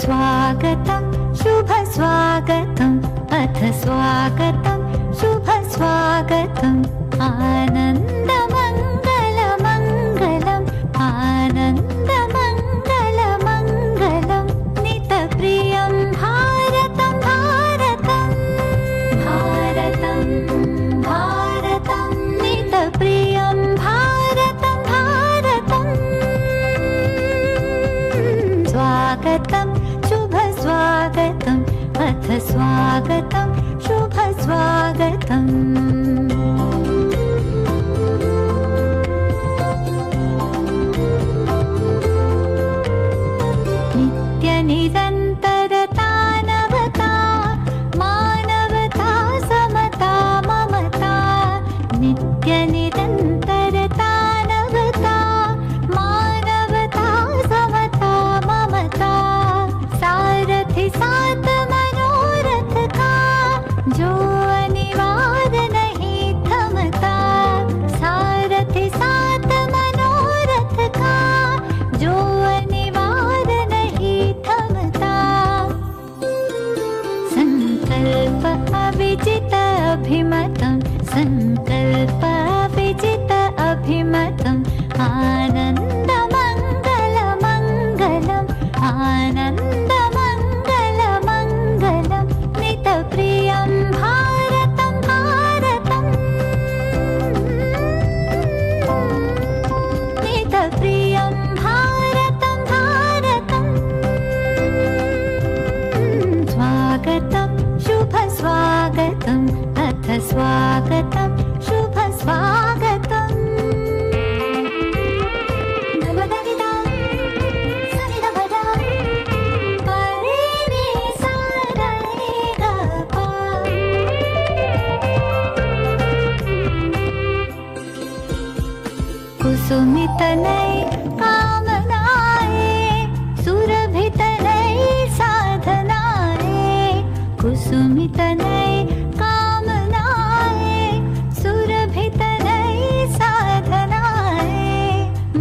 स्वागतं शुभ स्वागतम् अथ स्वागतं शुभ स्वागतम् आनन्दमङ्गलमङ्गलम् आनन्दमङ्गलमङ्गलं नितप्रियं भारतं भारतं भारतं भारतं नितप्रियं भारतं भारतं स्वागतं शुभ स्वागतम् अथ स्वागतं शुभ स्वागतम् नित्यनिरन्तरता नवता मानवता समता ममता नित्यनिरन्तरता नवता मानवता समता ममता सारथि साथ मनोरथ का जो अनिवार्य नहीं थमता सारथि साथ मनोरथ का जो अनिवार्य नहीं थमता संकल्प अविजित अभिमतं संकल्प अविजित अभिमतम् आनन्दमङ्गलमङ्गलम् आनन्दमङ्गलमङ्गलं नितप्रियं भारतं भारतं नितप्रियं भारतं भारतं स्वागतं शुभ स्वागतम् अथ स्वागतं शुभ स्वागतम् कुसुमितनय कामनाय सुरभितनय साधनाय कुसुमितनय कामनाय सुरभितनय साधनाय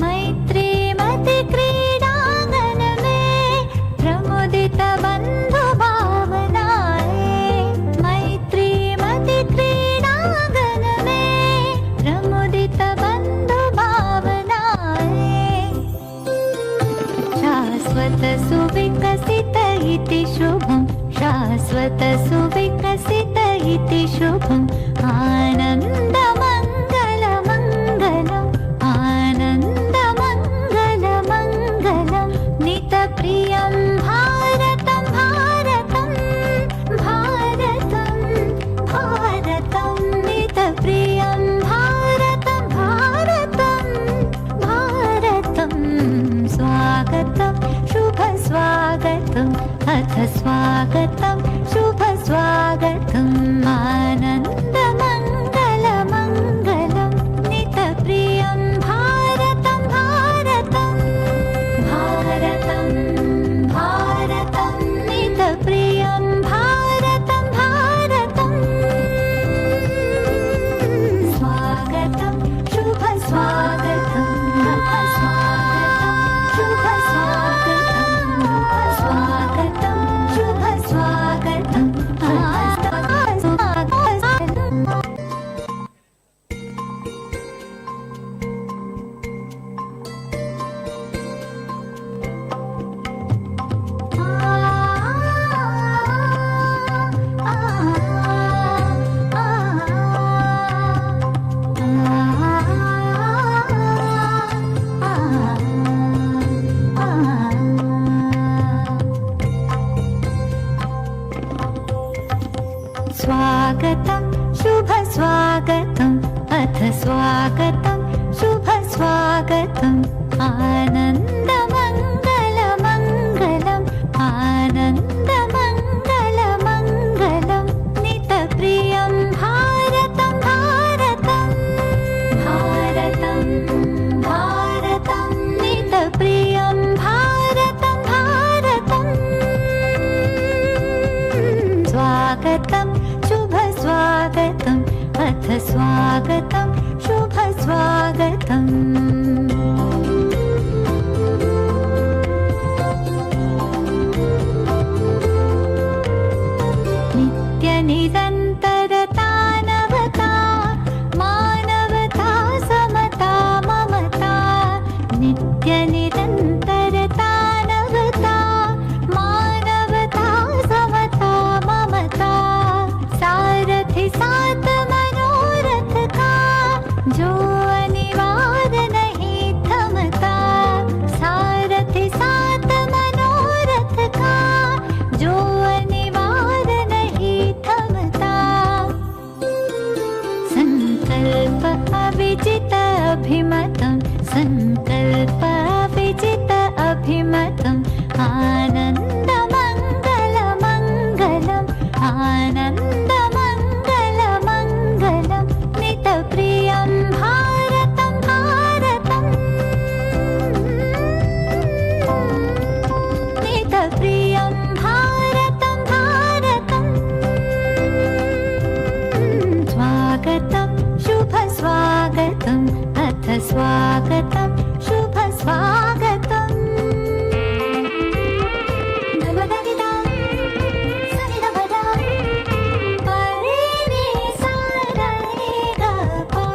मैत्रीमति क्रीडांगन में प्रमुदित बंधु भावनाय मैत्रीमति क्रीडांगन में प्रमुदित बंधु शाश्वत सुविकसित इति शुभम् शाश्वत सुविकसित इति शुभम् आनन्दमङ्गलमङ्गलम् आनन्दमङ्गलमङ्गलं नितप्रियं भारतं भारतं भारतं भारतं नितप्रियं भारतं भारतं भारतं स्वागतं शुभ स्वागतम् अथ स्वागतं शुभ स्वागतम् आनन्दमङ्गलमङ्गलं नितप्रियं भारतं भारतं भारतं भारतं नितप्रियं भारतं भारतं स्वागतं शुभ स्वागतम् अथ स्वागतं शुभ स्वागतम् स्वागतं शुभ स्वागतम् स्वागतं शुभ स्वागतम् अथ स्वागतं शुभ स्वागतम् आनन्दमङ्गलमङ्गलम् आनन्दमङ्गलमङ्गलं नितप्रियं भारतं भारतं भारतं भारतं नितप्रियं भारतं भारतं स्वागतं शुभ स्वागतम् अथ स्वागतं शुभ स्वागतम् निरन्तरता नवता मानवता समता ममता सारथि साथ मनोरथ का जो अनिवार्य नहीं थमता सारथि साथ मनोरथ का जो अनिवार्य नहीं थमता संकल्प अविजित अभिमतं संकल्प अविजित अभिमतं आनन्दमङ्गलमङ्गलम् आनन्दमङ्गलमङ्गलं नितप्रियं भारतं भारतं नितप्रियं भारतं भारतं स्वागतं शुभ स्वागतम् अथ स्वागतं शुभ स्वागतम् धमधनिदां सनिधपदां परेरे साररे गपा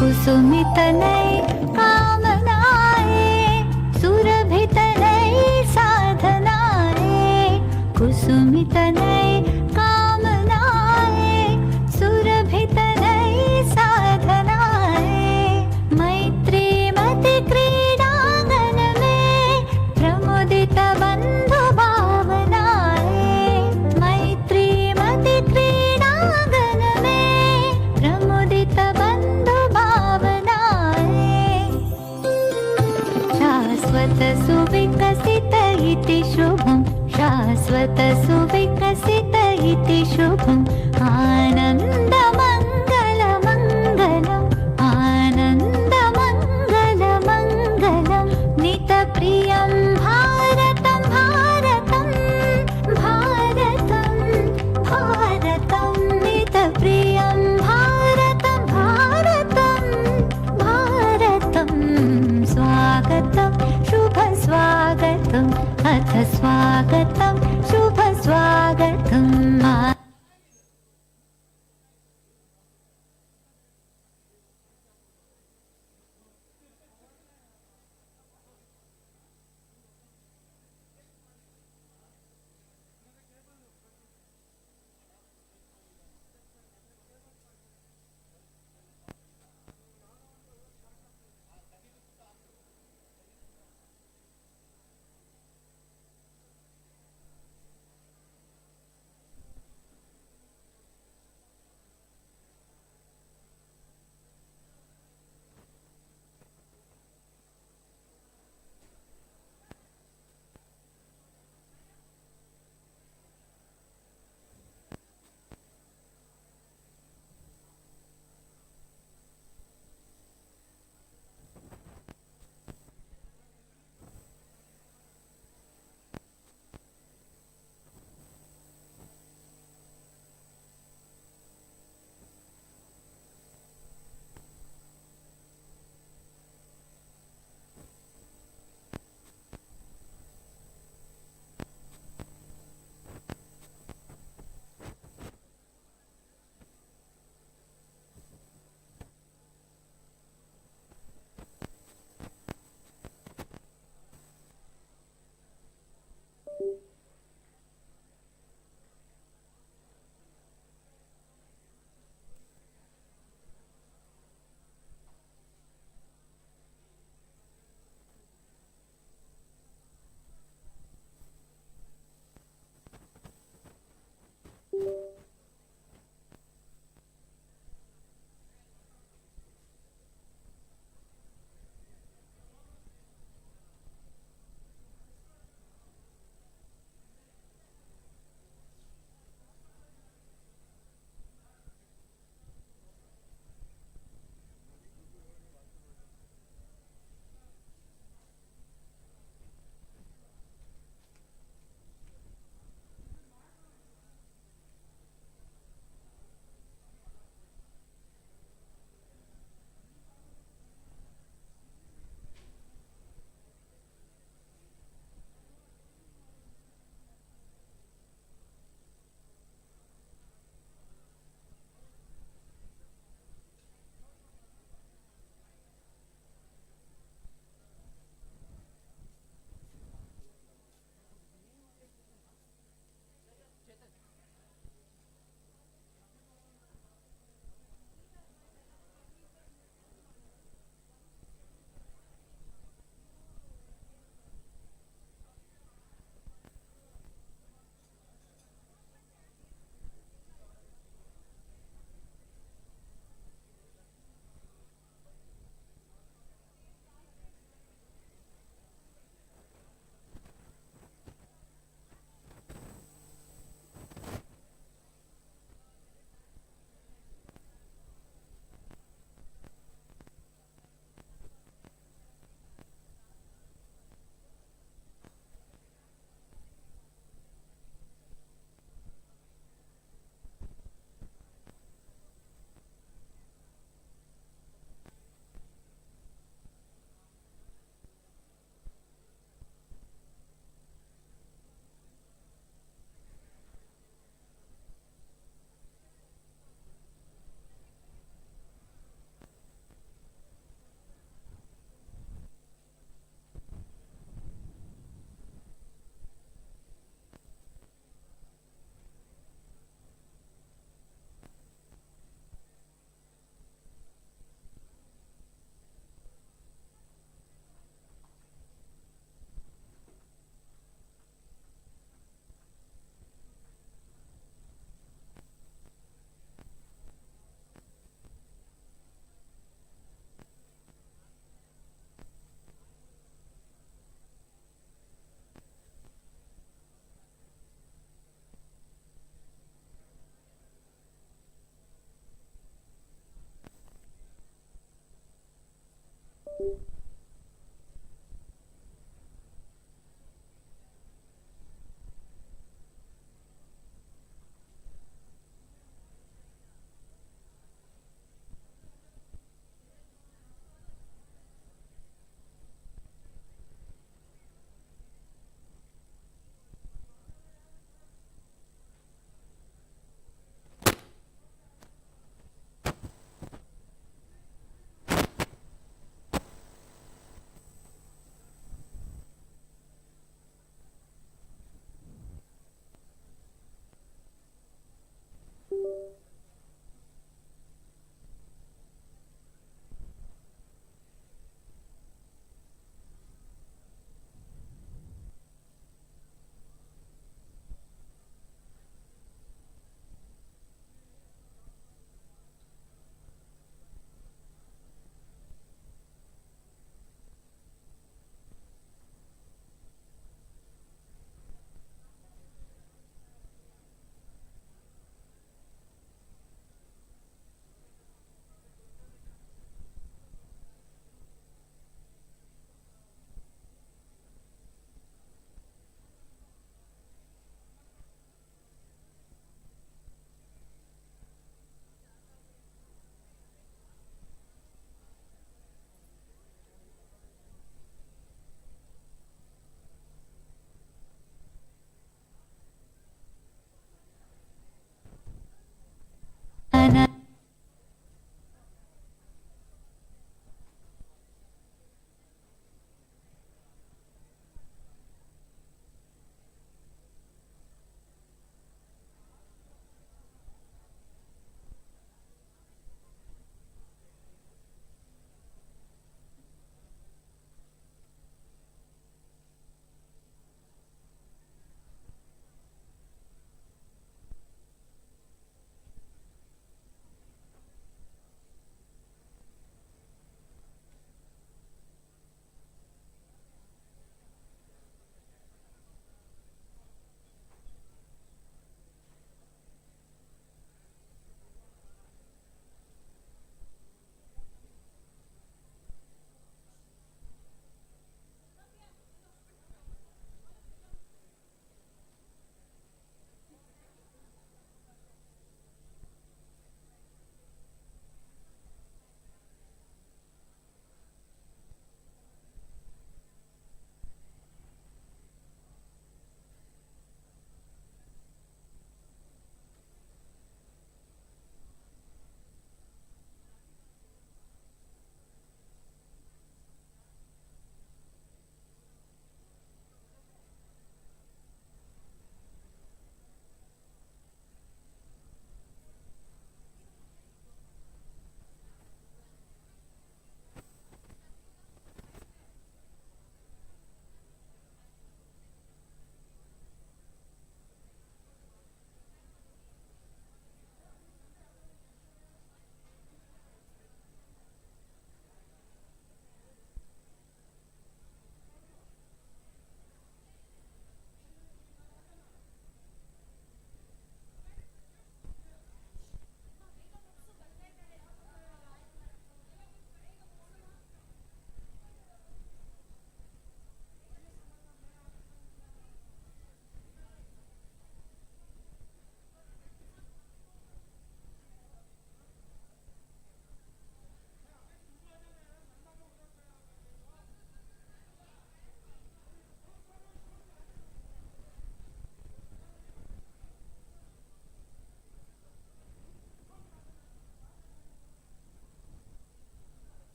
कुसुमितनय कामनाय सुरभितनय साधनाय कुसुमितनय कामनाय सुरभितनय साधनाय मैत्रीमति क्रीडांगन में प्रमुदित बंधु भावनाय मैत्रीमति क्रीडांगन में प्रमुदित बंधु भावनाय शाश्वत सुविकसित इति शुभम् शाश्वत सुविकसित इति शुभम् आनन्दमङ्गलमङ्गलम् आनन्दमङ्गलमङ्गलं नितप्रियं भारतं भारतं भारतं भारतं नितप्रियं भारतं भारतं भारतं स्वागतं शुभ स्वागतम् अथ स्वागतं शुभ स्वागतम्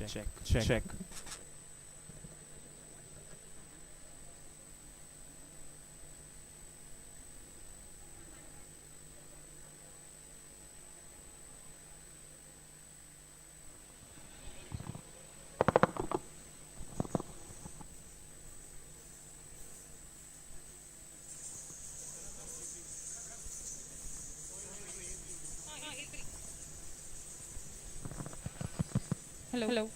check. Hello.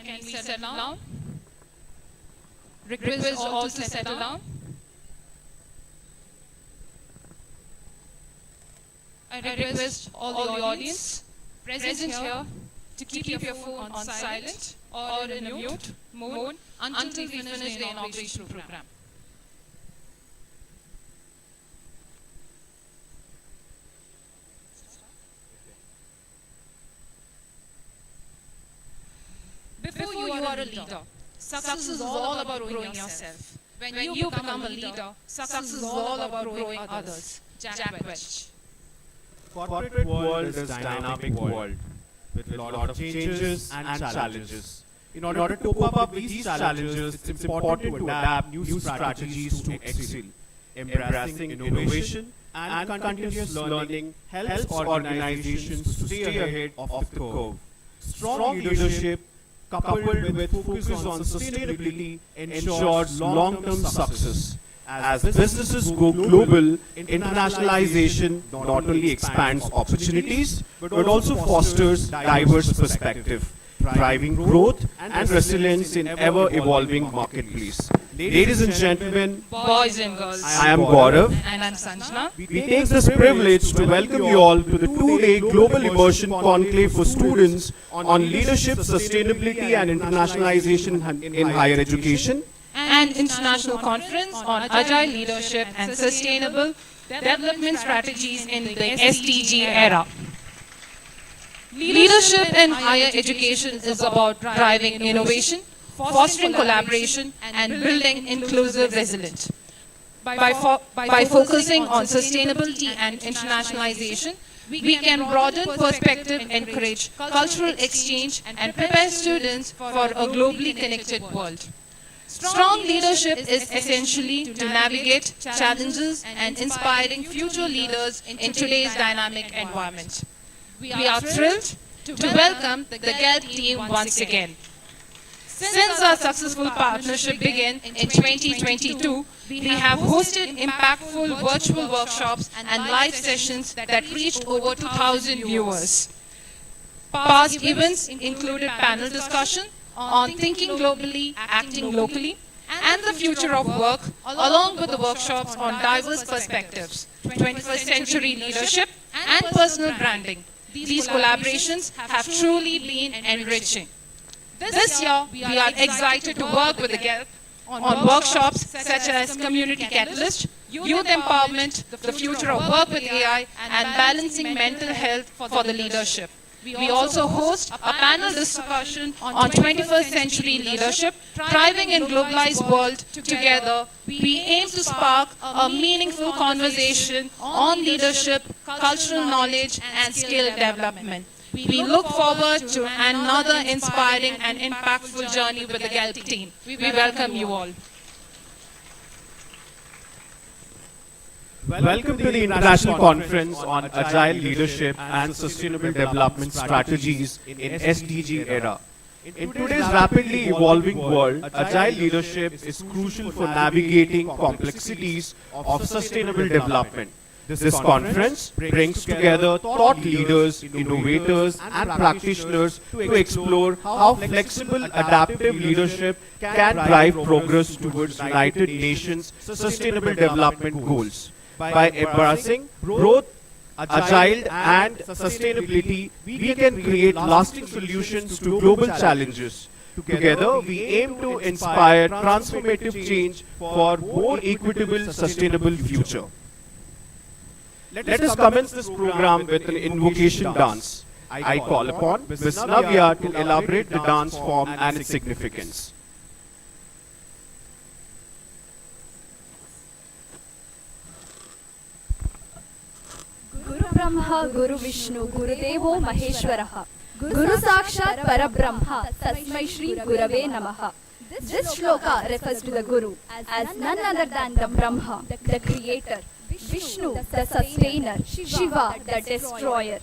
Can we settle down? Request all to settle down. I request all the audience present here to keep your phone on silent or in a mute mode until we finish the inauguration program. Before you are a leader, success is all about growing yourself. When you become a leader, success is all about growing others. Jack Welch. Corporate world is a dynamic world with a lot of changes and challenges. In order to cope up with these challenges, it's important to adapt new strategies to excel. Embracing innovation and continuous learning helps organizations to stay ahead of the curve. Strong leadership coupled with focus on sustainability ensures long-term success. As businesses go global, internationalization not only expands opportunities but also fosters diverse perspective, driving growth and resilience in ever-evolving marketplace. Ladies and gentlemen, boys and girls, I am Gaurav. And I'm Sanjana. We take this privilege to welcome you all to the two-day Global Immersion Conclave for students on leadership, sustainability and internationalization in higher education, and International Conference on Agile Leadership and Sustainable Development Strategies in the SDG era. Leadership in higher education is about driving innovation, fostering collaboration, and building inclusive resilience. By focusing on sustainability and internationalization, we can broaden perspective, encourage cultural exchange, and prepare students for a globally connected world. Strong leadership is essentially to navigate challenges and inspiring future leaders in today's dynamic environment. We are thrilled to welcome the GELP team once again. Since our successful partnership began in 2022, we have hosted impactful virtual workshops and live sessions that reached over 2,000 viewers. Past events included panel discussion on thinking globally, acting locally, and the future of work, along with the workshops on diverse perspectives, 21st century leadership, and personal branding. These collaborations have truly been enriching. This year, we are excited to work with the GELP on workshops such as Community Catalyst, Youth Empowerment, the future of work with AI, and balancing mental health for the leadership. We also host a panel discussion on 21st century leadership, thriving in globalized world. Together, we aim to spark a meaningful conversation on leadership, cultural knowledge, and skill development. We look forward to another inspiring and impactful journey with the GELP team. We welcome you all. Welcome to the International Conference on Agile Leadership and Sustainable Development Strategies in SDG era. In today's rapidly evolving world, agile leadership is crucial for navigating complexities of sustainable development. This conference brings together thought leaders, innovators, and practitioners to explore how flexible, adaptive leadership can drive progress towards United Nations Sustainable Development Goals. By embracing growth, agile, and sustainability, we can create lasting solutions to global challenges. Together, we aim to inspire transformative change for more equitable, sustainable future. Let us commence this program with an invocation dance. I call upon Ms. Navya to elaborate the dance form and its significance. Guru Brahma, Guru Vishnu, Guru Devo Maheshwaraha, Guru Sakshat Parabrahma, Tasmai Shri Gurave Namaha. This shloka refers to the Guru as none other than the Brahma, the creator, Vishnu, the sustainer, Shiva, the destroyer.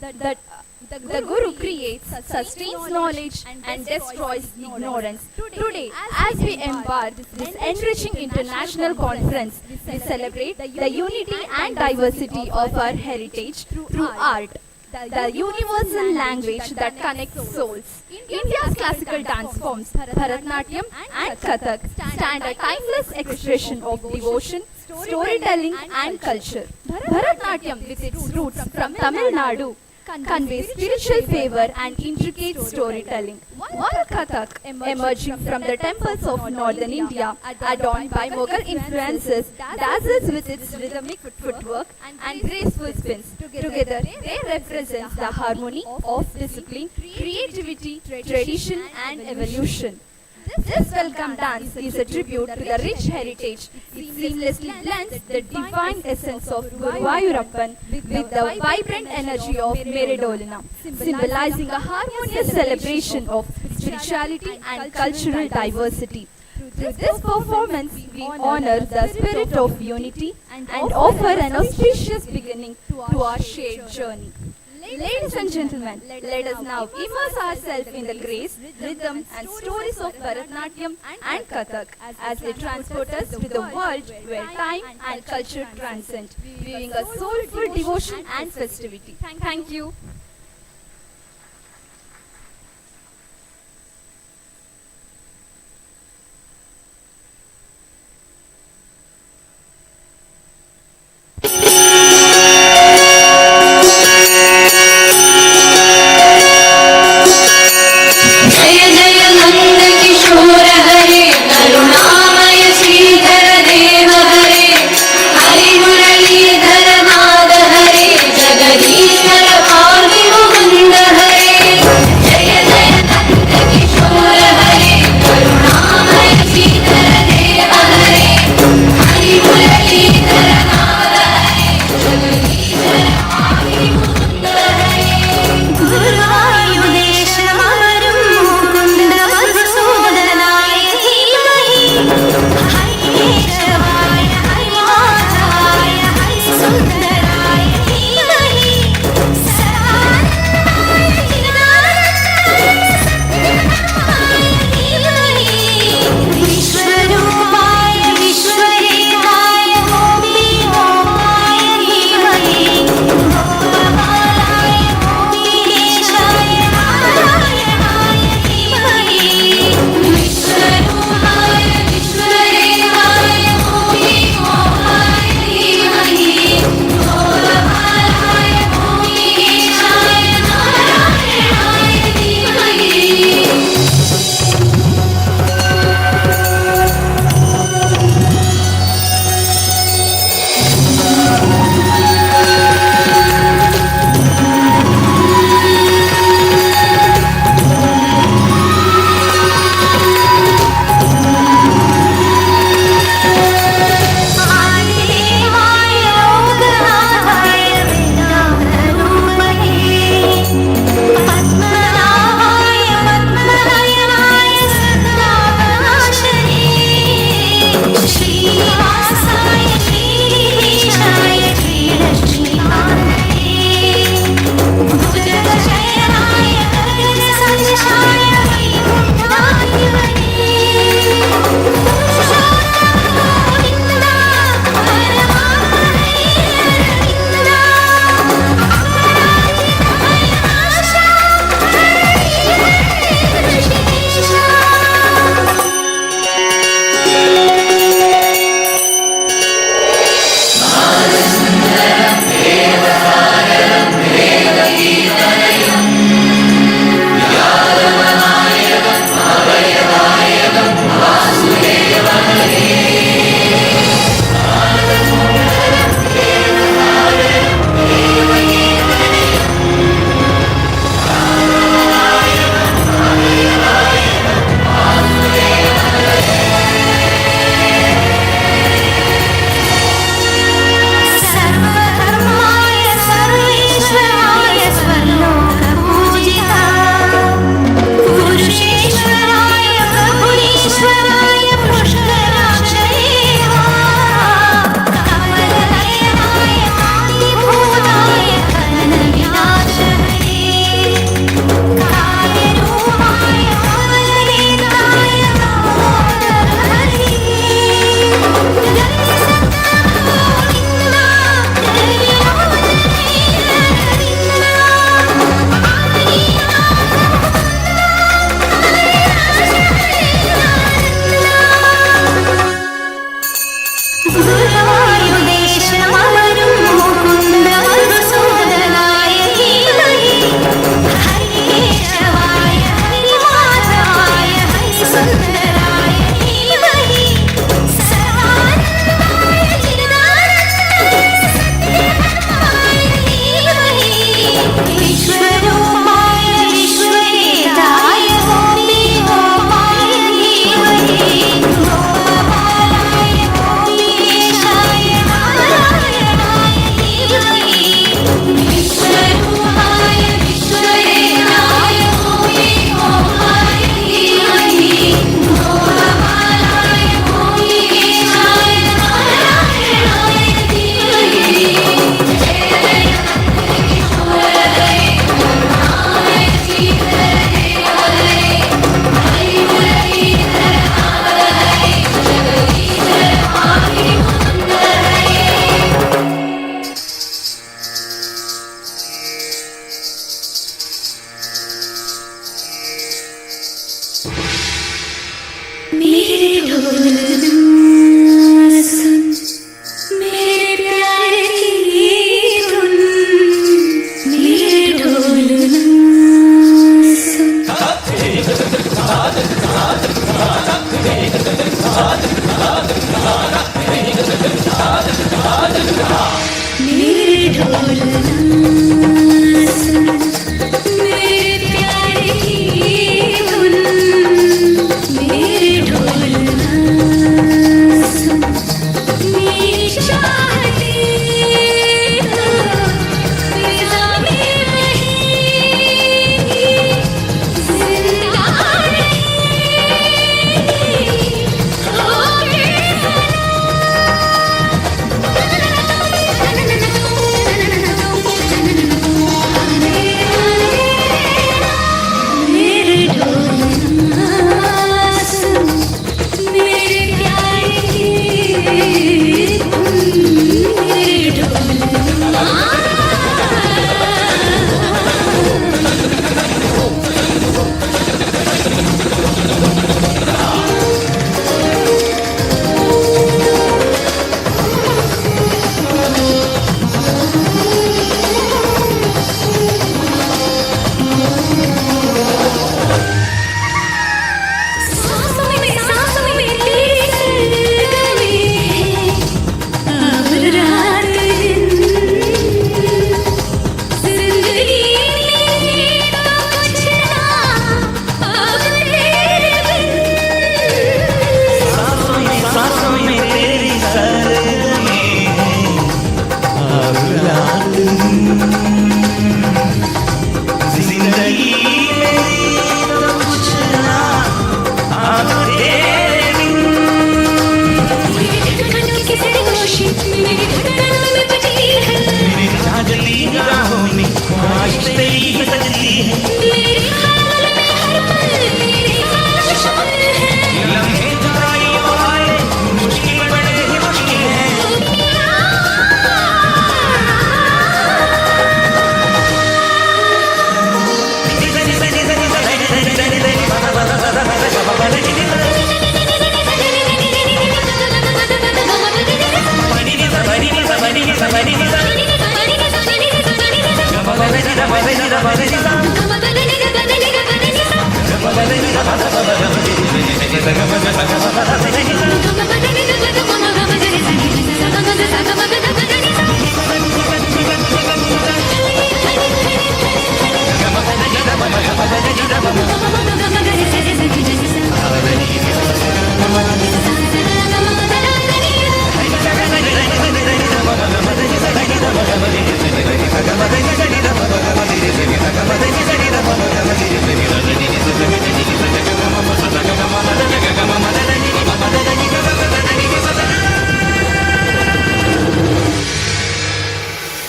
The Guru creates, sustains knowledge and destroys ignorance. Today, as we embark this enriching international conference, we celebrate the unity and diversity of our heritage through art. the universal language that connects souls. India's classical dance forms, Bharatanatyam and Kathak, stand a timeless expression of devotion, storytelling and culture. Bharatanatyam, with its roots from Tamil Nadu, conveys spiritual favor and intricate storytelling, while Kathak, emerging from the temples of northern India, adorned by Mughal influences, dazzles with its rhythmic footwork and graceful spins. Together, they represent the harmony of discipline, creativity, tradition and evolution. This welcome dance is a tribute to the rich heritage. It seamlessly blends the divine essence of Guruvayurappan with the vibrant energy of Meridolina, symbolizing a harmonious celebration of spirituality and cultural diversity. Through this performance, we honor the spirit of unity and offer an auspicious beginning to our shared journey. Ladies and gentlemen, let us now immerse ourselves in the grace, rhythm and stories of Bharatanatyam and Kathak as they transport us to the world where time and culture transcend, viewing a soulful devotion and festivity. Thank you. Hari Muralidhar नाद हरे जगदीश्वर पार्वती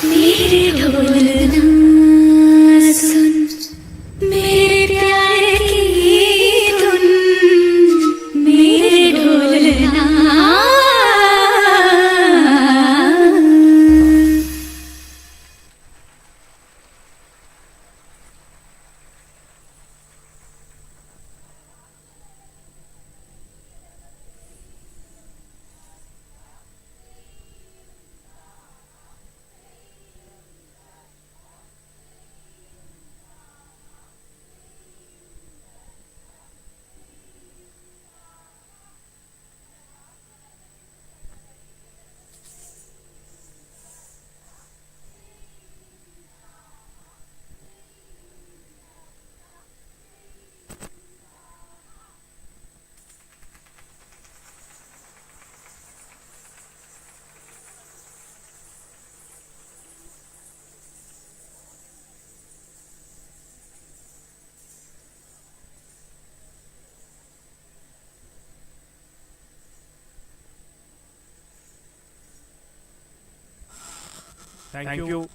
मेरे ढोलना सुन, मेरे प्यार की धुन, मेरे ढोलना। Thank you.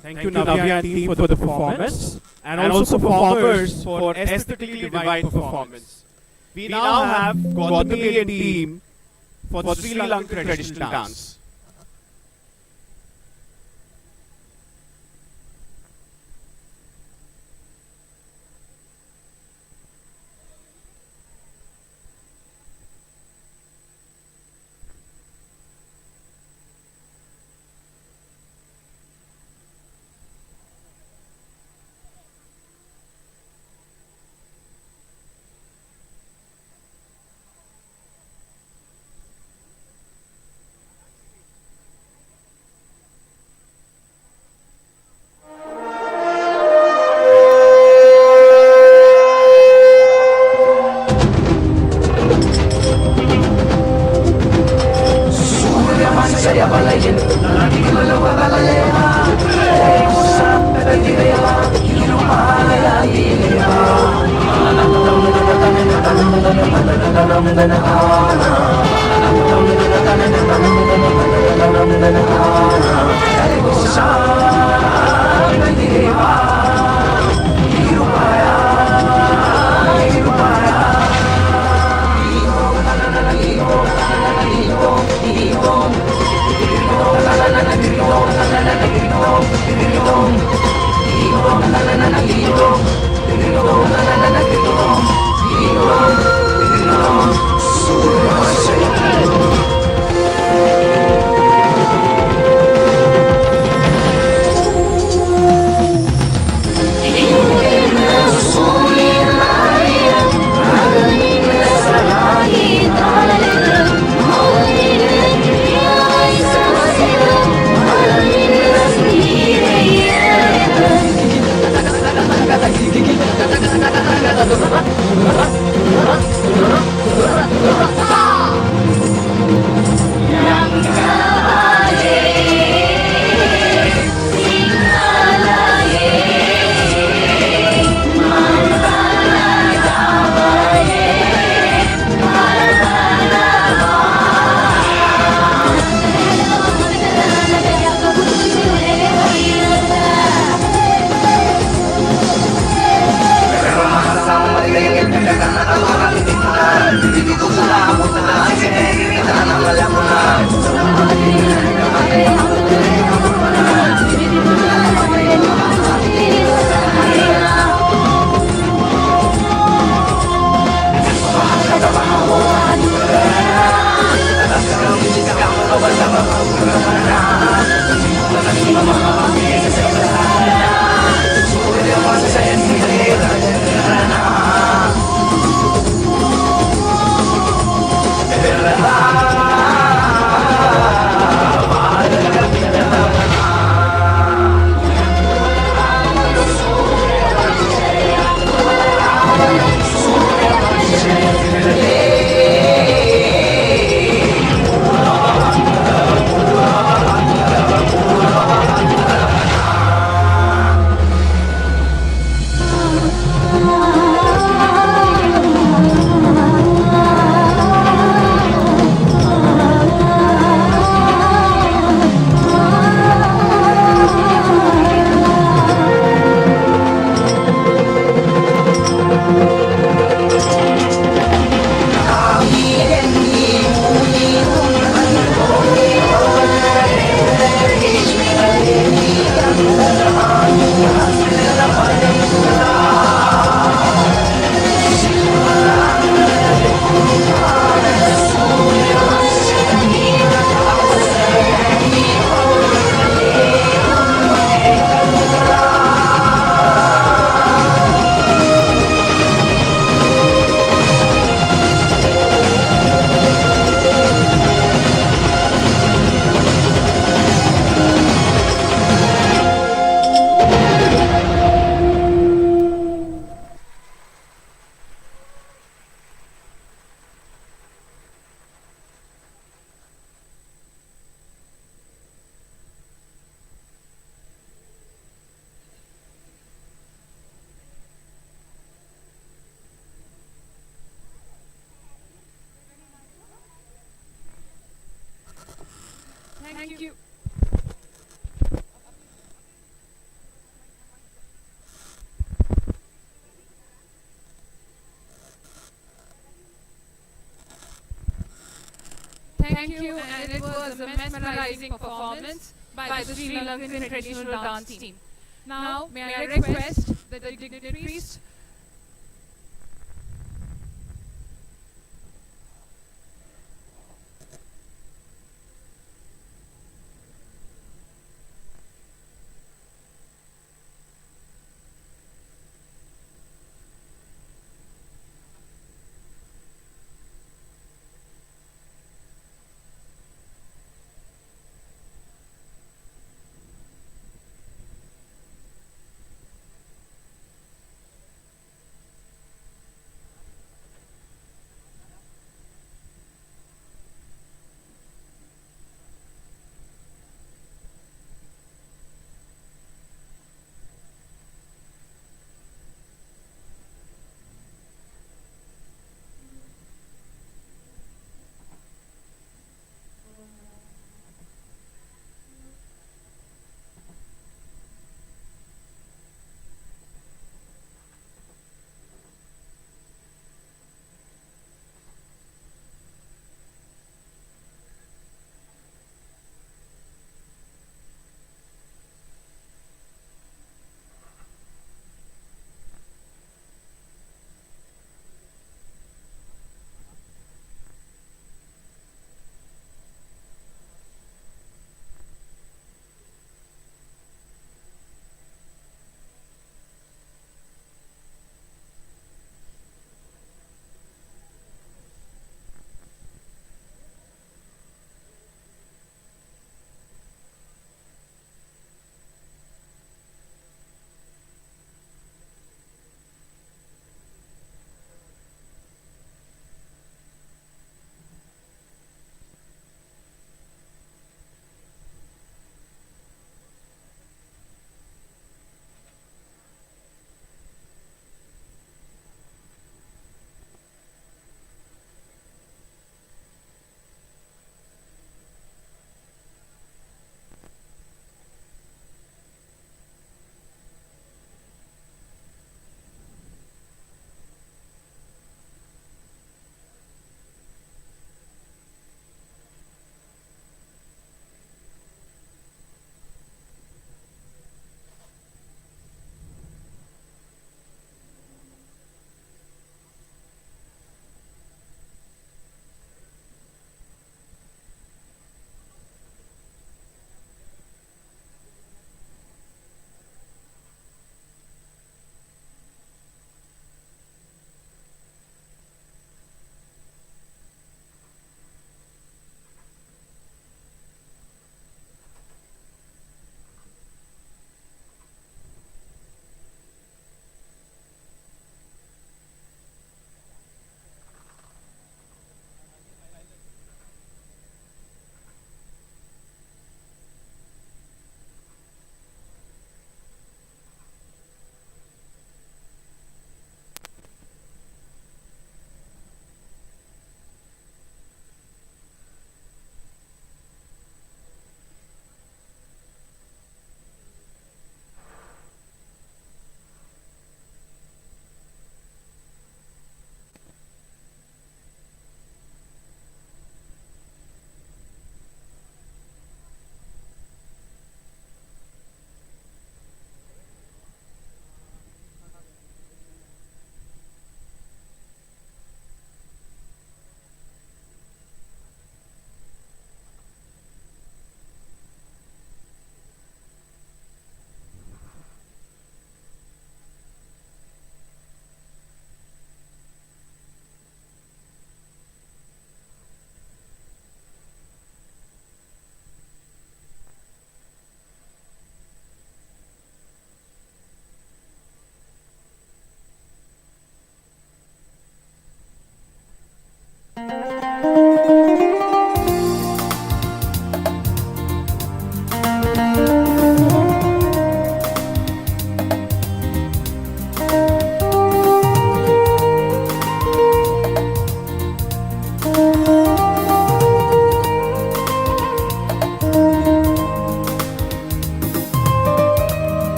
Thank you, Navya and team, for the performance, and also performers for aesthetically divine performance. We now have Gautami and team for the Sri Lankan traditional dance. Thank you, and it was a mesmerizing performance by the Sri Lankan traditional dance team. Now, may I request that the dignitaries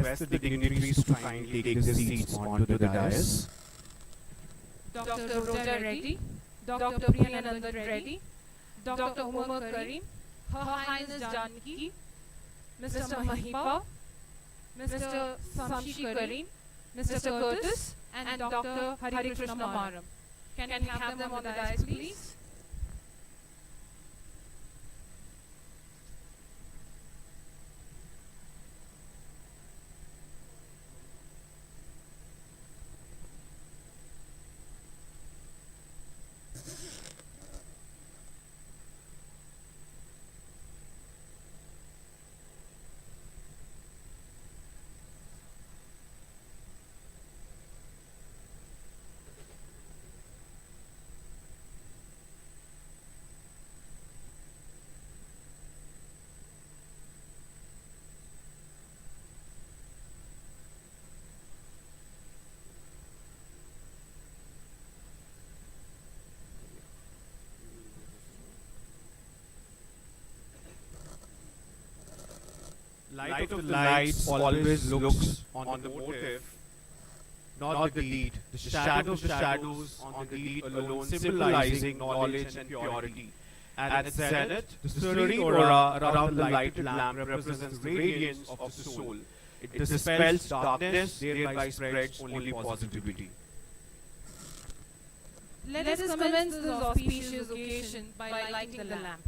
request the dignitaries to kindly take their seats onto the dais. Dr. Roja Reddy, Dr. Priyananda Reddy, Dr. Umar Karim, Her Highness Janaki, Mr. Mahipa, Mr. Samshi Karim, Mr. Curtis, and Dr. Hari Krishna Maram. Can we have them on the dais, please? Light of the lights always looks on the motive, not the lead. The shadow of the shadows on the lead alone, symbolizing knowledge and purity. And at zenith, the serene aura around the lighted lamp represents the radiance of the soul. It dispels darkness, thereby spreads only positivity. Let us commence this auspicious occasion by lighting the lamp.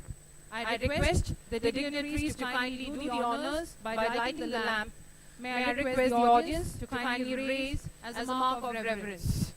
I request the dignitaries to kindly do the honors by lighting the lamp. May I request the audience to kindly raise as a mark of reverence.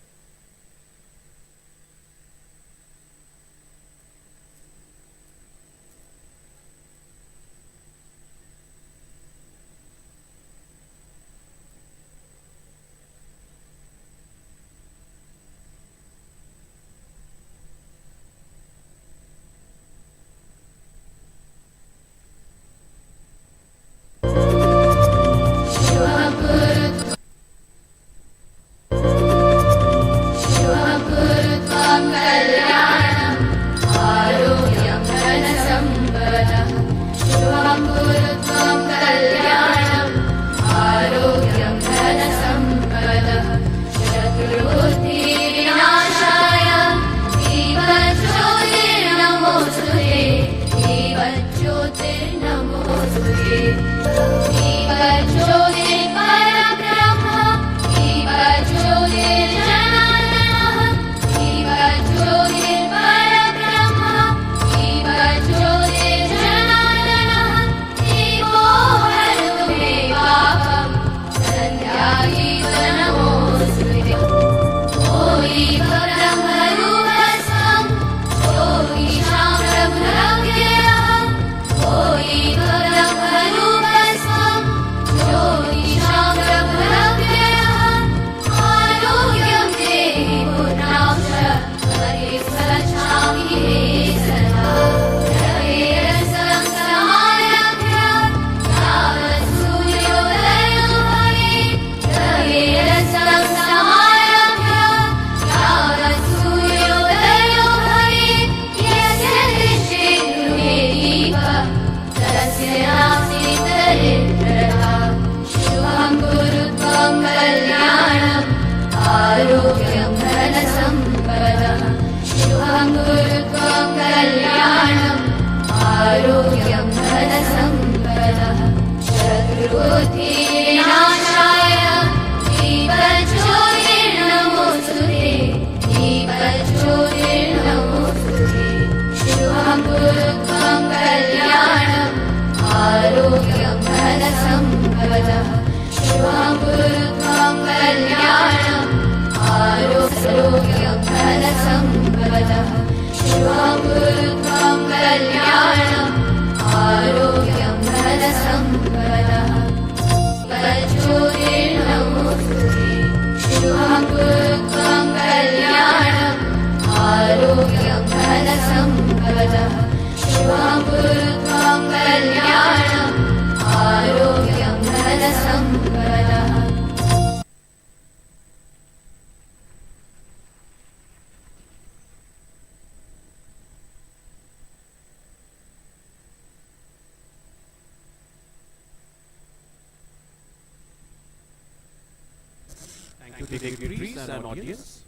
to the dignitaries and audience.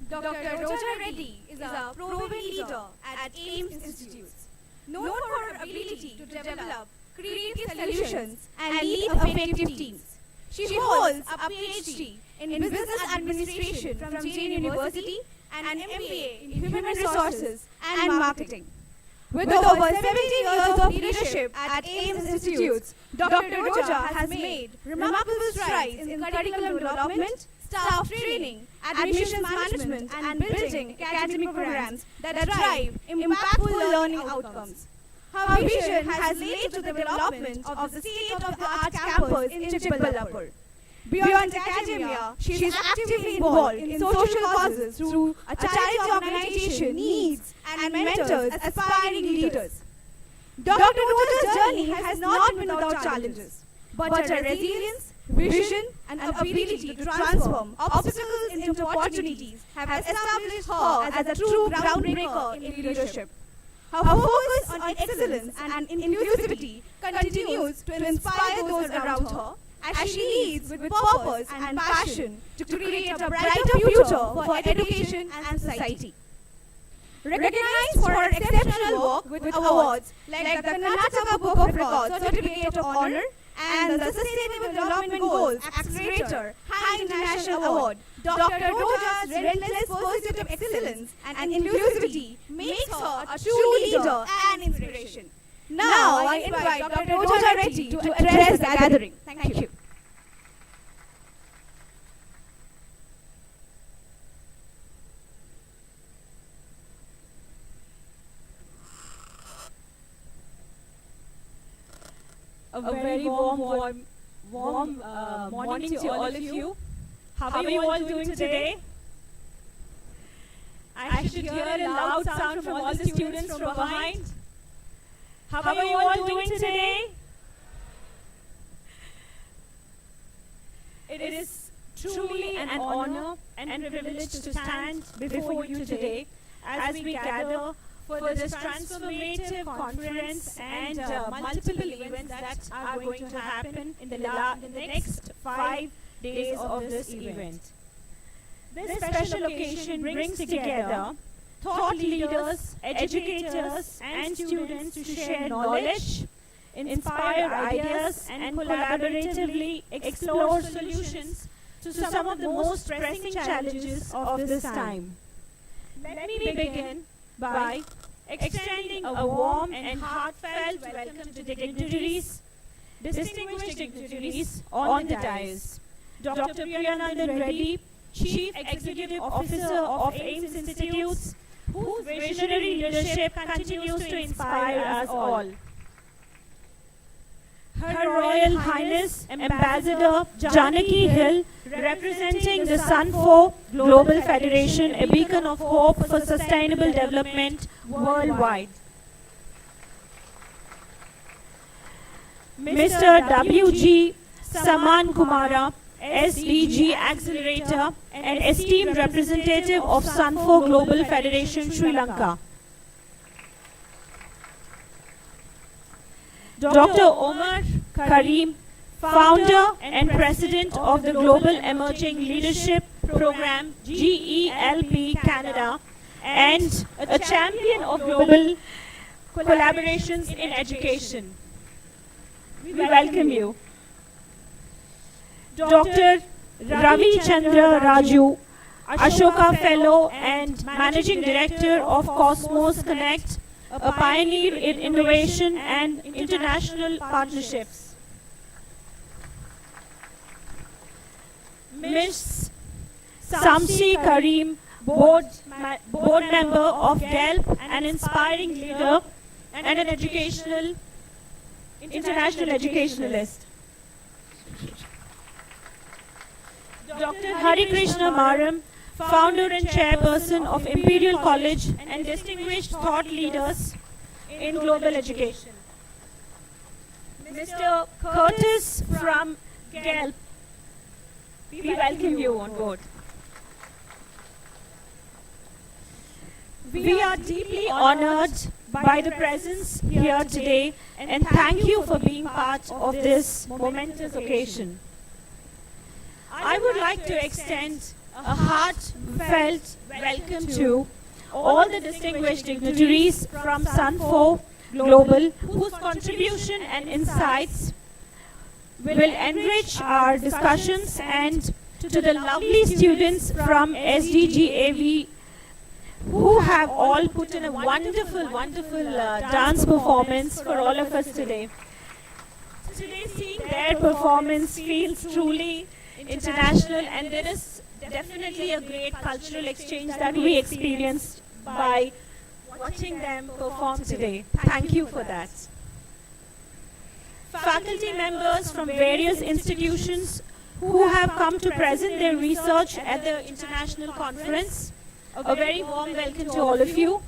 Dr. Roja Reddy is a proven leader at AIMS Institutes, known for her ability to develop creative solutions and lead effective teams. She holds a PhD in Business Administration from Jain University and an MBA in Human Resources and Marketing. With over 70 years of leadership at AIMS Institutes, Dr. Roja has made remarkable strides in curriculum development, staff training, admissions management, and building academic programs that drive impactful learning outcomes. Her vision has led to the development of the state-of-the-art campus in Chikballapur. Beyond academia, she is actively involved in social causes through a charity organization, needs and mentors aspiring leaders. Dr. Roja's journey has not been without challenges, but her resilience, vision and ability to transform obstacles into opportunities have established her as a true groundbreaker in leadership. Her focus on excellence and inclusivity continues to inspire those around her as she leads with purpose and passion to create a brighter future for education and society. Recognized for her exceptional work with awards like the Karnataka Book of Records Certificate of Honor and the Sustainable Development Goals Accelerator High International Award, Dr. Roja's relentless pursuit of excellence and inclusivity makes her a true leader and inspiration. Now I invite Dr. Roja Reddy to address the gathering. Thank you. A very warm morning to all of you. How are you all doing today? I should hear a loud sound from all the students from behind. How are you all doing today? It is truly an honor and privilege to stand before you today as we gather for this transformative conference and multiple events that are going to happen in the next 5 days of this event. This special occasion brings together thought leaders, educators and students to share knowledge, inspire ideas and collaboratively explore solutions to some of the most pressing challenges of this time. Let me begin by extending a warm and heartfelt welcome to the dignitaries, distinguished dignitaries on the dais. Dr. Priyanandan Reddy, Chief Executive Officer of AIMS Institutes, whose visionary leadership continues to inspire us all. Her Royal Highness Ambassador Janaki Hill, representing the SUNF Global Federation, a beacon of hope for sustainable development worldwide. Mr. W.G. Saman Kumara, SDG Accelerator, an esteemed representative of SUNF Global Federation, Sri Lanka. Dr. Omar Karim, founder and president of the Global Emerging Leadership Program, GELP Canada, and a champion of global collaborations in education. We welcome you. Dr. Ravi Chandra Raju, Ashoka Fellow and Managing Director of Cosmos Connect, a pioneer in innovation and international partnerships. Ms. Samsi Karim, board member of GELP, an inspiring leader and an international educationalist. Dr. Hari Krishna Maram, founder and chairperson of Imperial College and distinguished thought leaders in global education. Mr. Curtis from GELP, we welcome you on board. We are deeply honored by the presence here today, and thank you for being part of this momentous occasion. I would like to extend a heartfelt welcome to all the distinguished dignitaries from SUNF Global, whose contribution and insights will enrich our discussions, and to the lovely students from SDGAV who have all put in a wonderful dance performance for all of us today. Today, seeing their performance feels truly international, and there is definitely a great cultural exchange that we experienced by watching them perform today. Thank you for that. Faculty members from various institutions who have come to present their research at the international conference, a very warm welcome to all of you.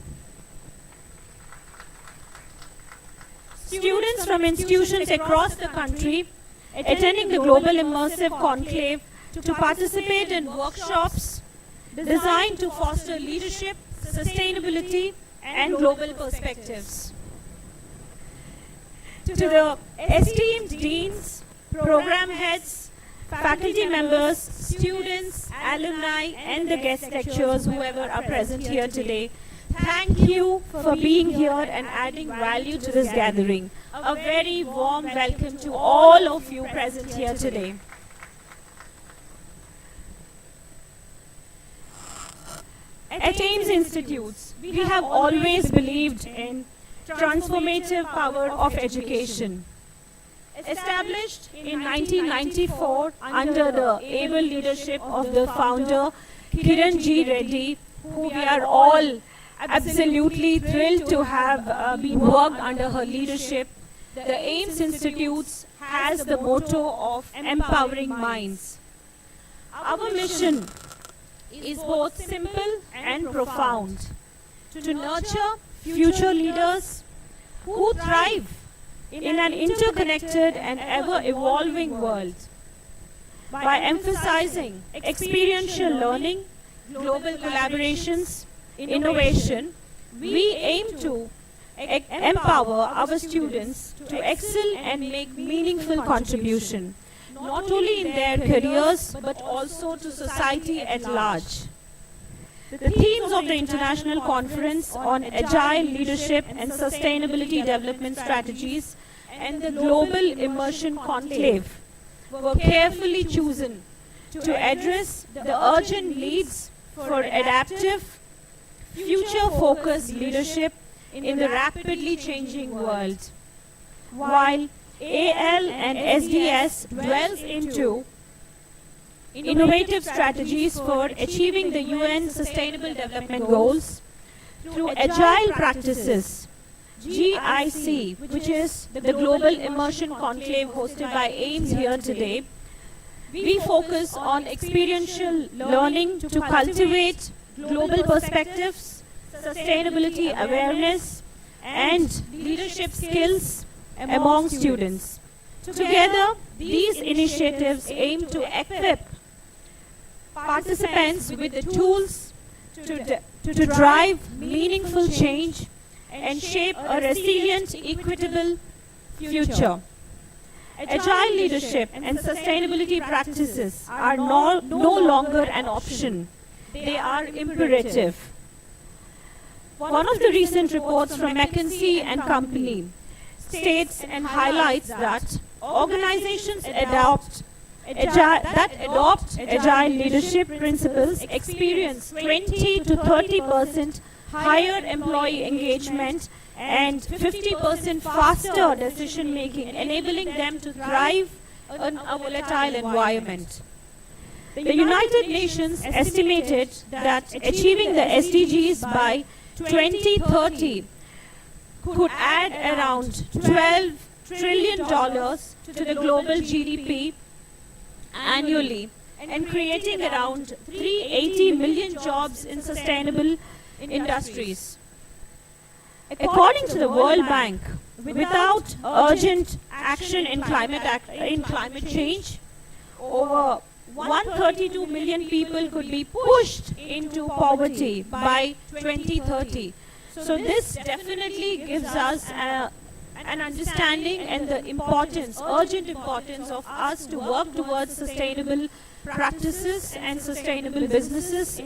Students from institutions across the country attending the Global Immersive Conclave to participate in workshops designed to foster leadership, sustainability, and global perspectives. To the esteemed deans, program heads, faculty members, students, alumni, and the guest lecturers, whoever are present here today, thank you for being here and adding value to this gathering. A very warm welcome to all of you present here today. At AIMS Institutes, we have always believed in transformative power of education. Established in 1994 under the able leadership of the founder Kiran G. Reddy, who we are all absolutely thrilled to have been worked under her leadership, the AIMS Institutes has the motto of empowering minds. Our mission is both simple and profound: to nurture future leaders who thrive in an interconnected and ever-evolving world. By emphasizing experiential learning, global collaborations, innovation, we aim to empower our students to excel and make meaningful contribution, not only in their careers but also to society at large. The themes of the International Conference on Agile Leadership and Sustainability Development Strategies and the Global Immersion Conclave were carefully chosen to address the urgent needs for adaptive, future-focused leadership in the rapidly changing world. While AL&SDS dwells into innovative strategies for achieving the UN Sustainable Development Goals through agile practices, GIC, which is the Global Immersion Conclave hosted by AIMS here today, we focus on experiential learning to cultivate global perspectives, sustainability awareness, and leadership skills among students. Together, these initiatives aim to equip participants with the tools to drive meaningful change and shape a resilient, equitable future. Agile leadership and sustainability practices are no longer an option. They are imperative. One of the recent reports from McKinsey and Company states and highlights that organizations that adopt agile leadership principles experience 20 to 30% higher employee engagement and 50% faster decision making, enabling them to thrive in a volatile environment. The United Nations estimated that achieving the SDGs by 2030 could add around $12 trillion to the global GDP annually and creating around 380 million jobs in sustainable industries. According to the World Bank, without urgent action in climate change, over 132 million people could be pushed into poverty by 2030. So this definitely gives us an understanding and the importance, urgent importance of us to work towards sustainable practices and sustainable businesses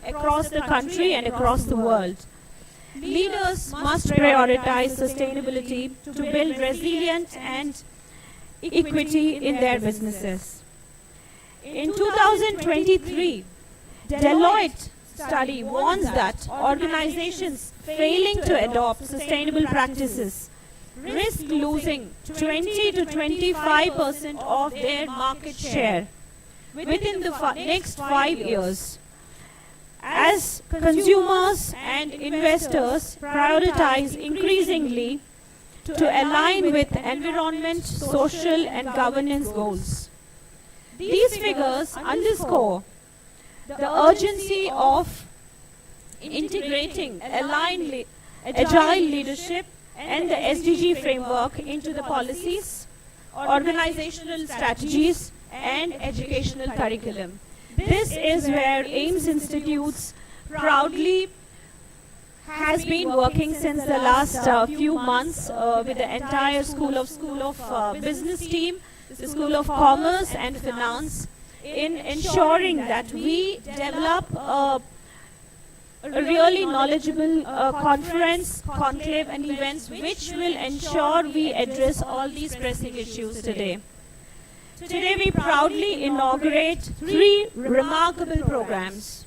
across the country and across the world. Leaders must prioritize sustainability to build resilience and equity in their businesses. In 2023, Deloitte study warns that organizations failing to adopt sustainable practices risk losing 20 to 25% of their market share within the next 5 years, as consumers and investors prioritize increasingly to align with environment, social and governance goals. These figures underscore the urgency of integrating agile leadership and the SDG framework into the policies, organizational strategies and educational curriculum. This is where AIMS Institutes proudly has been working since the last few months with the entire School of Business team, the School of Commerce and Finance, in ensuring that we develop a really knowledgeable conference, conclave and events which will ensure we address all these pressing issues today. Today we proudly inaugurate 3 remarkable programs.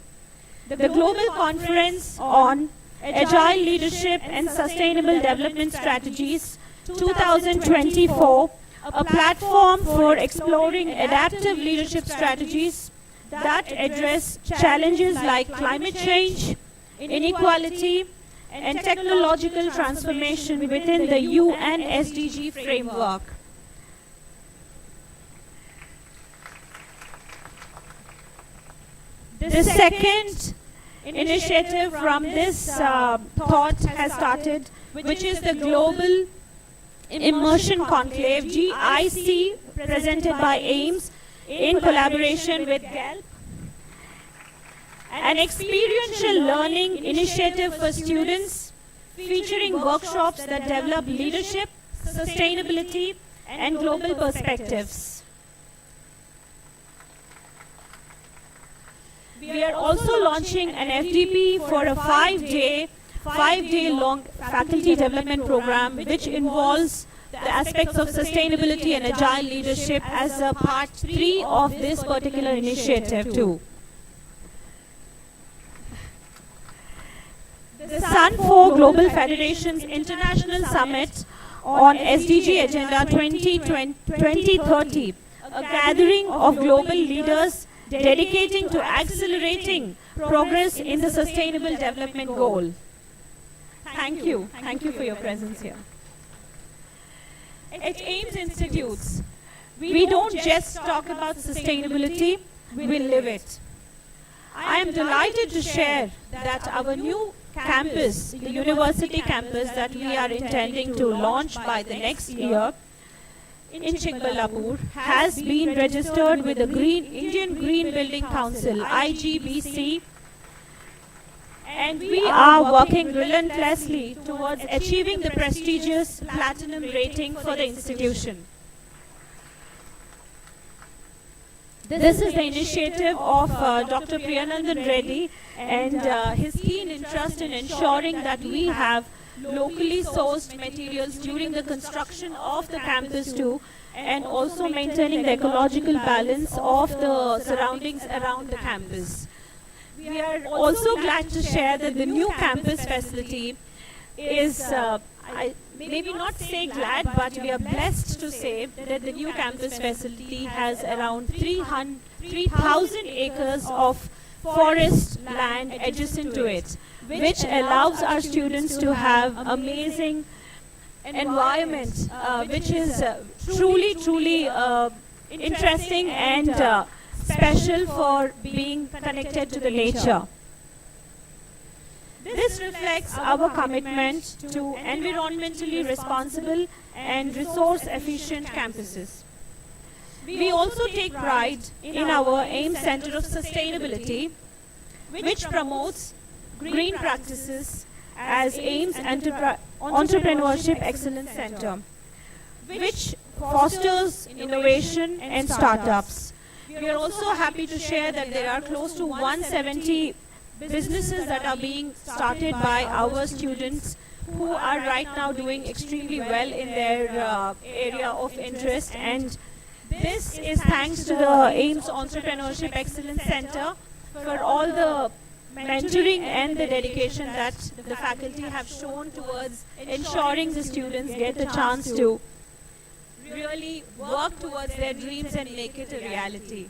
The Global Conference on Agile Leadership and Sustainable Development Strategies 2024, a platform for exploring adaptive leadership strategies that address challenges like climate change, inequality, and technological transformation within the UN SDG framework. The second initiative from this thought has started, which is the Global Immersion Conclave, GIC, presented by AIMS in collaboration with GELP. An experiential learning initiative for students featuring workshops that develop leadership, sustainability, and global perspectives. We are also launching an FDP for a 5-day long faculty development program which involves the aspects of sustainability and agile leadership as a part 3 of this particular initiative too. The SUNF Global Federation's International Summit on SDG Agenda 2030, a gathering of global leaders dedicating to accelerating progress in the Sustainable Development Goal. Thank you. Thank you for your presence here. At AIMS Institutes, we don't just talk about sustainability, we live it. I am delighted to share that our new campus, the university campus that we are intending to launch by the next year in Chikbalapur, has been registered with the Indian Green Building Council, IGBC, and we are working relentlessly towards achieving the prestigious platinum rating for the institution. This is the initiative of Dr. Priyanandan Reddy and his keen interest in ensuring that we have locally sourced materials during the construction of the campus too, and also maintaining the ecological balance of the surroundings around the campus. We are also glad to share that the new campus facility is, maybe not say glad, but we are blessed to say that the new campus facility has around 3,000 acres of forest land adjacent to it, which allows our students to have amazing environment, which is truly interesting and special for being connected to the nature. This reflects our commitment to environmentally responsible and resource-efficient campuses. We also take pride in our AIMS Center of Sustainability, which promotes green practices as AIMS Entrepreneurship Excellence Center, which fosters innovation and startups. We are also happy to share that there are close to 170 businesses that are being started by our students who are right now doing extremely well in their area of interest, and this is thanks to the AIMS Entrepreneurship Excellence Center for all the mentoring and the dedication that the faculty have shown towards ensuring the students get the chance to really work towards their dreams and make it a reality.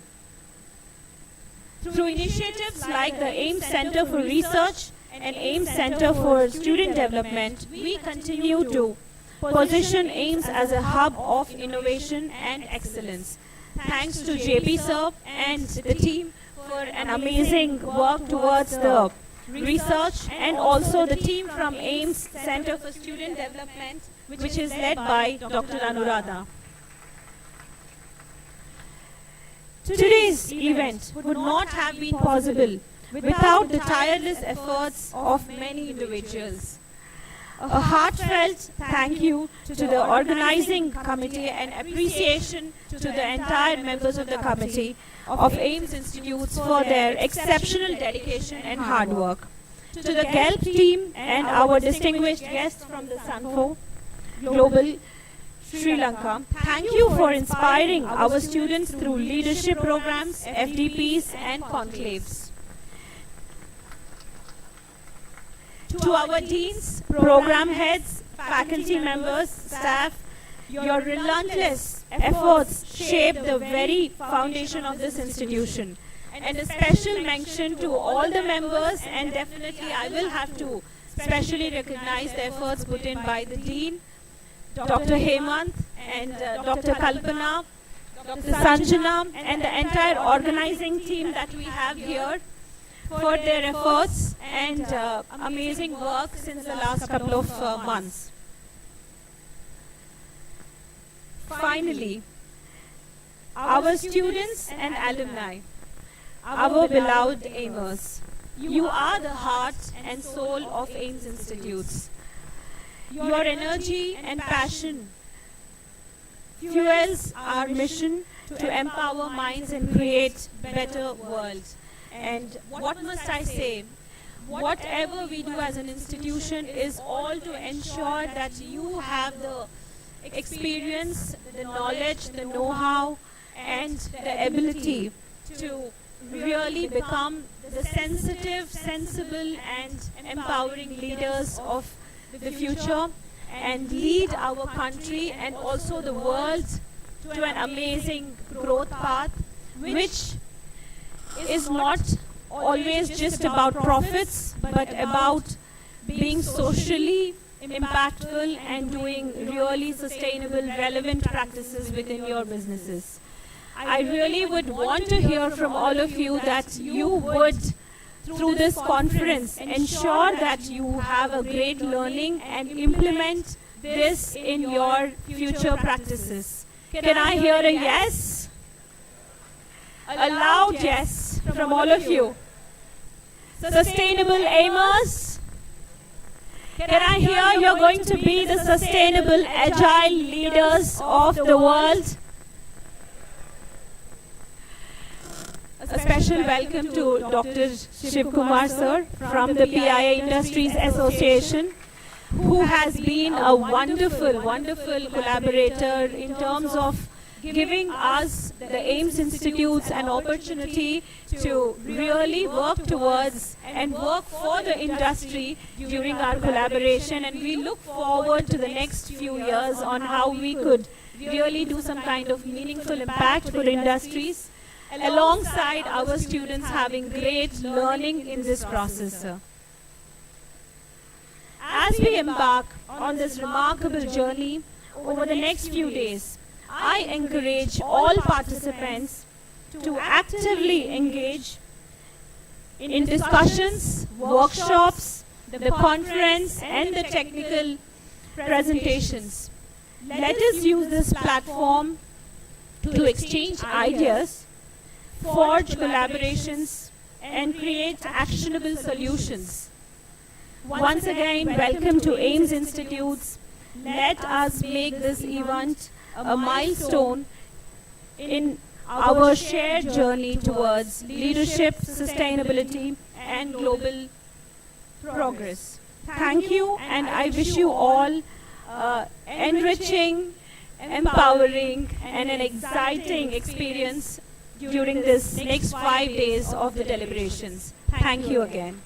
Through initiatives like the AIMS Center for Research and AIMS Center for Student Development, we continue to position AIMS as a hub of innovation and excellence. Thanks to JP Sir and the team for an amazing work towards the research, and also the team from AIMS Center for Student Development, which is led by Dr. Anuradha. Today's event would not have been possible without the tireless efforts of many individuals. A heartfelt thank you to the organizing committee and appreciation to the entire members of the committee of AIMS Institutes for their exceptional dedication and hard work. To the GELP team and our distinguished guests from the SUNF Global Sri Lanka, thank you for inspiring our students through leadership programs, FDPs and conclaves. To our deans, program heads, faculty members, staff, your relentless efforts shape the very foundation of this institution. And a special mention to all the members, and definitely I will have to specially recognize the efforts put in by the Dean, Dr. Hemant and Dr. Kalpana, Dr. Sanjana, and the entire organizing team that we have here for their efforts and amazing work since the last couple of months. Finally, our students and alumni, our beloved AIMers, you are the heart and soul of AIMS Institutes. Your energy and passion fuels our mission to empower minds and create better worlds. And what must I say? Whatever we do as an institution is all to ensure that you have the experience, the knowledge, the know-how, and the ability to really become the sensitive, sensible, and empowering leaders of the future and lead our country and also the world to an amazing growth path, which is not always just about profits, but about being socially impactful and doing really sustainable, relevant practices within your businesses. I really would want to hear from all of you that you would, through this conference, ensure that you have a great learning and implement this in your future practices. Can I hear a yes? A loud yes from all of you. Sustainable aimers? Can I hear you're going to be the sustainable, agile leaders of the world? A special welcome to Dr. Shiv Kumar sir from the PIA Industries Association, who has been a wonderful, wonderful collaborator in terms of giving us, the AIMS Institutes, an opportunity to really work towards and work for the industry during our collaboration. And we look forward to the next few years on how we could really do some kind of meaningful impact for industries, alongside our students having great learning in this process. As we embark on this remarkable journey over the next few days, I encourage all participants to actively engage in discussions, workshops, the conference, and the technical presentations. Let us use this platform to exchange ideas, forge collaborations, and create actionable solutions. Once again, welcome to AIMS Institutes. Let us make this event a milestone in our shared journey towards leadership, sustainability, and global progress. Thank you, and I wish you all enriching, empowering, and an exciting experience during this next 5 days of the deliberations. Thank you again.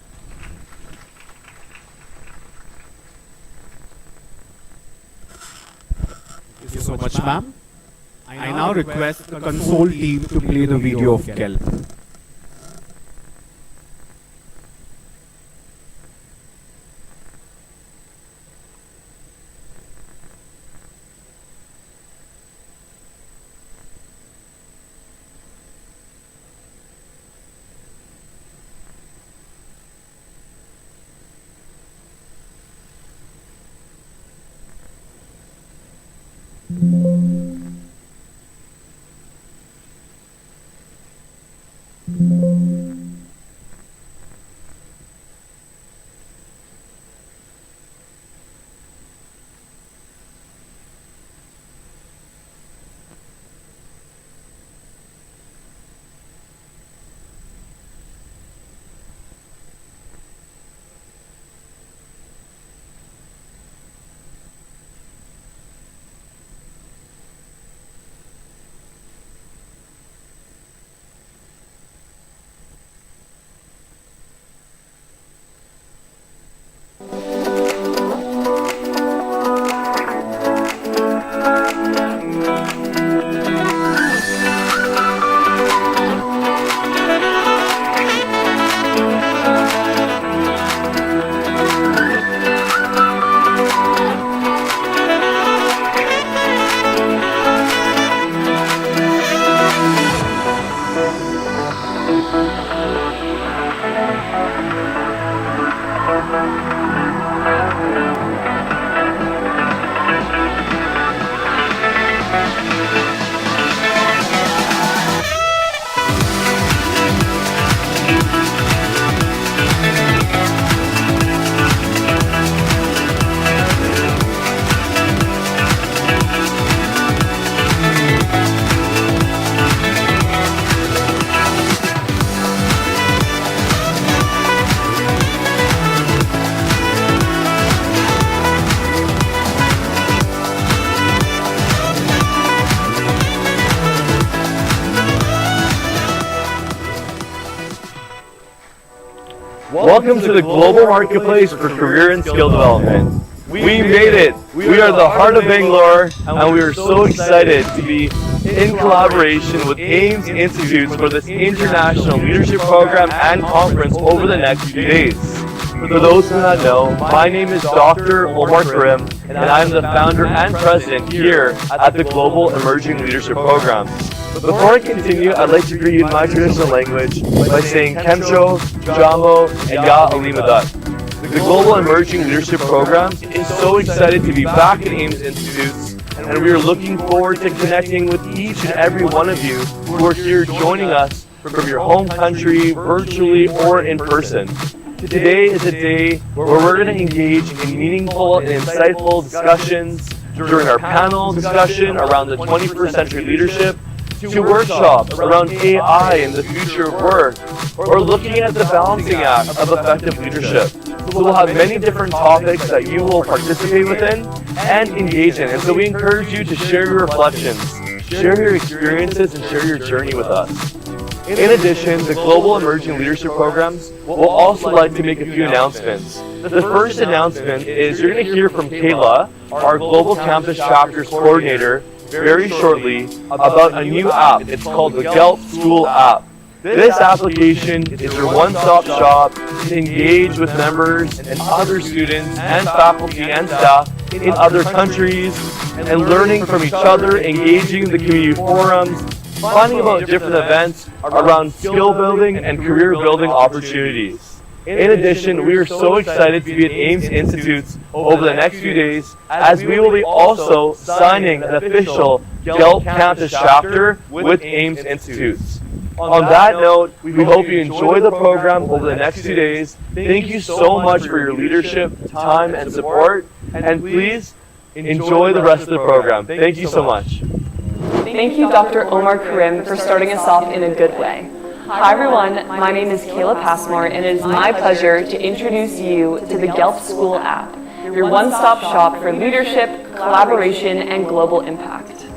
Thank you so much, ma'am. I now request the console team to play the video of GELP. Welcome to the global marketplace for career and skill development. We made it! We are the heart of Bangalore, and we are so excited to be in collaboration with AIMS Institutes for this international leadership program and conference over the next few days. For those who do not know, my name is Dr. Omar Karim, and I'm the founder and president here at the Global Emerging Leadership Program. Before I continue, I'd like to greet you in my traditional language by saying Kemcho, Jambo, and Ya Alimadat. The Global Emerging Leadership Program is so excited to be back at AIMS Institutes, and we are looking forward to connecting with each and every one of you who are here joining us from your home country, virtually or in person. Today is a day where we're going to engage in meaningful and insightful discussions during our panel discussion around the 21st century leadership, to workshops around AI and the future of work, or looking at the balancing act of effective leadership. So we'll have many different topics that you will participate within and engage in. And so we encourage you to share your reflections, share your experiences, and share your journey with us. In addition, the Global Emerging Leadership Programs will also like to make a few announcements. The first announcement is you're going to hear from Kayla, our Global Campus Chapters Coordinator, very shortly about a new app. It's called the GELP School app. This application is your one-stop shop to engage with members and other students and faculty and staff in other countries and learning from each other, engaging in the community forums, finding about different events around skill building and career building opportunities. In addition, we are so excited to be at Ames Institutes over the next few days, as we will be also signing an official GELP campus chapter with Ames Institutes. On that note, we hope you enjoy the program over the next 2 days. Thank you so much for your leadership, time, and support. And please enjoy the rest of the program. Thank you so much. Thank you, Dr. Omar Karim, for starting us off in a good way. Hi everyone, my name is Kayla Passmore, and it is my pleasure to introduce you to the GELP School app, your one-stop shop for leadership, collaboration, and global impact.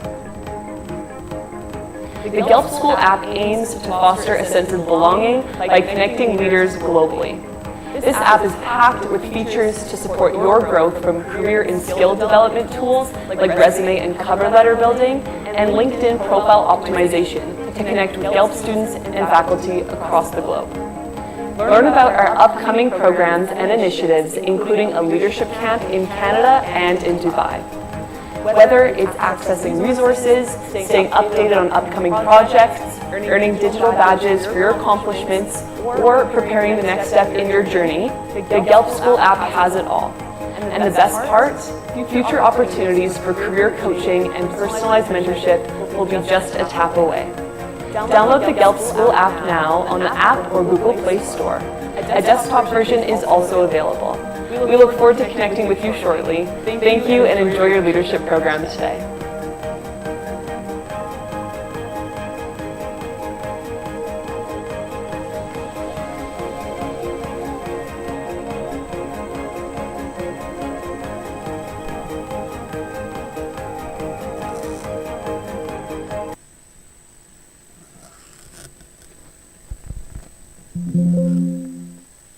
The GELP School app aims to foster a sense of belonging by connecting leaders globally. This app is packed with features to support your growth, from career and skill development tools like resume and cover letter building, and LinkedIn profile optimization to connect with GELP students and faculty across the globe. Learn about our upcoming programs and initiatives, including a leadership camp in Canada and in Dubai. Whether it's accessing resources, staying updated on upcoming projects, earning digital badges for your accomplishments, or preparing the next step in your journey, the GELP School app has it all. And the best part, future opportunities for career coaching and personalized mentorship will be just a tap away. Download the GELP School app now on the App or Google Play Store. A desktop version is also available. We look forward to connecting with you shortly. Thank you, and enjoy your leadership program today.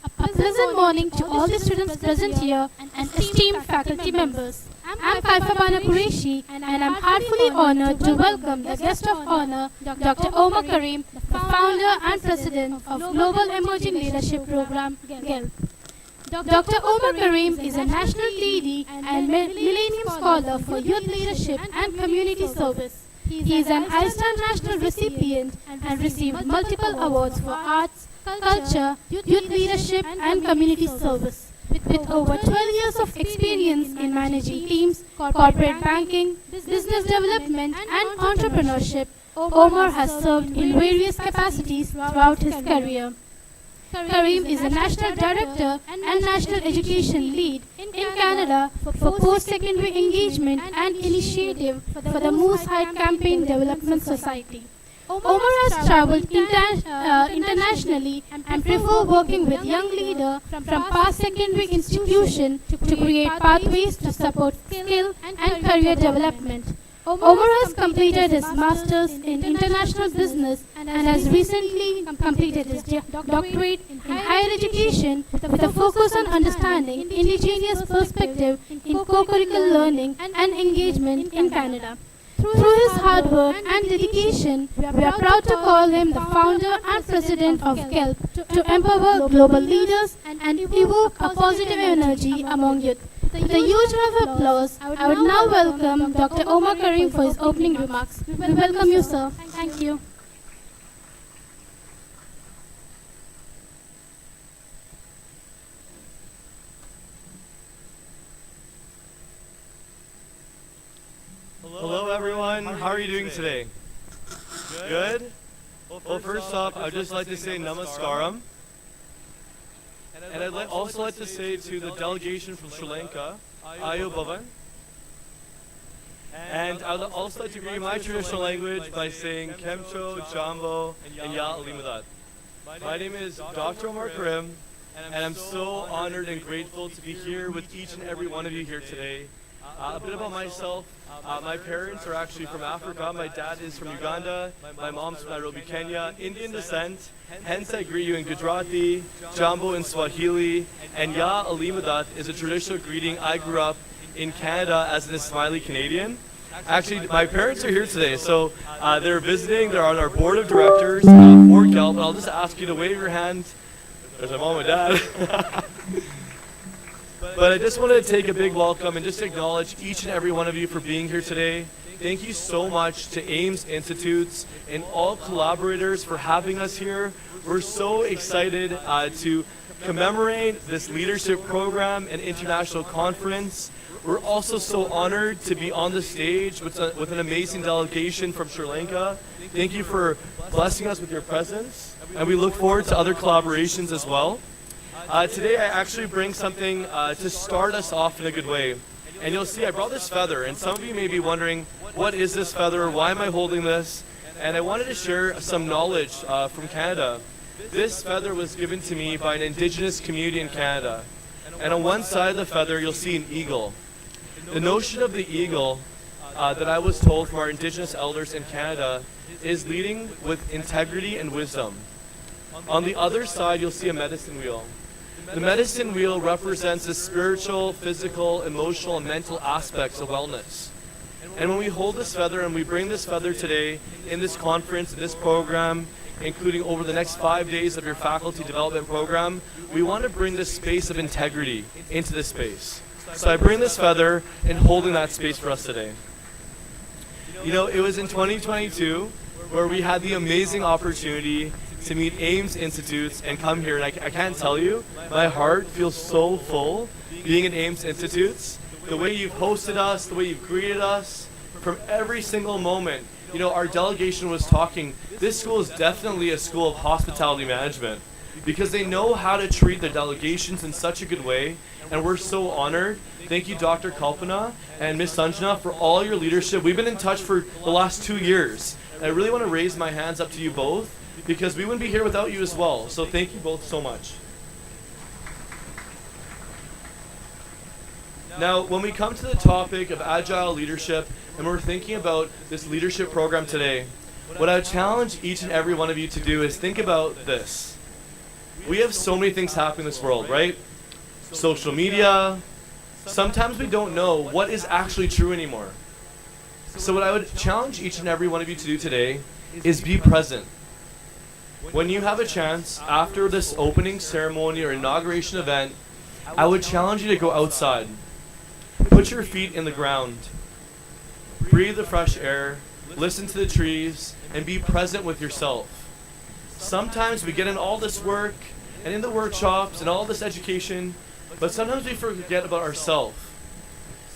A pleasant morning to all the students present here and esteemed faculty members. I'm Kaifabana Qureshi, and I'm heartfully honored to welcome the guest of honor, Dr. Omar Karim, the founder and president of Global Emerging Leadership Program, GELP. Dr. Omar Karim is a national TD and Millennium Scholar for Youth Leadership and Community Service. He is an Einstein National recipient and received multiple awards for arts, culture, youth leadership, and community service. With over 12 years of experience in managing teams, corporate banking, business development, and entrepreneurship, Omar has served in various capacities throughout his career. Karim is a National Director and National Education Lead in Canada for Post-Secondary Engagement and Initiative for the Moose Heights Campaign Development Society. Omar has traveled internationally and prefers working with young leaders from past secondary institutions to create pathways to support skill and career development. Omar has completed his Master's in International Business and has recently completed his doctorate in higher education with a focus on understanding indigenous perspective in co-curricular learning and engagement in Canada. Through his hard work and dedication, we are proud to call him the founder and president of GELP to empower global leaders and evoke a positive energy among youth. With a huge round of applause, I would now welcome Dr. Omar Karim for his opening remarks. We welcome you, sir. Thank you. Hello everyone, how are you doing today? Good? Well, first off, I'd just like to say namaskaram. And I'd also like to say to the delegation from Sri Lanka, Ayo Bhavan. And I'd also like to greet my traditional language by saying Kemcho, Jambo, and Ya Alimadat. My name is Dr. Omar Karim, and I'm so honored and grateful to be here with each and every one of you here today. A bit about myself. My parents are actually from Africa. My dad is from Uganda. My mom's from Nairobi, Kenya. Indian descent. Hence I greet you in Gujarati, Jambo in Swahili, and Ya Alimadat is a traditional greeting I grew up in Canada as an Ismaili Canadian. Actually, my parents are here today, so they're visiting. They're on our board of directors for GELP, and I'll just ask you to wave your hand. There's my mom and dad. But I just wanted to take a big welcome and just acknowledge each and every one of you for being here today. Thank you so much to Ames Institutes and all collaborators for having us here. We're so excited to commemorate this leadership program and international conference. We're also so honored to be on the stage with an amazing delegation from Sri Lanka. Thank you for blessing us with your presence, and we look forward to other collaborations as well. Today I actually bring something to start us off in a good way. And you'll see I brought this feather, and some of you may be wondering, what is this feather? Why am I holding this? And I wanted to share some knowledge from Canada. This feather was given to me by an Indigenous community in Canada. And on one side of the feather, you'll see an eagle. The notion of the eagle that I was told from our Indigenous elders in Canada is leading with integrity and wisdom. On the other side, you'll see a medicine wheel. The medicine wheel represents the spiritual, physical, emotional, and mental aspects of wellness. And when we hold this feather and we bring this feather today in this conference, in this program, including over the next 5 days of your faculty development program, we want to bring this space of integrity into this space. So I bring this feather and holding that space for us today. You know, it was in 2022 where we had the amazing opportunity to meet Ames Institutes and come here, and I can't tell you, my heart feels so full being in Ames Institutes. The way you've hosted us, the way you've greeted us, from every single moment. You know, our delegation was talking, this school is definitely a school of hospitality management because they know how to treat their delegations in such a good way, and we're so honored. Thank you, Dr. Kalpana and Ms. Sanjana, for all your leadership. We've been in touch for the last 2 years, and I really want to raise my hands up to you both, because we wouldn't be here without you as well. So thank you both so much. Now, when we come to the topic of agile leadership, and we're thinking about this leadership program today, what I would challenge each and every one of you to do is think about this. We have so many things happening in this world, right? Social media. Sometimes we don't know what is actually true anymore. So what I would challenge each and every one of you to do today is be present. When you have a chance, after this opening ceremony or inauguration event, I would challenge you to go outside. Put your feet in the ground. Breathe the fresh air, listen to the trees, and be present with yourself. Sometimes we get in all this work, and in the workshops, and all this education, but sometimes we forget about ourselves.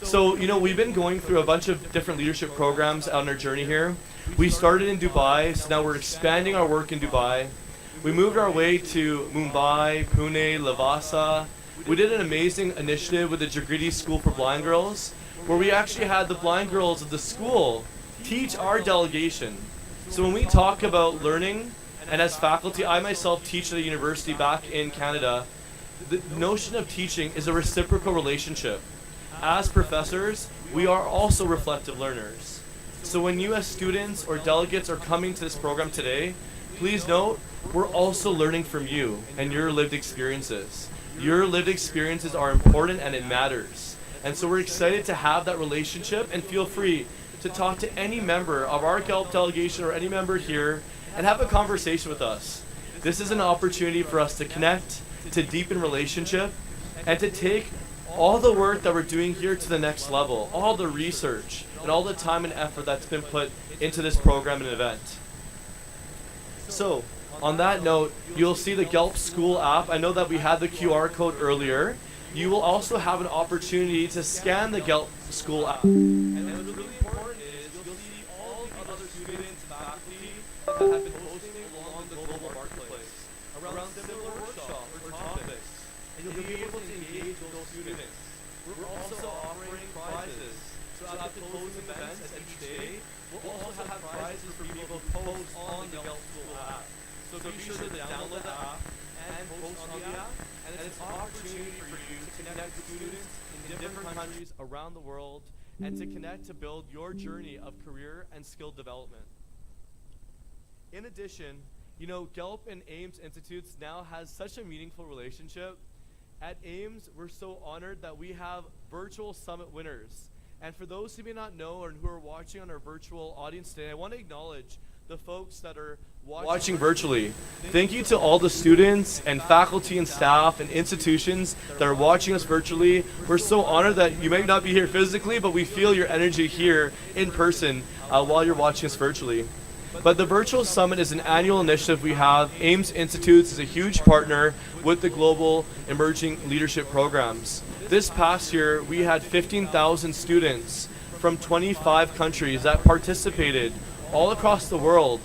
So, you know, we've been going through a bunch of different leadership programs on our journey here. We started in Dubai, so now we're expanding our work in Dubai. We moved our way to Mumbai, Pune, Lavasa. We did an amazing initiative with the Jagriti School for Blind Girls, where we actually had the blind girls of the school teach our delegation. So when we talk about learning, and as faculty, I myself teach at a university back in Canada, the notion of teaching is a reciprocal relationship. As professors, we are also reflective learners. So when you as students or delegates are coming to this program today, please note, we're also learning from you and your lived experiences. Your lived experiences are important and it matters. And so we're excited to have that relationship, and feel free to talk to any member of our GELP delegation or any member here and have a conversation with us. This is an opportunity for us to connect, to deepen relationship, and to take all the work that we're doing here to the next level, all the research and all the time and effort that's been put into this program and event. So, on that note, you'll see the GELP School app. I know that we had the QR code earlier. You will also have an opportunity to scan the GELP School app. And what's really important is you'll see all the other students, faculty that have been hosting along the global marketplace around similar workshops or topics. And you'll be able to engage those students. We're also offering prizes. So at the closing events at each day, we'll also have prizes for people who post on the GELP School app. So be sure to download the app and post on the app. And it's an opportunity for you to connect with students in different countries around the world and to connect to build your journey of career and skill development. In addition, you know, GELP and Ames Institutes now has such a meaningful relationship. At Ames, we're so honored that we have virtual summit winners. And for those who may not know or who are watching on our virtual audience today, I want to acknowledge the folks that are watching virtually. Thank you to all the students and faculty and staff and institutions that are watching us virtually. We're so honored that you may not be here physically, but we feel your energy here in person while you're watching us virtually. But the Virtual Summit is an annual initiative we have. AIMS Institutes is a huge partner with the Global Emerging Leadership Programs. This past year, we had 15,000 students from 25 countries that participated all across the world.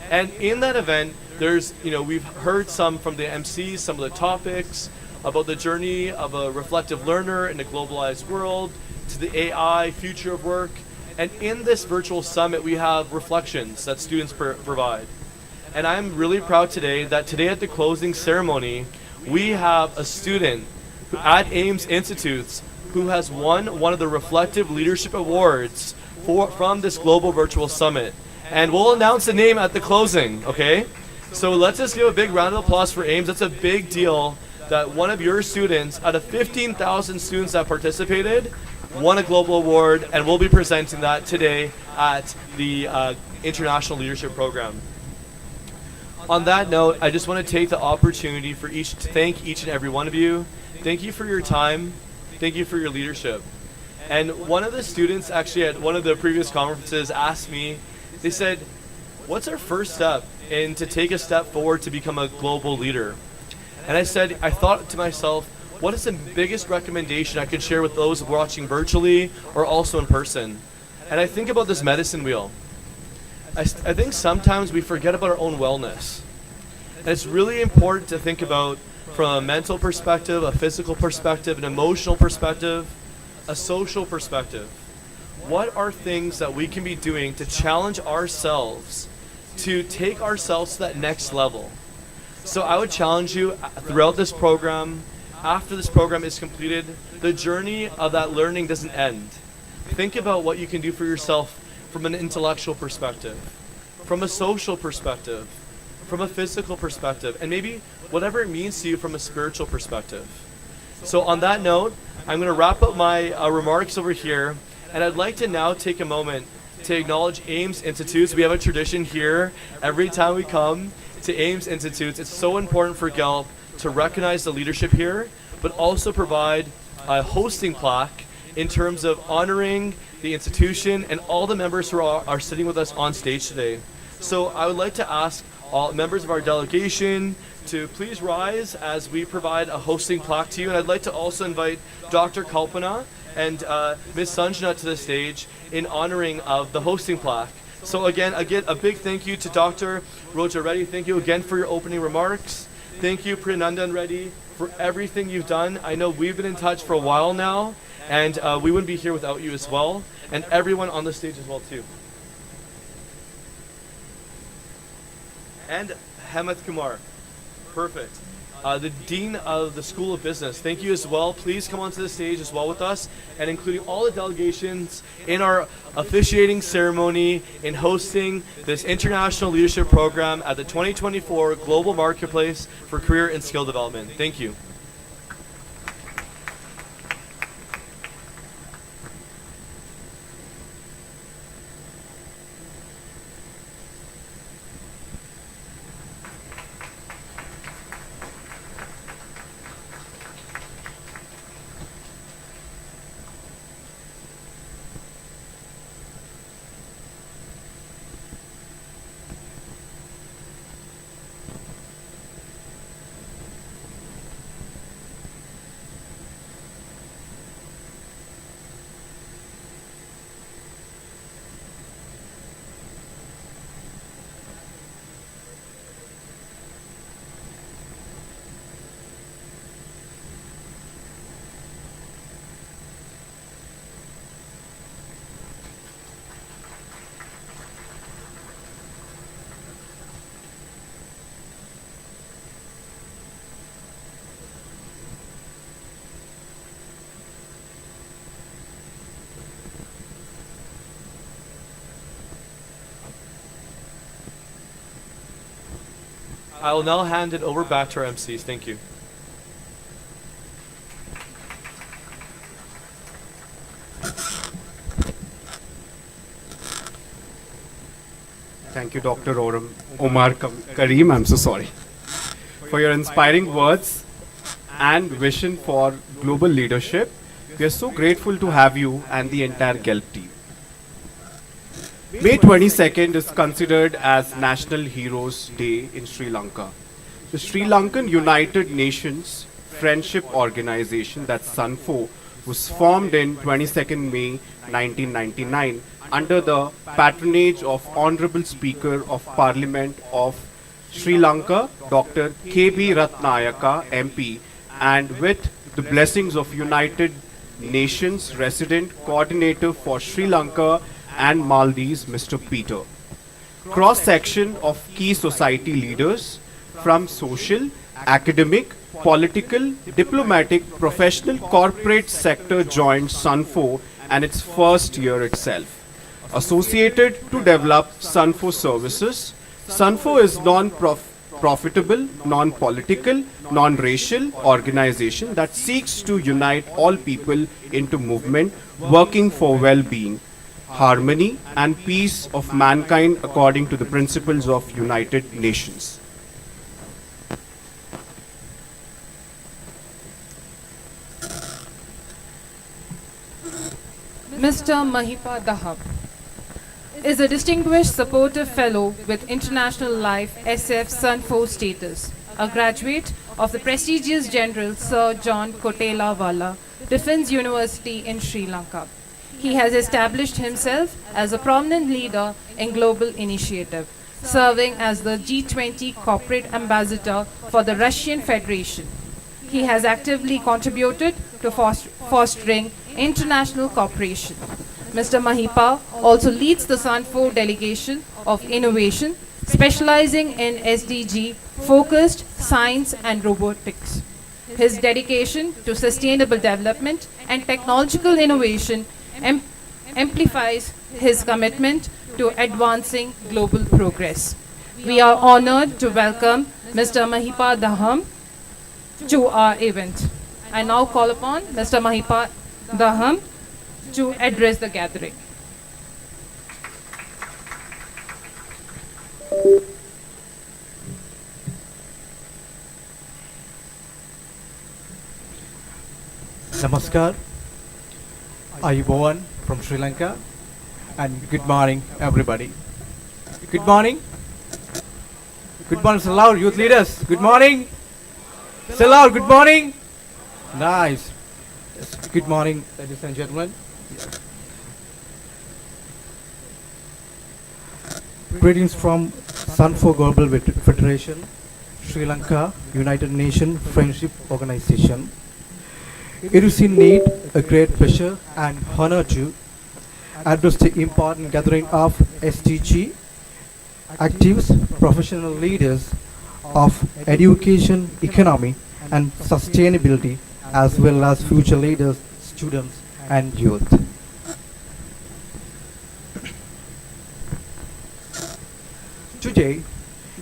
And in that event, we've heard some from the MCs, some of the topics about the journey of a reflective learner in a globalized world, to the AI, future of work. And in this virtual summit, we have reflections that students provide. And I'm really proud today that today at the closing ceremony, we have a student at AIMS Institutes who has won one of the Reflective Leadership Awards from this Global Virtual Summit. And we'll announce the name at the closing, okay? So let's just give a big round of applause for AIMS. That's a big deal that one of your students, out of 15,000 students that participated, won a global award, and we'll be presenting that today at the International Leadership Program. On that note, I just want to take the opportunity to thank each and every one of you. Thank you for your time. Thank you for your leadership. And one of the students actually at one of the previous conferences asked me, they said, what's our first step in to take a step forward to become a global leader? And I thought to myself, what is the biggest recommendation I could share with those watching virtually or also in person? And I think about this medicine wheel. I think sometimes we forget about our own wellness. And it's really important to think about from a mental perspective, a physical perspective, an emotional perspective, a social perspective. What are things that we can be doing to challenge ourselves to take ourselves to that next level? So I would challenge you throughout this program, after this program is completed, the journey of that learning doesn't end. Think about what you can do for yourself from an intellectual perspective, from a social perspective, from a physical perspective, and maybe whatever it means to you from a spiritual perspective. So on that note, I'm going to wrap up my remarks over here, and I'd like to now take a moment to acknowledge AIMS Institutes. We have a tradition here every time we come to AIMS Institutes. It's so important for GELP to recognize the leadership here, but also provide a hosting plaque in terms of honoring the institution and all the members who are sitting with us on stage today. So I would like to ask all members of our delegation to please rise as we provide a hosting plaque to you. And I'd like to also invite Dr. Kalpana and Ms. Sanjana to the stage in honoring of the hosting plaque. So again, a big thank you to Dr. Roja Reddy. Thank you again for your opening remarks. Thank you, Priyanandan Reddy, for everything you've done. I know we've been in touch for a while now, and we wouldn't be here without you as well, and everyone on the stage as well too. And Hemant Kumar, perfect. The Dean of the School of Business, thank you as well. Please come onto the stage as well with us, and including all the delegations in our officiating ceremony in hosting this International Leadership Program at the 2024 Global Marketplace for Career and Skill Development. Thank you. I will now hand it over back to our MCs. Thank you. Thank you, Dr. Kareem, I'm so sorry, for your inspiring words and vision for global leadership. We are so grateful to have you and the entire GELP team. May 22nd is considered as National Heroes Day in Sri Lanka. The Sri Lankan United Nations Friendship Organization, that's SUNFO, was formed in 22nd May 1999 under the patronage of Honorable Speaker of Parliament of Sri Lanka, Dr. K.B. Ratnayaka, MP, and with the blessings of United Nations Resident Coordinator for Sri Lanka and Maldives, Mr. Peter. Cross-section of key society leaders from social, academic, political, diplomatic, professional, corporate sector joined SUNFO and its first year itself. Associated to develop SUNFO services, SUNFO is non-profitable, non-political, non-racial organization that seeks to unite all people into movement working for well-being, harmony and peace of mankind according to the principles of United Nations. Mr. Mahipa Dahab is a distinguished supportive fellow with International Life SF SUNFO status, a graduate of the prestigious General Sir John Kotela Wala Defence University in Sri Lanka. He has established himself as a prominent leader in global initiative, serving as the G20 corporate ambassador for the Russian Federation. He has actively contributed to fostering international cooperation. Mr. Mahipa also leads the SUNFO delegation of innovation, specializing in SDG-focused science and robotics. His dedication to sustainable development and technological innovation amplifies his commitment to advancing global progress. We are honored to welcome Mr. Mahipa Daham to our event. I now call upon Mr. Mahipa Daham to address the gathering. Namaskar. Ayubowan from Sri Lanka, and good morning, everybody. Good morning. Good morning, so loud, youth leaders. Good morning. So loud, good morning. Nice. Yes. Good morning, ladies and gentlemen. Greetings from SUNFO Global Federation, Sri Lanka, United Nations Friendship Organization. It is indeed a great pleasure and honor to address the important gathering of SDG actives, professional leaders of education, economy and sustainability, as well as future leaders, students and youth. Today,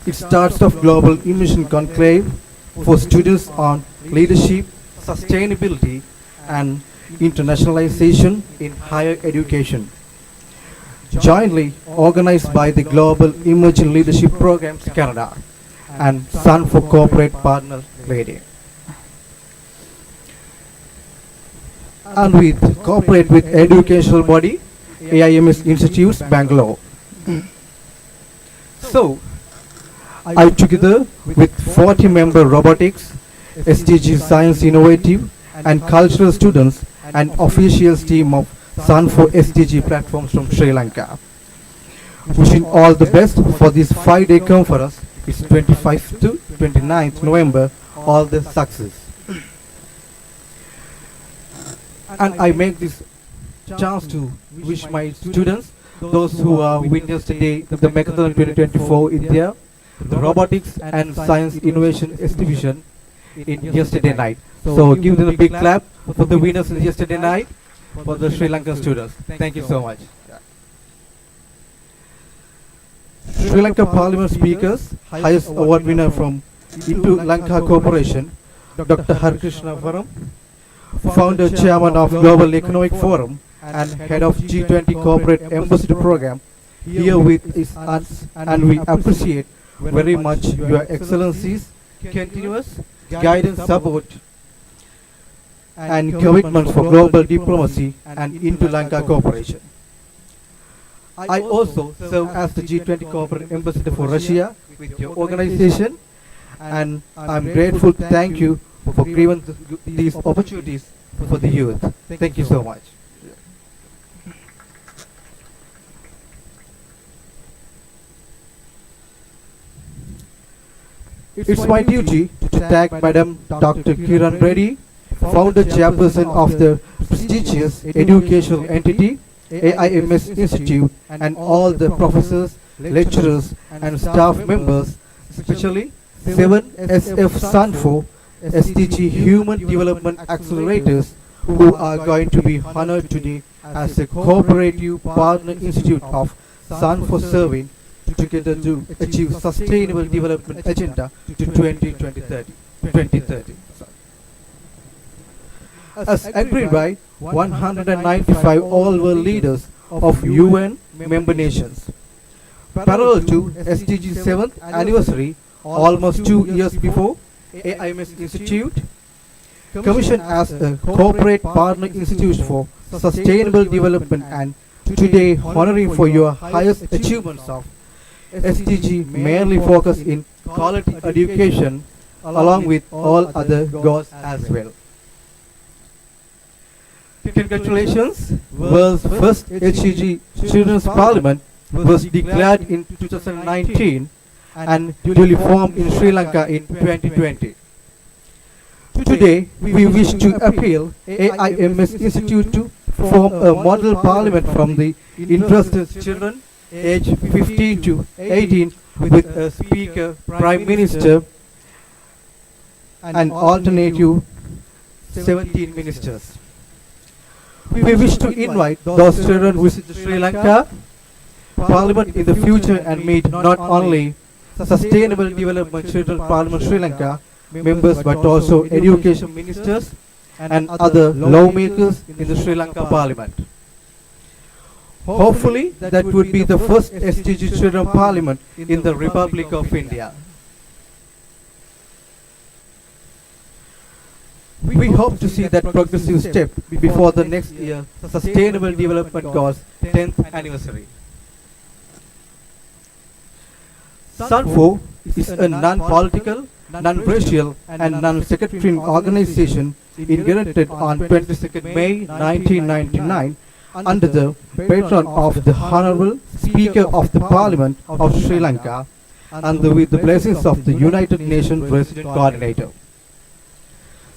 it starts off Global Immersion Conclave for students on leadership, sustainability and internationalization in higher education, jointly organized by the Global Emerging Leadership Programs Canada and SUNFO Corporate Partner Lady. And with cooperate with educational body AIMS Institutes Bangalore. So, I together with 40-member robotics, SDG Science Innovative and Cultural students and officials team of SUNFO SDG platforms from Sri Lanka. Wishing all the best for this 5-day conference. It's 25th to 29th November, all the success. And I make this chance to wish my students, those who are witnessed today, the Mechathon 2024 India, the Robotics and Science Innovation Exhibition in yesterday night. So give them a big clap for the winners in yesterday night, for the Sri Lankan students. Thank you so much. Sri Lanka Parliament Speakers, highest award winner from Into Lanka Corporation, Dr. Harikrishna Varam, founder chairman of Global Economic Forum and head of G20 Corporate Ambassador Program. herewith is us, and we appreciate very much Your Excellency's continuous guidance, support, and commitments for global diplomacy and inter-Lanka cooperation. I also serve as the G20 Corporate Ambassador for Russia with your organization, and I'm grateful to thank you for giving these opportunities for the youth. Thank you so much. It's my duty to thank Madam Dr. Kiran Reddy, founder chairperson of the prestigious educational entity AIMS Institute, and all the professors, lecturers, and staff members, especially 7 SF SUNF SDG Human Development Accelerators, who are going to be honored today as a cooperative partner institute of SUNF serving together to achieve Sustainable Development Agenda to 2030. As agreed by 195 all-world leaders of UN member nations. Parallel to SDG 7th anniversary, almost 2 years before, AIMS Institute, commissioned as a corporate partner institute for sustainable development, and today honoring for your highest achievements of SDG mainly focus in quality education along with all other goals as well. Congratulations, world's first HCG Children's Parliament was declared in 2019 and duly formed in Sri Lanka in 2020. Today, we wish to appeal AIMS Institute to form a model parliament from the interested children aged 15 to 18 with a speaker, prime minister, and alternative 17 ministers. We wish to invite those children who visit Sri Lanka Parliament in the future and meet not only Sustainable Development Children Parliament Sri Lanka members but also education ministers and other lawmakers in the Sri Lanka Parliament. Hopefully, that would be the first SDG Children Parliament in the Republic of India. We hope to see that progressive step before the next year Sustainable Development Goals 10th anniversary. SUNF is a non-political, non-racial, and non-sectarian organization inaugurated on 22nd May 1999 under the patron of the Honorable Speaker of the Parliament of Sri Lanka and with the blessings of the United Nations Resident Coordinator.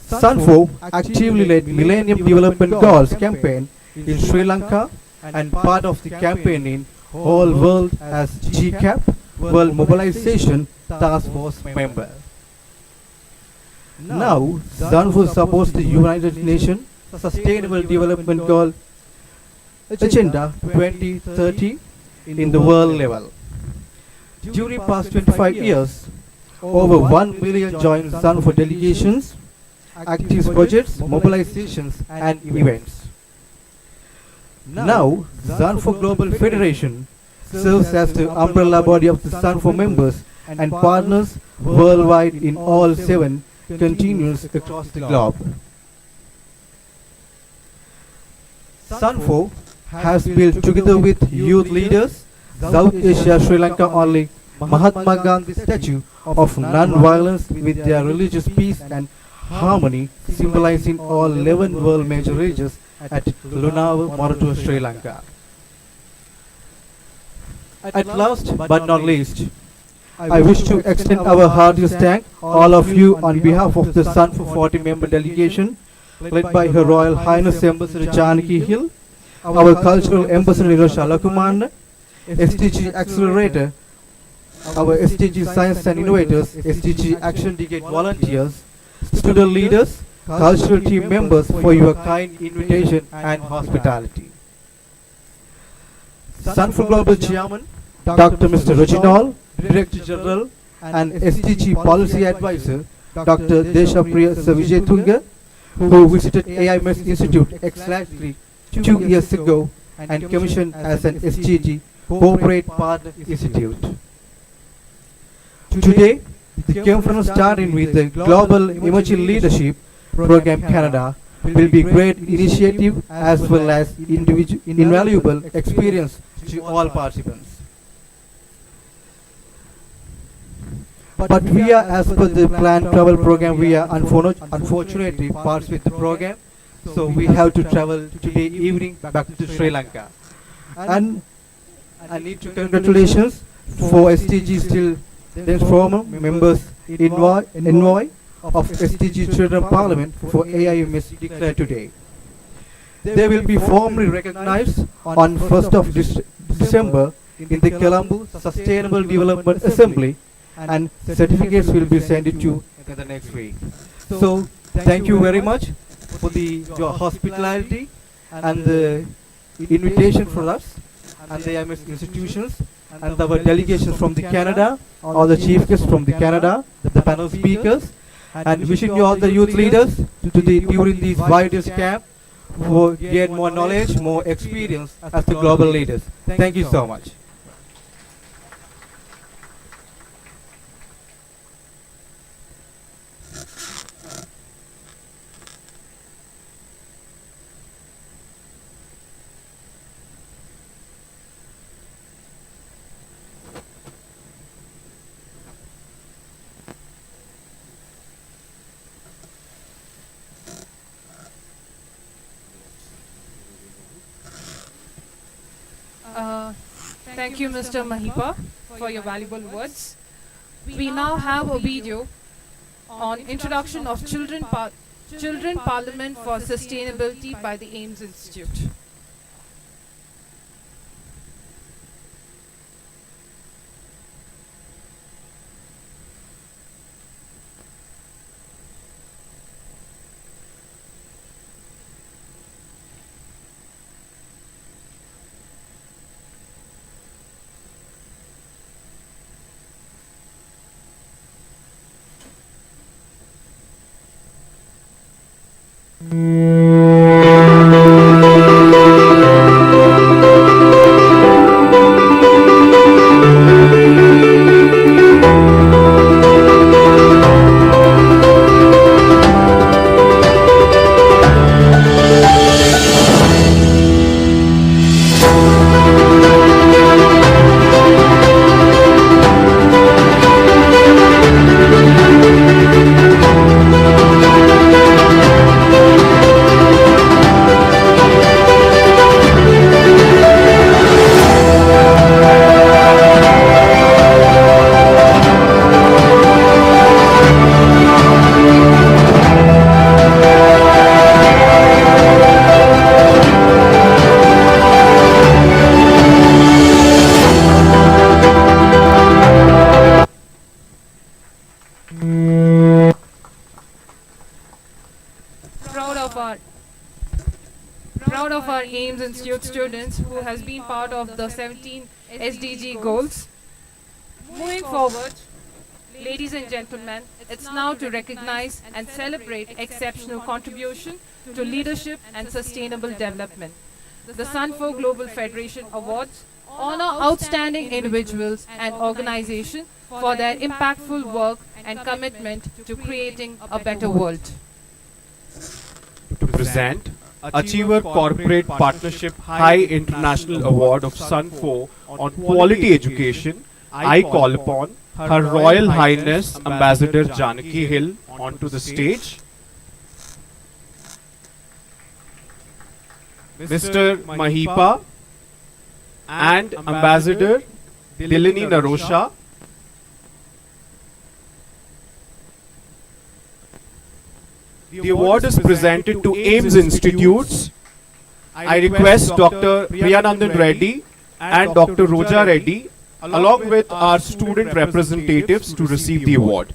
SUNF actively led Millennium Development Goals campaign in Sri Lanka and part of the campaign in whole world as GCAP, World Mobilization Task Force member. Now, SUNF supports the United Nations Sustainable Development Goal Agenda 2030 in the world level. During past 25 years, over 1 million joined SUNF delegations, active projects, mobilizations, and events. Now, SUNF Global Federation serves as the umbrella body of the SUNF members and partners worldwide in all 7 continents across the globe. SUNF has built together with youth leaders, South Asia, Sri Lanka only Mahatma Gandhi statue of non-violence with their religious peace and harmony, symbolizing all 11 world major religions at Lonavar, Moratuwa, Sri Lanka. At last but not least, I wish to extend our heartiest thanks all of you on behalf of the SUNF 40 member delegation led by Her Royal Highness Ambassador Janaki Hill, our Cultural Ambassador Nirosha Lakumana, SDG Accelerator, our SDG Science and Innovators, SDG Action Decade volunteers, student leaders, cultural team members for your kind invitation and hospitality. SUNF Global Chairman, Dr. Mr. Reginald, Director General and SDG Policy Advisor, Dr. Deshapriya Savijay Tunga, who visited AIMS Institute exactly 2 years ago and commissioned as an SDG Corporate Partner Institute. Today, the conference starting with the Global Emerging Leadership Program Canada will be a great initiative as well as invaluable experience to all participants. But we are, as per the planned travel program, we are unfortunately parts with the program, so we have to travel today evening back to Sri Lanka. And I need to congratulations for STG still former members envoy of STG Children Parliament for AIMS declared today. They will be formally recognized on 1st of December in the Colombo Sustainable Development Assembly, and certificates will be sent to you in the next week. So thank you very much for your hospitality and the invitation for us and the AIMS institutions and our delegations from the Canada, all the chief guests from the Canada, the panel speakers, and wishing you all the youth leaders during these various camp who get more knowledge, more experience as the global leaders. Thank you so much. Thank you, Mr. Mahipa, for your valuable words. We now have a video on introduction of Children Parliament for Sustainability by the AIMS Institute. Proud of our AIMS Institute students who has been part of the 17 SDG goals. Moving forward, ladies and gentlemen, it's now to recognize and celebrate exceptional contribution to leadership and sustainable development. The SUNF Global Federation Awards honor outstanding individuals and organizations for their impactful work and commitment to creating a better world. To present Achiever Corporate Partnership High International Award of SUNF on Quality Education, I call upon Her Royal Highness Ambassador Janaki Hill onto the stage. Mr. Mahipa and Ambassador Dilini Narosha. The award is presented to AIMS Institutes. I request Dr. Priyanandan Reddy and Dr. Roja Reddy along with our student representatives to receive the award.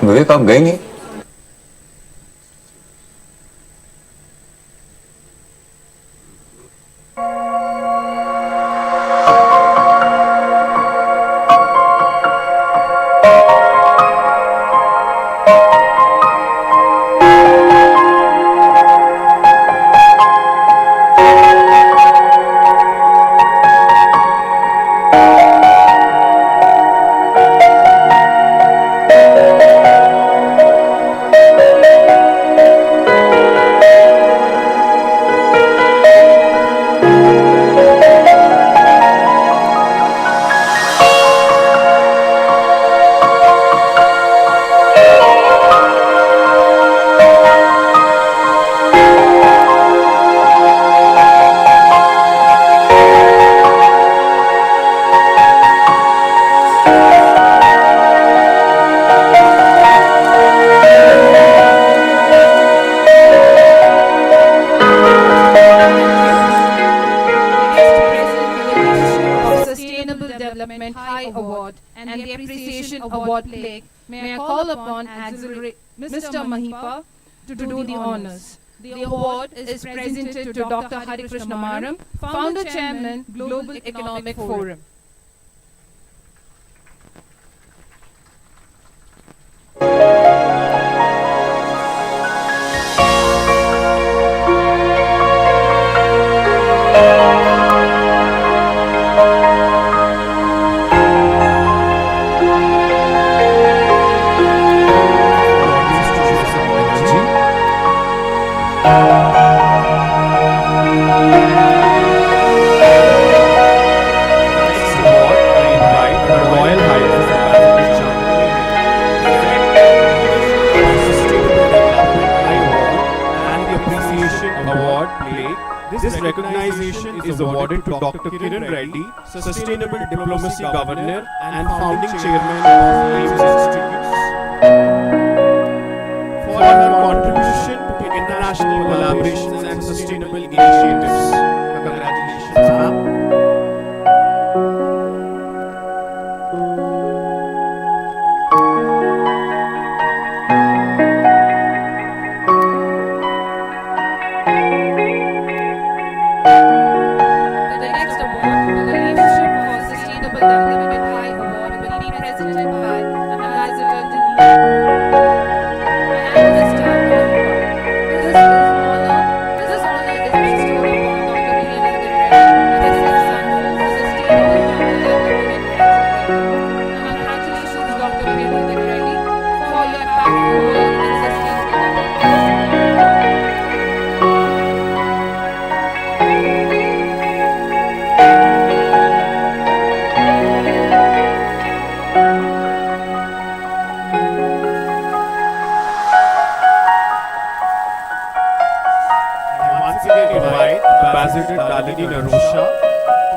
विवेक आप गए नहीं? Development High Award and the Appreciation Award plaque, may I call upon Auxiliary Mr. Mahipa to do the honors. The award is presented to Dr. Hari Krishna Maram, Founder Chairman, Global Economic Forum. This recognition is awarded to Dr. Kiran Reddy, Sustainable Diplomacy Governor and Founding Chairman of AIMS Institutes, for her contribution to international collaborations and sustainable initiatives. Congratulations, ma'am.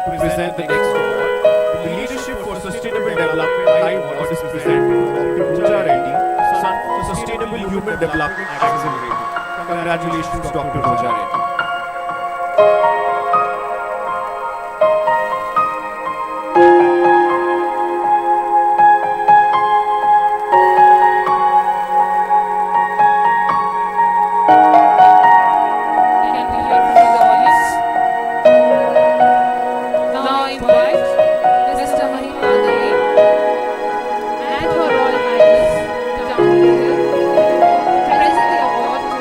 To present the next award. The Leadership for Sustainable Development High Award is presented to Dr. Roja Reddy, SUNF Sustainable Human Development Accelerator. Congratulations, Dr. Roja Reddy. Present the award to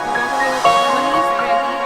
Dr. Manish Reddy,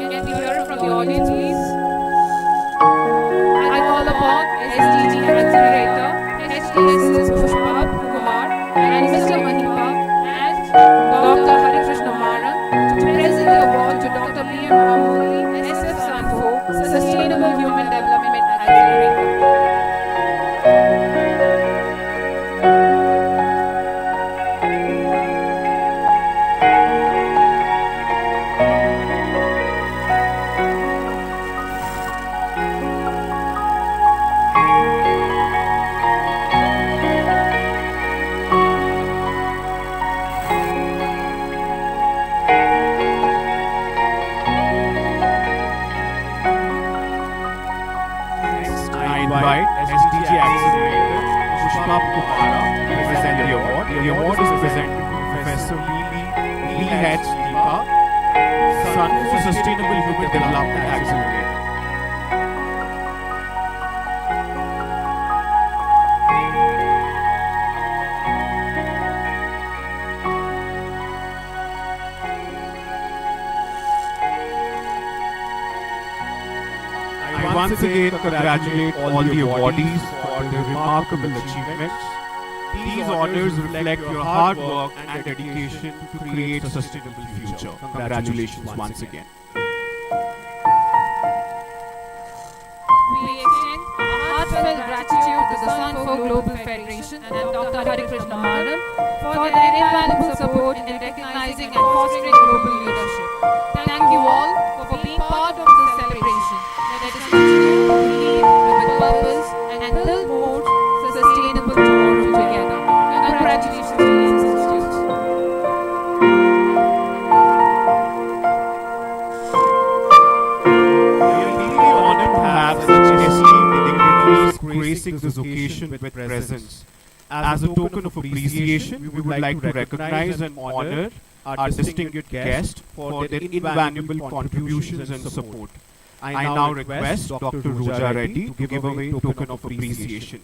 Can we hear from the audience, please? I call upon SDG Accelerator, HDS's Pushpa Kumar, and Mr. Mahipa, and Dr. Hari Krishna Maran to present the award to Dr. P.M. Mahmoodi, SF SUNF Sustainable Human Development Accelerator. Next, I invite SDG Accelerator Pushpa Kumara to present the award. The award is presented to Professor Lee H. Deepa, SUNF Sustainable Human Development Accelerator. I once again congratulate all the awardees for their remarkable achievements. These honors reflect your hard work and dedication to create a sustainable future. Congratulations once again. We extend our heartfelt gratitude to the SUNF Global Federation and Dr. Hari Krishna Maran for their invaluable support in recognizing and fostering global leadership. Thank you all for being part of this celebration. Let us continue to lead with purpose and build more sustainable tomorrow together. Congratulations to these institutes. We are deeply honored to have such esteemed dignitaries gracing this occasion with presence. As a token of appreciation, we would like to recognize and honor our distinguished guests for their invaluable contributions and support. I now request Dr. Roja Reddy to give away a token of appreciation.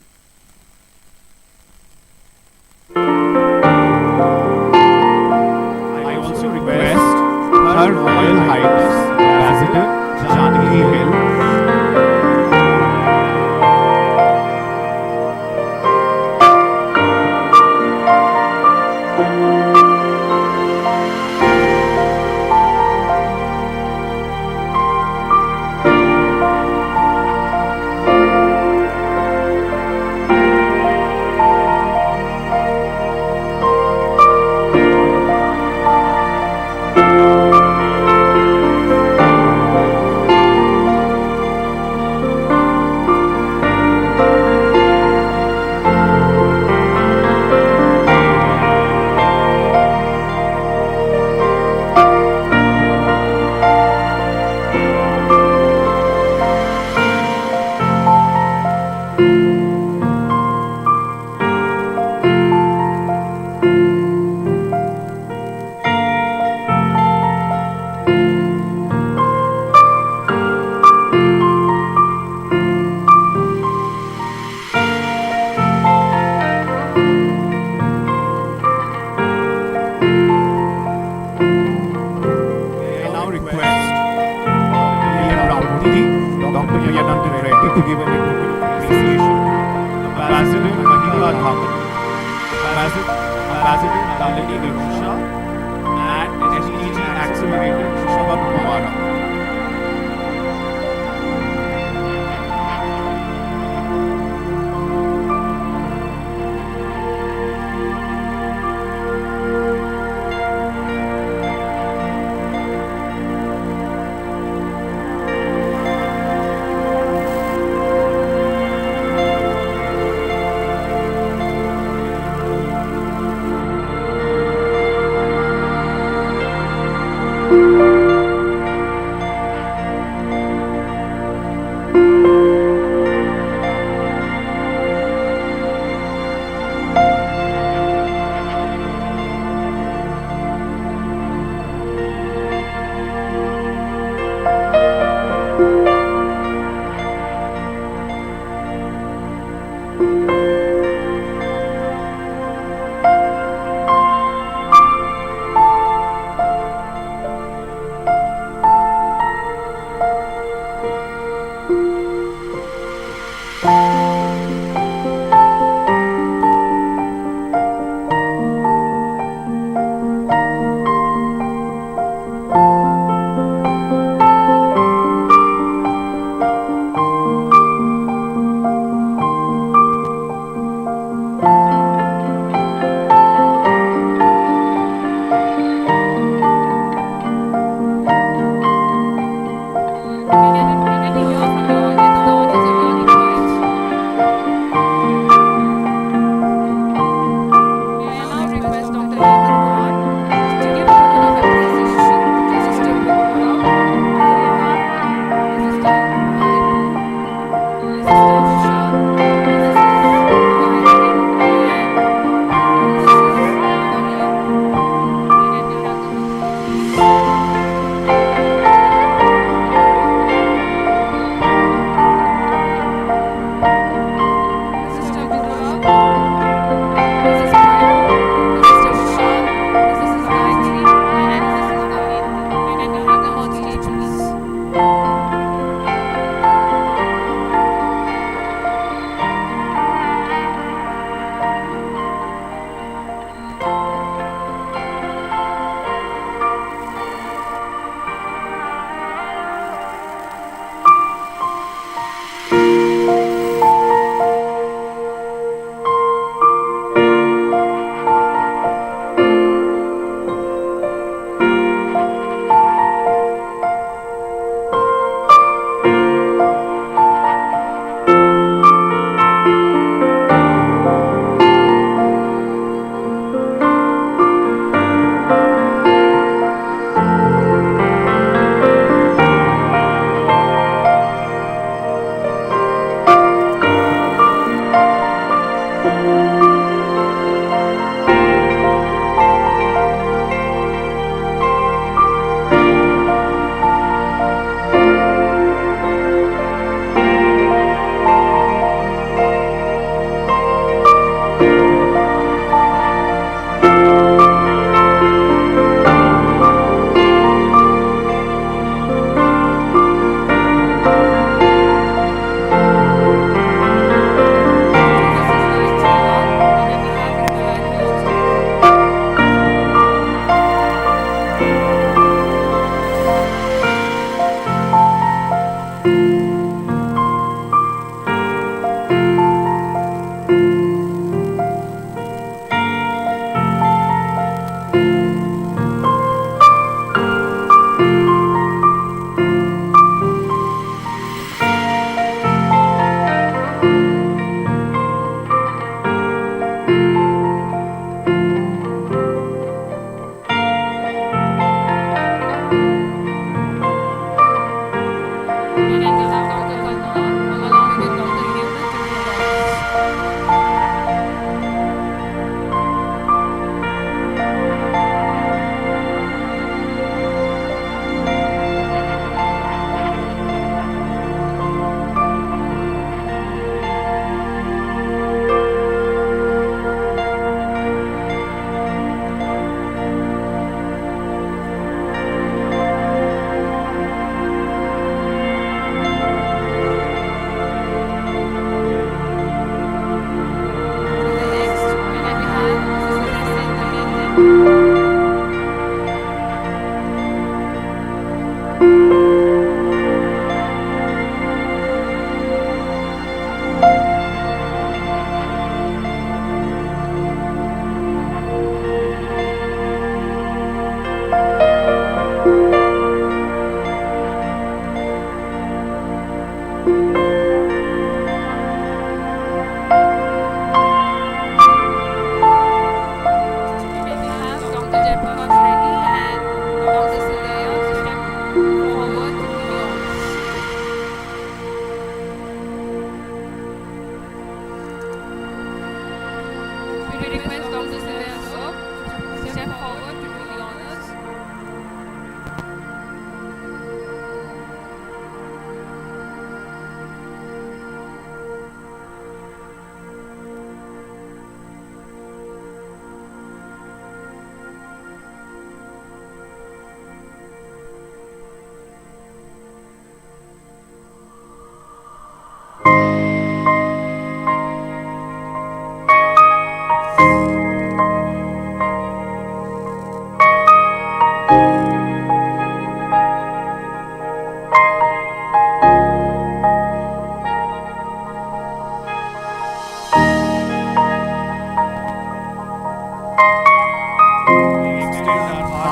I also request Her Royal Highness President Janaki Hill to give a token of appreciation. Ambassador Mahika Dhawan, Ambassador Nalini Garusha, and SDG Accelerator Pushpa Kumara.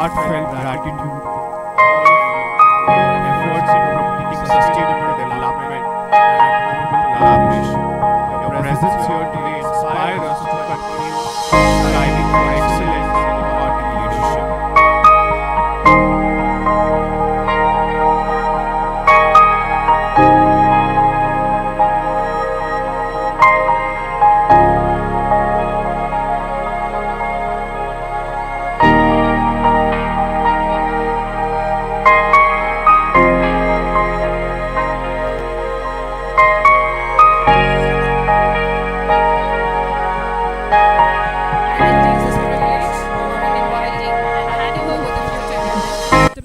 heartfelt gratitude to all of you for your efforts in promoting sustainable development and global collaboration. Your presence here today inspires us to continue striving for excellence in ecological leadership.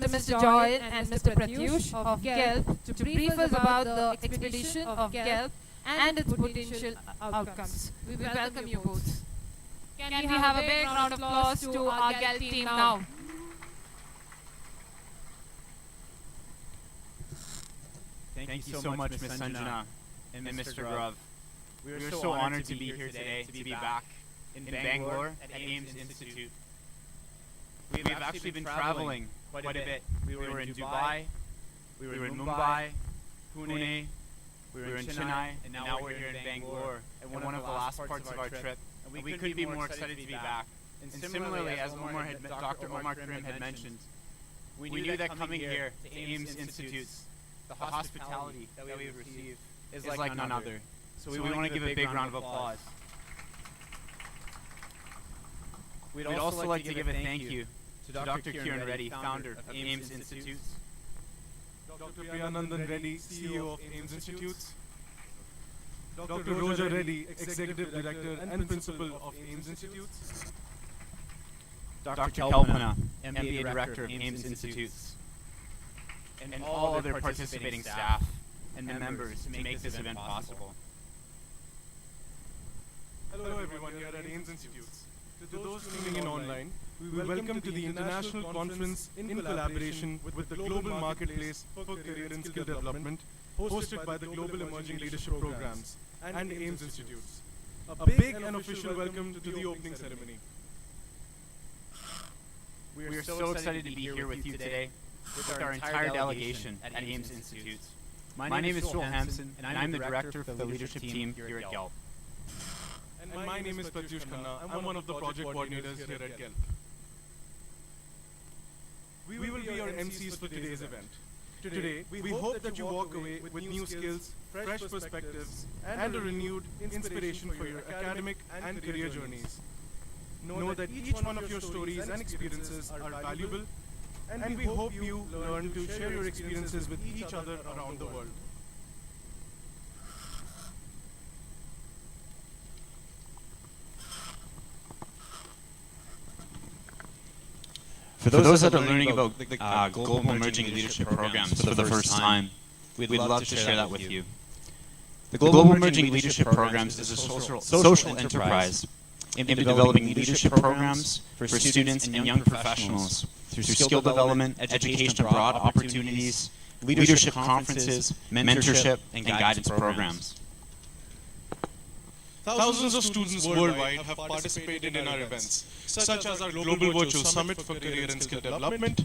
Mr. Joel and Mr. Pratyush of GELP to brief us about the expedition of GELP and its potential outcomes. We welcome you both. Can we have a big round of applause to our GELP team now? Thank you so much, Ms. Sanjana and Mr. Grav. We are so honored to be here today, to be back in Bangalore at AIMS Institute. We have actually been traveling quite a bit. We were in Dubai, we were in Mumbai, Pune, we were in Chennai, and now we're here in Bangalore at one of the last parts of our trip. And we couldn't be more excited to be back. And similarly, as Dr. Omar Karim had mentioned, we knew that coming here to AIMS Institutes, the hospitality that we would receive is like none other. So we want to give a big round of applause. We'd also like to give a thank you to Dr. Kiran Reddy, founder of AIMS Institutes, Dr. Priyanandan Reddy, CEO of AIMS Institutes, Dr. Roger Reddy, Executive Director and Principal of AIMS Institutes, Dr. Kalpana, MBA Director of AIMS Institutes, and all other participating staff and members to make this event possible. Hello everyone here at AIMS Institutes. To those tuning in online, we welcome to the International Conference in collaboration with the Global Marketplace for Career and Skill Development, hosted by the Global Emerging Leadership Programs and AIMS Institutes. A big and official welcome to the opening ceremony. We are so excited to be here with you today with our entire delegation at AIMS Institutes. My name is Joel Hampson, and I'm the director of the leadership team here at GELP. And my name is Pratyush Khanna. I'm one of the project coordinators here at GELP. We will be your MCs for today's event. Today, we hope that you walk away with new skills, fresh perspectives, and a renewed inspiration for your academic and career journeys. Know that each one of your stories and experiences are valuable, and we hope you learn to share your experiences with each other around the world. For those that are learning about the Global Emerging Leadership Programs for the first time, we'd love to share that with you. The Global Emerging Leadership Programs is a social enterprise in developing leadership programs for students and young professionals through skill development, education abroad opportunities, leadership conferences, mentorship, and guidance programs. Thousands of students worldwide have participated in our events, such as our Global Virtual Summit for Career and Skill Development.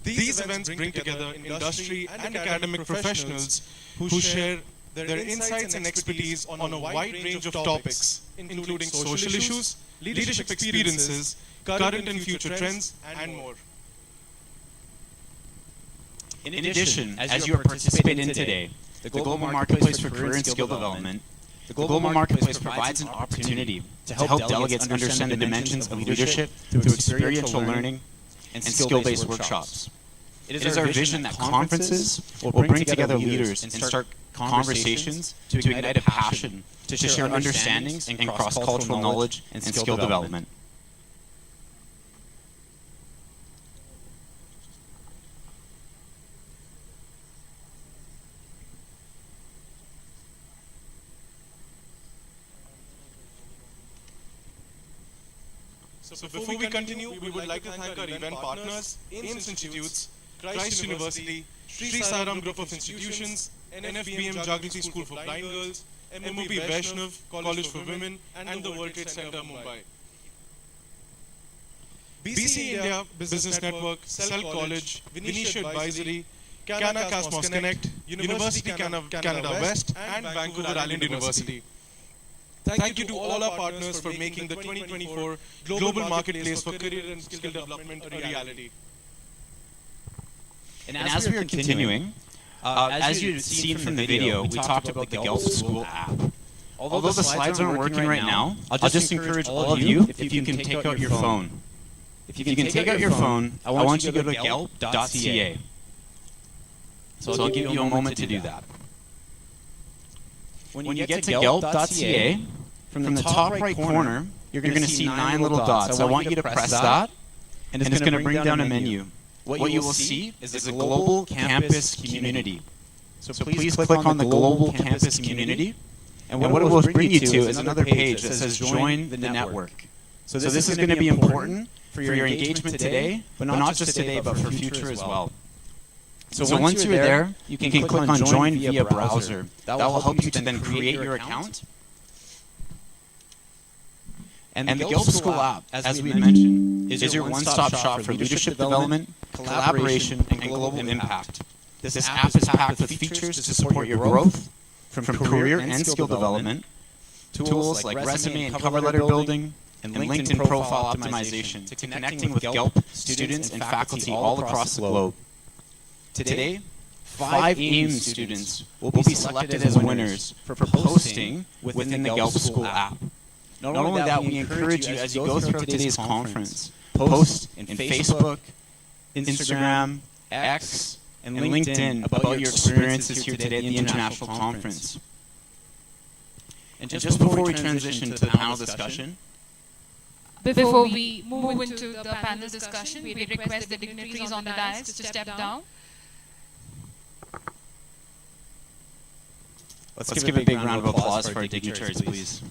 These events bring together industry and academic professionals who share their insights and expertise on a wide range of topics, including social issues, leadership experiences, current and future trends, and more. In addition, as you are participating in today, the Global Marketplace for Career and Skill Development, the Global Marketplace provides an opportunity to help delegates understand the dimensions of leadership through experiential learning and skill-based workshops. It is our vision that conferences will bring together leaders and start conversations to ignite a passion to share understandings and cross-cultural knowledge and skill development. So before we continue, we would like to thank our event partners, AIMS Institutes, Christ University, Sri Sairam Group of Institutions, NFBM Geography School for Blind Girls, MOP Vaishnav College for Women, and the World Trade Center, Mumbai. BC India Business Network, Cell College, Venetia Advisory, Canada Cosmos Connect, University Canada West, and Vancouver Island University. Thank you to all our partners for making the 2024 Global Marketplace for Career and Skill Development a reality. And as we are continuing, as you've seen from the video, we talked about the GELP School app. Although the slides aren't working right now, I'll just encourage all of you, if you can take out your phone. If you can take out your phone, I want you to go to gelp.ca. So I'll give you a moment to do that. When you get to gelp.ca, from the top right corner, you're going to see 9 little dots. I want you to press that, and it's going to bring down a menu. What you will see is a global campus community. So please click on the global campus community, and what it will bring you to is another page that says join the network. So this is going to be important for your engagement today, but not just today, but for future as well. So once you're there, you can click on Join via browser. That will help you to then create your account. And the GELP School app, as we mentioned, is your one-stop shop for leadership development, collaboration, and global impact. This app is packed with features to support your growth, from career and skill development, tools like resume and cover letter building, and LinkedIn profile optimization, to connecting with GELP students and faculty all across the globe. Today, 5 AIMS students will be selected as winners for posting within the GELP School app. Not only that, we encourage you as you go through today's conference, post in Facebook, Instagram, X, and LinkedIn about your experiences here today at the International Conference. And just before we transition to the panel discussion, Before we move into the panel discussion, we request the dignitaries on the dais to step down. let's give a big round of applause for our dignitaries, please.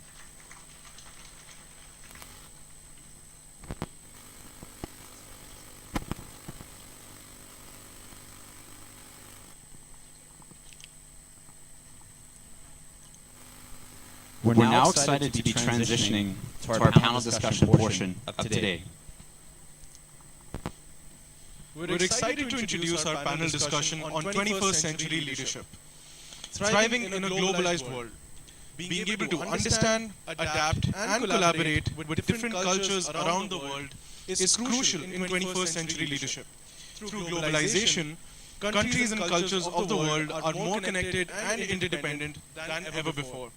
We're now excited to be transitioning to our panel discussion portion of today. We're excited to introduce our panel discussion on 21st century leadership. Thriving in a globalized world. Being able to understand, adapt, and collaborate with different cultures around the world is crucial in 21st century leadership. Through globalization, countries and cultures of the world are more connected and interdependent than ever before.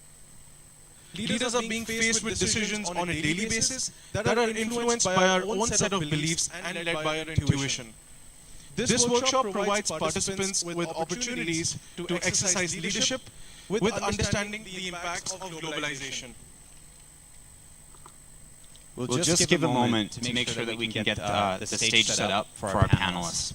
Leaders are being faced with decisions on a daily basis that are influenced by our own set of beliefs and led by our intuition. This workshop provides participants with opportunities to exercise leadership with understanding the impacts of globalization. We'll just give a moment to make sure that we can get the stage set up for our panelists.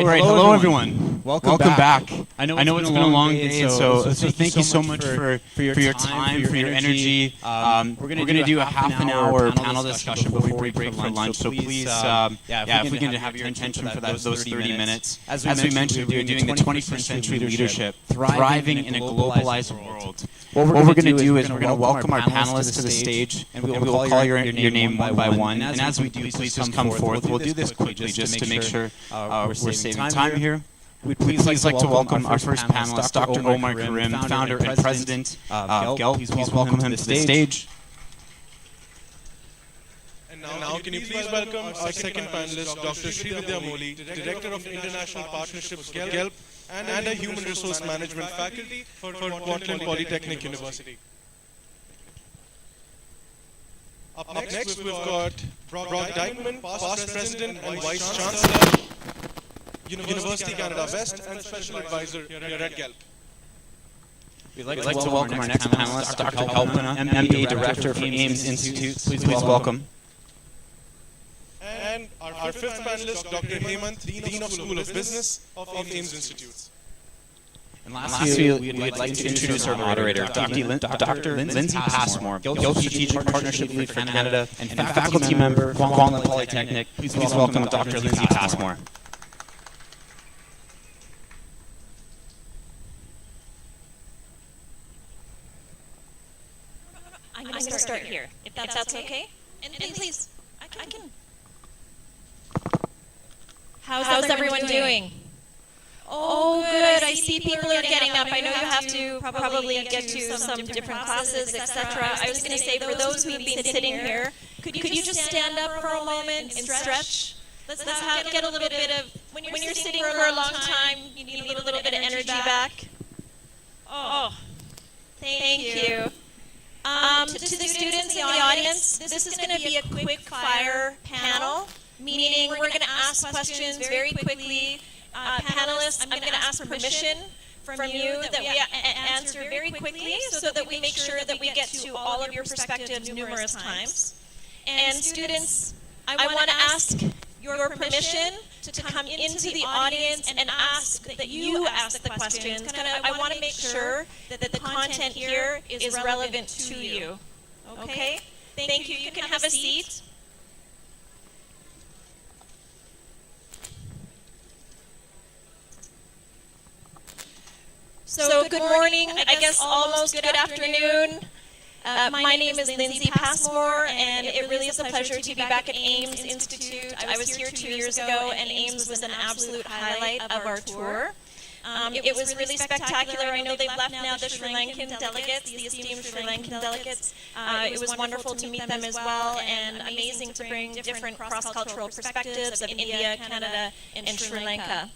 right. Hello, everyone. Welcome back. I know it's been a long day, so thank you so much for your time, for your energy. We're going to do a half an hour panel discussion before we break for lunch. So please, if we can have your attention for those 30 minutes. As we mentioned, we're doing the 21st century leadership, thriving in a globalized world. What we're going to do is we're going to welcome our panelists to the stage, and we will call your name one by one. And as we do, please just come forth. We'll do this quickly just to make sure we're saving time here. We'd please like to welcome our first panelist, Dr. Omar Karim, founder and president of GELP. Please welcome him to the stage. And now can you please welcome our second panelist, Dr. Srividya Moli, Director of International Partnerships, GELP, and a Human Resource Management faculty for Portland Polytechnic University. Up next, we've got Brock Dykeman, past President and Vice Chancellor, University Canada West, and Special Advisor here at GELP. We'd like to welcome our next panelist, Dr. Kalpana, MBA Director for AIMS Institute. Please welcome. And our fifth panelist, Dr. Hemant, Dean of School of Business of AIMS Institute. And lastly, we'd like to introduce our moderator, Dr. Lindsay Passmore, GELP Strategic Partnership Lead for Canada and faculty member, Kwantlen Polytechnic. Please welcome Dr. Lindsay Passmore. I'm going to start here, if that's okay. And please, I can. How's everyone doing? Oh, good. I see people are getting up. I know you have to probably get to some different classes, etc. I was going to say, for those who have been sitting here, could you just stand up for a moment and stretch? Let's get a little bit of, when you're sitting for a long time, you need a little bit of energy back. Oh, thank you. To the students in the audience, this is going to be a quick fire panel, meaning we're going to ask questions very quickly. Panelists, I'm going to ask permission from you that we answer very quickly so that we make sure that we get to all of your perspectives numerous times. And students, I want to ask your permission to come into the audience and ask that you ask the questions. I want to make sure that the content here is relevant to you. Okay? Thank you. You can have a seat. So good morning, I guess almost good afternoon. My name is Lindsay Passmore, and it really is a pleasure to be back at AIMS Institute. I was here 2 years ago, and AIMS was an absolute highlight of our tour. It was really spectacular. I know they've left now, the Sri Lankan delegates, the esteemed Sri Lankan delegates. It was wonderful to meet them as well, and amazing to bring different cross-cultural perspectives of India, Canada, and Sri Lanka.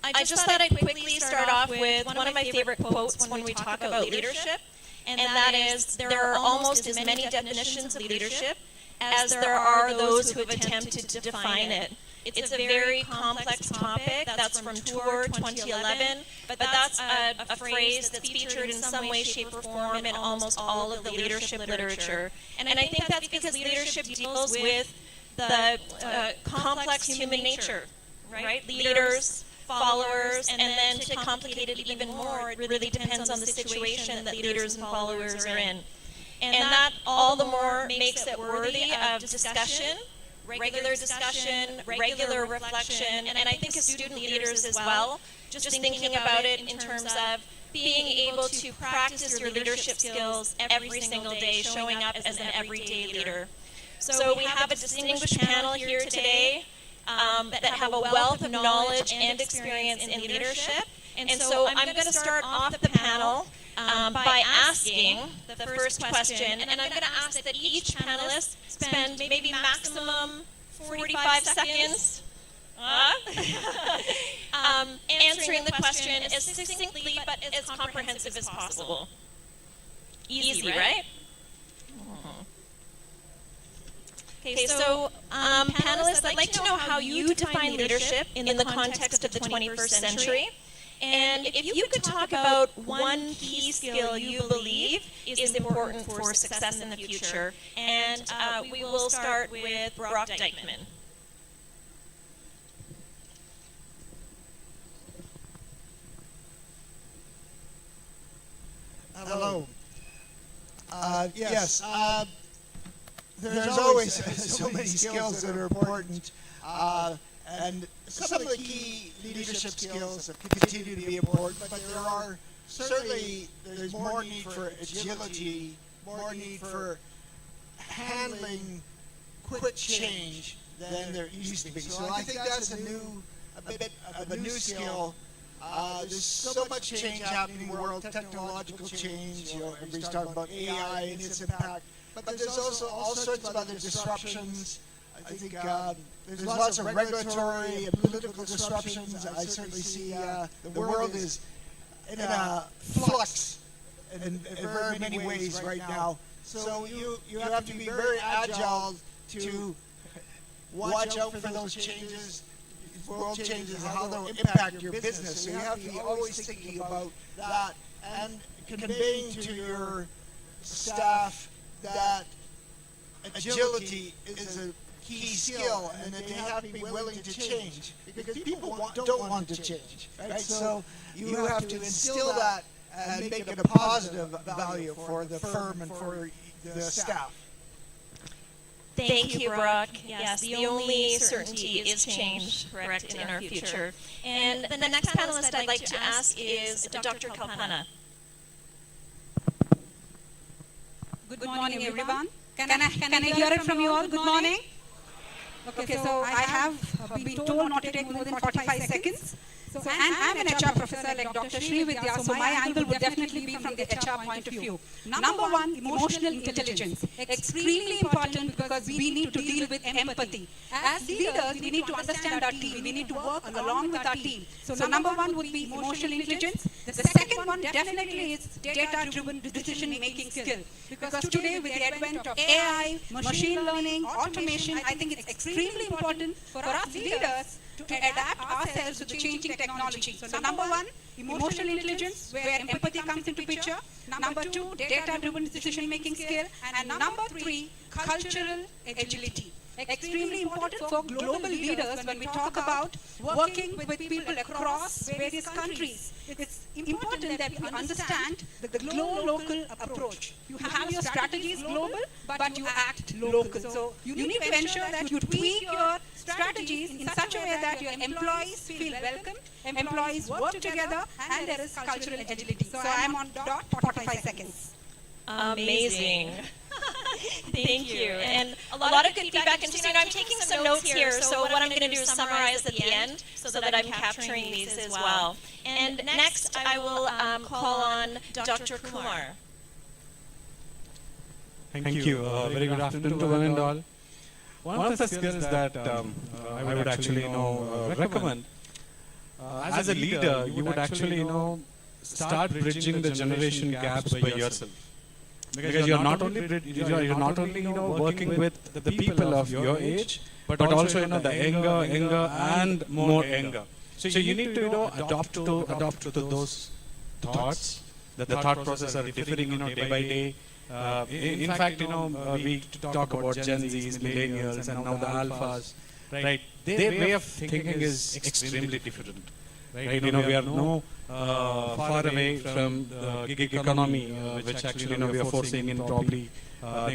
I just thought I'd quickly start off with one of my favorite quotes when we talk about leadership, and that is, there are almost as many definitions of leadership as there are those who have attempted to define it. It's a very complex topic. That's from Tour 2011, but that's a phrase that's featured in some way, shape, or form in almost all of the leadership literature. And I think that's because leadership deals with the complex human nature, right? Leaders, followers, and then to complicate it even more, it really depends on the situation that leaders and followers are in. And that all the more makes it worthy of discussion, regular reflection, and I think as student leaders as well, just thinking about it in terms of being able to practice your leadership skills every single day, showing up as an everyday leader. So we have a distinguished panel here today that have a wealth of knowledge and experience in leadership. And so I'm going to start off the panel by asking the first question, and I'm going to ask that each panelist spend maybe maximum 45 seconds answering the question as succinctly but as comprehensive as possible. Easy, right? Okay, so panelists, I'd like to know how you define leadership in the context of the 21st century. And if you could talk about one key skill you believe is important for success in the future. And we will start with Brock Dykeman. Yes. There's always so many skills that are important, and some of the key leadership skills continue to be important, but there are certainly, there's more need for agility, more need for handling quick change than there used to be. So I think that's a bit of a new skill. There's so much change happening in the world, technological change, everybody's talking about AI and its impact, but there's also all sorts of other disruptions. I think there's lots of regulatory and political disruptions. I certainly see the world is in a flux in very many ways right now. So you have to be very agile to watch out for those changes, world changes, how they'll impact your business. So you have to be always thinking about that and conveying to your staff that agility is a key skill and that they have to be willing to change, because people don't want to change, right? So you have to instill that and make it a positive value for the firm and for the staff. Thank you, Brock. Yes, the only certainty is change, correct, in our future. And the next panelist I'd like to ask is Dr. Kalpana. Good morning, everyone. Can I hear it from you all? Good morning. Okay, so I have been told not to take more than 45 seconds. And I'm an HR professor like Dr. Srividya, so my angle would definitely be from the HR point of view. Number one, emotional intelligence. Extremely important because we need to deal with empathy. As leaders, we need to understand our team. We need to work along with our team. So number one would be emotional intelligence. The second one definitely is data-driven decision-making skill. Because today, with the advent of AI, machine learning, automation, I think it's extremely important for us leaders to adapt ourselves to the changing technology. So number one, emotional intelligence, where empathy comes into picture. Number two, data-driven decision-making skill. And number three, cultural agility. Extremely important for global leaders when we talk about working with people across various countries. It's important that we understand the global approach. You have your strategies global, but you act local. So you need to ensure that you tweak your strategies in such a way that your employees feel welcome, employees work together, and there is cultural agility. So I'm on dot 45 seconds. Amazing. Thank you. And a lot of good feedback. And I'm taking some notes here, so what I'm going to do is summarize at the end so that I'm capturing these as well. And next, I will call on Dr. Kumar. Thank you. Very good afternoon to one and all. One of the skills that I would actually recommend as a leader, you would actually start bridging the generation gaps by yourself. Because you're not only working with the people of your age, but also the younger and more younger. So you need to adopt to those thoughts. The thought process are differing day by day. In fact, we talk about Gen Zs, millennials, and now the alphas. Right? Their way of thinking is extremely different. Right? We are far away from the gig economy, which actually we are foreseeing in probably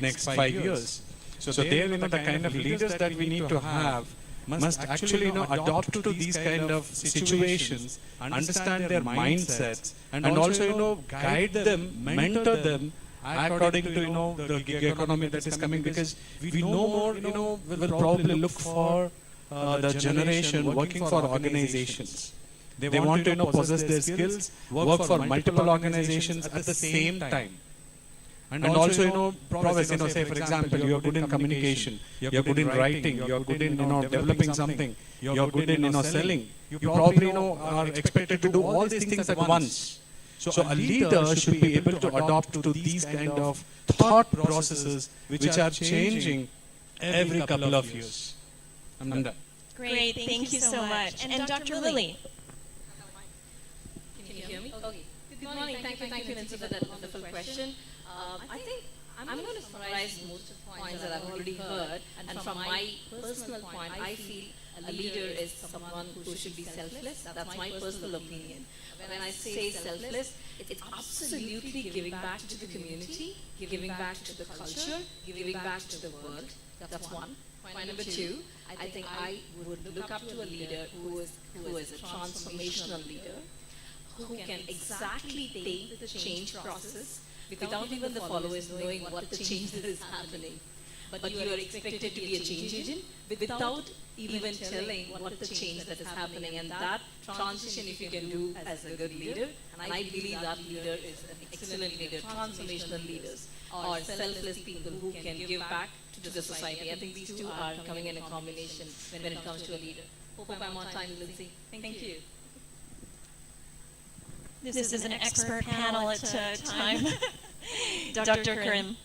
next 5 years. So there, the kind of leaders that we need to have must actually adopt to these kind of situations, understand their mindsets, and also guide them, mentor them according to the gig economy that is coming. Because we no more will probably look for the generation working for organizations. They want to possess their skills, work for multiple organizations at the same time. And also prowess, say for example, you are good in communication, you are good in writing, you are good in developing something, you are good in selling. You probably are expected to do all these things at once. So a leader should be able to adopt to these kind of thought processes which are changing every couple of years. I'm done. Great, thank you so much. And Dr. Lilly. Can you hear me? Okay. Good morning. Thank you, Nancy, for that wonderful question. I think I'm going to summarize most of the points that I've already heard. And from my personal point, I feel a leader is someone who should be selfless. That's my personal opinion. When I say selfless, it's absolutely giving back to the community, giving back to the culture, giving back to the world. That's one. Point number two, I think I would look up to a leader who is a transformational leader, who can exactly take the change process without even the followers knowing what the change that is happening. But you are expected to be a change agent without even telling what the change that is happening. And that transition, if you can do as a good leader, and I believe that leader is an excellent leader, transformational leaders, or selfless people who can give back to the society. I think these two are coming in a combination when it comes to a leader. Hope I'm on time, Lindsay. Thank you. This is an expert panel at time. Dr. Karim.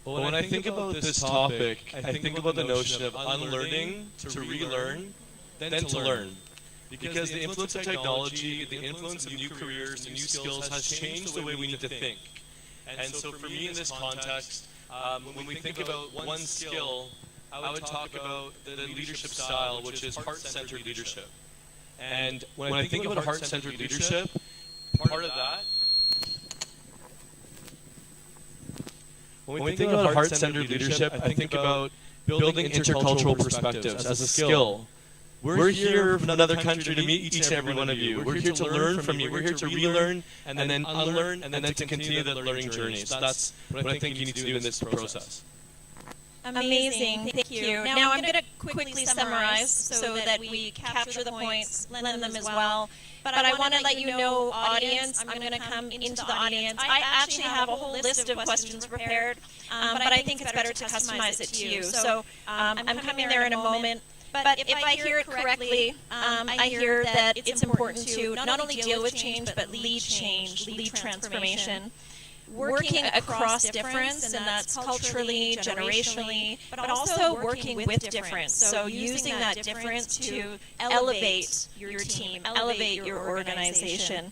Well, when I think about this topic, I think about the notion of unlearning to relearn, then to learn. Because the influence of technology, the influence of new careers and new skills has changed the way we need to think. And so for me in this context, when we think about one skill, I would talk about the leadership style, which is heart-centered leadership. And when I think about heart-centered leadership, part of that, when we think about heart-centered leadership, I think about building intercultural perspectives as a skill. We're here from another country to meet each and every one of you. We're here to learn from you. We're here to relearn and then unlearn and then to continue the learning journey. So that's what I think you need to do in this process. Amazing, thank you. Now I'm going to quickly summarize so that we capture the points, lend them as well. But I want to let you know, audience, I'm going to come into the audience. I actually have a whole list of questions prepared, but I think it's better to customize it to you. So I'm coming there in a moment. But if I hear it correctly, I hear that it's important to not only deal with change, but lead change, lead transformation. Working across difference, and that's culturally, generationally, but also working with difference. So using that difference to elevate your team, elevate your organization.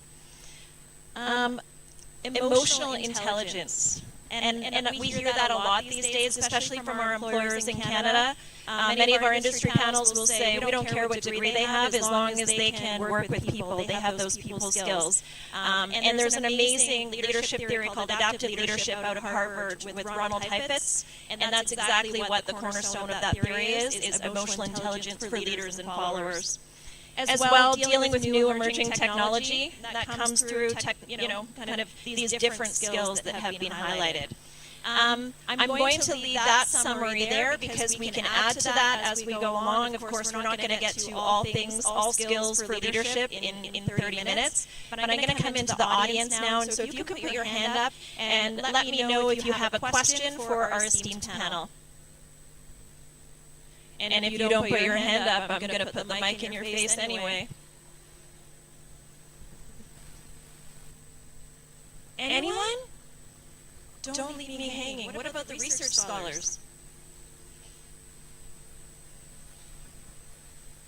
Emotional intelligence. And we hear that a lot these days, especially from our employers in Canada. Many of our industry panels will say we don't care what degree they have as long as they can work with people, they have those people skills. And there's an amazing leadership theory called adaptive leadership out of Harvard with Ronald Heifetz, and that's exactly what the cornerstone of that theory is emotional intelligence for leaders and followers. As well, dealing with new emerging technology that comes through, kind of these different skills that have been highlighted. I'm going to leave that summary there because we can add to that as we go along. Of course, we're not going to get to all things, all skills for leadership in 30 minutes, but I'm going to come into the audience now. And so if you could put your hand up and let me know if you have a question for our esteemed panel. And if you don't put your hand up, I'm going to put the mic in your face anyway. Anyone? Don't leave me hanging. What about the research scholars?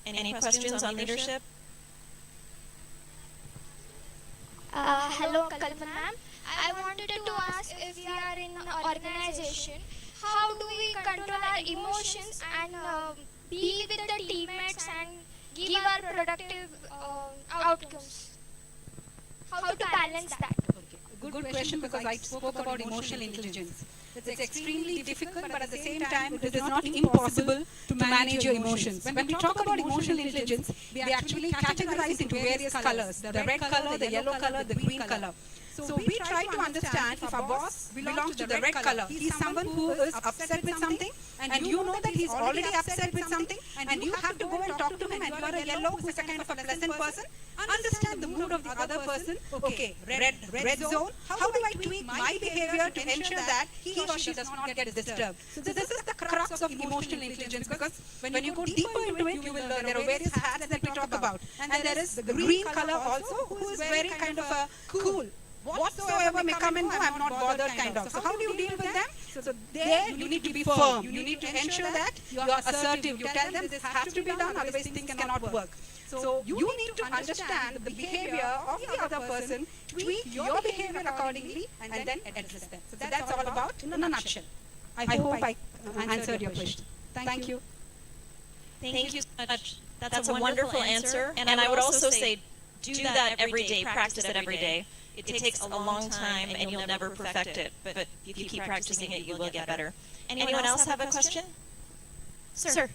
Any questions on leadership? Hello, Kalpana ma'am. I wanted to ask, if we are in an organization, how do we control our emotions and be with the teammates and give our productive outcomes? How to balance that? Good question, because I spoke about emotional intelligence. It's extremely difficult, but at the same time, it is not impossible to manage your emotions. When we talk about emotional intelligence, we actually categorize into various colors: the red color, the yellow color, the green color. So we try to understand if our boss belongs to the red color. He's someone who is upset with something, and you know that he's already upset with something, and you have to go and talk to him, and you are a yellow who is a kind of a pleasant person. Understand the mood of the other person. Okay, red zone. How do I tweak my behavior to ensure that he or she does not get disturbed? So this is the crux of emotional intelligence, because when you go deeper into it, you will learn there are various hats that we talk about. And there is the green color also, who is very kind of a cool. Whatsoever may come and go, I'm not bothered kind of. So how do you deal with them? So there you need to be firm. You need to ensure that you are assertive. You tell them this has to be done, otherwise things cannot work. So you need to understand the behavior of the other person, tweak your behavior accordingly, and then address them. So that's all about in a nutshell. I hope I answered your question. Thank you. Thank you so much. That's a wonderful answer. And I would also say, do that every day, practice it every day. It takes a long time and you'll never perfect it, but if you keep practicing it, you will get better. Anyone else have a question? Sir.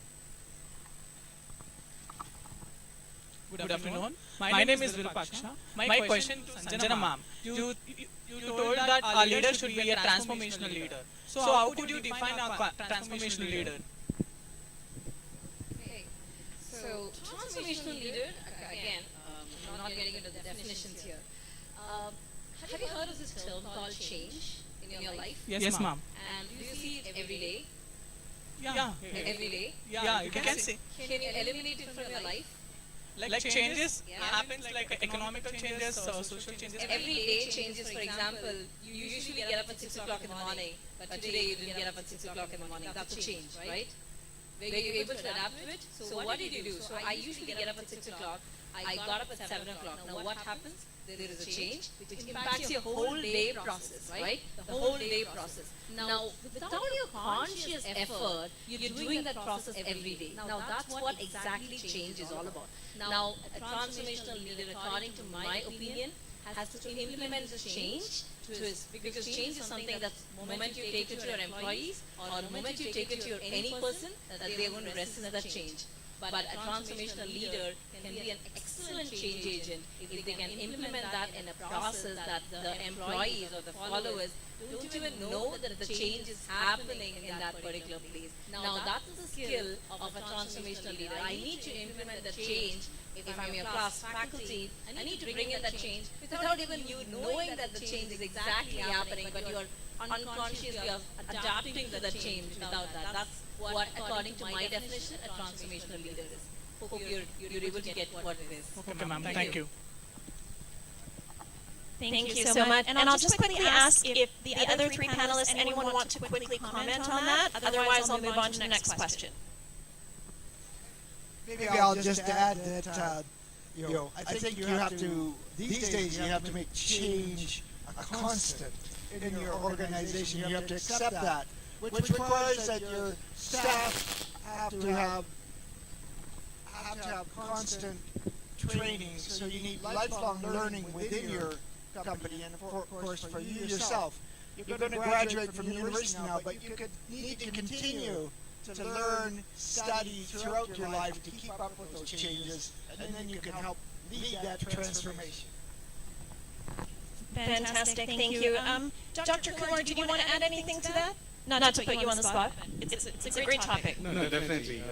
Good afternoon. My name is Virupaksha. My question to Sanjana ma'am. You told that our leader should be a transformational leader. So how would you define a transformational leader? Okay. So transformational leader, again, I'm not getting into the definitions here. Have you heard of this term called change in your life? Yes, ma'am. And do you see it every day? Yeah. Every day? Yeah, you can say. Can you eliminate it from your life? Like changes happens, like economical changes, social changes. Every day changes. For example, you usually get up at 6 o'clock in the morning, but today you didn't get up at 6 o'clock in the morning. That's a change, right? Were you able to adapt to it? So what did you do? So I usually get up at 6 o'clock. I got up at 7 o'clock. Now what happens? There is a change which impacts your whole day process, right? The whole day process. Now, without your conscious effort, you're doing that process every day. Now that's what exactly change is all about. Now, a transformational leader, according to my opinion, has to implement this change because change is something that's the moment you take it to your employees or the moment you take it to any person, that they're going to resist that change. But a transformational leader can be an excellent change agent if they can implement that in a process that the employees or the followers don't even know that the change is happening in that particular place. Now that's the skill of a transformational leader. I need to implement the change. If I'm your class faculty, I need to bring in that change without even you knowing that the change is exactly happening, but you're unconsciously adapting to the change without that. That's what, according to my definition, a transformational leader is. Hope you're able to get what it is. Okay, ma'am. Thank you. Thank you so much. And I'll just quickly ask if the other three panelists, anyone want to quickly comment on that? Otherwise, I'll move on to the next question. Maybe I'll just add that, I think you have to, these days, you have to make change a constant in your organization. You have to accept that, which requires that your staff have to have constant training. So you need lifelong learning within your company, and of course for you yourself. You're going to graduate from university now, but you need to continue to learn, study throughout your life to keep up with those changes, and then you can help lead that transformation. Fantastic, thank you. Dr. Kumar, did you want to add anything to that? Not to put you on the spot. It's a great topic. No, definitely.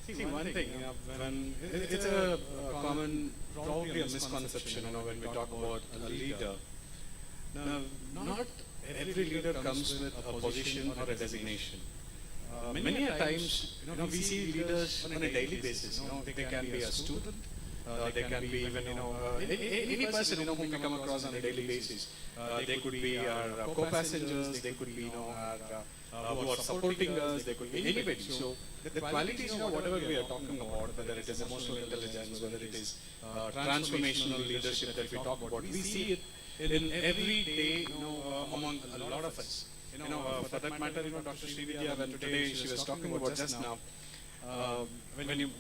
See, one thing, when it's a common, probably a misconception, when we talk about a leader. Now, not every leader comes with a position or a designation. Many a times, we see leaders on a daily basis. They can be a student, they can be even, any person, whom we come across on a daily basis. They could be our co-passengers, they could be, who are supporting us, they could be anybody. So the qualities, whatever we are talking about, whether it is emotional intelligence, whether it is transformational leadership that we talk about, we see it in every day, among a lot of us. For that matter, Dr. Srividya, when today she was talking about just now,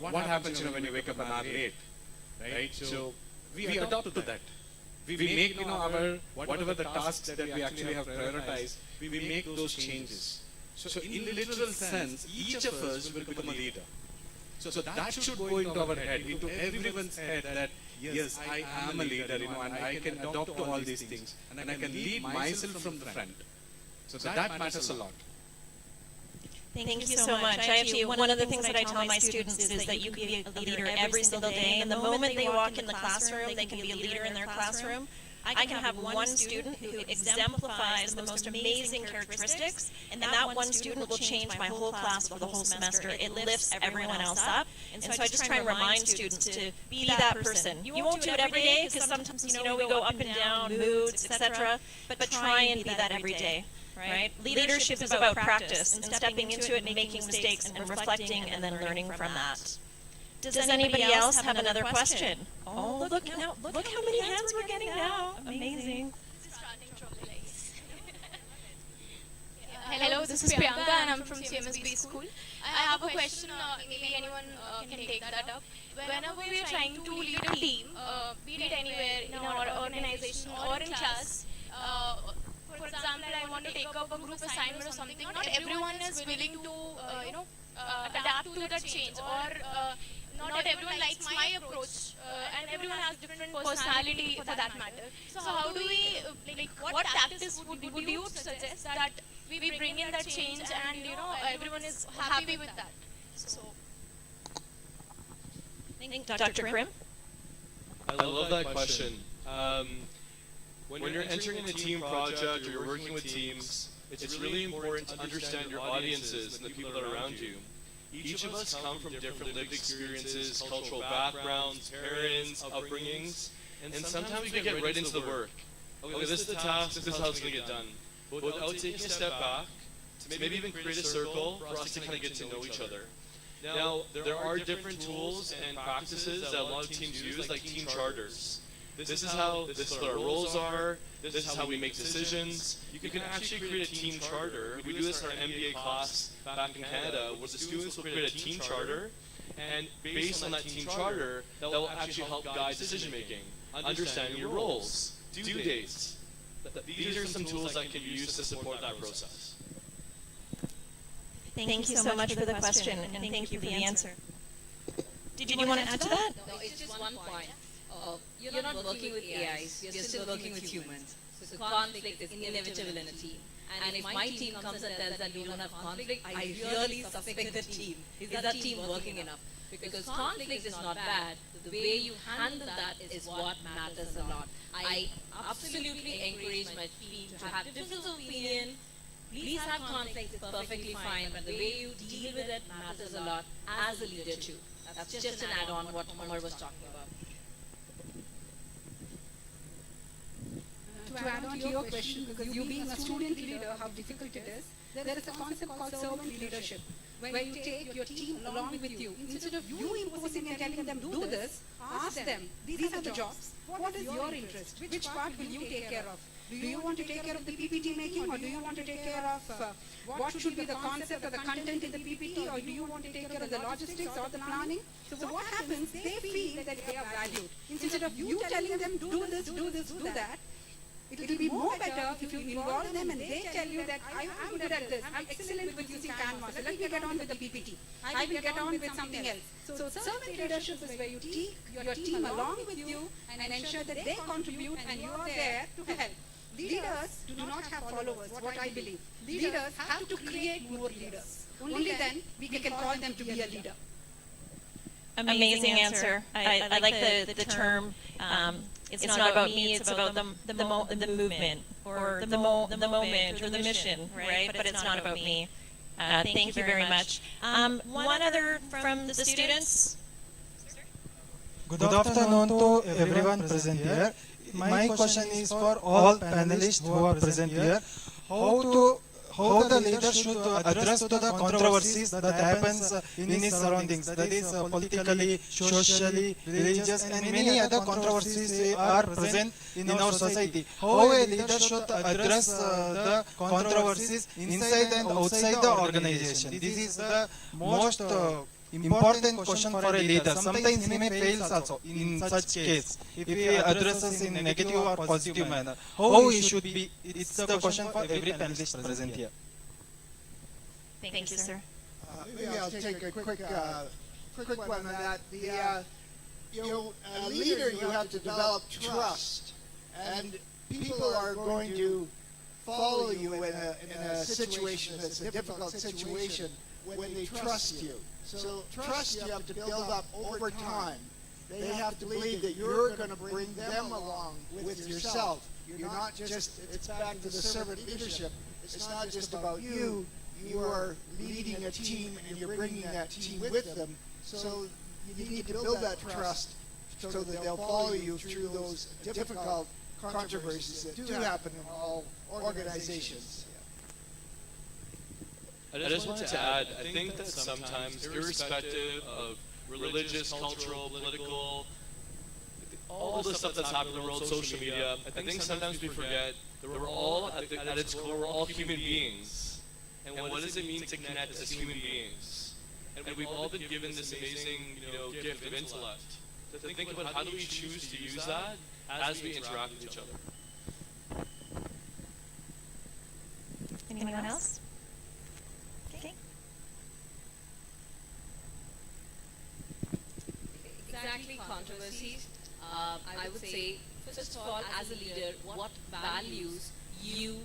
what happens, when you wake up an hour late, right? So we adopt to that. We make, our, whatever the tasks that we actually have prioritized, we make those changes. So in the literal sense, each of us will become a leader. So that should go into our head, into everyone's head, that yes, I am a leader, and I can adopt to all these things, and I can lead myself from the front. So that matters a lot. Thank you so much. I actually, one of the things that I tell my students is that you can be a leader every single day, and the moment they walk in the classroom, they can be a leader in their classroom. I can have one student who exemplifies the most amazing characteristics, and that one student will change my whole class for the whole semester. It lifts everyone else up, and so I just try and remind students to be that person. You won't do it every day, because sometimes, we go up and down, moods, etc., but try and be that every day. Right? Leadership is about practice and stepping into it and making mistakes and reflecting and then learning from that. Does anybody else have another question? Oh, look how many hands we're getting now. Amazing. Hello, this is Priyanka and I'm from CMSB school. I have a question, maybe anyone can take that up. Whenever we are trying to lead a team, be it anywhere in our organization or in class, for example, I want to take up a group assignment or something, not everyone is willing to, adapt to that change, or not everyone likes my approach, and everyone has different personality for that matter. So how do we, what tactics would you suggest that we bring in that change and everyone is happy with that? So, Dr. Krim? I love that question. When you're entering a team project or you're working with teams, it's really important to understand your audiences and the people that are around you. Each of us come from different lived experiences, cultural backgrounds, parents, upbringings, and sometimes we get right into the work. Okay, this is the task, this is how it's going to get done. But without taking a step back, to maybe even create a circle for us to kind of get to know each other. Now, there are different tools and practices that a lot of teams use, like team charters. This is what our roles are, this is how we make decisions. You can actually create a team charter. We do this in our MBA class back in Canada, where the students will create a team charter, and based on that team charter, that will actually help guide decision making, understanding your roles, due dates. These are some tools that can be used to support that process. Thank you so much for the question, and thank you for the answer. Did you want to add to that? No, it's just one point. You're not working with AIs, you're still working with humans. So conflict is inevitable in a team. And if my team comes and tells that we don't have conflict, I really suspect the team. Is that team working enough? Because conflict is not bad. The way you handle that is what matters a lot. I absolutely encourage my team to have difference of opinion. Please have conflict, it's perfectly fine, but the way you deal with it matters a lot as a leader too. That's just an add-on what Omar was talking about. To add on to your question, because you being a student leader, how difficult it is, there is a concept called servant leadership, where you take your team along with you. Instead of you imposing and telling them do this, ask them, these are the jobs. What is your interest? Which part will you take care of? Do you want to take care of the PPT making, or do you want to take care of what should be the concept or the content in the PPT, or do you want to take care of the logistics or the planning? So what happens, they feel that they are valued. Instead of you telling them do this, do this, do that, it will be more better if you involve them and they tell you that I'm good at this, I'm excellent with using Canvas, so let me get on with the PPT, I will get on with something else. So servant leadership is where you take your team along with you and ensure that they contribute and you are there to help. Leaders do not have followers, what I believe. Leaders have to create more leaders. Only then we can call them to be a leader. Amazing answer. I like the term. It's not about me. It's about the movement, or the moment, or the mission, right? But it's not about me. Thank you very much. One other from the students. Good afternoon to everyone present here. My question is for all panelists who are present here. How the leader should address to the controversies that happens in his surroundings, that is politically, socially, religious, and many other controversies are present in our society. How a leader should address the controversies inside and outside the organization. This is the most important question for a leader. Sometimes he may fail also in such case. If he addresses in a negative or positive manner, how he should be, it's the question for every panelist present here. Thank you, sir. Maybe I'll take a quick one on that. A leader, you have to develop trust, and people are going to follow you in a situation that's a difficult situation when they trust you. So trust you have to build up over time. They have to believe that you're going to bring them along with yourself. You're not just, it's back to the servant leadership. It's not just about you. You are leading a team and you're bringing that team with them. So you need to build that trust so that they'll follow you through those difficult controversies that do happen in all organizations. I just wanted to add, I think that sometimes, irrespective of religious, cultural, political, all the stuff that's happening in the world, social media, I think sometimes we forget that we're all, at its core, we're all human beings. And what does it mean to connect as human beings? And we've all been given this amazing, gift of intellect. To think about how do we choose to use that as we interact with each other. Anyone else? Okay. Exactly, controversies. I would say, first of all, as a leader, what values you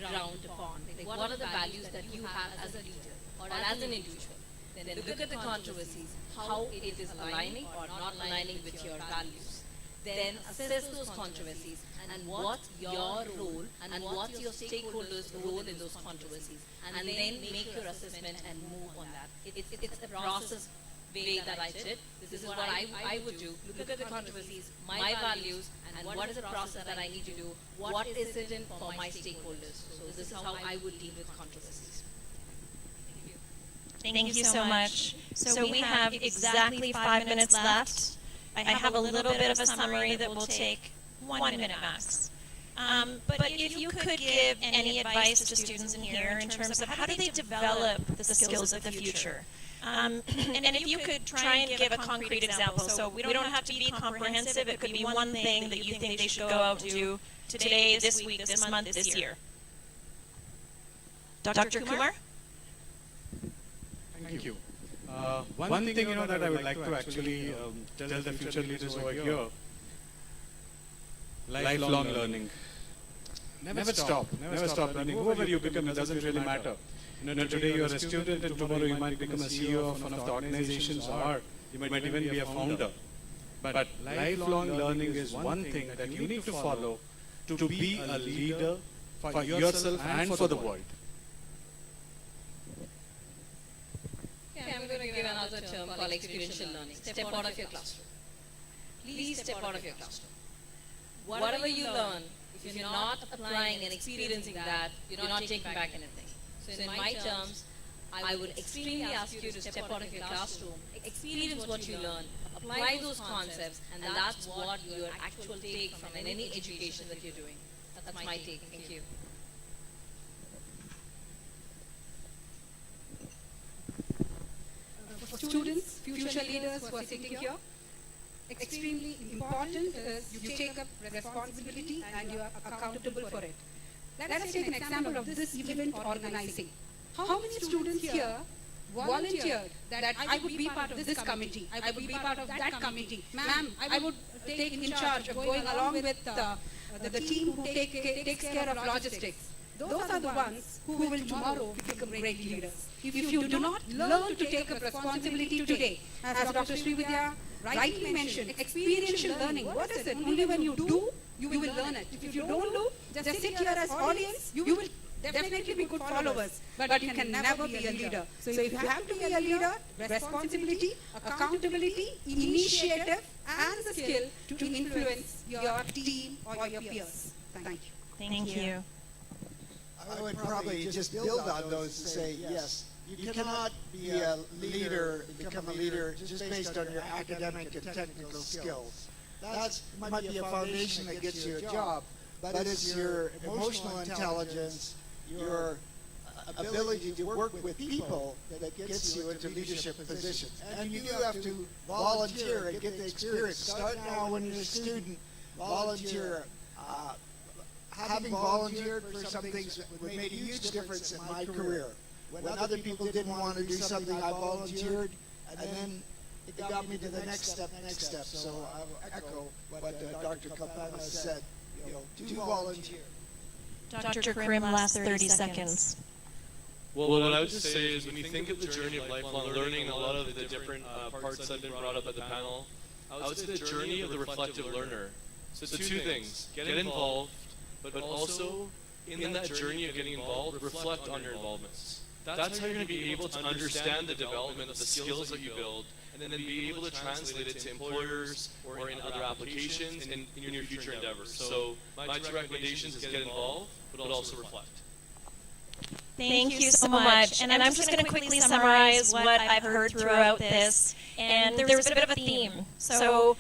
ground upon? Like, what are the values that you have as a leader or as an individual? Then look at the controversies, how it is aligning or not aligning with your values. Then assess those controversies and what's your role and what's your stakeholders' role in those controversies. And then make your assessment and move on that. It's the process way that I did. This is what I would do. Look at the controversies, my values, and what is the process that I need to do. What is it in for my stakeholders? So this is how I would deal with controversies. Thank you so much. So we have exactly 5 minutes left. I have a little bit of a summary that will take 1 minute max. But if you could give any advice to students in here in terms of how do they develop the skills of the future? And if you could try and give a concrete example, so we don't have to be comprehensive, it could be one thing that you think they should go out and do today, this week, this month, this year. Dr. Kumar? Thank you. One thing that I would like to actually tell the future leaders over here, lifelong learning. Never stop learning. Whoever you become, it doesn't really matter. Today you are a student and tomorrow you might become a CEO of one of the organizations or you might even be a founder. But lifelong learning is one thing that you need to follow to be a leader for yourself and for the world. Okay, I'm going to give another term called experiential learning. Step out of your classroom. Please step out of your classroom. Whatever you learn, if you're not applying and experiencing that, you're not taking back anything. So in my terms, I would extremely ask you to step out of your classroom, experience what you learn, apply those concepts, and that's what your actual take from any education that you're doing. That's my take. Thank you. For students, future leaders who are sitting here, extremely important is you take up responsibility and you are accountable for it. Let us take an example of this event organizing. How many students here volunteered that I would be part of this committee, I would be part of that committee. Ma'am, I would take in charge of going along with the team who takes care of logistics. Those are the ones who will tomorrow become great leaders. If you do not learn to take up responsibility today, as Dr. Srividya rightly mentioned, experiential learning, what is it? Only when you do, you will learn it. If you don't do, just sit here as audience, you will definitely be good followers, but you can never be a leader. So if you have to be a leader, responsibility, accountability, initiative, and the skill to influence your team or your peers. Thank you. Thank you. I would probably just build on those and say, yes, you cannot be a leader, become a leader just based on your academic and technical skills. That might be a foundation that gets you a job, but it's your emotional intelligence, your ability to work with people that gets you into leadership positions. And you do have to volunteer and get the experience. Start now when you're a student, volunteer. Having volunteered for some things made a huge difference in my career. When other people didn't want to do something, I volunteered, and then it got me to the next step. So I will echo what Dr. Kalpana said. Do volunteer. Dr. Karim, last 30 seconds. Well, what I would just say is when you think of the journey of lifelong learning, a lot of the different parts that have been brought up at the panel, I would say the journey of the reflective learner. So two things, get involved, but also in that journey of getting involved, reflect on your involvements. That's how you're going to be able to understand the development of the skills that you build, and then be able to translate it to employers or in other applications in your future endeavors. So my two recommendations is get involved, but also reflect. Thank you so much. And I'm just going to quickly summarize what I've heard throughout this. And there was a bit of a theme. So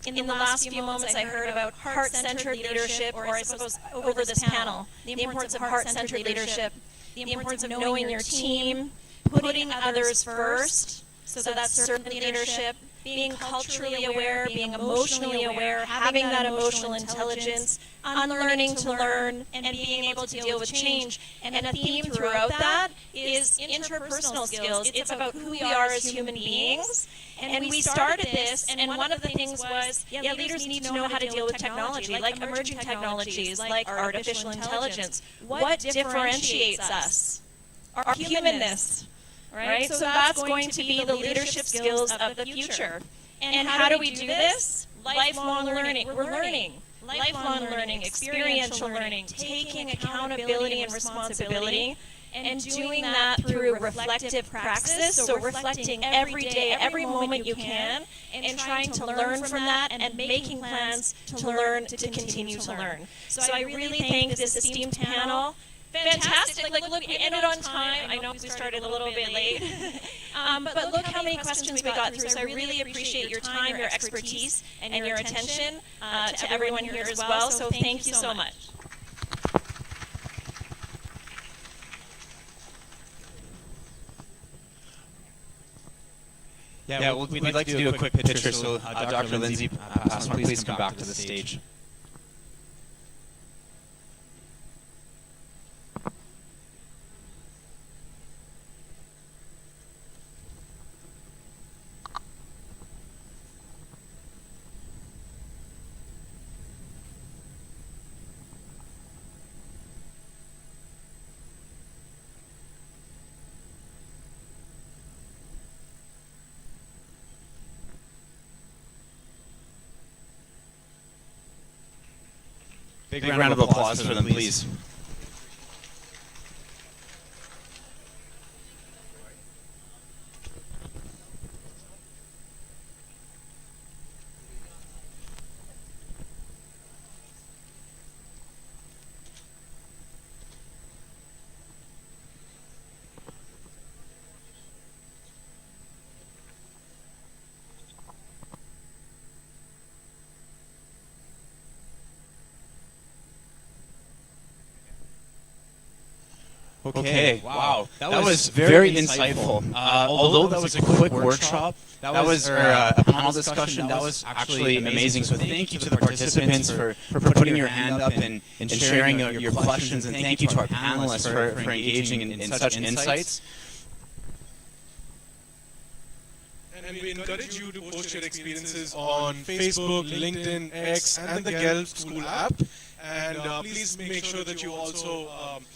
in the last few moments, I heard about heart-centered leadership, or I suppose over this panel, the importance of heart-centered leadership. the importance of knowing your team, putting others first, so that's servant leadership, being culturally aware, being emotionally aware, having that emotional intelligence, unlearning to learn, and being able to deal with change. And a theme throughout that is interpersonal skills. It's about who we are as human beings. And we started this, and one of the things was, leaders need to know how to deal with technology, like emerging technologies, like artificial intelligence. What differentiates us? Our humanness. Right? So that's going to be the leadership skills of the future. And how do we do this? Lifelong learning. We're learning. Lifelong learning, experiential learning, taking accountability and responsibility, and doing that through reflective praxis, so reflecting every day, every moment you can, and trying to learn from that and making plans to learn, to continue to learn. So I really thank this esteemed panel. Fantastic, like look, we ended on time. I know we started a little bit late. But look how many questions we got through. So I really appreciate your time, your expertise, and your attention to everyone here as well. So thank you so much. We'd like to do a quick picture, so Dr. Lindsay Passmore, please come back to the stage. Big round of applause for them, please. Okay, wow, that was very insightful. Although that was a quick workshop, that was a panel discussion, that was actually amazing. So thank you to the participants for putting your hand up and sharing your questions, and thank you to our panelists for engaging in such insights. And we encourage you to post your experiences on Facebook, LinkedIn, X, and the GELP School app. And please make sure that you also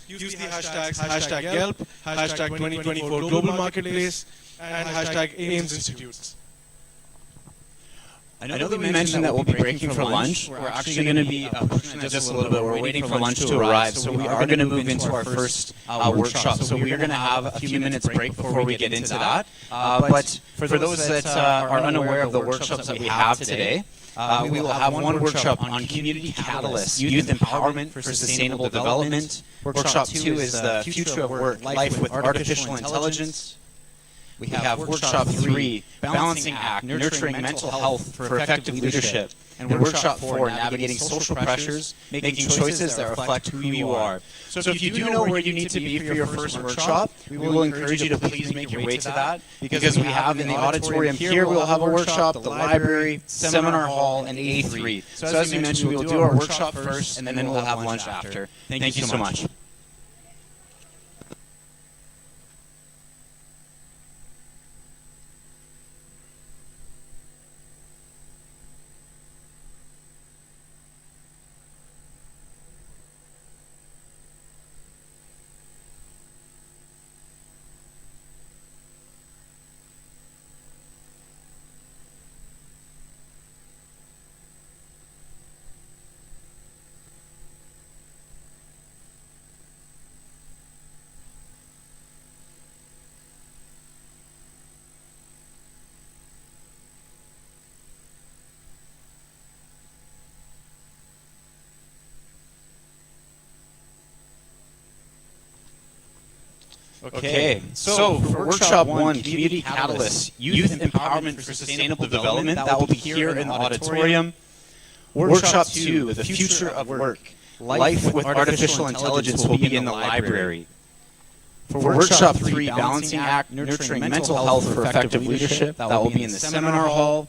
use the hashtags #GELP, #2024 Global Marketplace, and #AIMS Institutes. I know that we mentioned that we'll be breaking for lunch. We're actually going to be pushing it just a little bit. We're waiting for lunch to arrive, so we are going to move into our first workshop. So we are going to have a few minutes break before we get into that. But for those that are unaware of the workshops that we have today, we will have one workshop on community catalysts, youth empowerment for sustainable development. Workshop 2 is the future of work, life with artificial intelligence. We have Workshop 3, Balancing Act, Nurturing Mental Health for Effective Leadership. And Workshop 4, Navigating Social Pressures, Making Choices that Reflect Who You Are. So if you do know where you need to be for your first workshop, we will encourage you to please make your way to that, because we have in the auditorium here, we'll have a workshop, the library, seminar hall, and A3. So as we mentioned, we will do our workshop first, and then we'll have lunch after. Thank you so much. Okay, so for Workshop 1, Community Catalysts, Youth Empowerment for Sustainable Development, that will be here in the auditorium. Workshop 2, The Future of Work, Life with Artificial Intelligence, will be in the library. For Workshop 3, Balancing Act, Nurturing Mental Health for Effective Leadership, that will be in the seminar hall.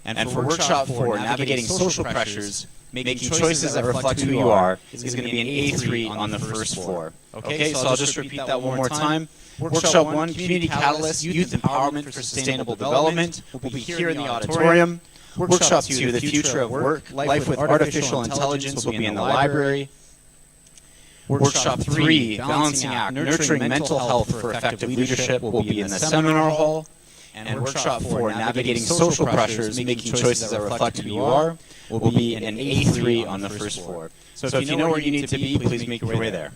And for Workshop 4, Navigating Social Pressures, Making Choices that Reflect Who You Are, is going to be an A3 on the first floor. Okay, so I'll just repeat that one more time. Workshop 1, Community Catalyst, Youth Empowerment for Sustainable Development, will be here in the auditorium. Workshop 2, The Future of Work, Life with Artificial Intelligence, will be in the library. Workshop 3, Balancing Act, Nurturing Mental Health for Effective Leadership, will be in the seminar hall. And Workshop 4, Navigating Social Pressures, Making Choices that Reflect Who You Are, will be an A3 on the first floor. So if you know where you need to be, please make your way there.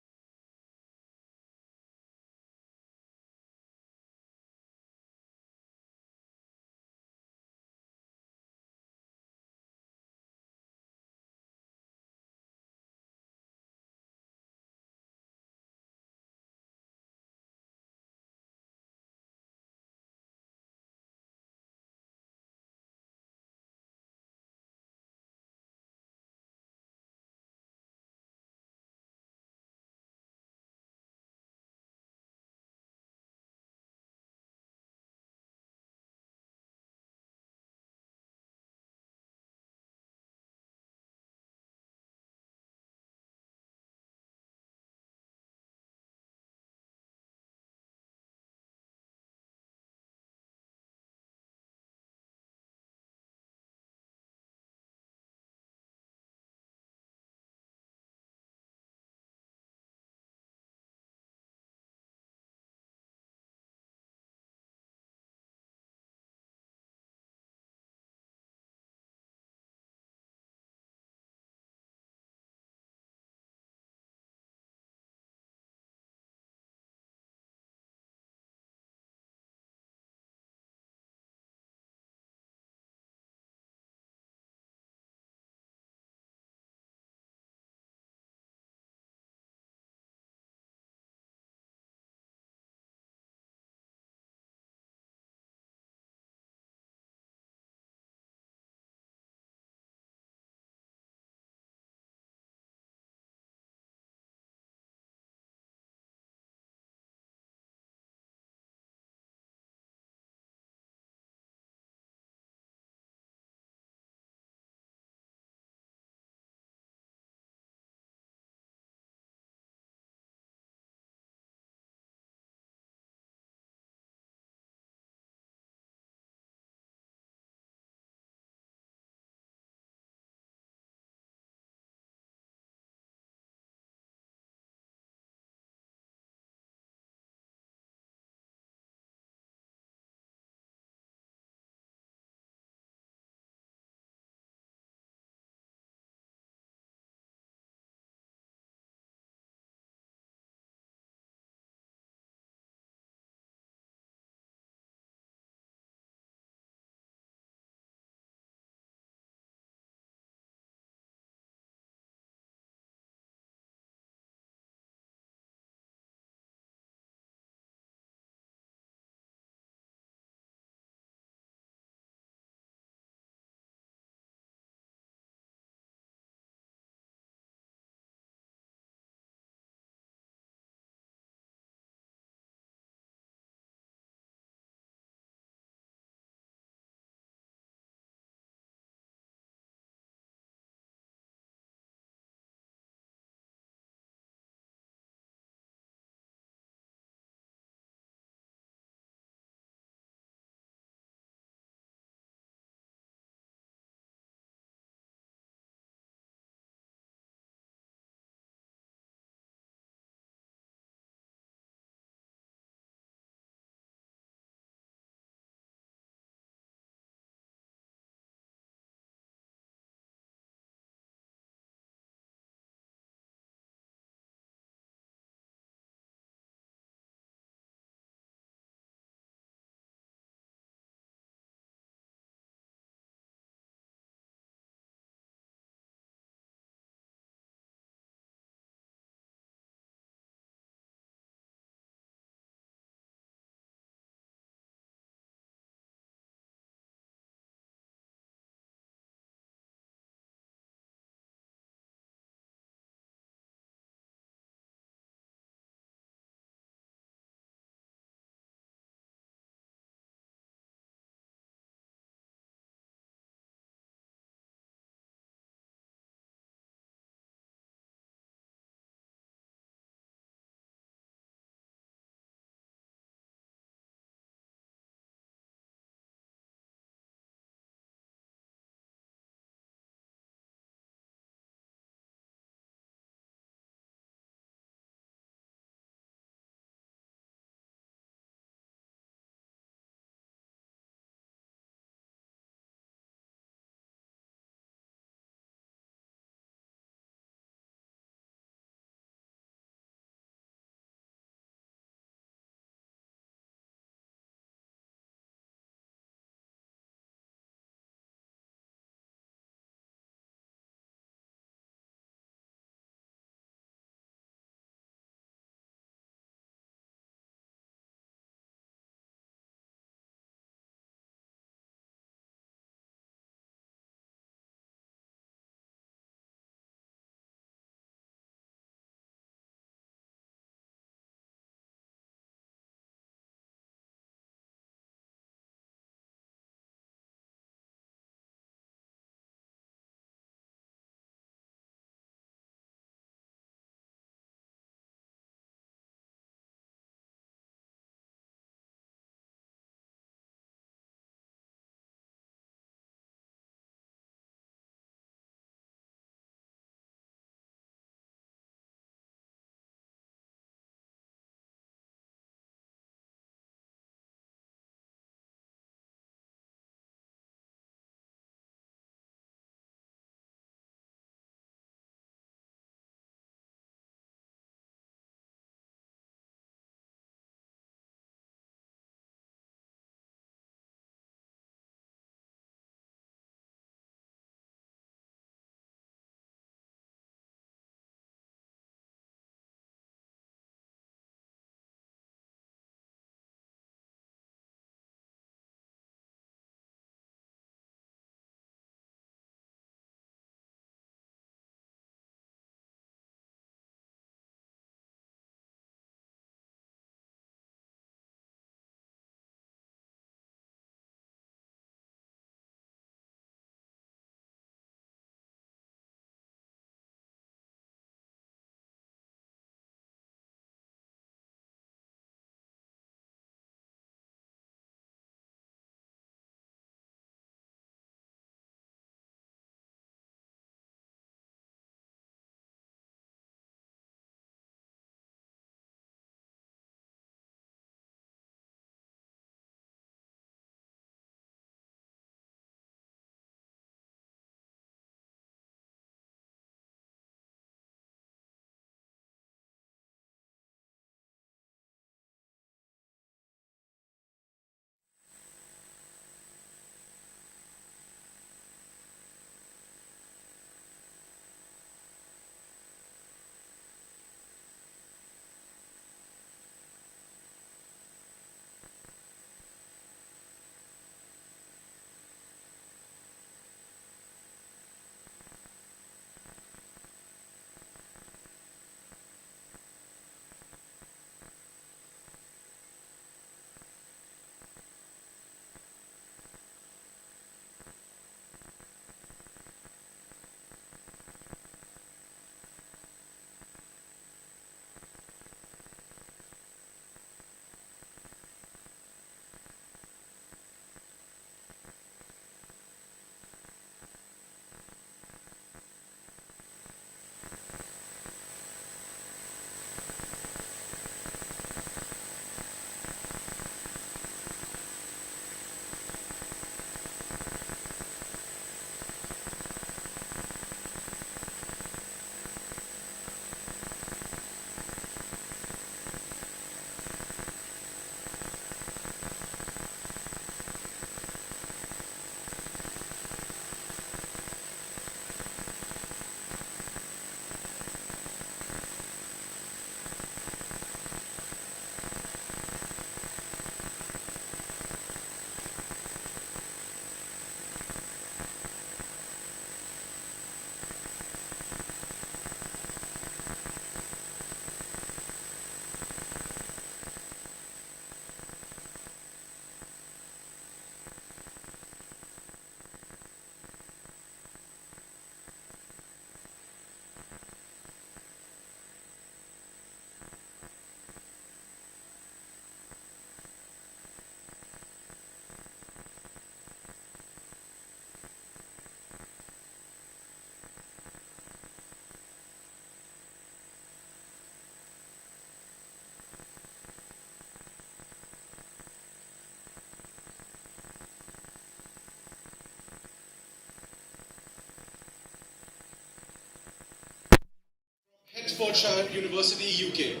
Oxfordshire University, UK.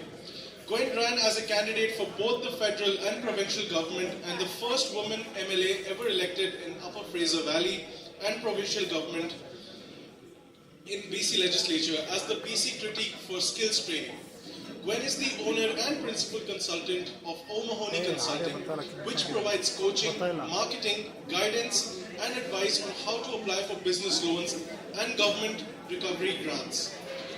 Gwen ran as a candidate for both the federal and provincial government and the first woman MLA ever elected in Upper Fraser Valley and provincial government in BC legislature as the BC Critique for Skills Training. Gwen is the owner and principal consultant of O'Mahony Consulting, which provides coaching, marketing, guidance, and advice on how to apply for business loans and government recovery grants.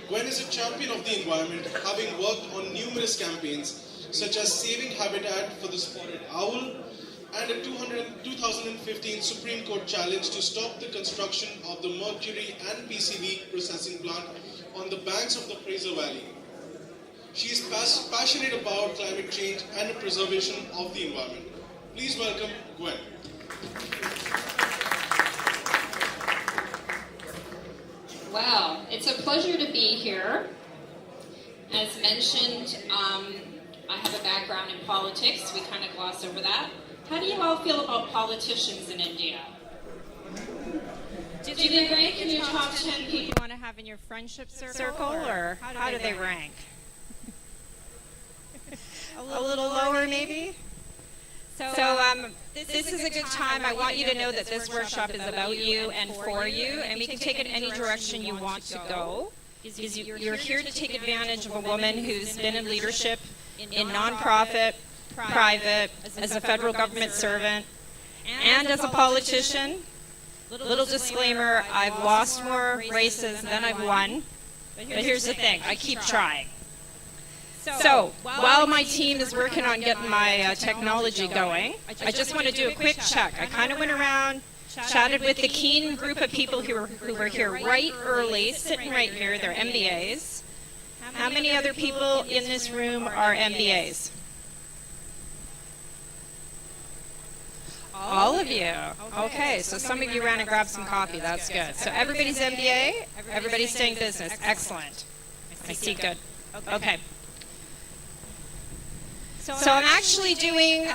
Gwen is a champion of the environment, having worked on numerous campaigns such as saving habitat for the spotted owl and a 2015 Supreme Court challenge to stop the construction of the mercury and PCB processing plant on the banks of the Fraser Valley. She is passionate about climate change and the preservation of the environment. Please welcome Gwen. Wow, it's a pleasure to be here. As mentioned, I have a background in politics. We kind of gloss over that. How do you all feel about politicians in India? Do they rank in your top 10 people you want to have in your friendship circle, or how do they rank? A little lower, maybe? So this is a good time. I want you to know that this workshop is about you and for you, and we can take it any direction you want to go. You're here to take advantage of a woman who's been in leadership in nonprofit, private, as a federal government servant, and as a politician. Little disclaimer, I've lost more races than I've won, but here's the thing, I keep trying. So, while my team is working on getting my technology going, I just want to do a quick check. I kind of went around, chatted with the keen group of people who were here right early, sitting right here, they're MBAs. How many other people in this room are MBAs? All of you. Okay, so some of you ran and grabbed some coffee. That's good. So everybody's MBA, everybody's staying business. Excellent. I see good. Okay. So I'm actually doing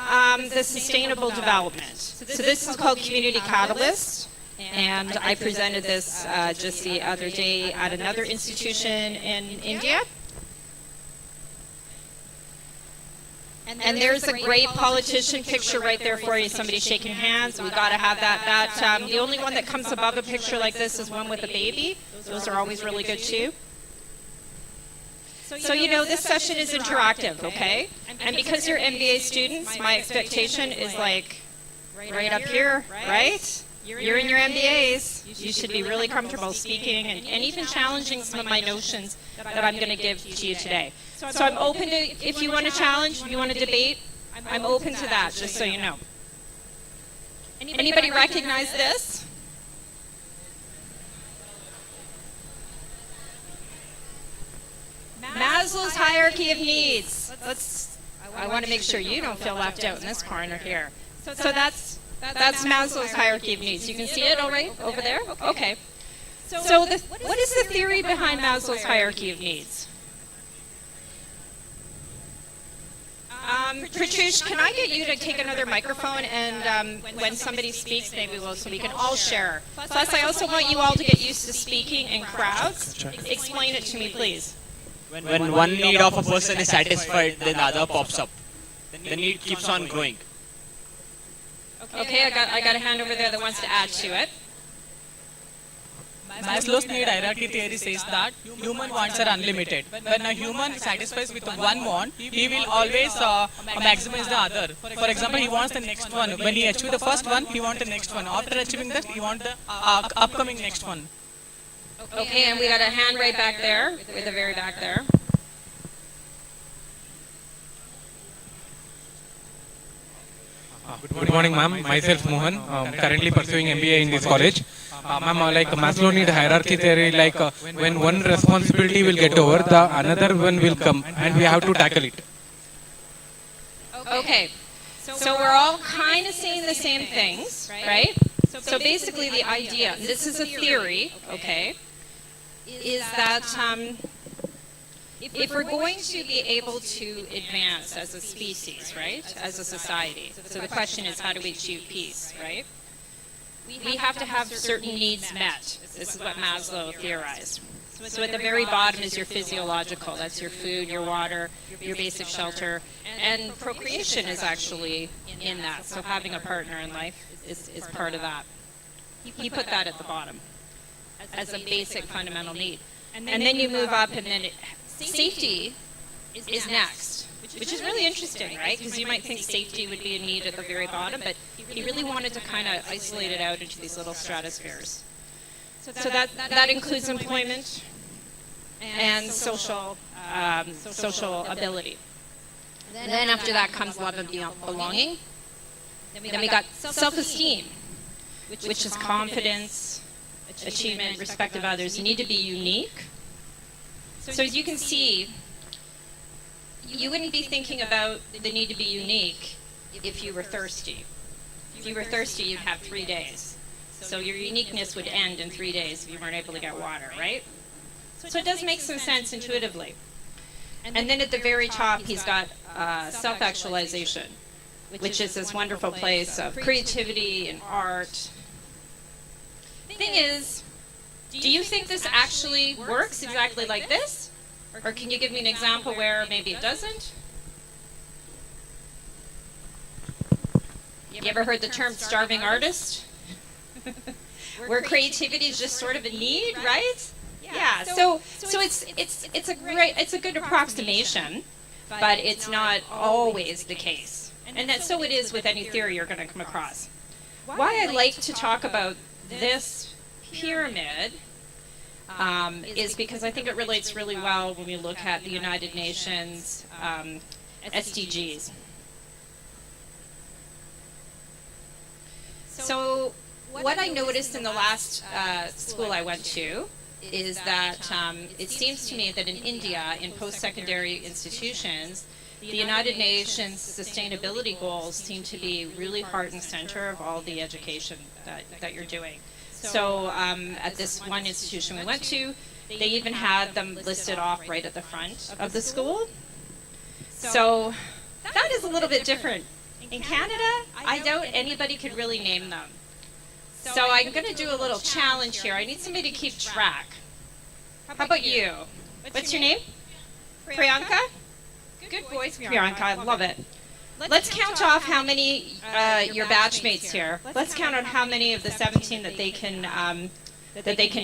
the sustainable development. So this is called Community Catalyst, and I presented this just the other day at another institution in India. And there's a great politician picture right there for you. Somebody shaking hands. We got to have that. The only one that comes above a picture like this is one with a baby. Those are always really good too. So you know, this session is interactive, okay? And because you're MBA students, my expectation is like right up here, right? You're in your MBAs. You should be really comfortable speaking and even challenging some of my notions that I'm going to give to you today. So I'm open to, if you want to challenge, if you want to debate, I'm open to that, just so you know. Anybody recognize this? Maslow's hierarchy of needs. I want to make sure you don't feel left out in this corner here. So that's Maslow's hierarchy of needs. You can see it all right over there? Okay. So what is the theory behind Maslow's hierarchy of needs? Pratush, can I get you to take another microphone, and when somebody speaks, maybe so we can all share. Plus, I also want you all to get used to speaking in crowds. Explain it to me, please. When one need of a person is satisfied, then the other pops up. The need keeps on growing. Okay, I got a hand over there that wants to add to it. Maslow's need hierarchy theory says that human wants are unlimited. When a human satisfies with one want, he will always maximize the other. For example, he wants the next one. When he achieves the first one, he wants the next one. After achieving that, he wants the upcoming next one. Okay, and we got a hand right back there, with the very back there. Good morning, ma'am. Myself, Mohan. Currently pursuing MBA in this college. Ma'am, like Maslow need hierarchy theory, like when one responsibility will get over, the another one will come, and we have to tackle it. Okay, so we're all kind of saying the same things, right? So basically the idea, this is a theory, okay, is that if we're going to be able to advance as a species, right, as a society, so the question is, how do we achieve peace, right? We have to have certain needs met. This is what Maslow theorized. So at the very bottom is your physiological. That's your food, your water, your basic shelter. And procreation is actually in that. So having a partner in life is part of that. He put that at the bottom as a basic fundamental need. And then you move up, and then safety is next, which is really interesting, right? Because you might think safety would be a need at the very bottom, but he really wanted to kind of isolate it out into these little stratospheres. So that includes employment and social ability. Then after that comes love and belonging. Then we got self-esteem, which is confidence, achievement, respect of others. You need to be unique. So as you can see, you wouldn't be thinking about the need to be unique if you were thirsty. If you were thirsty, you'd have 3 days. So your uniqueness would end in 3 days if you weren't able to get water, right? So it does make some sense intuitively. And then at the very top, he's got self-actualization, which is this wonderful place of creativity and art. Thing is, do you think this actually works exactly like this? Or can you give me an example where maybe it doesn't? You ever heard the term starving artist? Where creativity is just sort of a need, right? Yeah. So it's a good approximation, but it's not always the case. And so it is with any theory you're going to come across. Why I like to talk about this pyramid is because I think it relates really well when we look at the United Nations SDGs. So what I noticed in the last school I went to is that it seems to me that in India, in post-secondary institutions, the United Nations sustainability goals seem to be really heart and center of all the education that you're doing. So at this one institution we went to, they even had them listed off right at the front of the school. So that is a little bit different. In Canada, I doubt anybody could really name them. So I'm going to do a little challenge here. I need somebody to keep track. How about you? What's your name? Priyanka? Good voice, Priyanka. I love it. Let's count off how many your batchmates here. Let's count on how many of the 17 that they can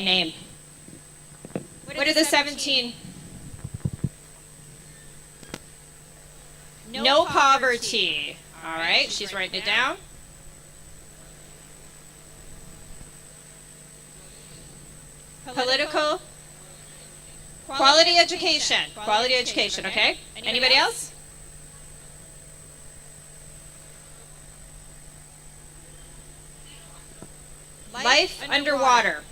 name. What are the 17? No poverty. All right, she's writing it down. Political. Quality education. Quality education, okay? Anybody else? Life underwater.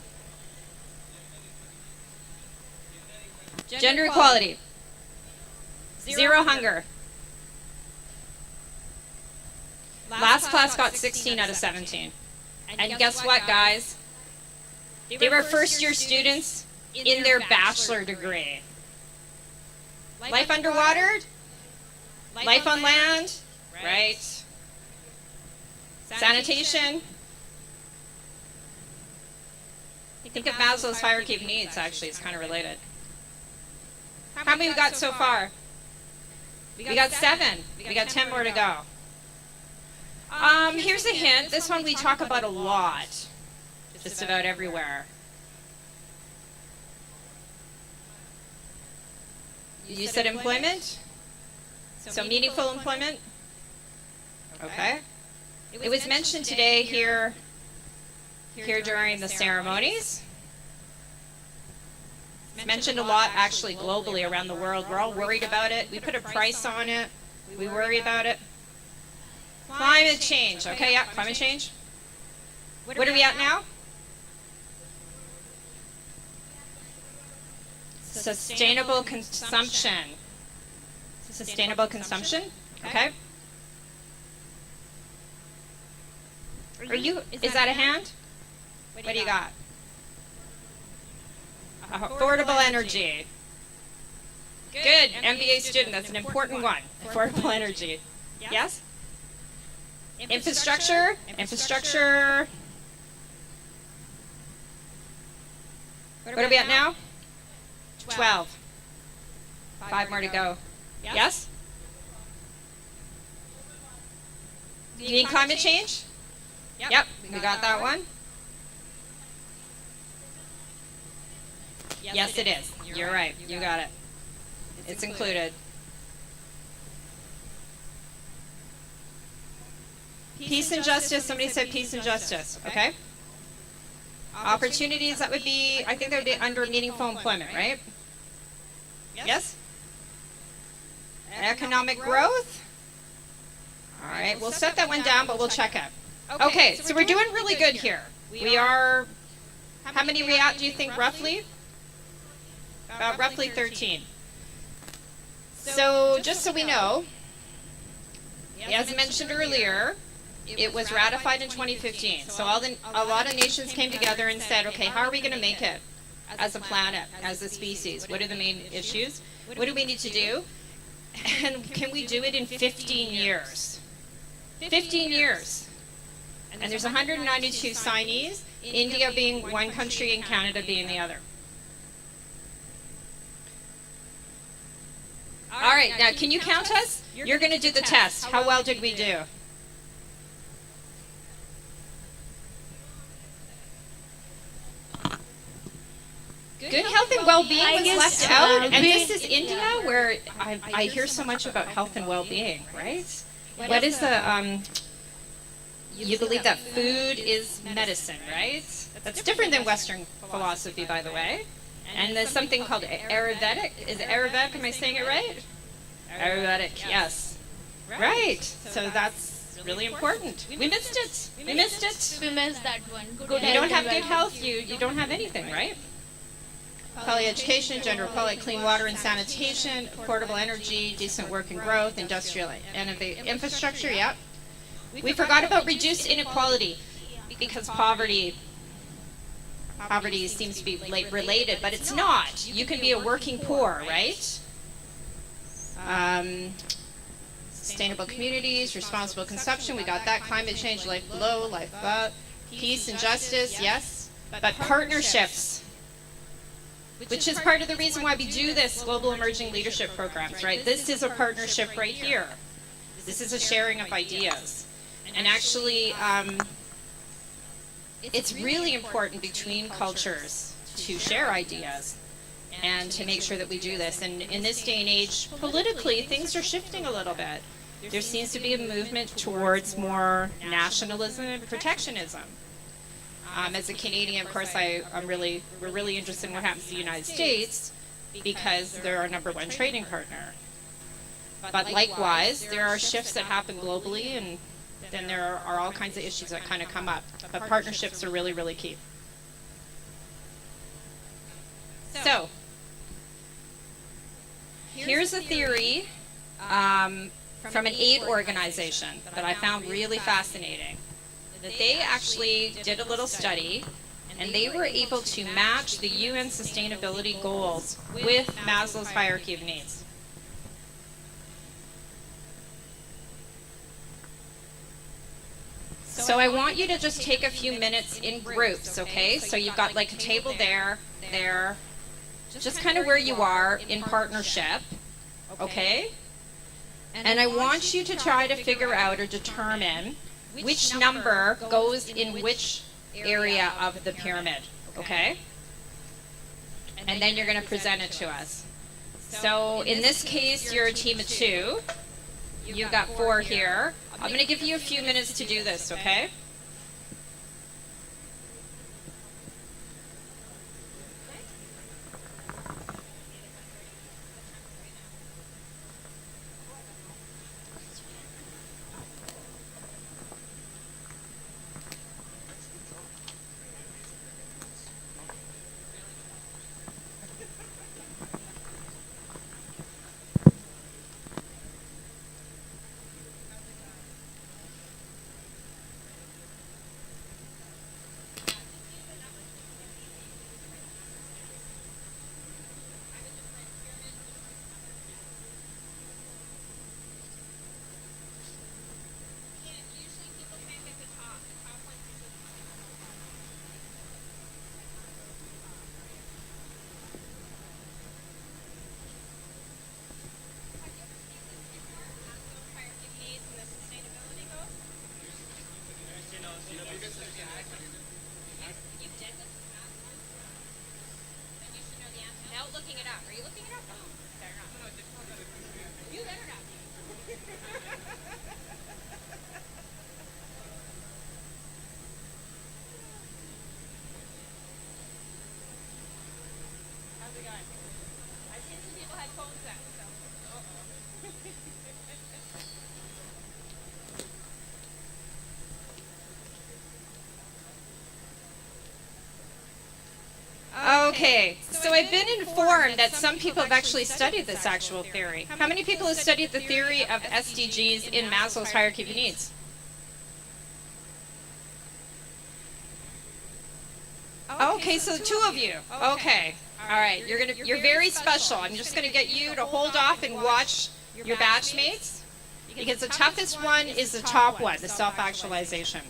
Gender equality. Zero hunger. Last class got 16 out of 17. And guess what, guys? They were first-year students in their bachelor degree. Life underwater? Life on land? Right. Sanitation? Think of Maslow's hierarchy of needs, actually. It's kind of related. How many we got so far? We got 7. We got 10 more to go. Here's a hint. This one we talk about a lot. Just about everywhere. You said employment? So meaningful employment? Okay. It was mentioned today here during the ceremonies. It's mentioned a lot actually globally around the world. We're all worried about it. We put a price on it. We worry about it. Climate change. Okay, yeah, climate change. What are we at now? Sustainable consumption. Sustainable consumption. Okay. Is that a hand? What do you got? Affordable energy. Good. MBA student. That's an important one. Affordable energy. Yes? Infrastructure. Infrastructure. What are we at now? 12. 5 more to go. Yes? Do you mean climate change? Yep, we got that one. Yes, it is. You're right. You got it. It's included. Peace and justice. Somebody said peace and justice. Okay. Opportunities, that would be, I think that would be under meaningful employment, right? Yes? Economic growth? All right, we'll set that one down, but we'll check it. Okay, so we're doing really good here. We are, how many are we at, do you think, roughly? About roughly 13. So just so we know, as mentioned earlier, it was ratified in 2015. So a lot of nations came together and said, okay, how are we going to make it as a planet, as a species? What are the main issues? What do we need to do? And can we do it in 15 years? 15 years. And there's 192 signees, India being one country and Canada being the other. All right, now can you count us? You're going to do the test. How well did we do? Good health and well-being was left out, and this is India, where I hear so much about health and well-being, right? What is the, you believe that food is medicine, right? That's different than Western philosophy, by the way. And there's something called Ayurvedic. Is it Ayurvedic? Am I saying it right? Ayurvedic, yes. Right. So that's really important. We missed it. We missed it. We missed that one. You don't have good health, you don't have anything, right? Quality education, gender equality, clean water and sanitation, affordable energy, decent work and growth, industrial infrastructure, yep. We forgot about reduced inequality because poverty seems to be related, but it's not. You can be a working poor, right? Sustainable communities, responsible consumption, we got that. Climate change, life below, life above. Peace and justice, yes. But partnerships, which is part of the reason why we do this global emerging leadership programs, right? This is a partnership right here. This is a sharing of ideas. And actually, it's really important between cultures to share ideas and to make sure that we do this. And in this day and age, politically, things are shifting a little bit. There seems to be a movement towards more nationalism and protectionism. As a Canadian, of course, we're really interested in what happens to the United States because they're our #1 trading partner. But likewise, there are shifts that happen globally, and then there are all kinds of issues that kind of come up. But partnerships are really, really key. So, here's a theory from an aid organization that I found really fascinating. That they actually did a little study, and they were able to match the UN sustainability goals with Maslow's hierarchy of needs. So I want you to just take a few minutes in groups, okay? So you've got like a table there, just kind of where you are in partnership, okay? And I want you to try to figure out or determine which number goes in which area of the pyramid, okay? And then you're going to present it to us. So in this case, you're a team of 2. You've got 4 here. I'm going to give you a few minutes to do this, okay? looking it up? Are you looking it up? No, better not. You better not. How's it going? I've seen some people had phones out, so. Okay, so I've been informed that some people have actually studied this actual theory. How many people have studied the theory of SDGs in Maslow's hierarchy of needs? Okay, so 2 of you. Okay, all right. You're very special. I'm just going to get you to hold off and watch your batchmates, because the toughest one is the top one, the self-actualization.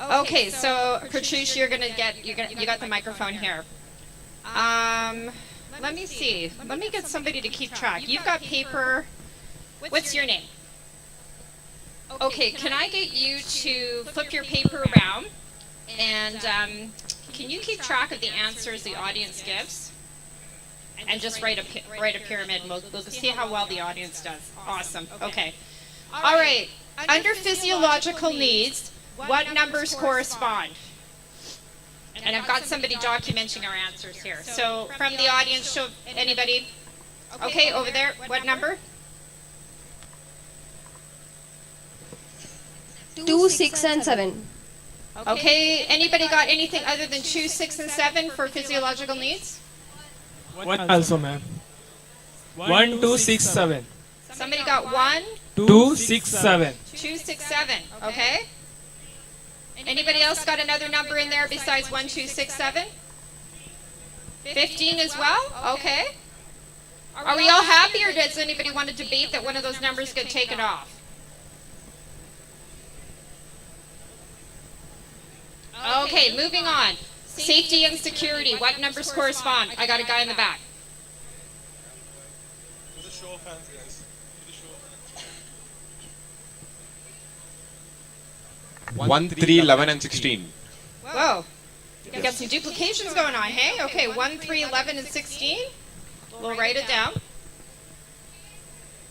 Okay, so Patrice, you got the microphone here. Let me see. Let me get somebody to keep track. You've got paper. What's your name? Okay, can I get you to flip your paper around, and can you keep track of the answers the audience gives? And just write a pyramid, and we'll see how well the audience does. Awesome. Okay. All right. Under physiological needs, what numbers correspond? And I've got somebody documenting our answers here. So from the audience, show anybody. Okay, over there, what number? 2, 6, and 7. Okay, anybody got anything other than 2, 6, and 7 for physiological needs? 1 also, ma'am. 1, 2, 6, 7. Somebody got 1, 2, 6, 7. 2, 6, 7. Okay. Anybody else got another number in there besides 1, 2, 6, 7? 15 as well? Okay. Are we all happy, or does anybody want to debate that one of those numbers get taken off? Okay, moving on. Safety and security. What numbers correspond? I got a guy in the back. With a show of hands, guys. With a show of hands. 1, 3, 11, and 16. Whoa. You got some duplications going on, hey? Okay, 1, 3, 11, and 16. We'll write it down.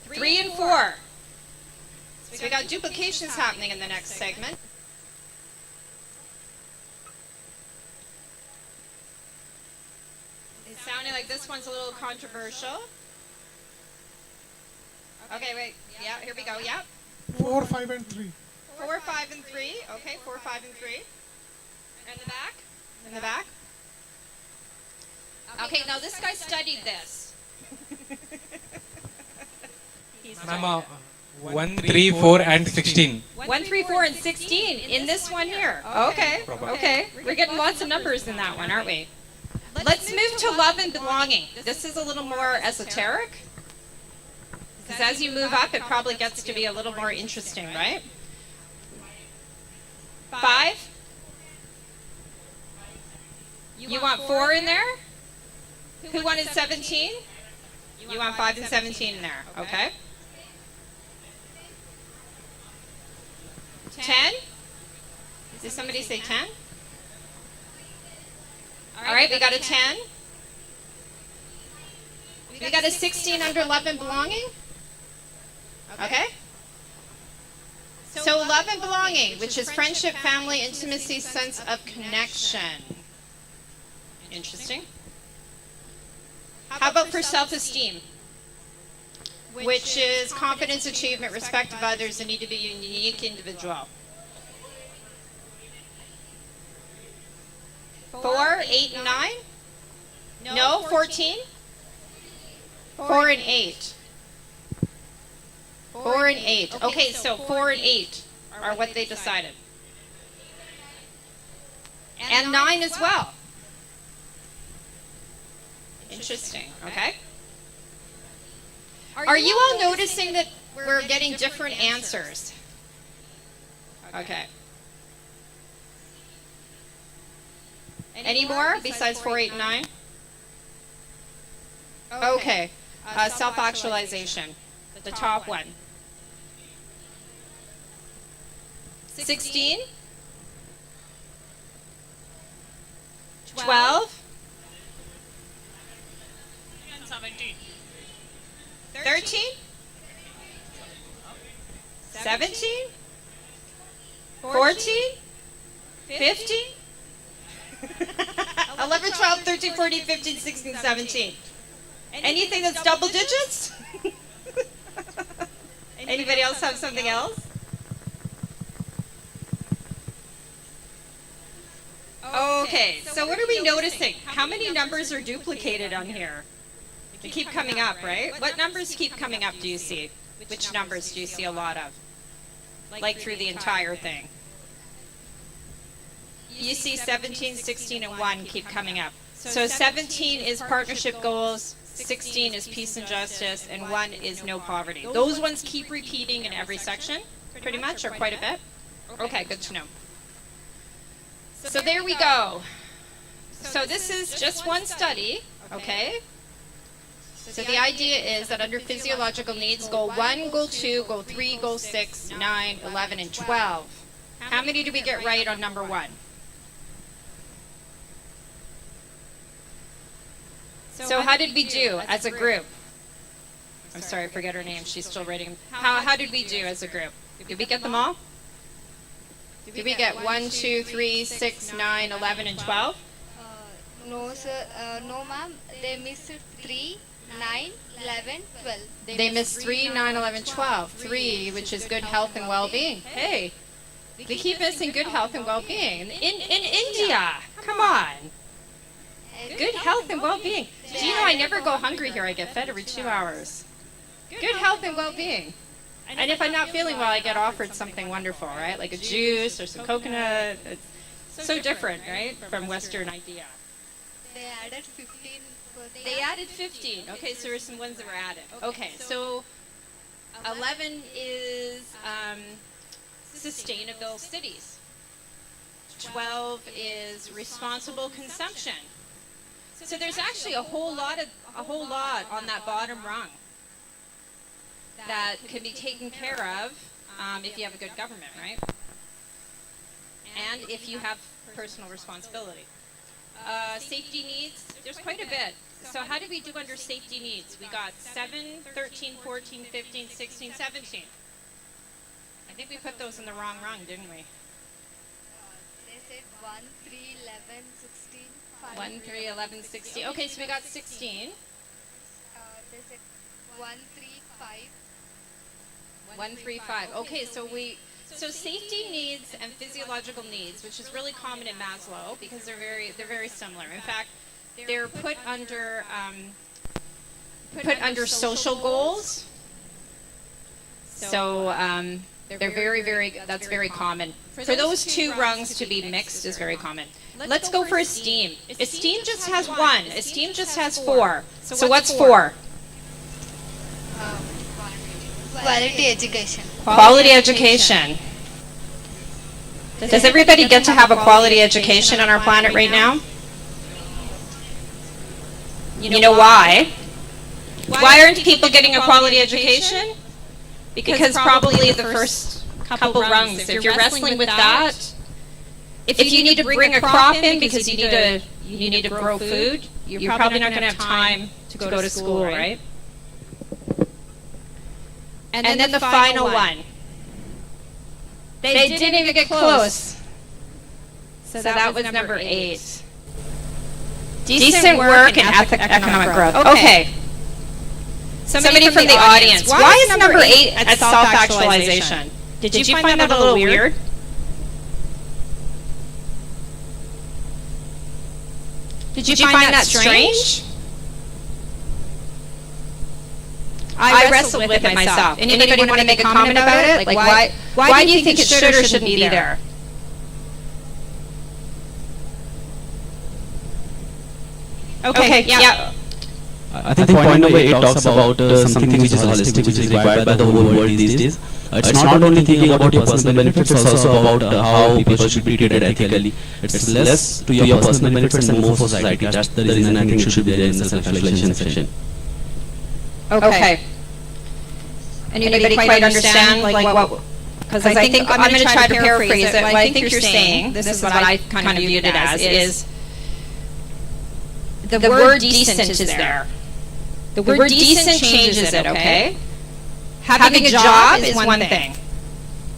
3 and 4. So we got duplications happening in the next segment. It's sounding like this one's a little controversial. Okay, wait. Yeah, here we go. Yeah. 4, 5, and 3. 4, 5, and 3. Okay, 4, 5, and 3. In the back? In the back? Okay, now this guy studied this. Ma'am, 1, 3, 4, and 16. 1, 3, 4, and 16 in this one here. Okay, okay. We're getting lots of numbers in that one, aren't we? Let's move to love and belonging. This is a little more esoteric, because as you move up, it probably gets to be a little more interesting, right? 5? You want 4 in there? Who wanted 17? You want 5 and 17 in there, okay? 10? Did somebody say 10? All right, we got a 10. We got a 16 under love and belonging. Okay? So love and belonging, which is friendship, family, intimacy, sense of connection. Interesting. How about for self-esteem? Which is confidence, achievement, respect of others, the need to be a unique individual. 4, 8, and 9? No, 14? 4 and 8. 4 and 8. Okay, so 4 and 8 are what they decided. And 9 as well. Interesting, okay? Are you all noticing that we're getting different answers? Okay. Any more besides 4, 8, and 9? Okay. Self-actualization, the top one. 16, 12, 17, 13, 17, 14, 15, 11, 12, 13, 14, 15, 16, 17. Anything that's double digits? Anybody else have something else? Okay, so what are we noticing? How many numbers are duplicated on here? They keep coming up, right? What numbers keep coming up, do you see? Which numbers do you see a lot of? Like through the entire thing. You see 17, 16, and 1 keep coming up. So 17 is partnership goals, 16 is peace and justice, and 1 is no poverty. Those ones keep repeating in every section, pretty much, or quite a bit. Okay, good to know. So there we go. So this is just one study, okay? So the idea is that under physiological needs, goal 1, goal 2, goal 3, goal 6, 9, 11, and 12. How many did we get right on number 1? So how did we do as a group? I'm sorry, I forget her name. She's still writing. How did we do as a group? Did we get them all? Did we get 1, 2, 3, 6, 9, 11, and 12? No, sir. No, ma'am. They missed 3, 9, 11, 12. They missed 3, 9, 11, 12. 3, which is good health and well-being. Hey, they keep missing good health and well-being. In India, come on. Good health and well-being. Do you know I never go hungry here? I get fed every 2 hours. Good health and well-being. And if I'm not feeling well, I get offered something wonderful, right? Like a juice or some coconut. It's so different, right, from Western idea. They added 15. They added 15. Okay, so there are some ones that were added. Okay, so 11 is sustainable cities. 12 is responsible consumption. So there's actually a whole lot on that bottom rung that can be taken care of if you have a good government, right? And if you have personal responsibility. Safety needs, there's quite a bit. So how did we do under safety needs? We got 7, 13, 14, 15, 16, 17. I think we put those in the wrong rung, didn't we? They said 1, 3, 11, 16, 5. 1, 3, 11, 16. Okay, so we got 16. They said 1, 3, 5. 1, 3, 5. Okay, so safety needs and physiological needs, which is really common in Maslow because they're very similar. In fact, they're put under social goals. So that's very common. For those two rungs to be mixed is very common. Let's go for esteem. Esteem just has 1. Esteem just has 4. So what's 4? Quality education. Quality education. Does everybody get to have a quality education on our planet right now? You know why? Why aren't people getting a quality education? Because probably the first couple rungs, if you're wrestling with that, if you need to bring a crop in because you need to grow food, you're probably not going to have time to go to school, right? And then the final one. They didn't even get close. So that was number 8. Decent work and economic growth. Okay. Somebody from the audience. Why is number 8 at self-actualization? Did you find that a little weird? Did you find that strange? I wrestled with it myself. Anybody want to make a comment about it? Like why do you think it should or shouldn't be there? Okay, yeah. I think point number 8 talks about something which is holistic, which is required by the whole world these days. It's not only thinking about your personal benefits, it's also about how people should be treated ethically. It's less to your personal benefits and more for society. That's the reason I think it should be there in the self-actualization section. Okay. Anybody quite understand like because I think I'm going to try to paraphrase it. What I think you're saying, this is what I kind of viewed it as, is the word decent is there. The word decent changes it, okay? Having a job is one thing.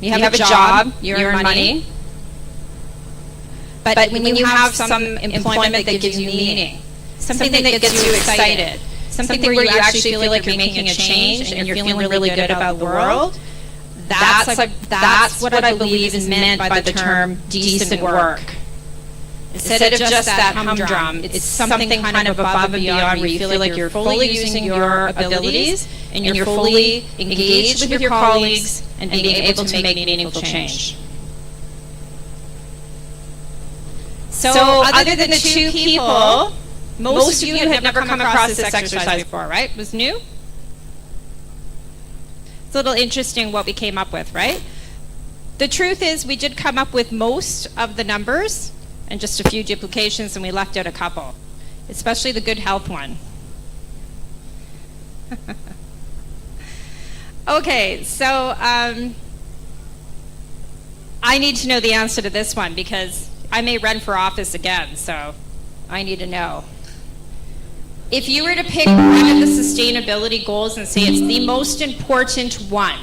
You have a job, you earn money. But when you have some employment that gives you meaning, something that gets you excited, something where you actually feel like you're making a change and you're feeling really good about the world, that's what I believe is meant by the term decent work. Instead of just that humdrum, it's something kind of above and beyond where you feel like you're fully using your abilities and you're fully engaged with your colleagues and being able to make meaningful change. So other than the two people, most of you have never come across this exercise before, right? It was new? It's a little interesting what we came up with, right? The truth is we did come up with most of the numbers and just a few duplications, and we left out a couple, especially the good health one. Okay, so I need to know the answer to this one because I may run for office again, so I need to know. If you were to pick one of the sustainability goals and say it's the most important one,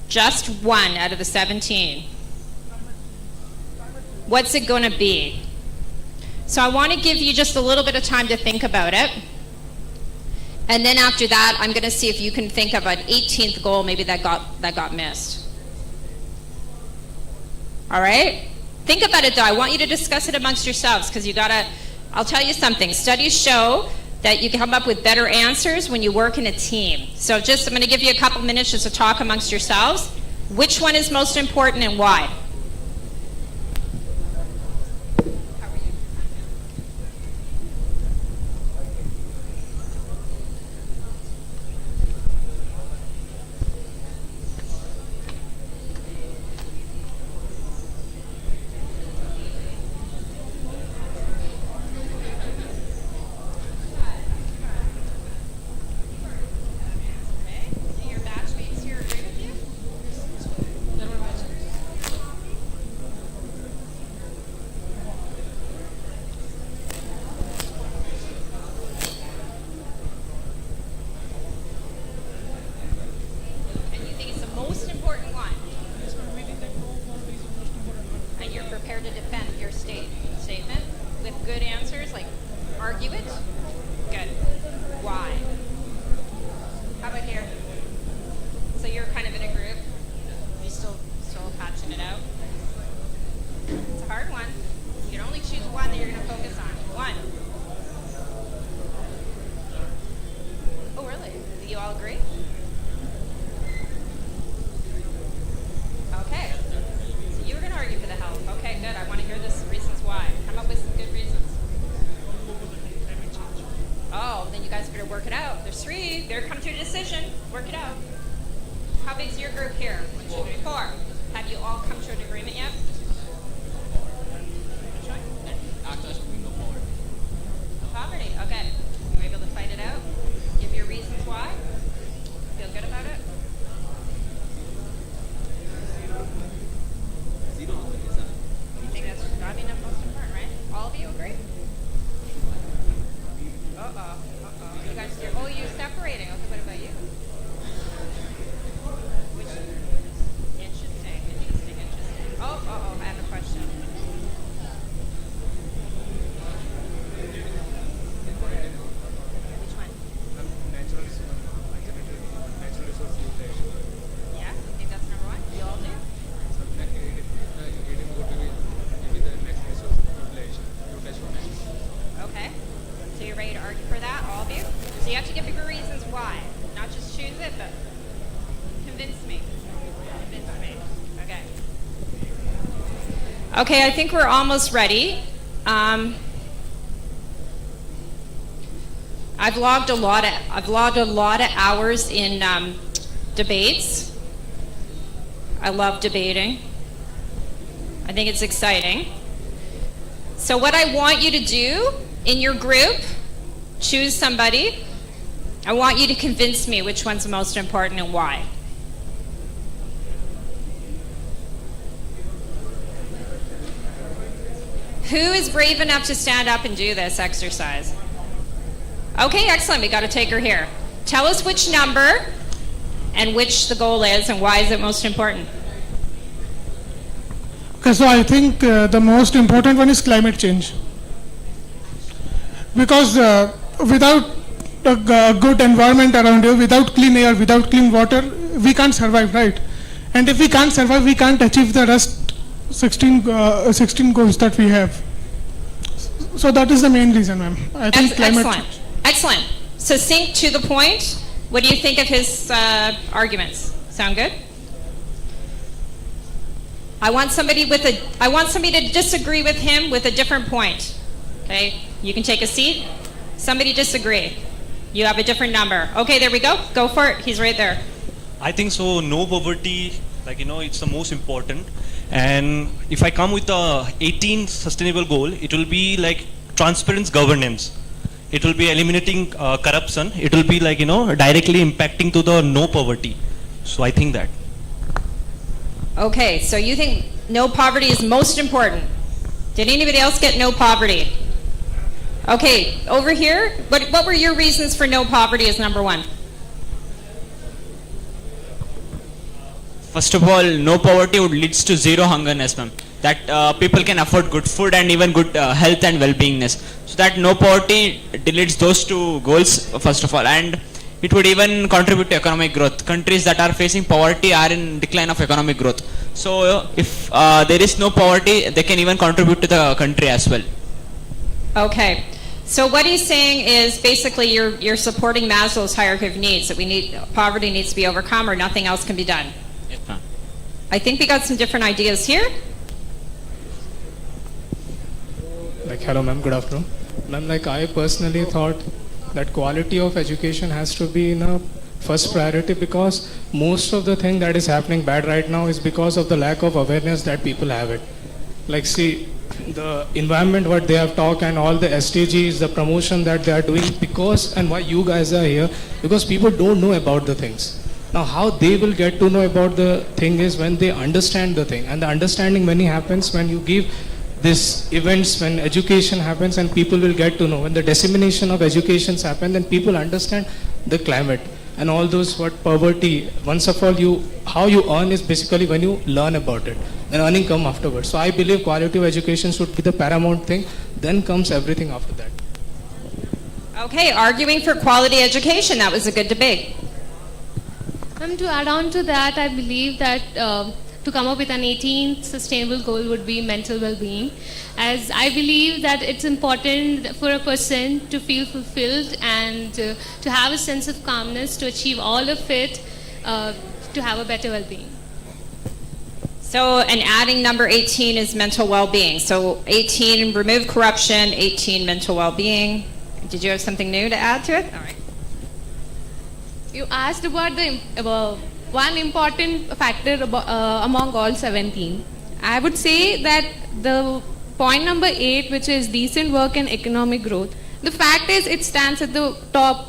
just one out of the 17, what's it going to be? So I want to give you just a little bit of time to think about it. And then after that, I'm going to see if you can think of an 18th goal maybe that got missed. All right? Think about it though. I want you to discuss it amongst yourselves because you got to, I'll tell you something. Studies show that you can come up with better answers when you work in a team. So I'm going to give you a couple minutes just to talk amongst yourselves. Which one is most important and why? Okay, I think we're almost ready. I've logged a lot of hours in debates. I love debating. I think it's exciting. So what I want you to do in your group, choose somebody. I want you to convince me which one's the most important and why. Who is brave enough to stand up and do this exercise? Okay, excellent. We got a taker here. Tell us which number and which the goal is and why is it most important? Okay, so I think the most important one is climate change. Because without a good environment around you, without clean air, without clean water, we can't survive, right? And if we can't survive, we can't achieve the rest 16 goals that we have. So that is the main reason, ma'am. I think climate change. Excellent. Succinct to the point. What do you think of his arguments? Sound good? I want somebody to disagree with him with a different point. Okay, you can take a seat. Somebody disagree. You have a different number. Okay, there we go. Go for it. He's right there. I think so. No poverty, it's the most important. And if I come with the 18 sustainable goal, it will be like transparent governance. It will be eliminating corruption. It will be directly impacting to the no poverty. So I think that. Okay, so you think no poverty is most important. Did anybody else get no poverty? Okay, over here, what were your reasons for no poverty as number one? First of all, no poverty would leads to zero hungerness, ma'am. That people can afford good food and even good health and well-beingness. So that no poverty deletes those two goals, first of all. And it would even contribute to economic growth. Countries that are facing poverty are in decline of economic growth. So if there is no poverty, they can even contribute to the country as well. Okay. So what he's saying is basically you're supporting Maslow's hierarchy of needs, that poverty needs to be overcome or nothing else can be done. Yes, ma'am. I think we got some different ideas here. Hello ma'am, good afternoon. Ma'am, I personally thought that quality of education has to be in a first priority, because most of the thing that is happening bad right now is because of the lack of awareness that people have it. See, the environment what they have talked and all the SDGs, the promotion that they are doing, because and why you guys are here, because people don't know about the things. Now how they will get to know about the thing is when they understand the thing, and the understanding when it happens when you give this events, when education happens and people will get to know. When the dissemination of educations happen, then people understand the climate and all those what poverty. Once of all, how you earn is basically when you learn about it. Then earning come afterwards. So I believe quality of education should be the paramount thing. Then comes everything after that. Okay, arguing for quality education. That was a good debate. To add on to that, I believe that to come up with an 18th sustainable goal would be mental well-being, as I believe that it's important for a person to feel fulfilled and to have a sense of calmness, to achieve all of it, to have a better well-being. So, and adding number 18 is mental well-being. So 18, remove corruption, 18, mental well-being. Did you have something new to add to it? All right. You asked about the one important factor among all 17. I would say that the point number 8, which is decent work and economic growth, the fact is it stands at the top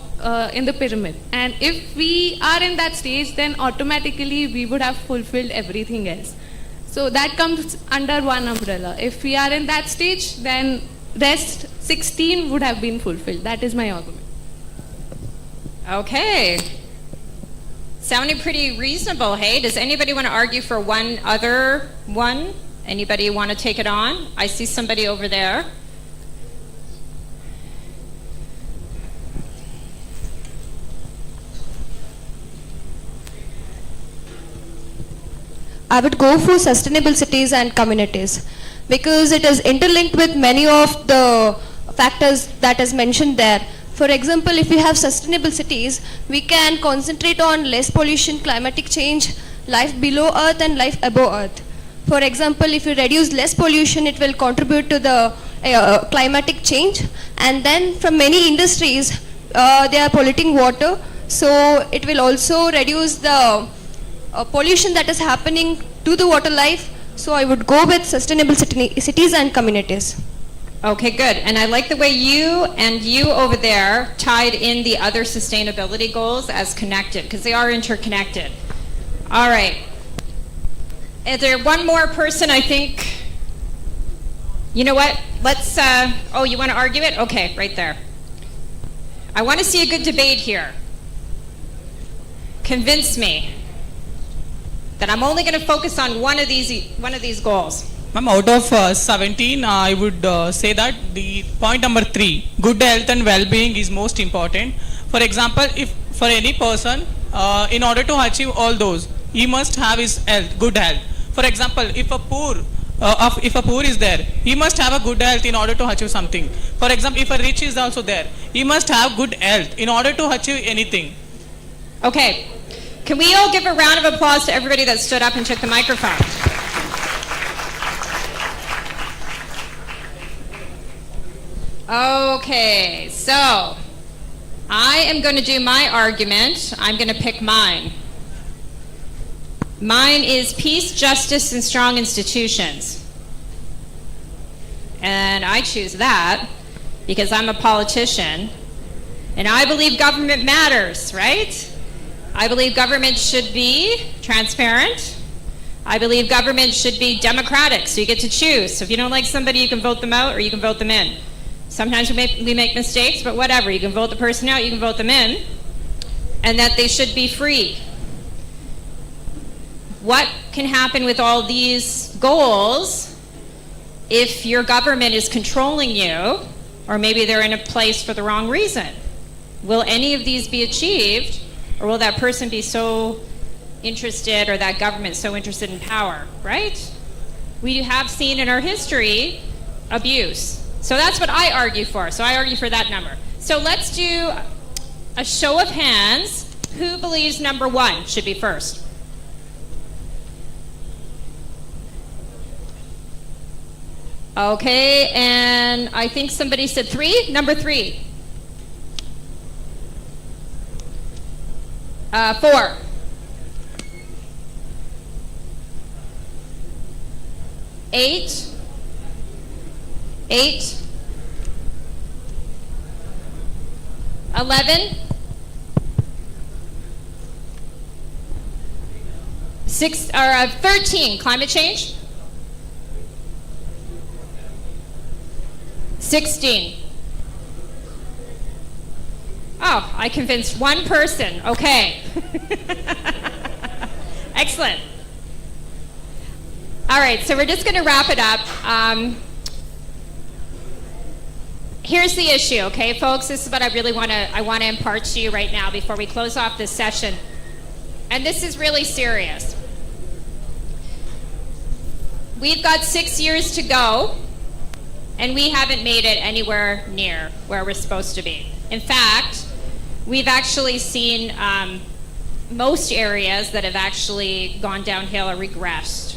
in the pyramid. And if we are in that stage, then automatically we would have fulfilled everything else. So that comes under one umbrella. If we are in that stage, then rest 16 would have been fulfilled. That is my argument. Okay. Sounding pretty reasonable, hey? Does anybody want to argue for one other one? Anybody want to take it on? I see somebody over there. I would go for sustainable cities and communities, because it is interlinked with many of the factors that is mentioned there. For example, if we have sustainable cities, we can concentrate on less pollution, climatic change, life below earth and life above earth. For example, if you reduce less pollution, it will contribute to the climatic change. And then from many industries, they are polluting water, so it will also reduce the pollution that is happening to the water life. So I would go with sustainable cities and communities. Okay, good. And I like the way you and you over there tied in the other sustainability goals as connected, because they are interconnected. All right. Is there one more person, I think? You know what? Let's, oh, you want to argue it? Okay, right there. I want to see a good debate here. Convince me that I'm only going to focus on one of these goals. Ma'am, out of 17, I would say that the point number 3, good health and well-being is most important. For example, if for any person, in order to achieve all those, he must have his health, good health. For example, if a poor is there, he must have a good health in order to achieve something. For example, if a rich is also there, he must have good health in order to achieve anything. Okay, can we all give a round of applause to everybody that stood up and took the microphone? Okay, so I am going to do my argument. I'm going to pick mine. Mine is peace, justice, and strong institutions. And I choose that because I'm a politician and I believe government matters, right? I believe government should be transparent. I believe government should be democratic, so you get to choose. So if you don't like somebody, you can vote them out or you can vote them in. Sometimes we make mistakes, but whatever. You can vote the person out, you can vote them in. And that they should be free. What can happen with all these goals if your government is controlling you, or maybe they're in a place for the wrong reason? Will any of these be achieved, or will that person be so interested, or that government so interested in power, right? We have seen in our history abuse. So that's what I argue for. So I argue for that number. So let's do a show of hands. Who believes number 1 should be first? Okay, and I think somebody said 3. Number 3. 4. 8. 8. 11. 13. Climate change. 16. Oh, I convinced one person. Okay. Excellent. All right, so we're just going to wrap it up. Here's the issue, okay, folks? This is what I really want to impart to you right now before we close off this session. And this is really serious. We've got 6 years to go, and we haven't made it anywhere near where we're supposed to be. In fact, we've actually seen most areas that have actually gone downhill or regressed.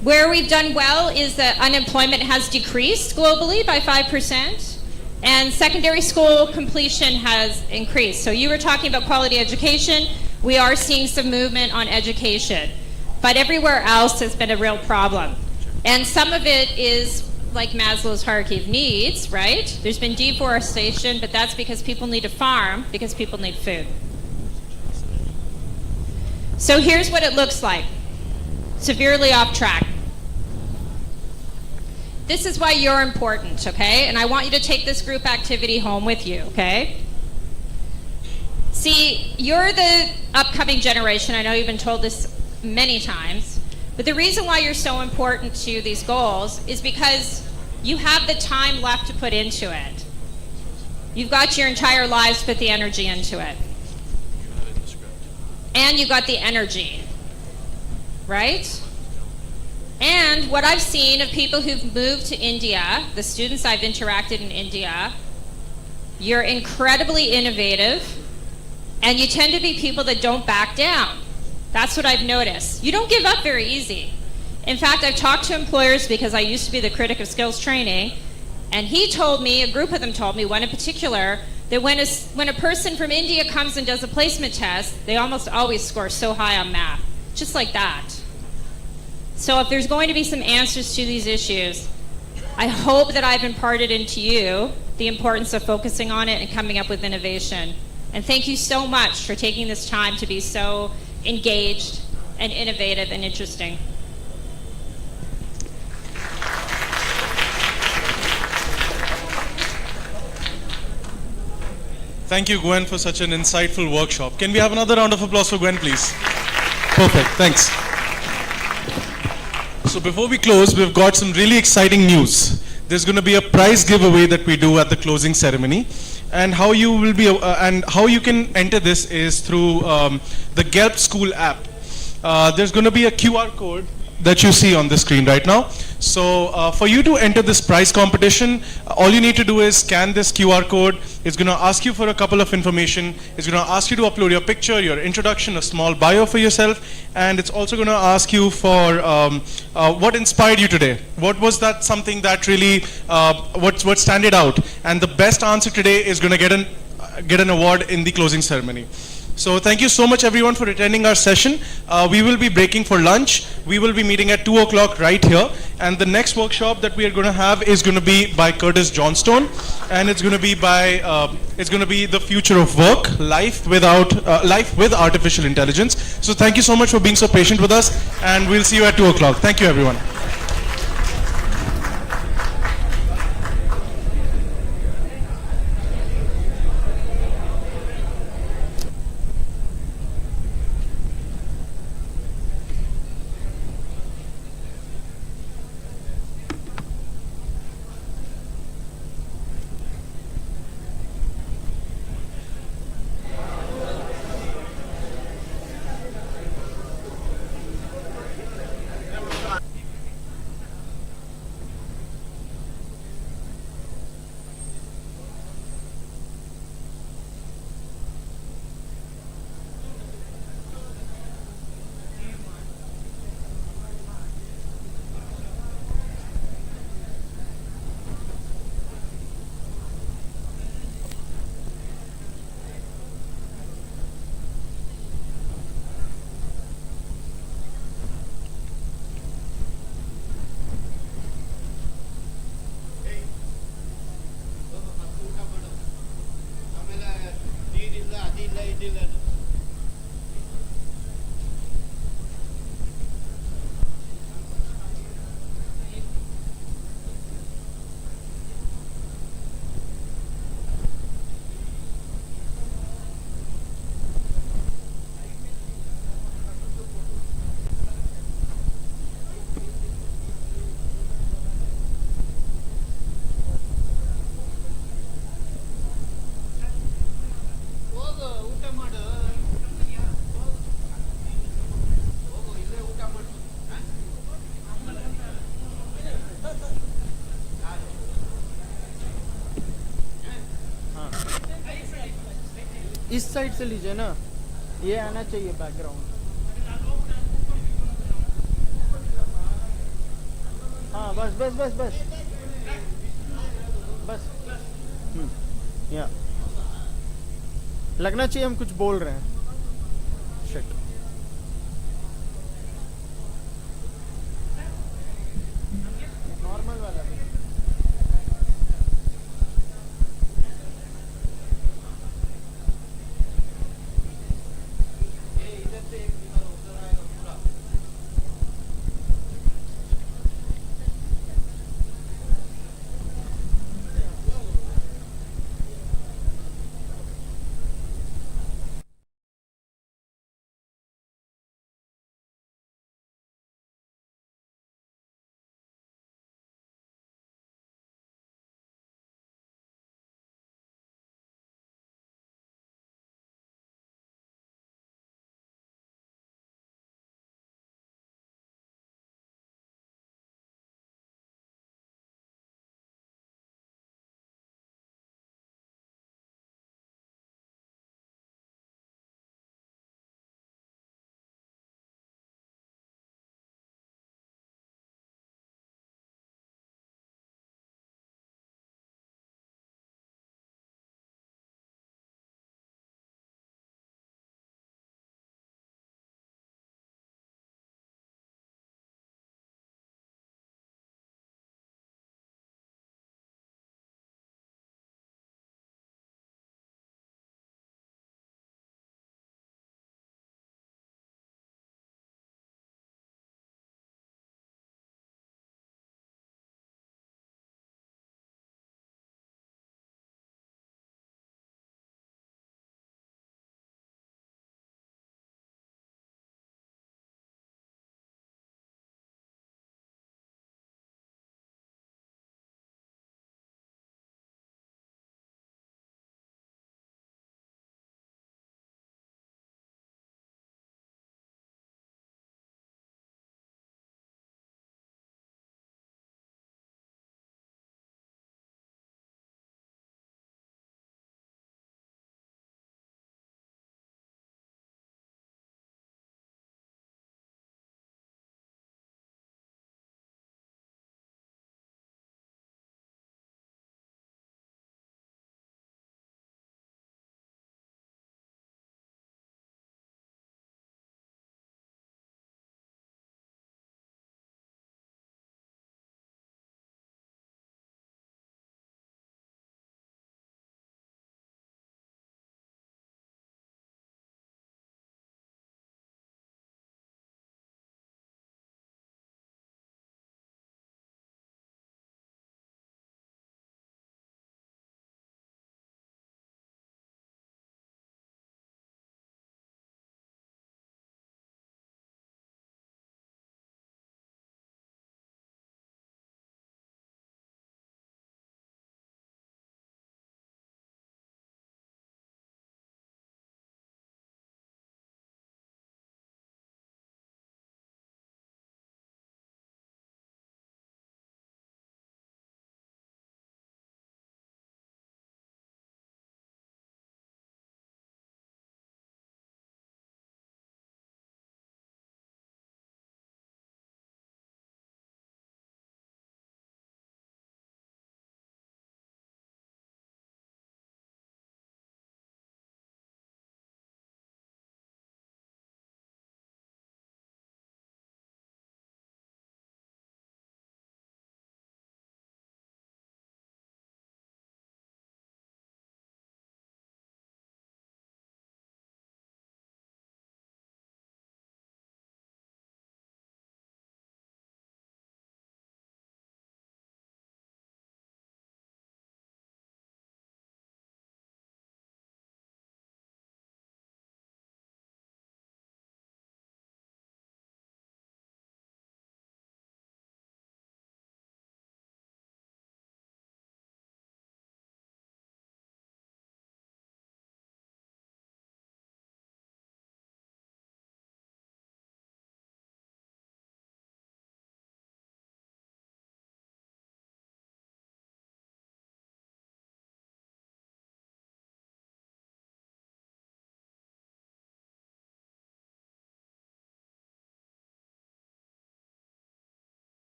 Where we've done well is that unemployment has decreased globally by 5%, and secondary school completion has increased. So you were talking about quality education. We are seeing some movement on education, but everywhere else has been a real problem. And some of it is like Maslow's hierarchy of needs, right? There's been deforestation, but that's because people need to farm, because people need food. So here's what it looks like. Severely off track. This is why you're important, okay? And I want you to take this group activity home with you, okay? See, you're the upcoming generation. I know you've been told this many times, but the reason why you're so important to these goals is because you have the time left to put into it. You've got your entire lives to put the energy into it. And you've got the energy, right? And what I've seen of people who've moved to India, the students I've interacted in India, you're incredibly innovative, and you tend to be people that don't back down. That's what I've noticed. You don't give up very easy. In fact, I've talked to employers because I used to be the critic of skills training, and he told me, a group of them told me, one in particular, that when a person from India comes and does a placement test, they almost always score so high on math, just like that. So if there's going to be some answers to these issues, I hope that I've imparted into you the importance of focusing on it and coming up with innovation. And thank you so much for taking this time to be so engaged and innovative and interesting. Thank you, Gwen, for such an insightful workshop. Can we have another round of applause for Gwen, please? Perfect, thanks. So before we close, we've got some really exciting news. There's going to be a prize giveaway that we do at the closing ceremony, and how you will be and how you can enter this is through the GELP School app. There's going to be a QR code that you see on the screen right now. So for you to enter this prize competition, all you need to do is scan this QR code. It's going to ask you for a couple of information. It's going to ask you to upload your picture, your introduction, a small bio for yourself, and it's also going to ask you for what inspired you today. What was that something that really, what standed out? And the best answer today is going to get an award in the closing ceremony. So thank you so much everyone for attending our session. We will be breaking for lunch. We will be meeting at 2 o'clock right here. And the next workshop that we are going to have is going to be by Curtis Johnstone. And it's going to be the future of work, life with artificial intelligence. So thank you so much for being so patient with us. And we'll see you at 2 o'clock. Thank you everyone. इस side से लीजिए ना, ये आना चाहिए background. हाँ बस बस बस बस बस या लगना चाहिए हम कुछ बोल रहे हैं। Shit.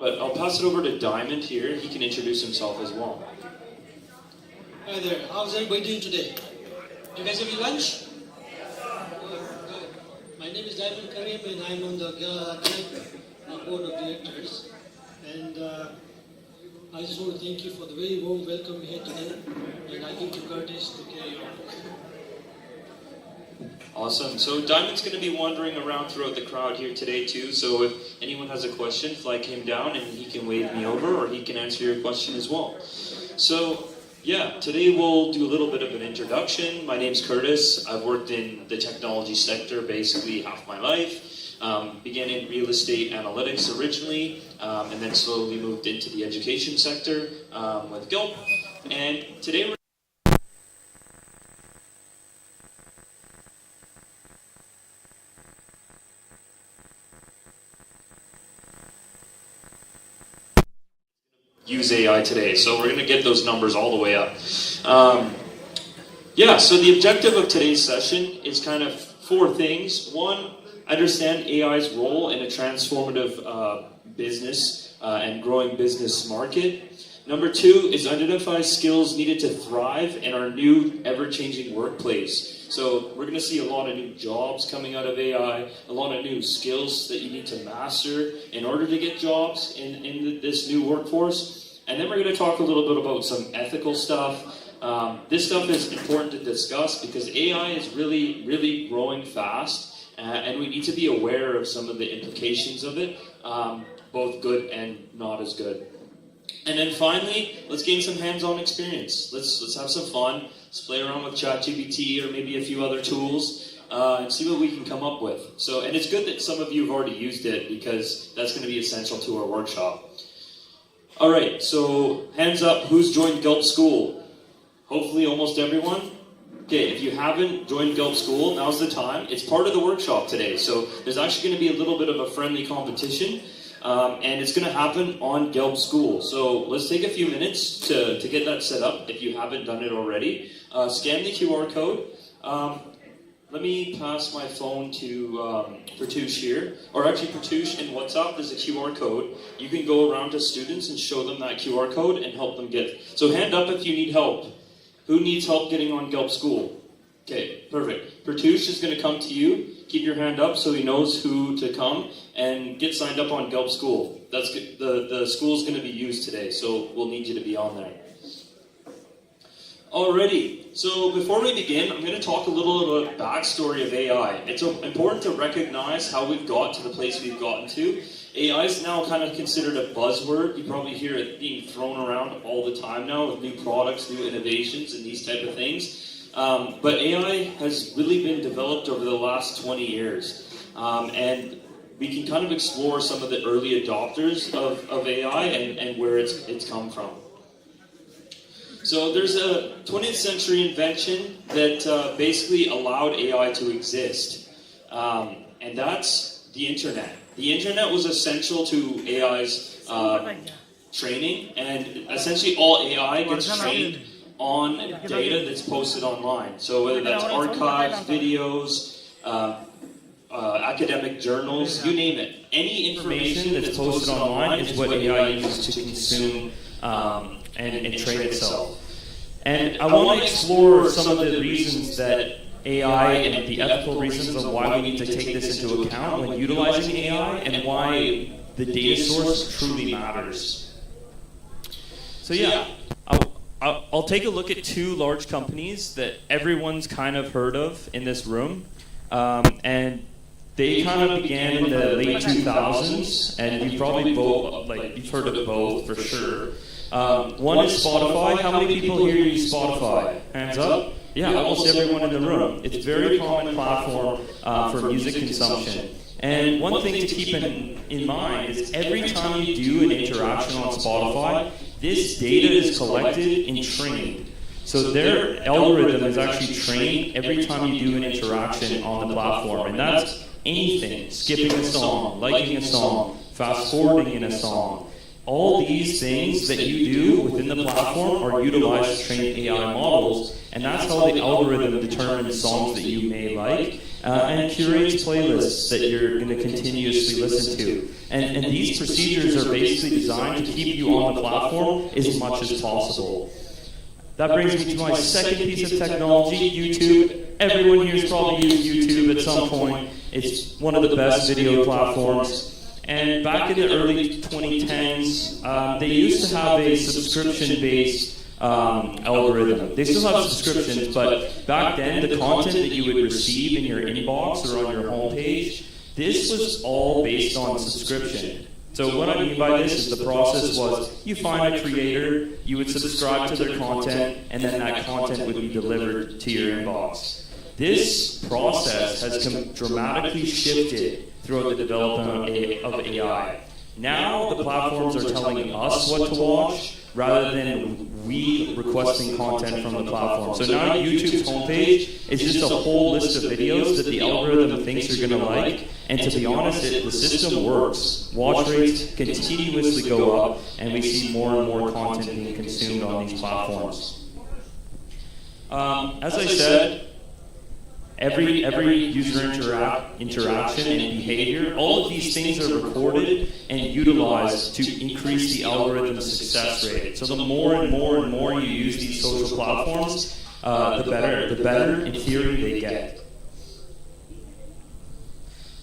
But I'll pass it over to Diamond here. He can introduce himself as well. Hi there. How's everybody doing today? You guys have your lunch? Good. My name is Diamond Karim and I'm on the GELP board of directors. And I just want to thank you for the very warm welcome here today. And I give to Curtis to carry on. Awesome. So Diamond's going to be wandering around throughout the crowd here today too. So if anyone has a question, flag him down and he can wave me over or he can answer your question as well. So yeah, today we'll do a little bit of an introduction. My name's Curtis. I've worked in the technology sector basically half my life. Began in real estate analytics originally, and then slowly moved into the education sector with GELP. And today we're use AI today, so we're going to get those numbers all the way up. Yeah, so the objective of today's session is kind of 4 things. 1, understand AI's role in a transformative business and growing business market. Number 2 is identify skills needed to thrive in our new ever-changing workplace. So we're going to see a lot of new jobs coming out of AI, a lot of new skills that you need to master in order to get jobs in this new workforce. And then we're going to talk a little bit about some ethical stuff. This stuff is important to discuss because AI is really, really growing fast, and we need to be aware of some of the implications of it, both good and not as good. And then finally, let's gain some hands-on experience. Let's have some fun. Let's play around with ChatGPT or maybe a few other tools and see what we can come up with. So, and it's good that some of you have already used it because that's going to be essential to our workshop. All right, so hands up, who's joined GELP School? Hopefully almost everyone. Okay, if you haven't joined GELP School, now's the time. It's part of the workshop today, so there's actually going to be a little bit of a friendly competition. And it's going to happen on GELP School. So let's take a few minutes to get that set up if you haven't done it already. Scan the QR code. Let me pass my phone to Pratoush here. Or actually Pratoush, in WhatsApp there's a QR code. You can go around to students and show them that QR code and help them get. So hand up if you need help. Who needs help getting on GELP School? Okay, perfect. Pratoush is going to come to you. Keep your hand up so he knows who to come and get signed up on GELP School. That's good. The school is going to be used today, so we'll need you to be on there. Alrighty, so before we begin, I'm going to talk a little about backstory of AI. It's important to recognize how we've got to the place we've gotten to. AI is now kind of considered a buzzword. You probably hear it being thrown around all the time now with new products, new innovations, and these type of things. But AI has really been developed over the last 20 years. And we can kind of explore some of the early adopters of AI and where it's come from. So there's a 20th century invention that basically allowed AI to exist. And that's the internet. The internet was essential to AI's training, and essentially all AI gets trained on data that's posted online. So whether that's archives, videos, academic journals, you name it. Any information that's posted online is what AI uses to consume and train itself. And I want to explore some of the reasons that AI and the ethical reasons of why we need to take this into account when utilizing AI and why the data source truly matters. So yeah, I'll take a look at two large companies that everyone's kind of heard of in this room. And they kind of began in the late 2000s, and you've probably you've heard of both for sure. One is Spotify. How many people here use Spotify? Hands up. Yeah, almost everyone in the room. It's a very common platform for music consumption. And one thing to keep in mind is every time you do an interaction on Spotify, this data is collected and trained. So their algorithm is actually trained every time you do an interaction on the platform. And that's anything, skipping a song, liking a song, fast forwarding in a song. All these things that you do within the platform are utilized to train AI models, and that's how the algorithm determines songs that you may like and curates playlists that you're going to continuously listen to. And these procedures are basically designed to keep you on the platform as much as possible. That brings me to my second piece of technology, YouTube. Everyone here has probably used YouTube at some point. It's one of the best video platforms. And back in the early 2010s, they used to have a subscription-based algorithm. They still have subscriptions, but back then, the content that you would receive in your inbox or on your homepage, this was all based on subscription. So what I mean by this is the process was you find a creator, you would subscribe to their content, and then that content would be delivered to your inbox. This process has dramatically shifted throughout the development of AI. Now the platforms are telling us what to watch rather than we requesting content from the platform. So now YouTube's homepage is just a whole list of videos that the algorithm thinks you're going to like, and to be honest, the system works. Watch rates continuously go up, and we see more and more content being consumed on these platforms. As I said, every user interaction and behavior, all of these things are recorded and utilized to increase the algorithm's success rate. So the more and more you use these social platforms, the better in theory they get.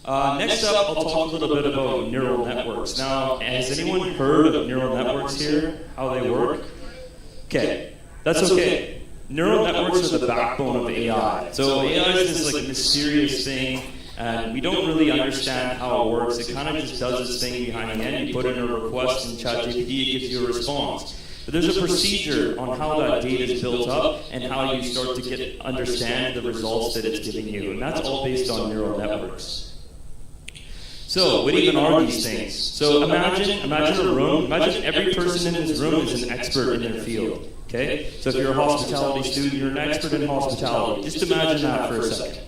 Next up, I'll talk a little bit about neural networks. Now, has anyone heard of neural networks here? How they work? Okay, that's okay. Neural networks are the backbone of AI. So AI is this mysterious thing, and we don't really understand how it works. It kind of just does its thing behind the end. You put in a request in ChatGPT, it gives you a response. But there's a procedure on how that data is built up and how you start to understand the results that it's giving you. And that's all based on neural networks. So what even are these things? So imagine a room. Imagine every person in this room is an expert in their field. Okay? So if you're a hospitality student, you're an expert in hospitality. Just imagine that for a second.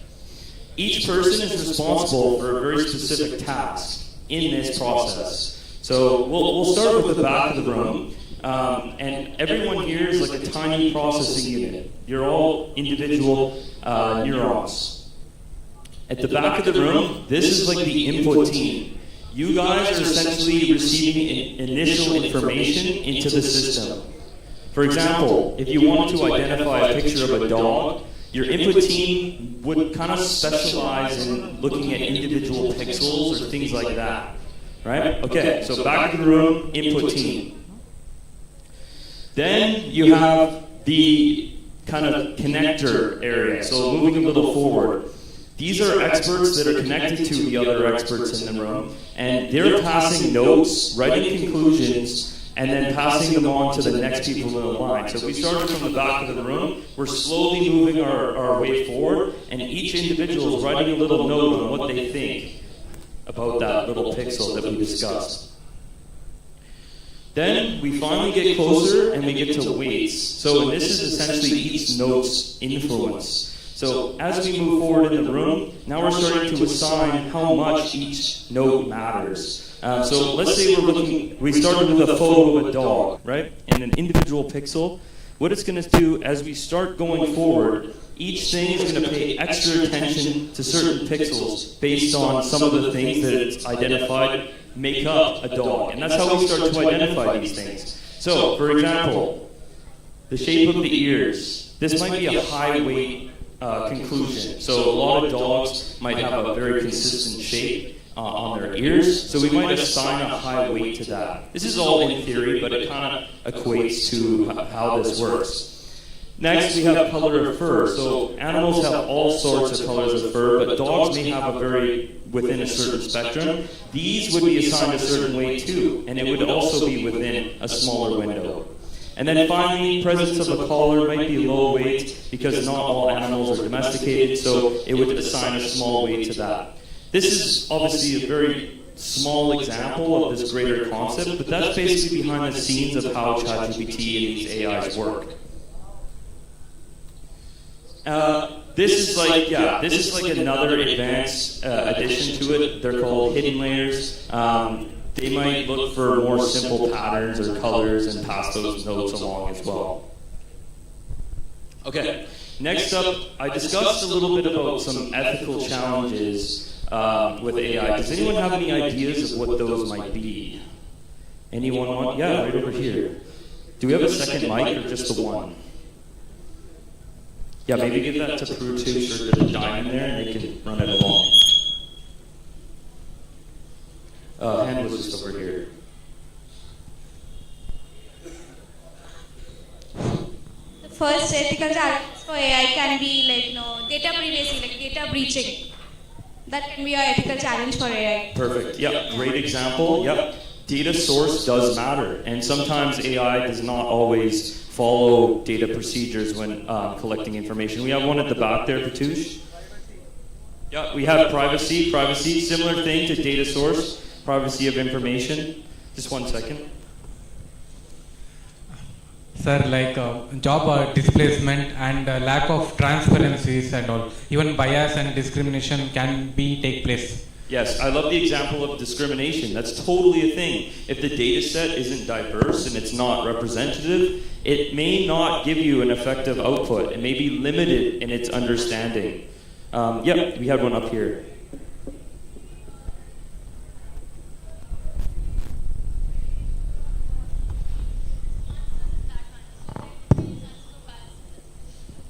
Each person is responsible for a very specific task in this process. So we'll start with the back of the room. And everyone here is like a tiny processing unit. You're all individual neurons. At the back of the room, this is like the input team. You guys are essentially receiving initial information into the system. For example, if you wanted to identify a picture of a dog, your input team would kind of specialize in looking at individual pixels or things like that. Right? Okay, so back of the room, input team. Then you have the kind of connector area. So moving a little forward. These are experts that are connected to the other experts in the room, and they're passing notes, writing conclusions and then passing them on to the next people in the line. So if we started from the back of the room, we're slowly moving our way forward, and each individual is writing a little note on what they think about that little pixel that we discussed. Then we finally get closer and we get to weights. So this is essentially each note's influence. So as we move forward in the room, now we're starting to assign how much each note matters. So let's say we started with a photo of a dog, right? And an individual pixel. What it's going to do as we start going forward, each thing is going to pay extra attention to certain pixels based on some of the things that it's identified make up a dog. And that's how we start to identify these things. So, for example, the shape of the ears. This might be a high weight conclusion. So a lot of dogs might have a very consistent shape on their ears, so we might assign a high weight to that. This is all in theory, but it kind of equates to how this works. Next, we have color of fur. So animals have all sorts of colors of fur, but dogs may have within a certain spectrum. These would be assigned a certain weight too, and it would also be within a smaller window. And then finally, presence of a collar might be low weight because not all animals are domesticated, so it would assign a small weight to that. This is obviously a very small example of this greater concept, but that's basically behind the scenes of how ChatGPT and these AIs work. This is like another advanced addition to it. They're called hidden layers. They might look for more simple patterns or colors and pass those notes along as well. Okay, next up, I discussed a little bit about some ethical challenges with AI. Does anyone have any ideas of what those might be? Anyone want? Yeah, right over here. Do we have a second mic or just the one? Yeah, maybe give that to Prutush or to Diamond there and they can run it along. Hand was just over here. The first ethical challenge for AI can be data privacy, data breaching. That can be an ethical challenge for AI. Perfect. Yep. Great example. Yep. Data source does matter, and sometimes AI does not always follow data procedures when collecting information. We have one at the back there, Patush. Yeah, we have privacy. Privacy, similar thing to data source. Privacy of information. Just 1 second. Sir, job displacement and lack of transparencies and all, even bias and discrimination can take place. Yes, I love the example of discrimination. That's totally a thing. If the data set isn't diverse and it's not representative, it may not give you an effective output. It may be limited in its understanding. Yep, we had one up here.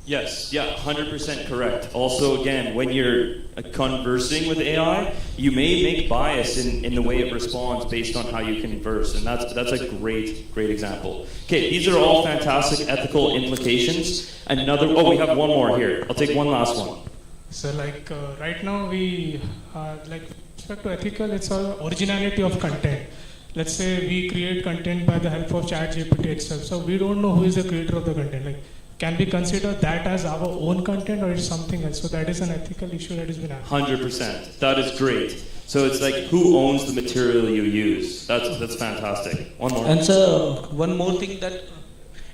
Yes, yeah, 100% correct. Also, again, when you're conversing with AI, you may make bias in the way it responds based on how you converse, and that's a great example. Okay, these are all fantastic ethical implications. We have one more here. I'll take one last one. So, right now we with respect to ethical, it's all originality of content. Let's say we create content by the help of ChatGPT itself. So we don't know who is the creator of the content. Can we consider that as our own content or it's something else? So that is an ethical issue that has been asked. 100%. That is great. So it's who owns the material you use? That's fantastic. One more. And so one more thing, that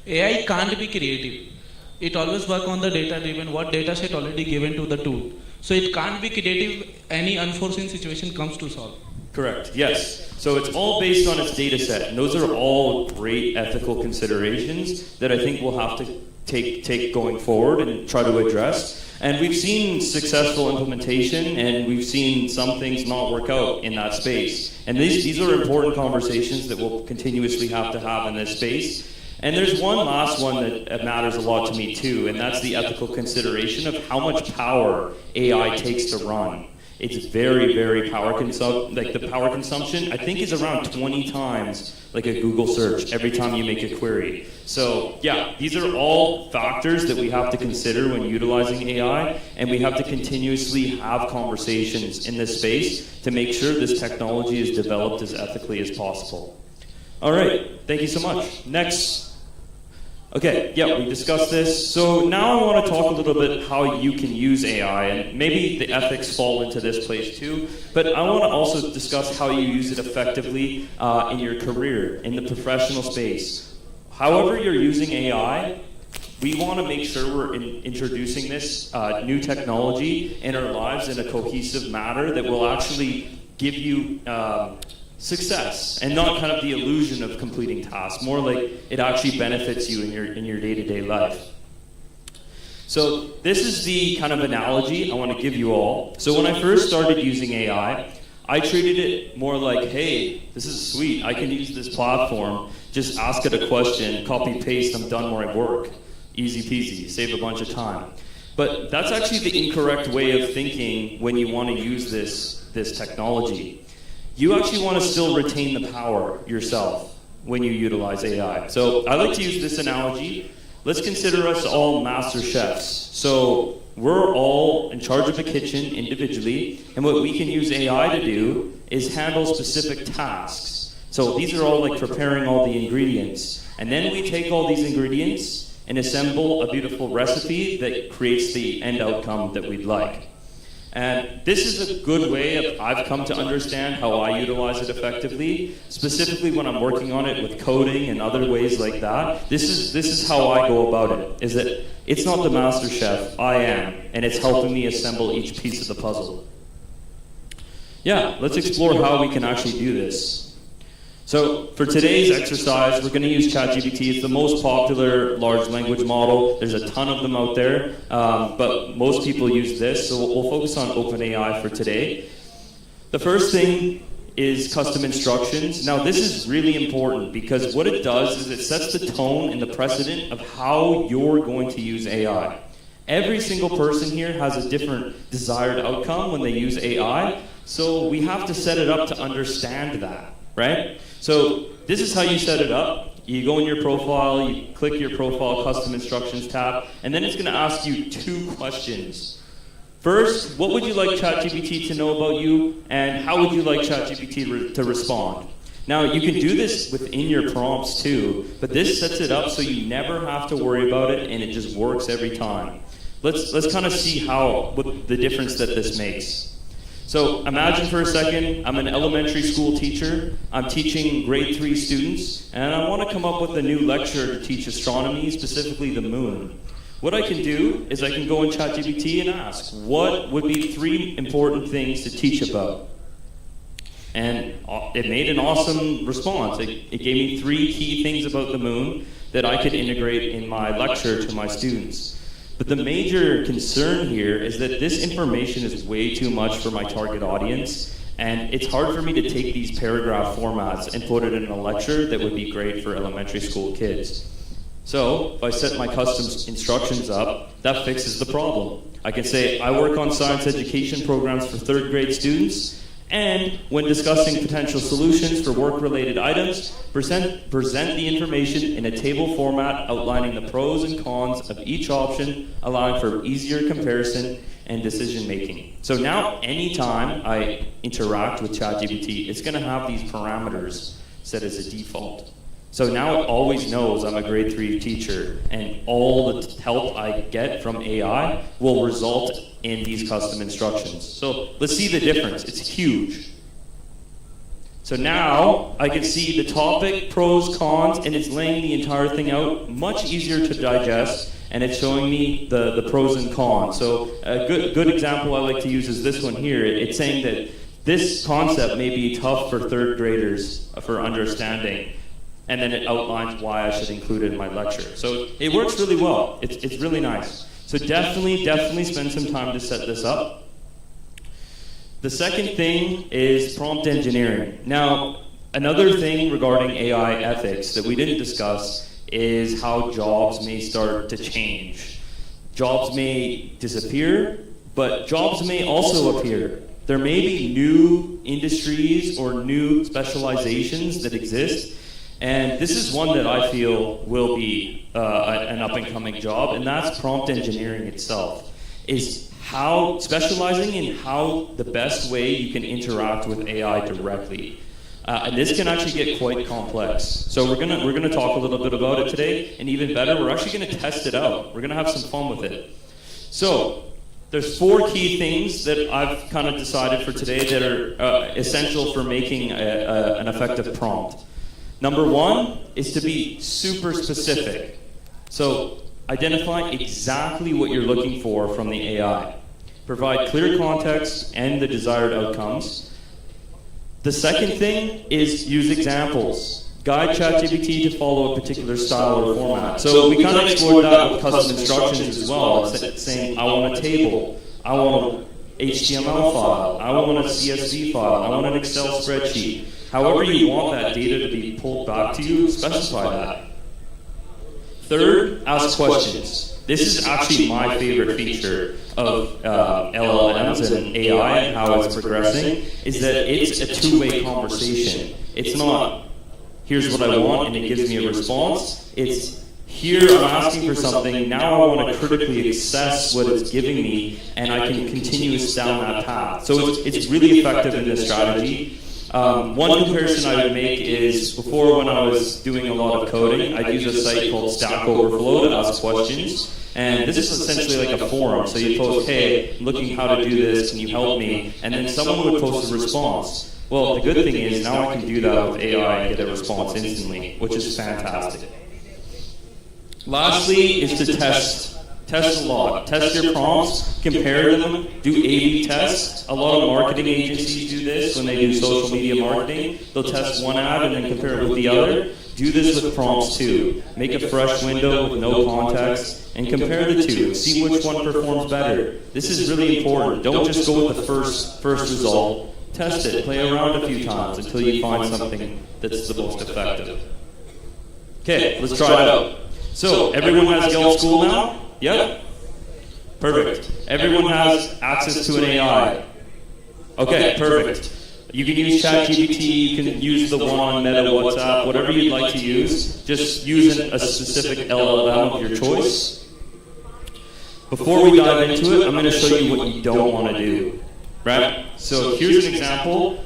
AI can't be creative. It always works on the data driven, what data set already given to the tool. So it can't be creative. Any unforeseen situation comes to solve. Correct. Yes. So it's all based on its data set. And those are all great ethical considerations that I think we'll have to take going forward and try to address. And we've seen successful implementation, and we've seen some things not work out in that space. And these are important conversations that we'll continuously have to have in this space. And there's one last one that matters a lot to me too, and that's the ethical consideration of how much power AI takes to run. It's very, very power the power consumption, I think, is around 20 times like a Google search every time you make a query. So yeah, these are all factors that we have to consider when utilizing AI, and we have to continuously have conversations in this space to make sure this technology is developed as ethically as possible. All right, thank you so much. Next. Okay, yeah, we discussed this. So now I want to talk a little bit how you can use AI, and maybe the ethics fall into this place too, but I want to also discuss how you use it effectively in your career, in the professional space. However you're using AI, we want to make sure we're introducing this new technology in our lives in a cohesive manner that will actually give you success and not kind of the illusion of completing tasks, more like it actually benefits you in your day-to-day life. So this is the kind of analogy I want to give you all. So when I first started using AI, I treated it more like, hey, this is sweet, I can use this platform, just ask it a question, copy paste, I'm done my work. Easy peasy, save a bunch of time. But that's actually the incorrect way of thinking when you want to use this technology. You actually want to still retain the power yourself when you utilize AI. So I like to use this analogy. Let's consider us all master chefs. So we're all in charge of a kitchen individually, and what we can use AI to do is handle specific tasks. So these are all like preparing all the ingredients. And then we take all these ingredients and assemble a beautiful recipe that creates the end outcome that we'd like. And this is a good way I've come to understand how I utilize it effectively, specifically when I'm working on it with coding and other ways like that. This is how I go about it, is that it's not the master chef, I am, and it's helping me assemble each piece of the puzzle. Yeah, let's explore how we can actually do this. So for today's exercise, we're going to use ChatGPT. It's the most popular large language model. There's a ton of them out there, but most people use this, so we'll focus on OpenAI for today. The first thing is custom instructions. Now this is really important because what it does is it sets the tone and the precedent of how you're going to use AI. Every single person here has a different desired outcome when they use AI, so we have to set it up to understand that, right? So this is how you set it up. You go in your profile, you click your profile custom instructions tab, and then it's going to ask you 2 questions. First, what would you like ChatGPT to know about you, and how would you like ChatGPT to respond? Now, you can do this within your prompts too, but this sets it up so you never have to worry about it, and it just works every time. Let's kind of see what the difference that this makes. So imagine for a second, I'm an elementary school teacher. I'm teaching grade 3 students, and I want to come up with a new lecture to teach astronomy, specifically the moon. What I can do is I can go in ChatGPT and ask, what would be 3 important things to teach about? And it made an awesome response. It gave me 3 key things about the moon that I could integrate in my lecture to my students. But the major concern here is that this information is way too much for my target audience, and it's hard for me to take these paragraph formats and put it in a lecture that would be great for elementary school kids. So, if I set my custom instructions up, that fixes the problem. I can say, I work on science education programs for 3rd grade students, and when discussing potential solutions for work-related items, present the information in a table format outlining the pros and cons of each option, allowing for easier comparison and decision-making. So now, anytime I interact with ChatGPT, it's going to have these parameters set as a default. So now it always knows I'm a grade 3 teacher, and all the help I get from AI will result in these custom instructions. So let's see the difference. It's huge. So now I can see the topic, pros, cons, and it's laying the entire thing out much easier to digest, and it's showing me the pros and cons. So a good example I like to use is this one here. It's saying that this concept may be tough for 3rd graders for understanding, and then it outlines why I should include it in my lecture. So it works really well. It's really nice. So definitely spend some time to set this up. The second thing is prompt engineering. Now, another thing regarding AI ethics that we didn't discuss is how jobs may start to change. Jobs may disappear, but jobs may also appear. There may be new industries or new specializations that exist. And this is one that I feel will be an up-and-coming job, and that's prompt engineering itself. Is specializing in how the best way you can interact with AI directly. And this can actually get quite complex. So we're gonna talk a little bit about it today, and even better, we're actually gonna test it out. We're gonna have some fun with it. So there's 4 key things that I've kind of decided for today that are essential for making an effective prompt. Number 1 is to be super specific. So identify exactly what you're looking for from the AI. Provide clear context and the desired outcomes. The second thing is use examples. Guide ChatGPT to follow a particular style or format. So we kind of explored that with custom instructions as well. It's saying, I want a table, I want an HTML file, I want a CSV file, I want an Excel spreadsheet. However you want that data to be pulled back to you, specify that. Third, ask questions. This is actually my favorite feature of LLMs and AI and how it's progressing, is that it's a two-way conversation. It's not, here's what I want and it gives me a response. It's, here I'm asking for something, now I want to critically assess what it's giving me and I can continue down that path. So it's really effective in this strategy. One comparison I would make is before when I was doing a lot of coding, I'd use a site called Stack Overflow to ask questions. And this is essentially like a forum. So you post, hey, I'm looking how to do this, can you help me? And then someone would post a response. Well, the good thing is now I can do that with AI and get a response instantly, which is fantastic. Lastly is to test a lot. Test your prompts, compare them, do A/B tests. A lot of marketing agencies do this when they do social media marketing. They'll test one ad and then compare it with the other. Do this with prompts too. Make a fresh window with no context and compare the two. See which one performs better. This is really important. Don't just go with the first result. Test it. Play around a few times until you find something that's the most effective. Okay, let's try it out. So, everyone has GELP School now? Yep? Perfect. Everyone has access to an AI. Okay, perfect. You can use ChatGPT, you can use the one on Meta, WhatsApp, whatever you'd like to use. Just use a specific LLM of your choice. Before we dive into it, I'm going to show you what you don't want to do. Right? So here's an example.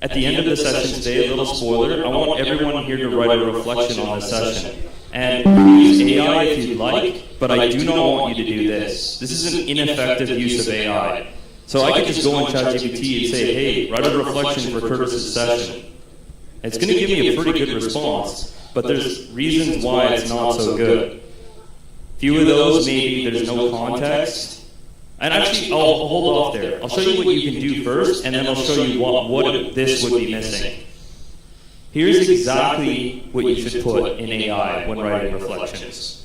At the end of the session today, a little spoiler, I want everyone here to write a reflection on the session. And use AI if you'd like, but I do not want you to do this. This is an ineffective use of AI. So I could just go on ChatGPT and say, hey, write a reflection for Curtis's session. It's going to give me a pretty good response, but there's reasons why it's not so good. Few of those, maybe there's no context. And actually, I'll hold off there. I'll show you what you can do first, and then I'll show you what this would be missing. Here's exactly what you should put in AI when writing reflections.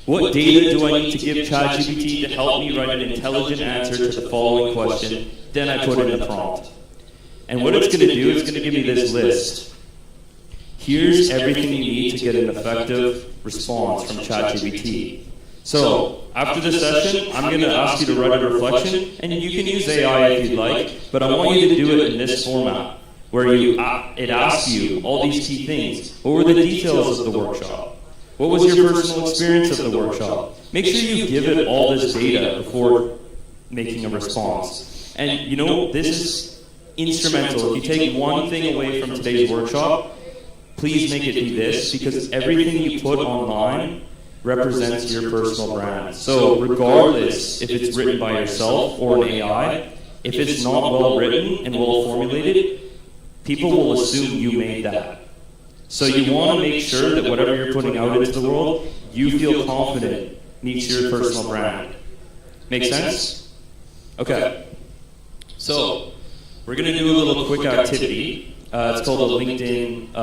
What data do I need to give ChatGPT to help me write an intelligent answer to the following question? Then I put in the prompt. And what it's going to do, it's going to give me this list. Here's everything you need to get an effective response from ChatGPT. So, after this session, I'm going to ask you to write a reflection, and you can use AI if you'd like, but I want you to do it in this format, where it asks you all these key things. What were the details of the workshop? What was your personal experience of the workshop? Make sure you give it all this data before making a response. And you know, this is instrumental. If you take one thing away from today's workshop, please make it be this, because everything you put online represents your personal brand. So regardless if it's written by yourself or an AI, if it's not well written and well formulated, people will assume you made that. So you want to make sure that whatever you're putting out into the world, you feel confident meets your personal brand. Make sense? Okay. So we're going to do a little quick activity. It's called a LinkedIn.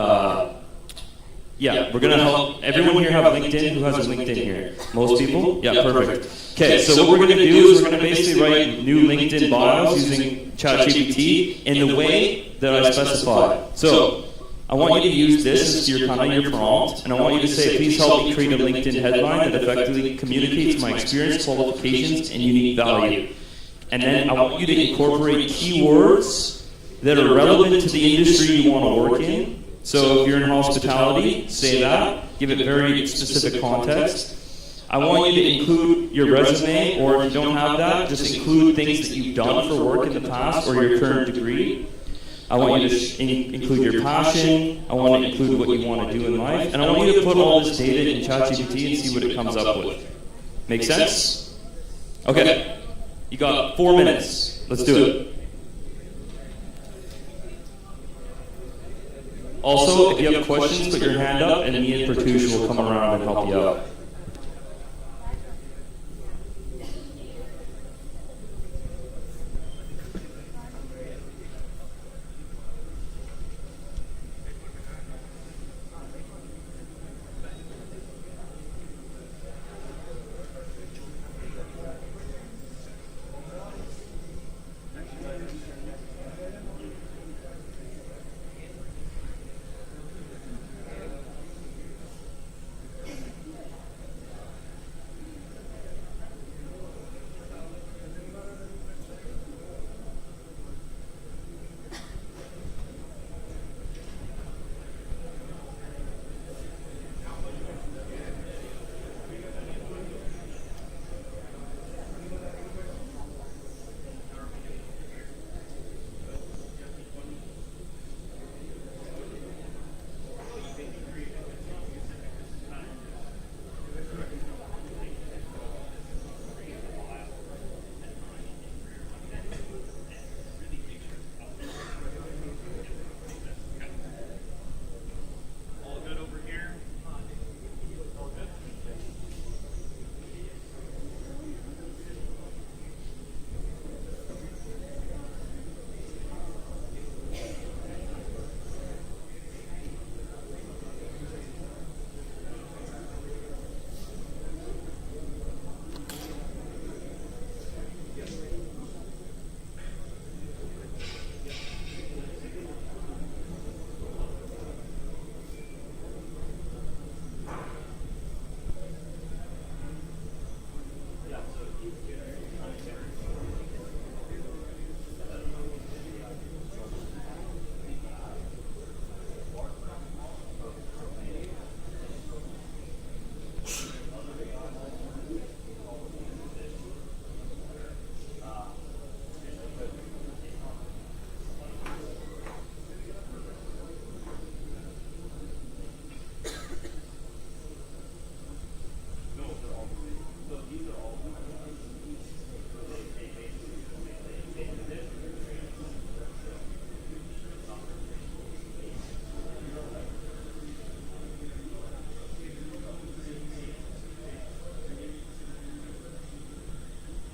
We're going to help. Everyone here have LinkedIn? Who has a LinkedIn here? Most people? Yeah, perfect. Okay, so what we're going to do is we're going to basically write new LinkedIn bios using ChatGPT in the way that I specified. So I want you to use this as your prompt, and I want you to say, please help me create a LinkedIn headline that effectively communicates my experience, qualifications, and unique value. And then I want you to incorporate keywords that are relevant to the industry you want to work in. So if you're in hospitality, say that. Give it very specific context. I want you to include your resume, or if you don't have that, just include things that you've done for work in the past or your current degree. I want you to include your passion. I want to include what you want to do in life. And I want you to put all this data in ChatGPT and see what it comes up with. Make sense? Okay. You got 4 minutes. Let's do it. Also, if you have questions, put your hand up and me and Pertush will come around and help you out.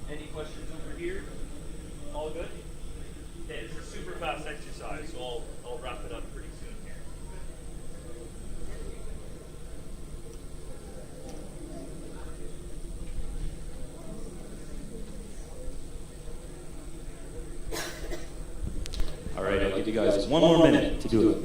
Any questions over here? All good? Okay, it's a super fast exercise, so I'll wrap it up pretty soon here. All right, I'll give you guys 1 more minute to do it.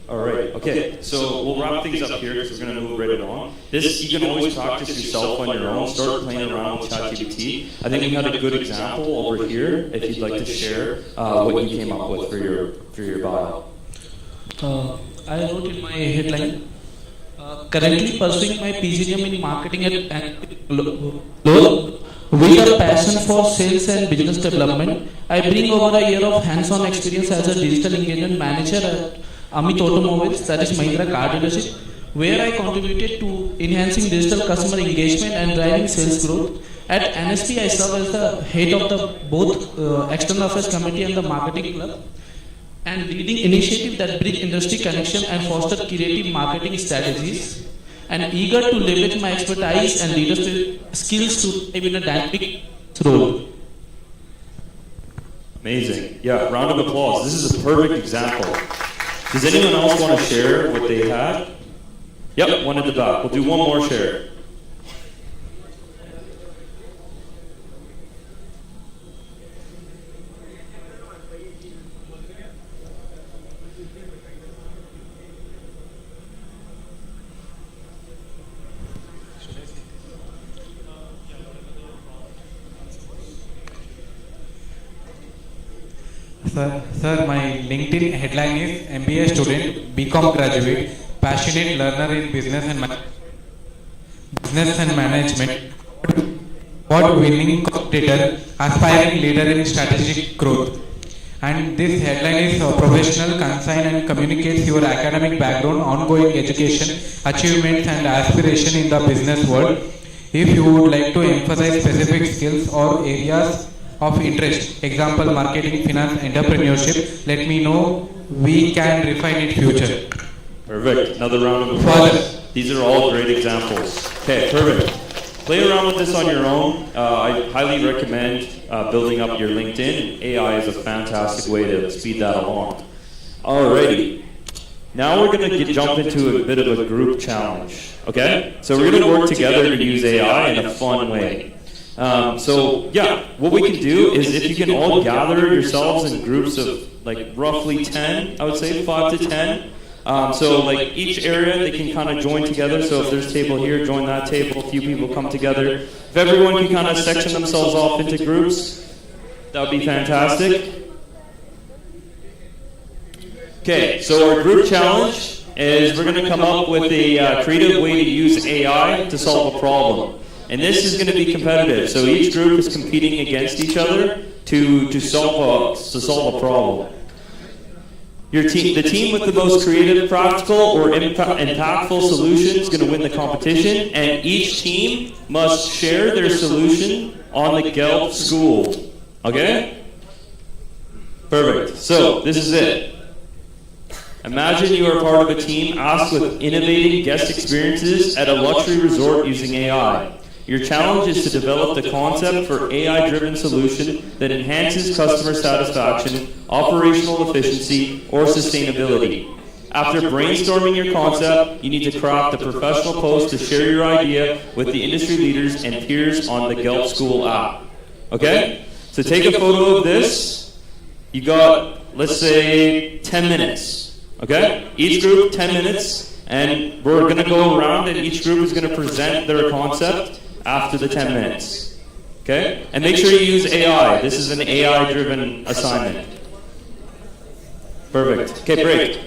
All right, okay, so we'll wrap things up here because we're going to move right along. This, you can always practice yourself on your own, start playing around with ChatGPT. I think we had a good example over here, if you'd like to share what you came up with for your bio. I wrote in my headline, currently pursuing my PGDM in marketing and Lowell with a passion for sales and business development. I bring over a year of hands-on experience as a digital engagement manager at Amit Automobiles, that is Mahindra car dealership, where I contributed to enhancing digital customer engagement and driving sales growth. At NSP, I serve as the head of the both External Affairs Committee and the Marketing Club, and leading initiatives that bridge industry connection and foster creative marketing strategies, and eager to leverage my expertise and leadership skills to live in a dynamic role. Amazing. Yeah, round of applause. This is a perfect example. Does anyone else want to share what they had? Yep, one at the back. We'll do one more share. Sir, my LinkedIn headline is MBA student, BCom graduate, passionate learner in business and management, award-winning competitor, aspiring leader in strategic growth. And this headline is professional, concise, and communicates your academic background, ongoing education, achievements, and aspiration in the business world. If you would like to emphasize specific skills or areas of interest, example marketing, finance, entrepreneurship, let me know. We can refine it future. Perfect. Another round of applause. These are all great examples. Okay, perfect. Play around with this on your own. I highly recommend building up your LinkedIn. AI is a fantastic way to speed that along. Alrighty. Now we're going to jump into a bit of a group challenge. Okay? So we're going to work together to use AI in a fun way. So yeah, what we can do is if you can all gather yourselves in groups of like roughly 10, I would say 5 to 10. So like each area they can kind of join together. So if there's a table here, join that table. A few people come together. If everyone can kind of section themselves off into groups, that would be fantastic. Okay, so our group challenge is we're going to come up with a creative way to use AI to solve a problem. And this is going to be competitive. So each group is competing against each other to solve a problem. The team with the most creative, practical, or impactful solution is going to win the competition, and each team must share their solution on the GELP school. Okay? Perfect. So, this is it. Imagine you are part of a team asked with innovating guest experiences at a luxury resort using AI. Your challenge is to develop the concept for AI-driven solution that enhances customer satisfaction, operational efficiency, or sustainability. After brainstorming your concept, you need to craft a professional post to share your idea with the industry leaders and peers on the GELP School app. Okay? So take a photo of this. You got, let's say, 10 minutes. Okay? Each group, 10 minutes. And we're going to go around and each group is going to present their concept after the 10 minutes. Okay? And make sure you use AI. This is an AI-driven assignment. Perfect. Okay, break.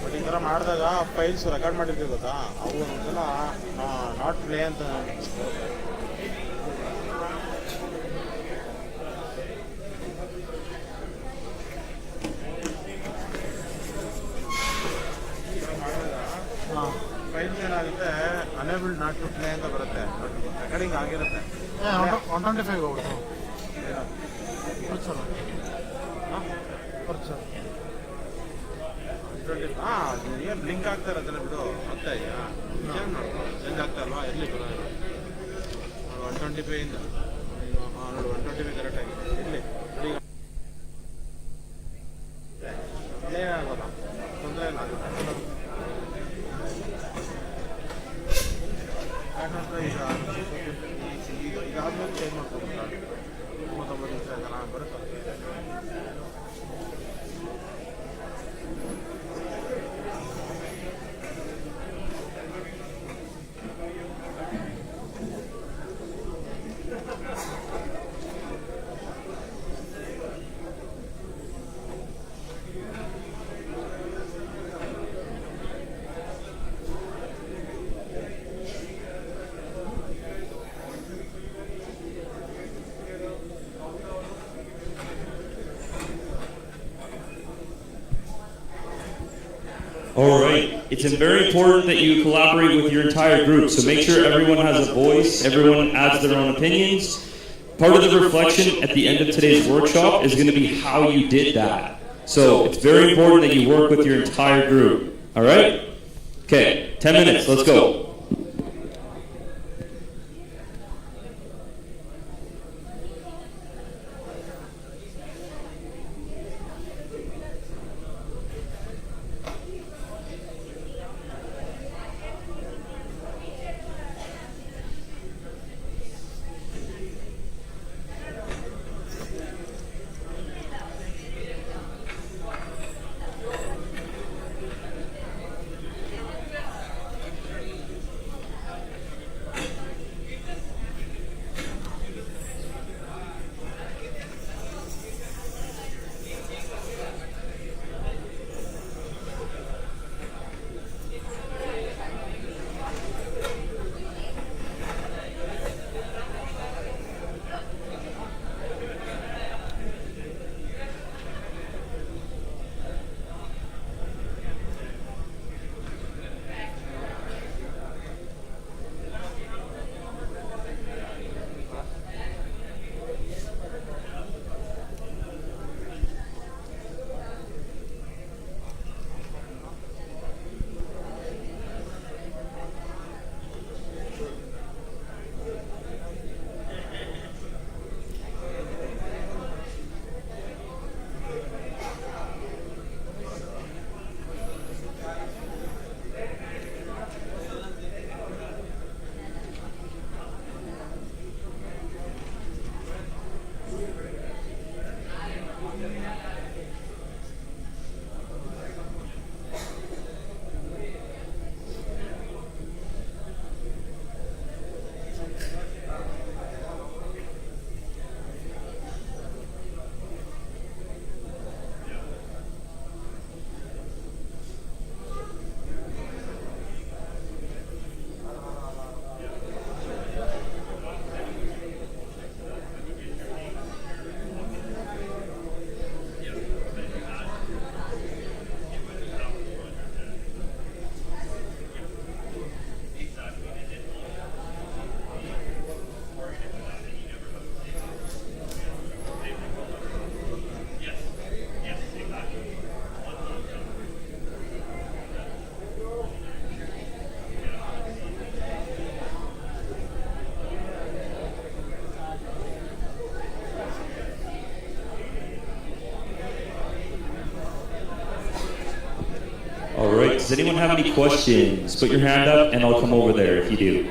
But ಈ ಥರ ಮಾಡಿದಾಗ files record ಮಾಡಿರ್ತೀವಿ ಗೊತ್ತಾ, ಅವು ಒಂದ್ಸಲ not play ಅಂತ files ಏನಾಗುತ್ತೆ, ಅನೇಬಲ್ಡ್ not to play ಅಂತ ಬರುತ್ತೆ. ಬಟ್ ರೆಕಾರ್ಡಿಂಗ್ ಆಗಿರುತ್ತೆ. 125 ಹೋಗ್ಬಿಡ್ತು ಏನು ಬ್ಲಿಂಕ್ ಆಗ್ತಾ ಇರೋದಲ್ಲ ಬಿಡು, ಆಗ್ತಾ ಇದೆಯಾ? ಚೇಂಜ್ ಆಗ್ತಾ ಅಲ್ವಾ? ಎಲ್ಲಿ ಬರೋದು 125 ಇಂದ ನೋಡಿ, 125 ಕರೆಕ್ಟಾಗಿ ಇರಲಿ. ಏನಾಗೋಲ್ಲ, ತೊಂದರೆ ಇಲ್ಲ. ಈಗ ಆದ್ಮೇಲೆ ಚೇಂಜ್ ಮಾಡ್ಕೊಬೇಕು. 39 ನಿಮಿಷ ಆಯ್ತಲ್ಲ, ಬರುತ್ತೆ. All right. It's very important that you collaborate with your entire group. So make sure everyone has a voice, everyone adds their own opinions. Part of the reflection at the end of today's workshop is going to be how you did that. So it's very important that you work with your entire group. All right? Okay, 10 minutes. Let's go. All right, does anyone have any questions? Put your hand up and I'll come over there if you do.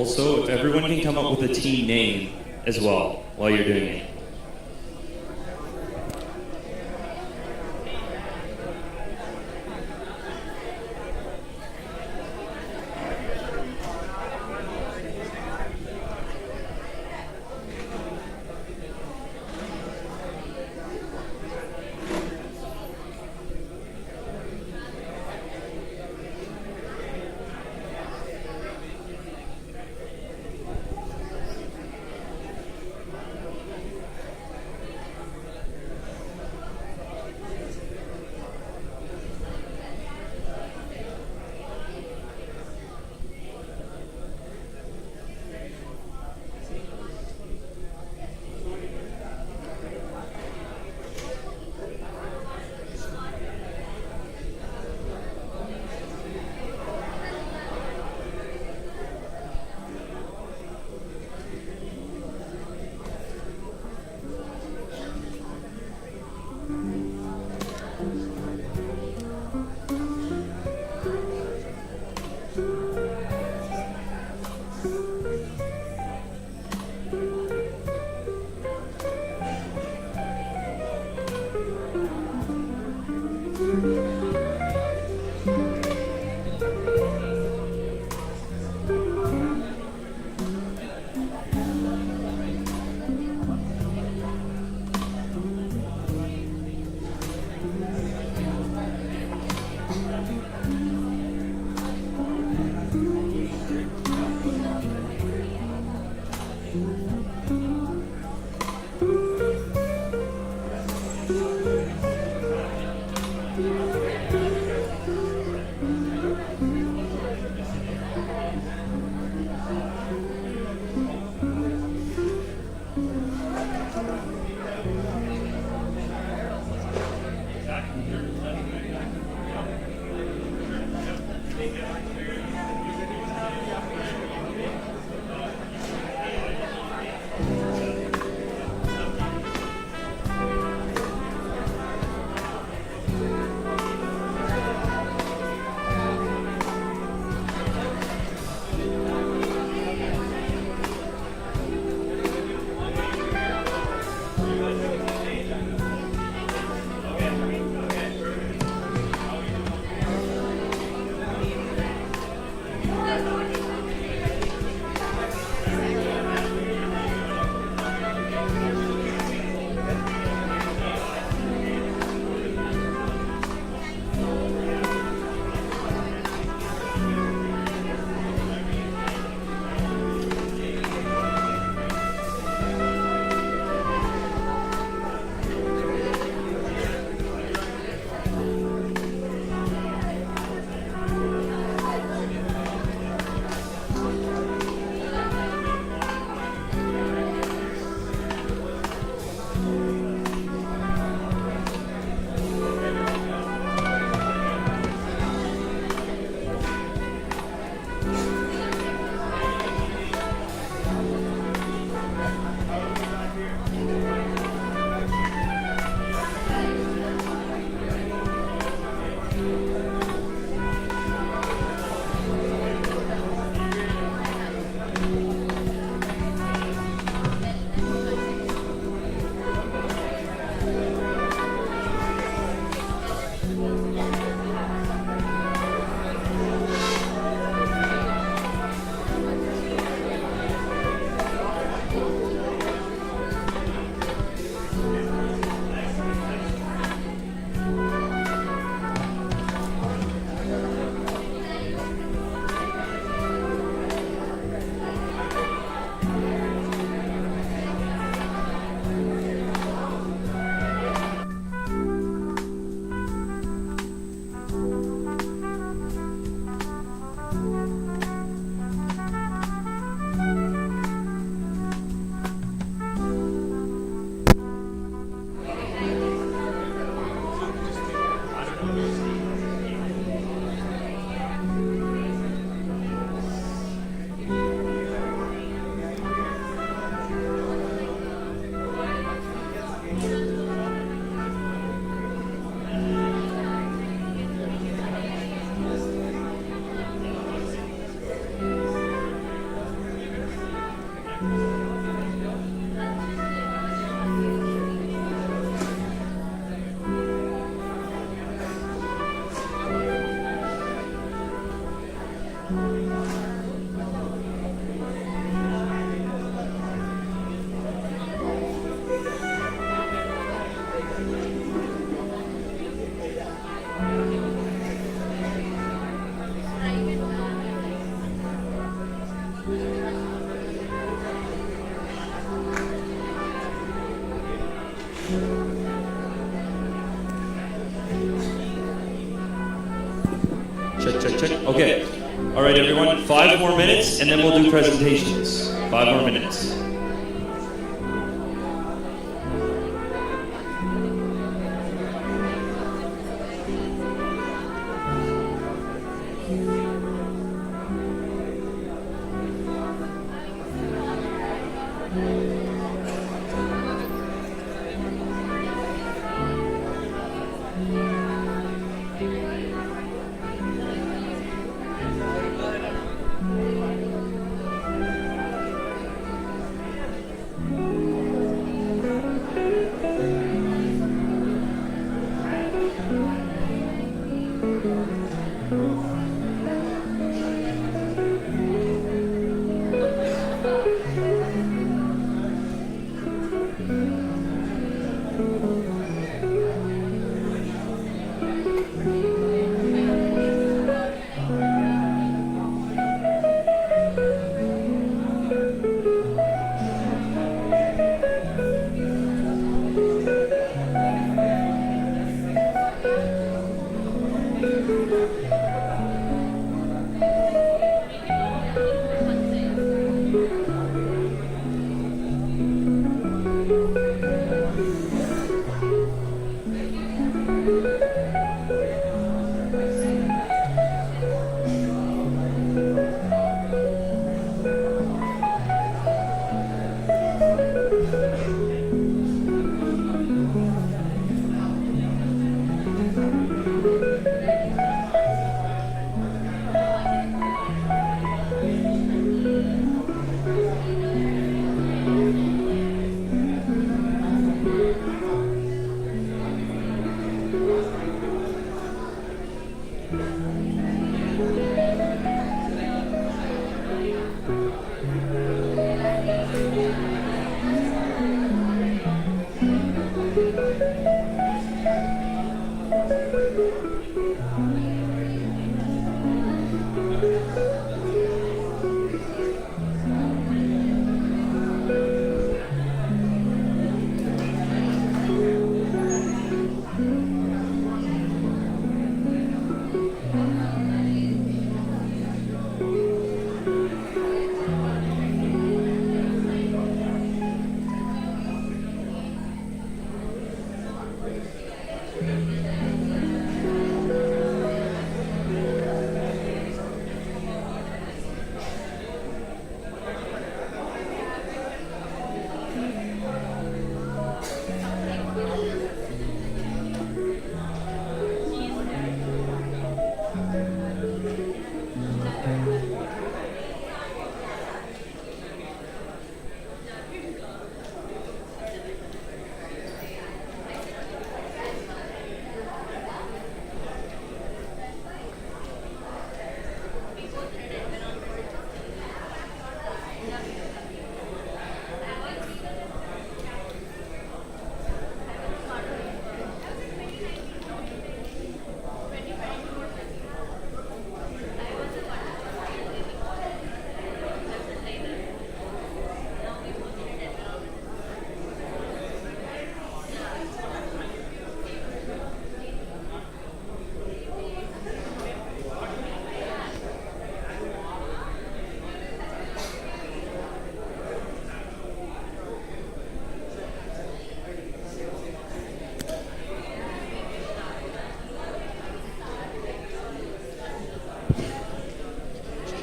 also, if everyone can come up with a team name as well while you're doing it. check. Okay. All right, everyone. 5 more minutes, and then we'll do presentations. 5 more minutes.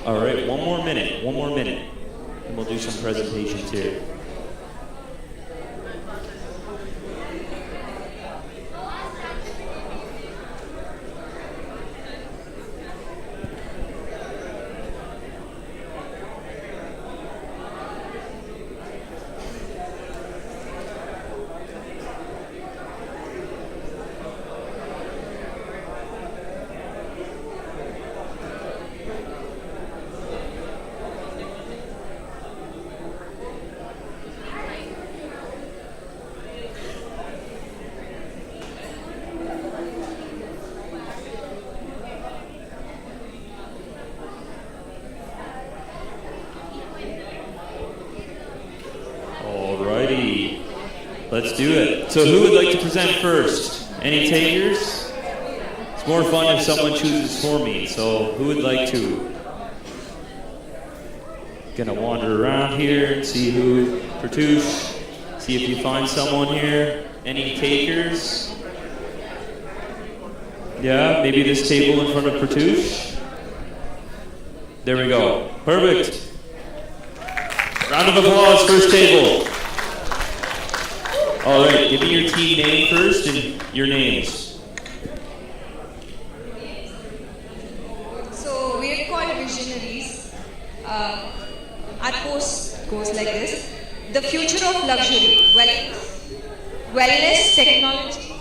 All right, one more minute, and we'll do some presentations here. Alrighty, let's do it. So who would like to present first? Any takers? Let's It's more fun if someone chooses for me. So who would like to? Gonna wander around here and see who. Pratouche. See if you find someone here. Any takers? Yeah, maybe this table in front of Pratouche. There we go. Perfect. Round of applause, first table. All right, give me your team name first and your names. So we are called visionaries. Our post goes like this: the future of luxury, wellness, technology.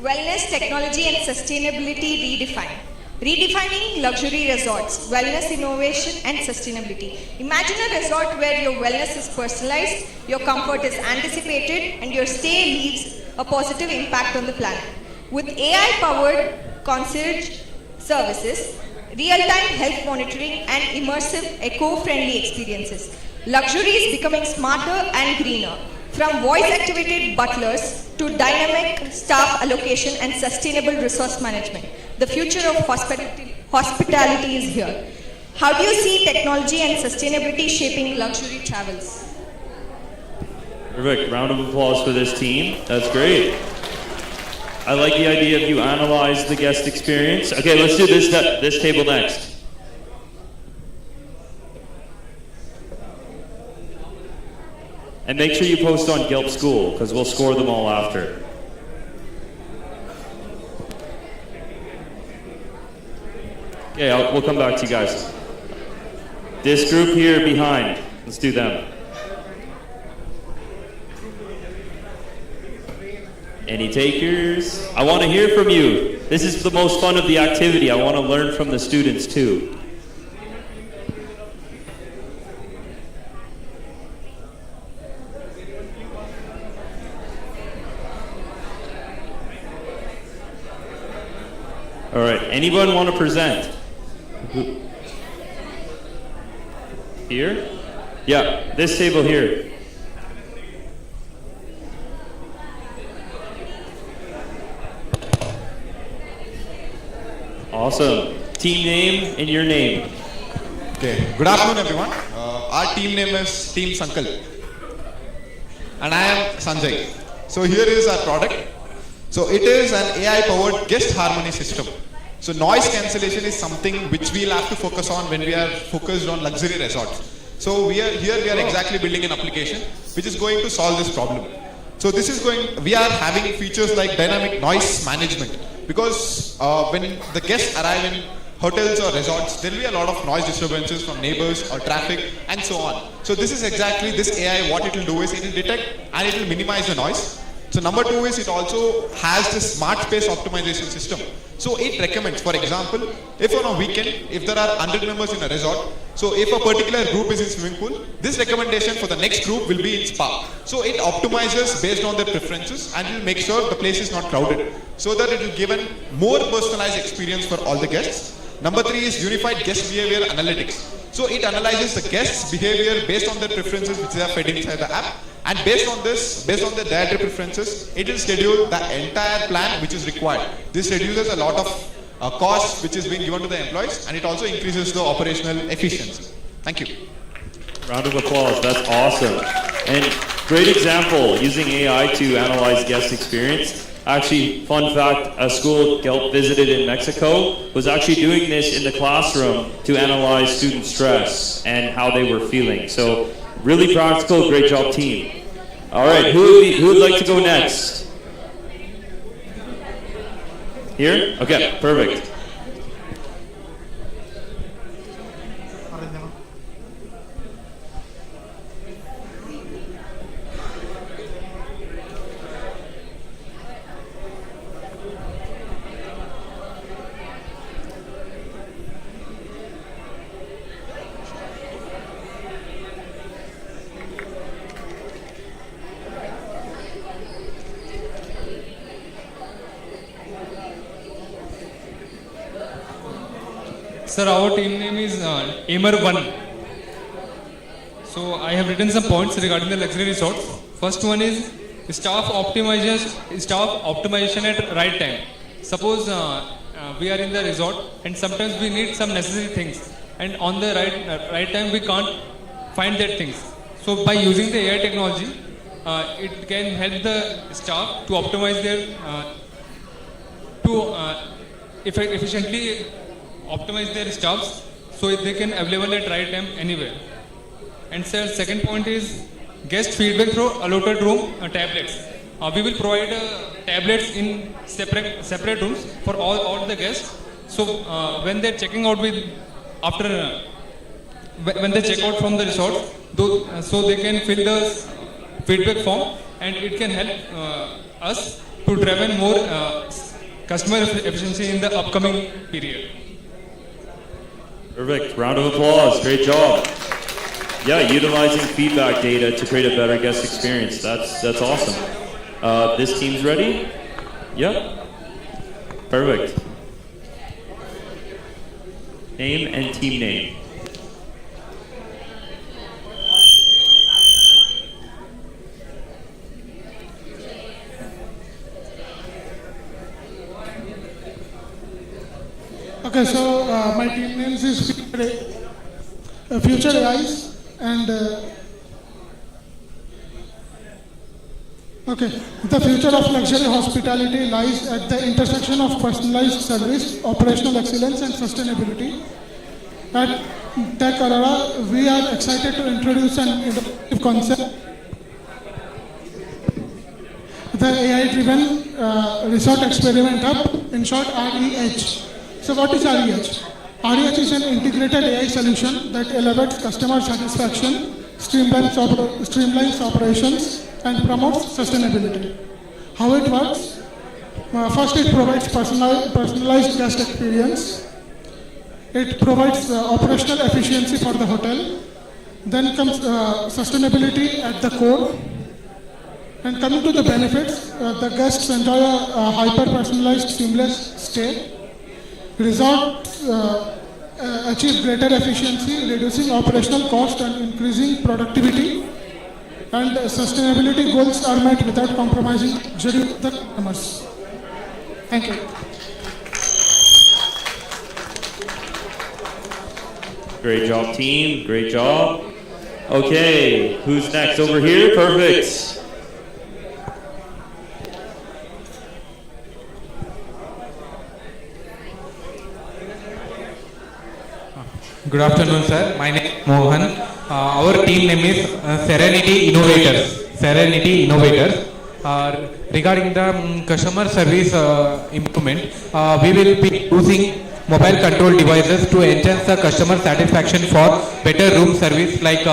Wellness, technology, and sustainability redefined. Redefining luxury resorts, wellness, innovation, and sustainability. Imagine a resort where your wellness is personalized, your comfort is anticipated, and your stay leaves a positive impact on the planet. With AI-powered concierge services, real-time health monitoring, and immersive, eco-friendly experiences, luxury is becoming smarter and greener. From voice-activated butlers to dynamic staff allocation and sustainable resource management, the future of hospitality is here. How do you see technology and sustainability shaping luxury travels? Perfect. Round of applause for this team. That's great. I like the idea of you analyze the guest experience. Okay, let's do this table next. And make sure you post on GELP School, because we'll score them all after. Okay, we'll come back to you guys. This group here behind, let's do them. Any takers? I want to hear from you. This is the most fun of the activity. I want to learn from the students too. All right, anyone want to present? Here? Yeah, this table here. Awesome. Team name and your name. Okay, good afternoon everyone. Our team name is Team Sankal. And I am Sanjay. So here is our product. So it is an AI powered guest harmony system. So noise cancellation is something which we'll have to focus on when we are focused on luxury resorts. So we are exactly building an application which is going to solve this problem. So we are having features like dynamic noise management, because when the guests arrive in hotels or resorts, there will be a lot of noise disturbances from neighbors or traffic and so on. So this is exactly this AI, what it will do is it will detect and it will minimize the noise. So number two is it also has this smart space optimization system. So it recommends, for example, if on a weekend, if there are 100 members in a resort, so if a particular group is in swimming pool, this recommendation for the next group will be in spa. So it optimizes based on their preferences and will make sure the place is not crowded, so that it will give a more personalized experience for all the guests. Number three is unified guest behavior analytics. So it analyzes the guests' behavior based on their preferences which they are fed inside the app. And based on this, based on their dietary preferences, it will schedule the entire plan which is required. This reduces a lot of cost which is being given to the employees, and it also increases the operational efficiency. Thank you. Round of applause. That's awesome. And great example using AI to analyze guest experience. Actually, fun fact, a school GELP visited in Mexico was actually doing this in the classroom to analyze student stress and how they were feeling. So really practical, great job team. All right, who would like to go next? Here? Okay, perfect. Sir, our team name is Aimer1. So I have written some points regarding the luxury resorts. First one is staff optimization at right time. Suppose we are in the resort and sometimes we need some necessary things, and on the right time we can't find that things. So by using the AI technology, it can help the staff to optimize their efficiently optimize their staffs so they can available at right time anywhere. And sir, second point is guest feedback through allotted room tablets. We will provide tablets in separate rooms for all the guests. So when they're checking out when they check out from the resort, so they can fill the feedback form, and it can help us to drive more customer efficiency in the upcoming period. Perfect. Round of applause. Great job. Yeah, utilizing feedback data to create a better guest experience. That's awesome. This team's ready? Yep. Perfect. Name and team name. Okay, so my team names is Future AIs, and okay, the future of luxury hospitality lies at the intersection of personalized service, operational excellence, and sustainability. At Tech Aurora, we are excited to introduce an innovative concept, the AI-driven Resort Experiment Hub, in short REH. So what is REH? REH is an integrated AI solution that elevates customer satisfaction, streamlines operations, and promotes sustainability. How it works? First, it provides personalized guest experience. It provides operational efficiency for the hotel. Then comes sustainability at the core. And coming to the benefits, the guests enjoy a hyper-personalized, seamless stay. Resorts achieve greater efficiency, reducing operational cost and increasing productivity. And sustainability goals are met without compromising luxury of the customers. Thank you. Great job, team. Great job. Okay, who's next? Over here? Perfect. Good afternoon, sir. My name is Mohan. Our team name is Serenity Innovators. Serenity Innovators. Regarding the customer service improvement, we will be using mobile control devices to enhance the customer satisfaction for better room service like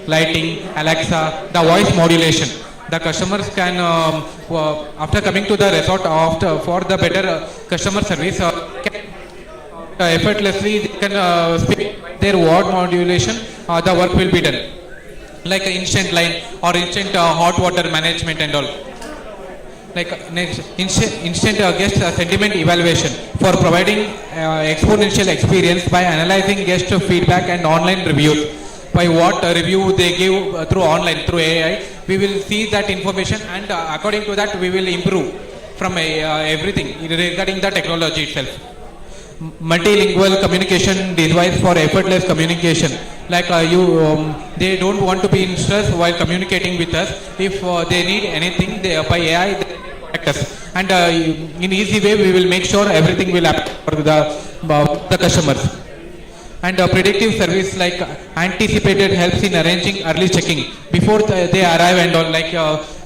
lighting, Alexa, the voice modulation. The customers can, after coming to the resort, for the better customer service, effortlessly they can speak their word modulation, the work will be done. Like instant line or instant hot water management and all. Like next, instant guest sentiment evaluation for providing exponential experience by analyzing guest feedback and online reviews. By what review they give through online, through AI, we will see that information, and according to that we will improve from everything regarding the technology itself. Multilingual communication device for effortless communication. Like they don't want to be in stress while communicating with us. If they need anything, by AI, they contact us. And in easy way, we will make sure everything will happen for the customers. And predictive service like anticipated helps in arranging early checking before they arrive and all. Like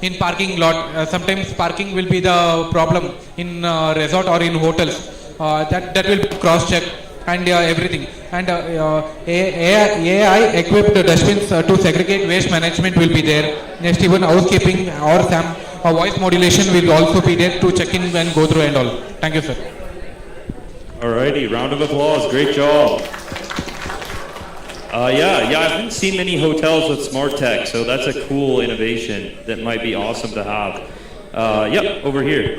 in parking lot, sometimes parking will be the problem in resort or in hotels. That will be cross-checked and everything. And AI equipped dustbins to segregate waste management will be there. Next, even housekeeping or voice modulation will also be there to check in and go through and all. Thank you, sir. Alrighty, round of applause. Great job. Yeah, I haven't seen many hotels with smart tech, so that's a cool innovation that might be awesome to have. Yep, over here.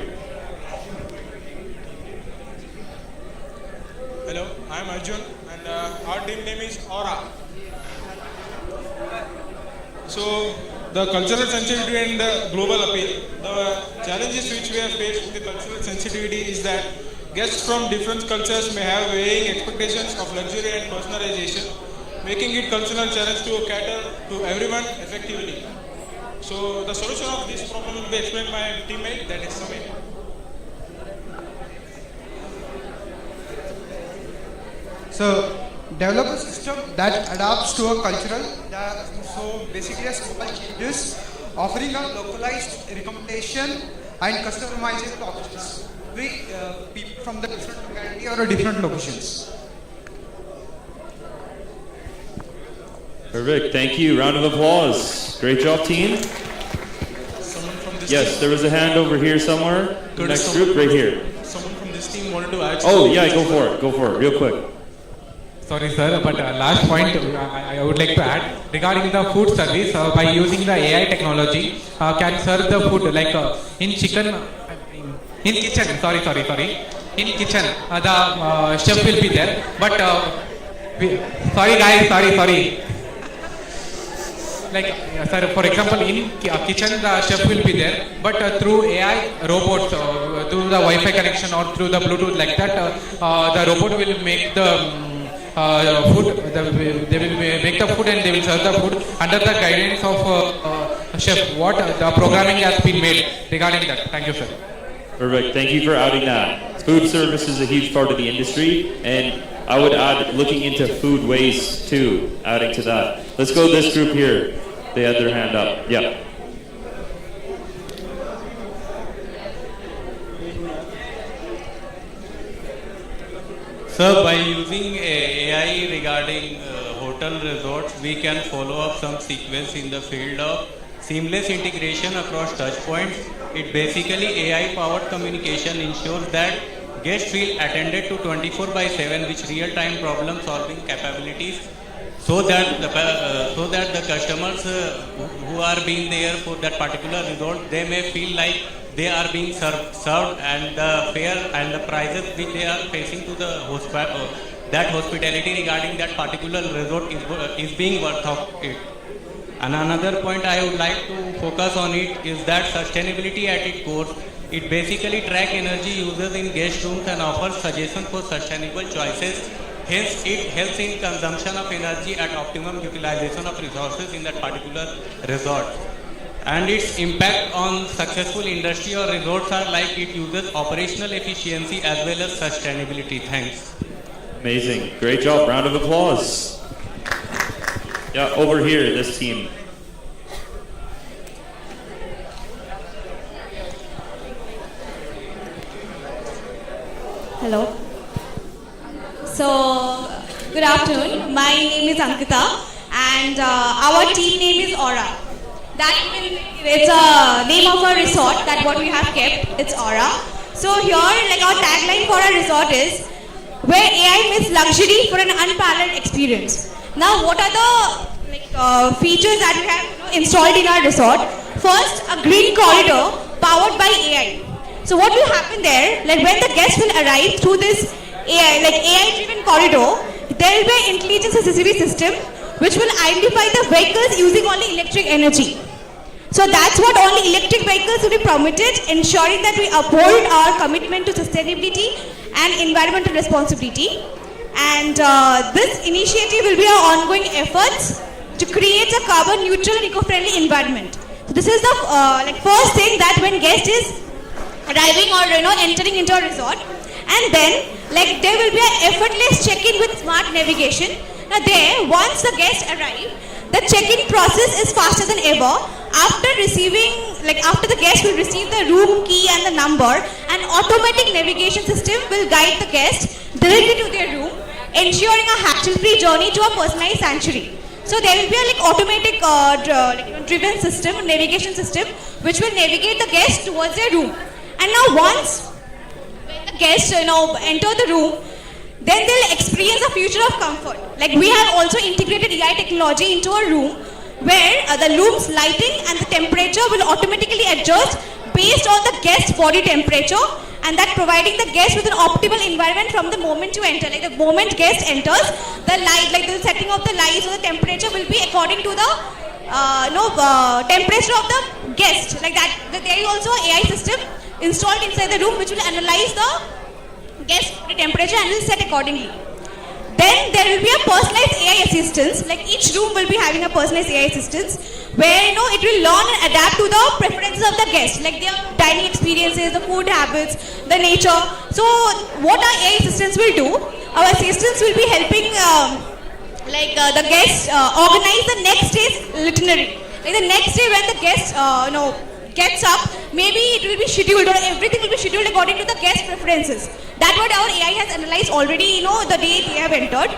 Hello, I am Arjun, and our team name is Aura. So the cultural sensitivity and the global appeal. The challenges which we have faced with the cultural sensitivity is that guests from different cultures may have varying expectations of luxury and personalization, making it cultural challenge to cater to everyone effectively. So the solution of this problem will be explained by my teammate, that is Samir. So develop a system that adapts to a cultural, so basically a global changes, offering a localized recommendation and customizable options to people from the different locality or different locations. Perfect. Thank you. Round of applause. Great job, team. Yes, there was a hand over here somewhere. Next group, right here. Someone from this team wanted to add. Oh, yeah, go for it. Go for it, real quick. Sorry, sir, but last point I would like to add regarding the food service. By using the AI technology, can serve the food like in kitchen. In kitchen, in kitchen, the chef will be there. But sorry, guys, sorry. Like, sir, for example, in kitchen the chef will be there, but through AI robots, through the Wi-Fi connection or through the Bluetooth like that, the robot will make the food. They will make the food and they will serve the food under the guidance of chef. What the programming has been made regarding that. Thank you, sir. Perfect. Thank you for adding that. Food service is a huge part of the industry, and I would add looking into food waste too, adding to that. Let's go this group here. They had their hand up. Yeah. Sir, by using AI regarding hotel resorts, we can follow up some sequence in the field of seamless integration across touch points. It basically AI-powered communication ensures that guests feel attended to 24/7 with real-time problem-solving capabilities, so that the customers who are being there for that particular resort, they may feel like they are being served, and the fare and the prices which they are facing to the that hospitality regarding that particular resort is being worth of it. And another point I would like to focus on it is that sustainability at its core. It basically tracks energy users in guest rooms and offers suggestions for sustainable choices. Hence, it helps in consumption of energy at optimum utilization of resources in that particular resort. And its impact on successful industry or resorts are like it uses operational efficiency as well as sustainability. Thanks. Amazing. Great job. Round of applause. Yeah, over here, this team. Hello. So, good afternoon. My name is Ankita and our team name is Aura. It's a name of a resort that what we have kept. It's Aura. So here, like our tagline for our resort is where AI meets luxury for an unparalleled experience. Now, what are the features that we have installed in our resort? First, a green corridor powered by AI. So what will happen there? Like when the guests will arrive through this AI-driven corridor, there will be an intelligent CCTV system which will identify the vehicles using only electric energy. So that's what only electric vehicles will be permitted, ensuring that we uphold our commitment to sustainability and environmental responsibility. And this initiative will be our ongoing efforts to create a carbon neutral and eco-friendly environment. So this is the first thing that when guest is arriving or entering into a resort, and then there will be an effortless check-in with smart navigation. Now there, once the guests arrive, the check-in process is faster than ever. After the guest will receive the room key and the number, an automatic navigation system will guide the guest directly to their room, ensuring a hassle-free journey to a personalized sanctuary. So there will be a automatic driven system, navigation system, which will navigate the guest towards their room. And now once the guests enter the room, then they'll experience a future of comfort. Like we have also integrated AI technology into a room where the room's lighting and the temperature will automatically adjust based on the guest's body temperature, and that providing the guest with an optimal environment from the moment you enter. Like the moment guest enters, the light, the setting of the lights or the temperature will be according to the temperature of the guest. Like that, there is also an AI system installed inside the room which will analyze the guest temperature and will set accordingly. Then there will be a personalized AI assistance. Like each room will be having a personalized AI assistance where it will learn and adapt to the preferences of the guest, like their dining experiences, the food habits, the nature. So what our AI assistants will do, our assistants will be helping the guest organize the next day's itinerary. Like the next day when the guest gets up, maybe it will be scheduled or everything will be scheduled according to the guest preferences. That what our AI has analyzed already, the day they have entered.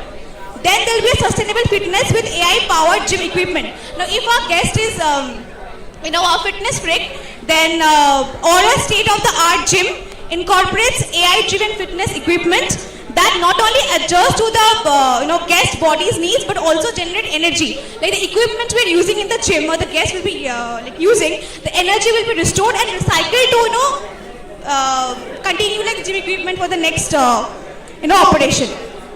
Then there will be a sustainable fitness with AI-powered gym equipment. Now, if our guest is, a fitness freak, then our state-of-the-art gym incorporates AI-driven fitness equipment that not only adjusts to the guest body's needs but also generate energy. Like the equipment we're using in the gym or the guest will be using, the energy will be restored and recycled to continue like the gym equipment for the next operation.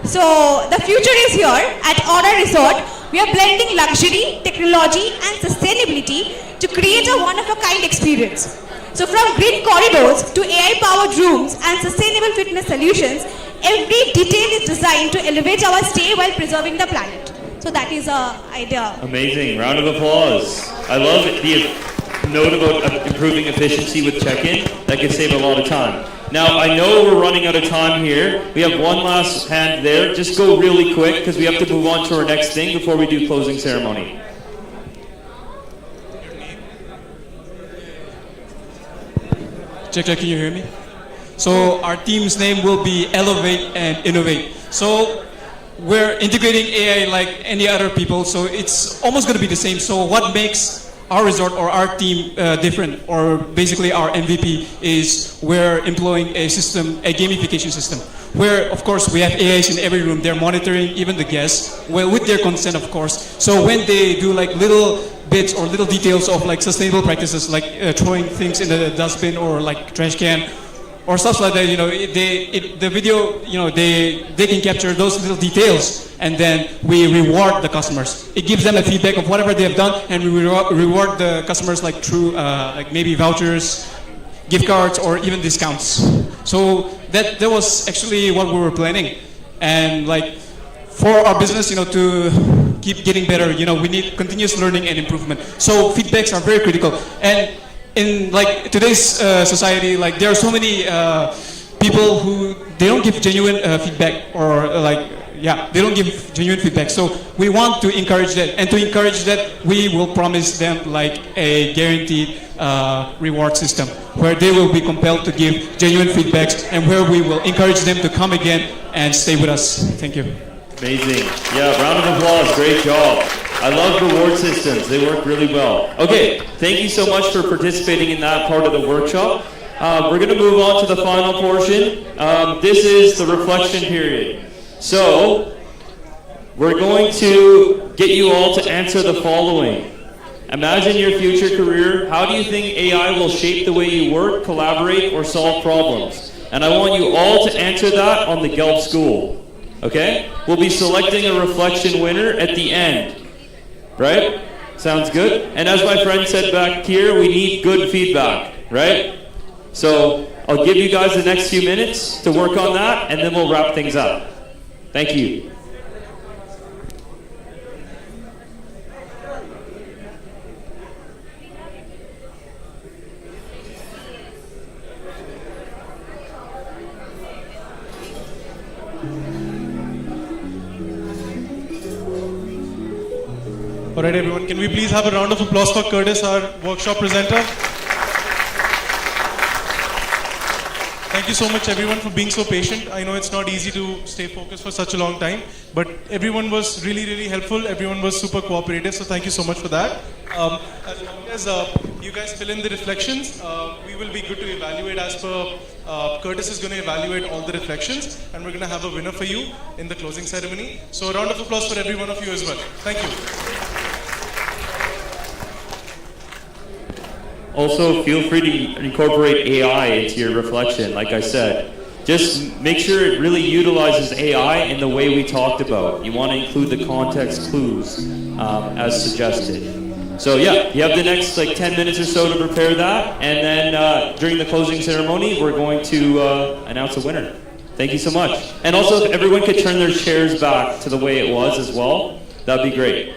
So the future is here at Aura Resort. We are blending luxury, technology and sustainability to create a one-of-a-kind experience. So from green corridors to AI-powered rooms and sustainable fitness solutions, every detail is designed to elevate our stay while preserving the planet. So that is our idea. Amazing. Round of applause. I love the note about improving efficiency with check-in. That could save a lot of time. Now, I know we're running out of time here. We have one last hand there. Just go really quick because we have to move on to our next thing before we do closing ceremony. Check, can you hear me? So our team's name will be Elevate and Innovate. So we're integrating AI like any other people, so it's almost going to be the same. So what makes our resort or our team different, or basically our MVP, is we're employing a system, a gamification system, where of course we have AIs in every room. They're monitoring even the guests, well, with their consent of course. So when they do like little bits or little details of like sustainable practices, like throwing things in the dustbin or like trash can or stuff like that, the video, they can capture those little details, and then we reward the customers. It gives them a feedback of whatever they have done, and we reward the customers like through like maybe vouchers, gift cards, or even discounts. So that was actually what we were planning, and like for our business, to keep getting better, we need continuous learning and improvement. So feedbacks are very critical. And in like today's society, like there are so many people who they don't give genuine feedback, or they don't give genuine feedback. So we want to encourage that, and to encourage that, we will promise them like a guaranteed reward system where they will be compelled to give genuine feedbacks, and where we will encourage them to come again and stay with us. Thank you. Amazing. Yeah, round of applause. Great job. I love reward systems. They work really well. Okay, thank you so much for participating in that part of the workshop. We're going to move on to the final portion. This is the reflection period. So, we're going to get you all to answer the following. Imagine your future career. How do you think AI will shape the way you work, collaborate, or solve problems? And I want you all to answer that on the GELP School. Okay? We'll be selecting a reflection winner at the end. Right? Sounds good? And as my friend said back here, we need good feedback. Right? So I'll give you guys the next few minutes to work on that, and then we'll wrap things up. Thank you. Alright everyone, can we please have a round of applause for Curtis, our workshop presenter? Thank you so much everyone for being so patient. I know it's not easy to stay focused for such a long time, but everyone was really helpful. Everyone was super cooperative, so thank you so much for that. As long as you guys fill in the reflections, we will be good to evaluate as per Curtis is going to evaluate all the reflections, and we're going to have a winner for you in the closing ceremony. So a round of applause for every one of you as well. Thank you. Also, feel free to incorporate AI into your reflection, like I said. Just make sure it really utilizes AI in the way we talked about. You want to include the context clues as suggested. So yeah, you have the next like 10 minutes or so to prepare that, and then during the closing ceremony, we're going to announce a winner. Thank you so much. And also, if everyone could turn their chairs back to the way it was as well, that'd be great.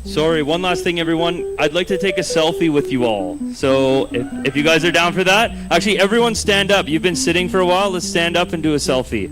Sorry, one last thing, everyone. I'd like to take a selfie with you all. So if you guys are down for that, actually, everyone stand up. You've been sitting for a while. Let's stand up and do a selfie.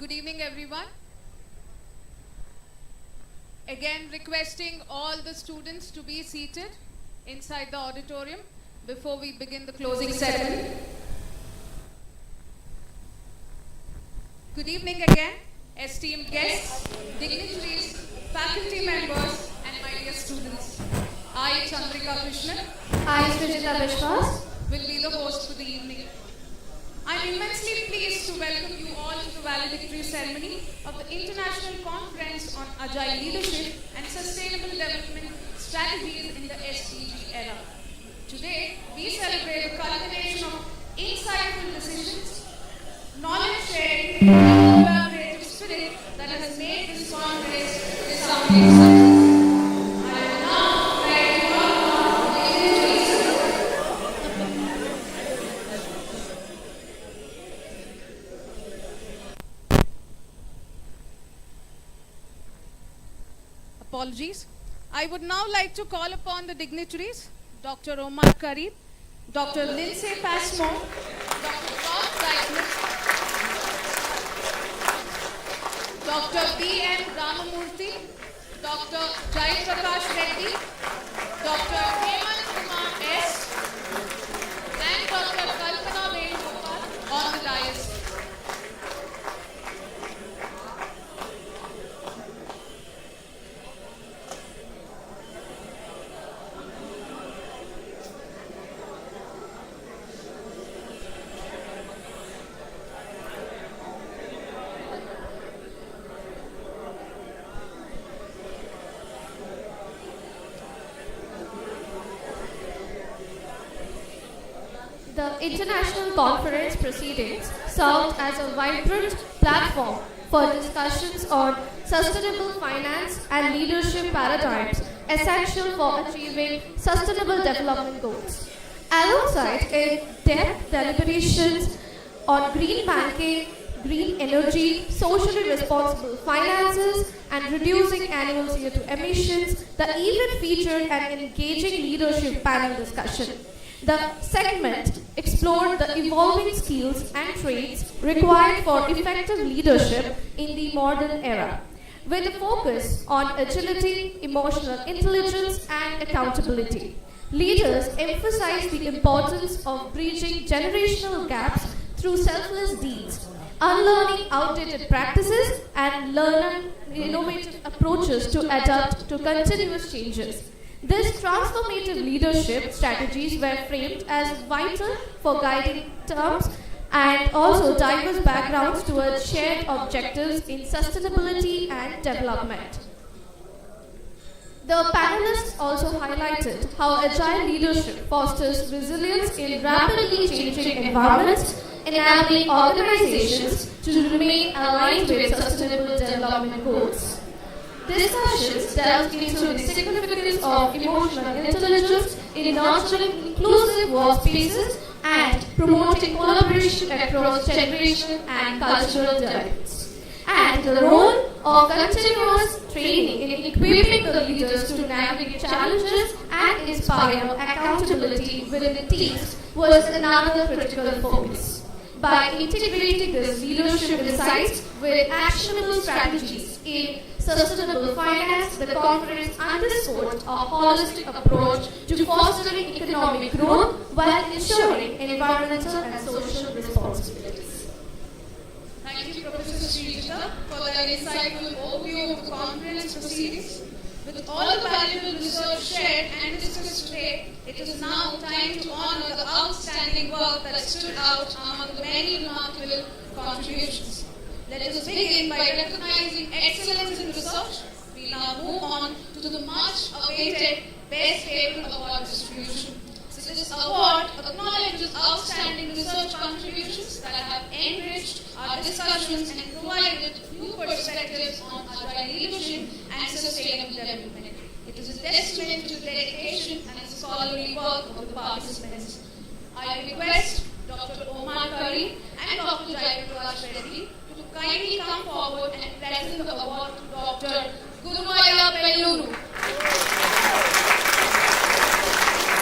Good evening, everyone. Again, requesting all the students to be seated inside the auditorium before we begin the closing ceremony. Good evening again, esteemed guests, dignitaries, faculty members, and my dear students. I, Chandrika Krishnan, I, Srijita Vishwas, will be the host for the evening. I am immensely pleased to welcome you all to the valedictory ceremony of the International Conference on Agile Leadership and Sustainable Development Strategies in the SDG era. Today, we celebrate the culmination of insightful decisions, knowledge sharing, and collaborative spirit that has made this conference resounding. Apologies. I would now like to call upon the dignitaries, Dr. Omar Kareem, Dr. Lindsay Passmore, Dr. Bob Dytmus, Dr. B.M. Ramamurthy, Dr. Jai Prakash Reddy, Dr. Hemant Kumar S., and Dr. Kalpana Venugopal on the dais. The International Conference proceedings served as a vibrant platform for discussions on sustainable finance and leadership paradigms essential for achieving sustainable development goals. Alongside in-depth deliberations on green banking, green energy, socially responsible finances, and reducing annual CO2 emissions, the event featured an engaging leadership panel discussion. The segment explored the evolving skills and traits required for effective leadership in the modern era, with a focus on agility, emotional intelligence, and accountability. Leaders emphasized the importance of bridging generational gaps through selfless deeds, unlearning outdated practices, and learning innovative approaches to adapt to continuous changes. These transformative leadership strategies were framed as vital for guiding terms and also diverse backgrounds towards shared objectives in sustainability and development. The panelists also highlighted how agile leadership fosters resilience in rapidly changing environments, enabling organizations to remain aligned with sustainable development goals. Discussions delved into the significance of emotional intelligence in nurturing inclusive workspaces and promoting collaboration across generation and cultural diversity, and the role of continuous training in equipping the leaders to navigate challenges and inspire accountability within teams was another critical focus. By integrating these leadership insights with actionable strategies in sustainable finance, the conference underscored a holistic approach to fostering economic growth while ensuring environmental and social responsibilities. Thank you, Professor Srijita, for that insightful overview of the conference proceedings. With all the valuable research shared and discussed today, it is now time to honor the outstanding work that stood out among the many remarkable contributions. Let us begin by recognizing excellence in research. We now move on to the much awaited Best Paper Award distribution. So this award acknowledges outstanding research contributions that have enriched our discussions and provided new perspectives on agile leadership and sustainable development. It is a testament to the dedication and scholarly work of the participants. I request Dr. Omar Kareem and Dr. Jai Prakash Reddy to kindly come forward and present the award to Dr. Guruvaya Pelluru.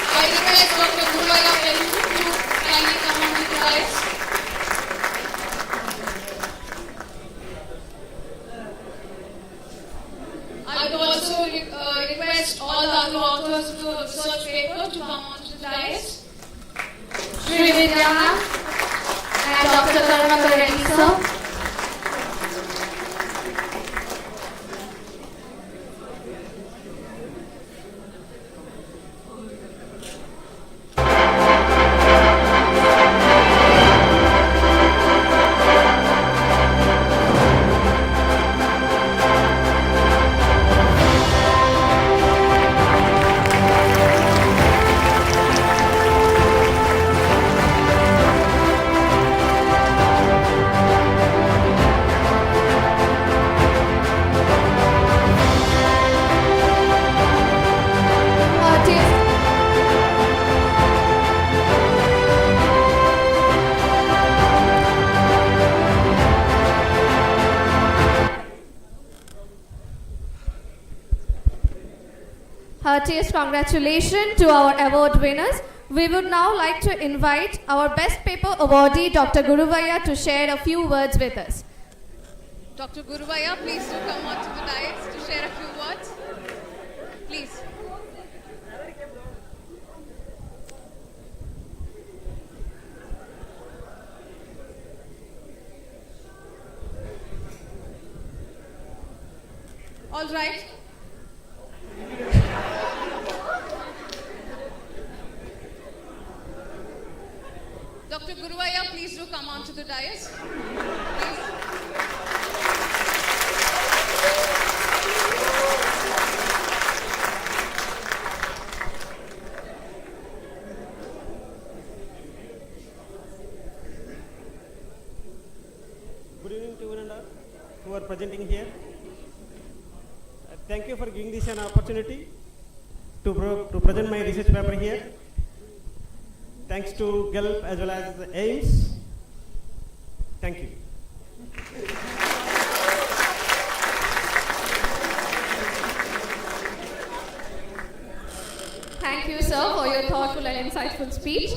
I request Dr. Guruvaya Pelluru to kindly come on the dais. also request all the other authors of the research paper to come onto the dais. Shri Vidya ma'am and Dr. Karunakar Reddy sir. Heartiest congratulations to our award winners. We would now like to invite our Best Paper awardee, Dr. Guruvaya, to share a few words with us. Dr. Guruvaya, please do come onto the dais to share a few words. Please. All right. Dr. Guruvaya, please do come onto the dais. Please. Good evening to one and all who are presenting here. Thank you for giving this an opportunity to present my research paper here. Thanks to GELP as well as the AIMS. Thank you. Thank you, sir, for your thoughtful and insightful speech.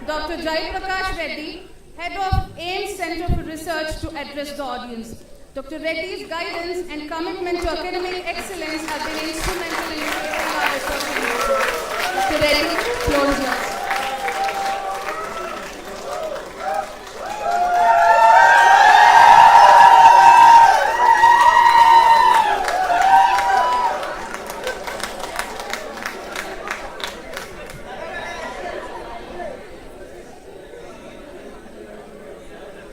Dr. Jaiprakash Reddy, Head of AIMS Center for Research, to address the audience. Dr. Reddy's guidance and commitment to academic excellence have been instrumental in shaping our research. Dr. Reddy, floor is yours.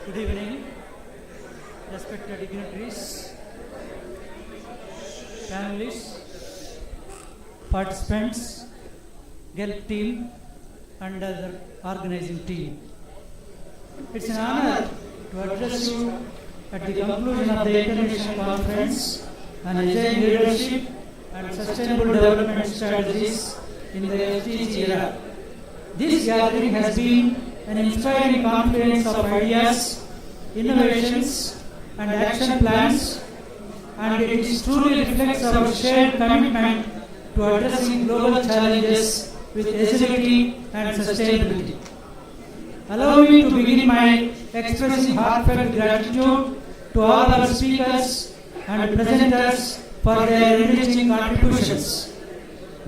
Good evening, respected dignitaries, panelists, participants, GELP team, and other organizing team. It's an honor to address you at the conclusion of the International Conference on Agile Leadership and Sustainable Development Strategies in the SDG era. This gathering has been an inspiring confluence of ideas, innovations, and action plans, and it truly reflects our shared commitment to addressing global challenges with agility and sustainability. Allow me to begin by expressing heartfelt gratitude to all our speakers and presenters for their enriching contributions.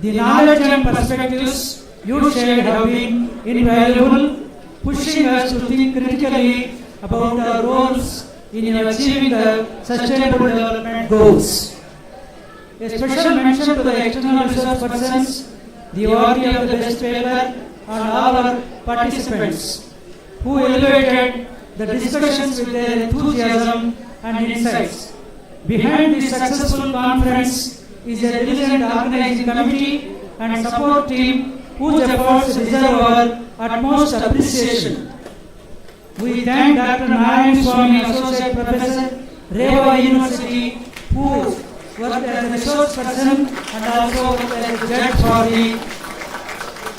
The knowledge and perspectives you shared have been invaluable, pushing us to think critically about our roles in achieving the Sustainable Development Goals. A special mention to the external research persons, the awardee of the best paper, and all our participants who elevated the discussions with their enthusiasm and insights. Behind this successful conference is a diligent organizing committee and support team whose efforts deserve our utmost appreciation. We thank Dr. Narayan Swami, Associate Professor, Reva University, who worked as a resource person and also as a judge for the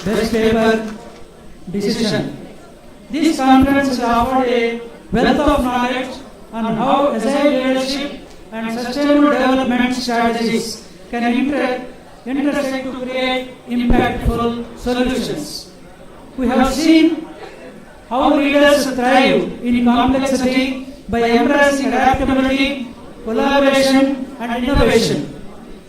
best paper decision. This conference has offered a wealth of knowledge on how agile leadership and sustainable development strategies can intersect to create impactful solutions. We have seen how leaders thrive in complexity by embracing adaptability, collaboration, and innovation.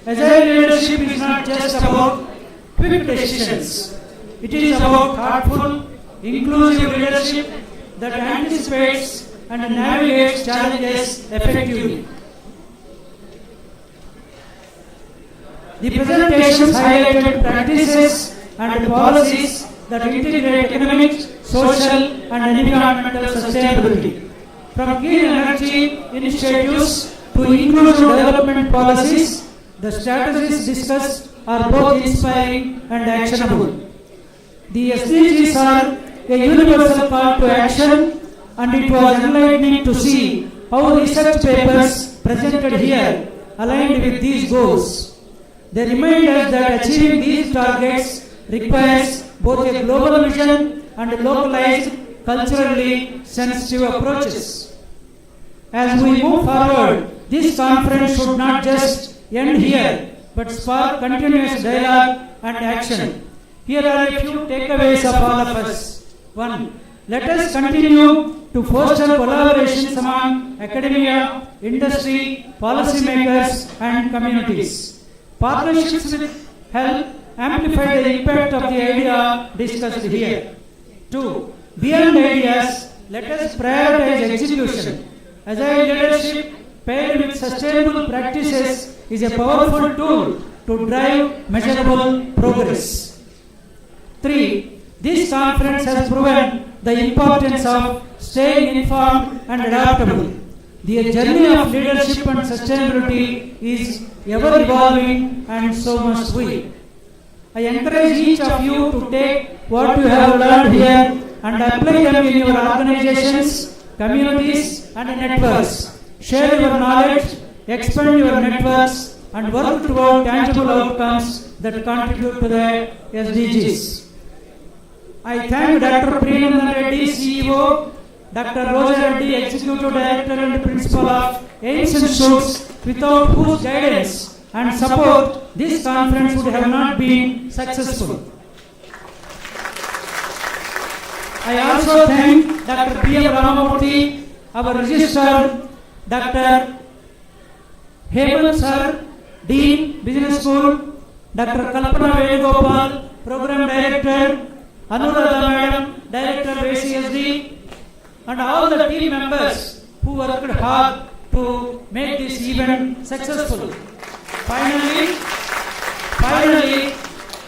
Agile leadership is not just about quick decisions. It is about thoughtful, inclusive leadership that anticipates and navigates challenges effectively. The presentations highlighted practices and policies that integrate economic, social, and environmental sustainability. From clean energy initiatives to inclusive development policies, the strategies discussed are both inspiring and actionable. The SDGs are a universal call to action, and it was enlightening to see how research papers presented here aligned with these goals. They remind us that achieving these targets requires both a global vision and localized, culturally sensitive approaches. As we move forward, this conference should not just end here, but spark continuous dialogue and action. Here are a few takeaways of all of us. 1. Let us continue to foster collaborations among academia, industry, policymakers, and communities. Partnerships will help amplify the impact of the idea discussed here. 2. Beyond ideas, let us prioritize execution. Agile leadership paired with sustainable practices is a powerful tool to drive measurable progress. 3. This conference has proven the importance of staying informed and adaptable. The journey of leadership and sustainability is ever evolving, and so must we. I encourage each of you to take what you have learned here and apply them in your organizations, communities, and networks. Share your knowledge, expand your networks, and work toward tangible outcomes that contribute to the SDGs. I thank Dr. Preenandan Reddy, CEO, Dr. Roja Reddy, Executive Director and Principal of AIMS Institutes, without whose guidance and support this conference would have not been successful. I also thank Dr. P. M. Ramamurthy, our Registrar, Dr. Hemant Sir, Dean, Business School, Dr. Kalpana Venugopal, Program Director, Anuradha Madam, Director of ACSD, and all the team members who worked hard to make this event successful. Finally,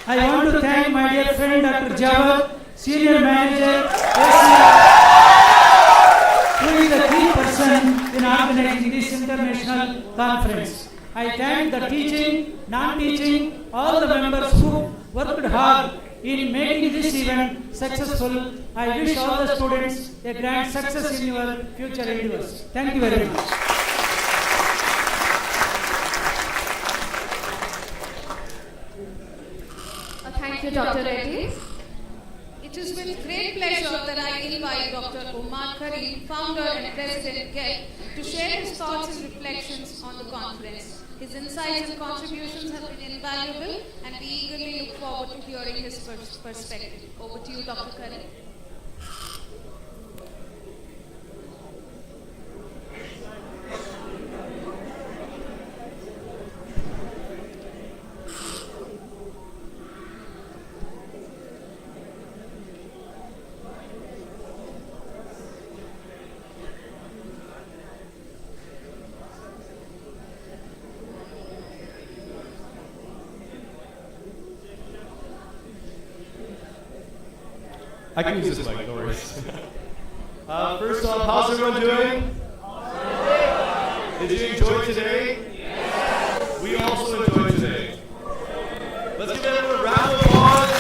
I want to thank my dear friend Dr. Jawad, Senior Manager, who is the key person in organizing this international conference. I thank the teaching, non-teaching, all the members who worked hard in making this event successful. I wish all the students a grand success in your future endeavors. Thank you very much. Thank you, Dr. Reddy. It is with great pleasure that I invite Dr. Omar Karim, founder and president GELP, to share his thoughts and reflections on the conference. His insights and contributions have been invaluable, and we eagerly look forward to hearing his perspective. Over to you, Dr. Karim. I can use this mic, no worries. First off, how's everyone doing? Did you enjoy today? Yes. We also enjoyed today. Let's give everyone a round of applause.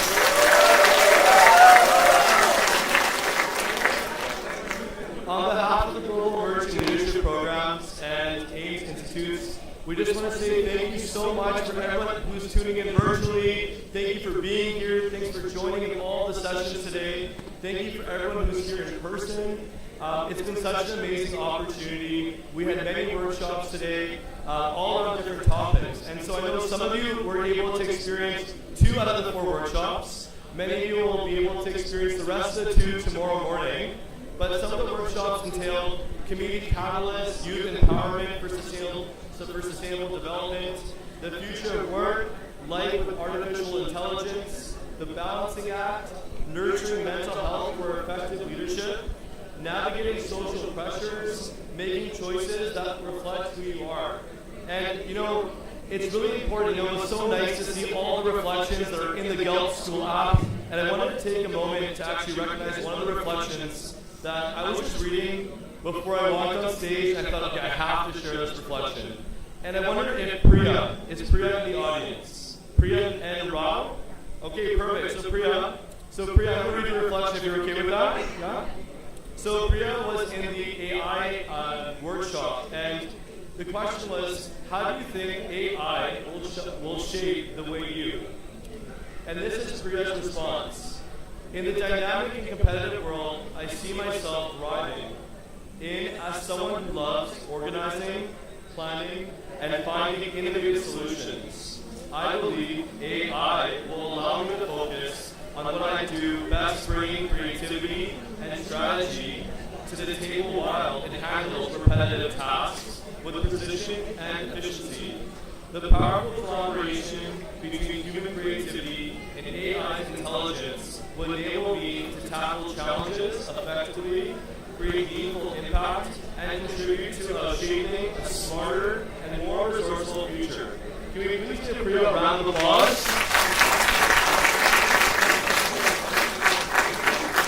On behalf of the Global Emerging Leadership Programs and AIMS Institutes, we just want to say thank you so much for everyone who's tuning in virtually. Thank you for being here. Thanks for joining in all the sessions today. Thank you for everyone who's here in person. It's been such an amazing opportunity. We had many workshops today, all on different topics. And so I know some of you were able to experience 2 out of the 4 workshops. Many of you will be able to experience the rest of the 2 tomorrow morning. But some of the workshops entailed community catalysts, youth empowerment for sustainable development, the future of work, life with artificial intelligence, the balancing act, nurturing mental health for effective leadership, navigating social pressures, making choices that reflect who you are. And you know, it's really important, you know, it's so nice to see all the reflections that are in the GELP School app. And I wanted to take a moment to actually recognize one of the reflections that I was just reading before I walked on stage, and I thought, okay, I have to share this reflection. And I wonder if Priya, is Priya in the audience? Priya and Rob? Okay, perfect. So Priya, I'm going to read the reflection if you're okay with that. Yeah? So Priya was in the AI workshop, and the question was, how do you think AI will shape the way you? And this is Priya's response. In the dynamic and competitive world, I see myself thriving as someone who loves organizing, planning, and finding innovative solutions. I believe AI will allow me to focus on what I do best, bringing creativity and strategy to the table while it handles repetitive tasks with precision and efficiency. The powerful collaboration between human creativity and AI's intelligence will enable me to tackle challenges effectively, create meaningful impact, and contribute to shaping a smarter and more resourceful future. Can we please give Priya a round of applause?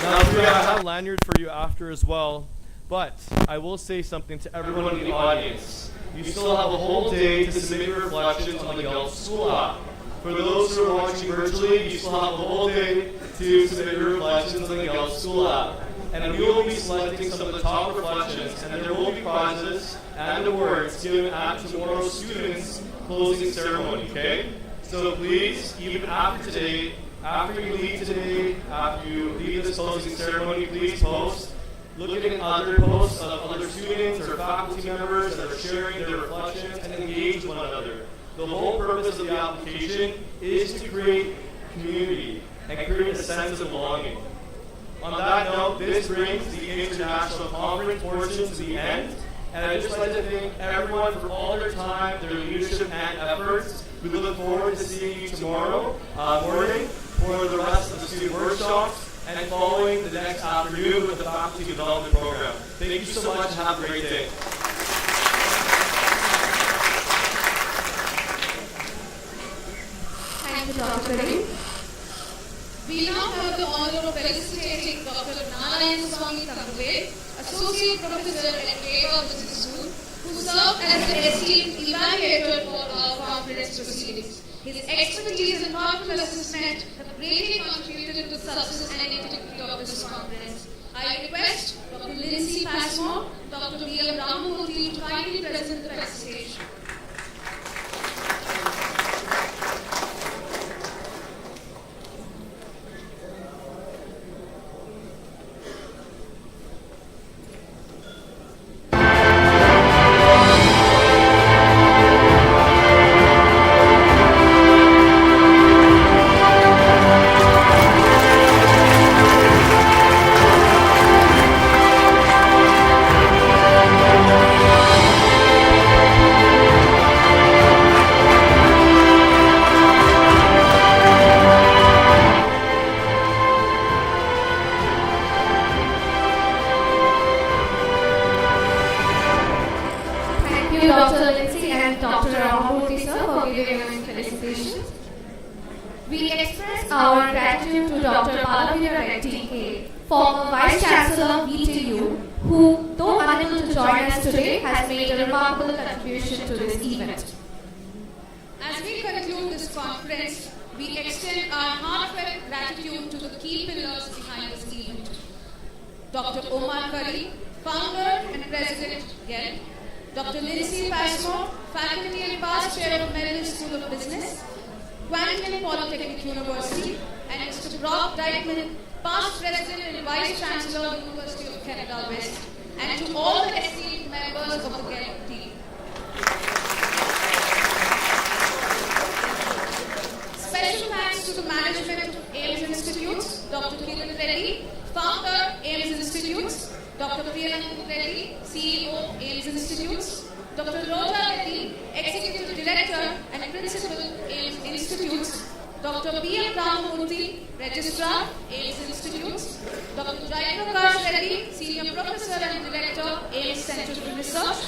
Now, Priya, I have a lanyard for you after as well, but I will say something to everyone in the audience. You still have a whole day to submit your reflections on the GELP School app. For those who are watching virtually, you still have a whole day to submit your reflections on the GELP School app. And we will be selecting some of the top reflections, and there will be prizes and awards given at tomorrow's students' closing ceremony, okay? So please, even after today, after you leave today, after you leave this closing ceremony, please post. Look at other posts of other students or faculty members that are sharing their reflections and engage one another. The whole purpose of the application is to create community and create a sense of belonging. On that note, this brings the international conference portion to the end, and I'd just like to thank everyone for all their time, their leadership, and efforts. We look forward to seeing you tomorrow morning for the rest of the student workshops, and following the next afternoon with the faculty development program. Thank you so much and have a great day. Thank you, Dr. Karim. We now have the honor of felicitating Dr. Narayan Swami Tangave, Associate Professor at AL Business School, who served as the esteemed evaluator for our conference proceedings. His expertise and thoughtful assessment have greatly contributed to the success and integrity of this conference. I request Dr. Lindsay Passmore, Dr. B.M. Ramamurthy to kindly present the presentation. Dr. Lindsay and Dr. Ramamurthy sir for giving us felicitations. We express our gratitude to Dr. Palavira Reddy, former Vice Chancellor of VTU, who, though unable to join us today, has made a remarkable contribution to this event. As we conclude this conference, we extend our heartfelt gratitude to the key pillars behind this event. Dr. Omar Curry, founder and president, GELP. Dr. Lindsay Passmore, faculty and past chair of Mellon School of Business. Quantian Polytechnic University, and Mr. Brock Dykeman, past President and Vice Chancellor, University of Canada West, and to all the esteemed members of the GELP team. Special thanks to the management of AIMS Institutes, Dr. Kiran Reddy, founder AIMS Institutes, Dr. Priyanand Reddy, CEO AIMS Institutes, Dr. Roja Reddy, Executive Director and Principal AIMS Institutes, Dr. P.M. Ramamurthy, Registrar AIMS Institutes, Dr. Jaiprakash Reddy, Senior Professor and Director AIMS Center for Research,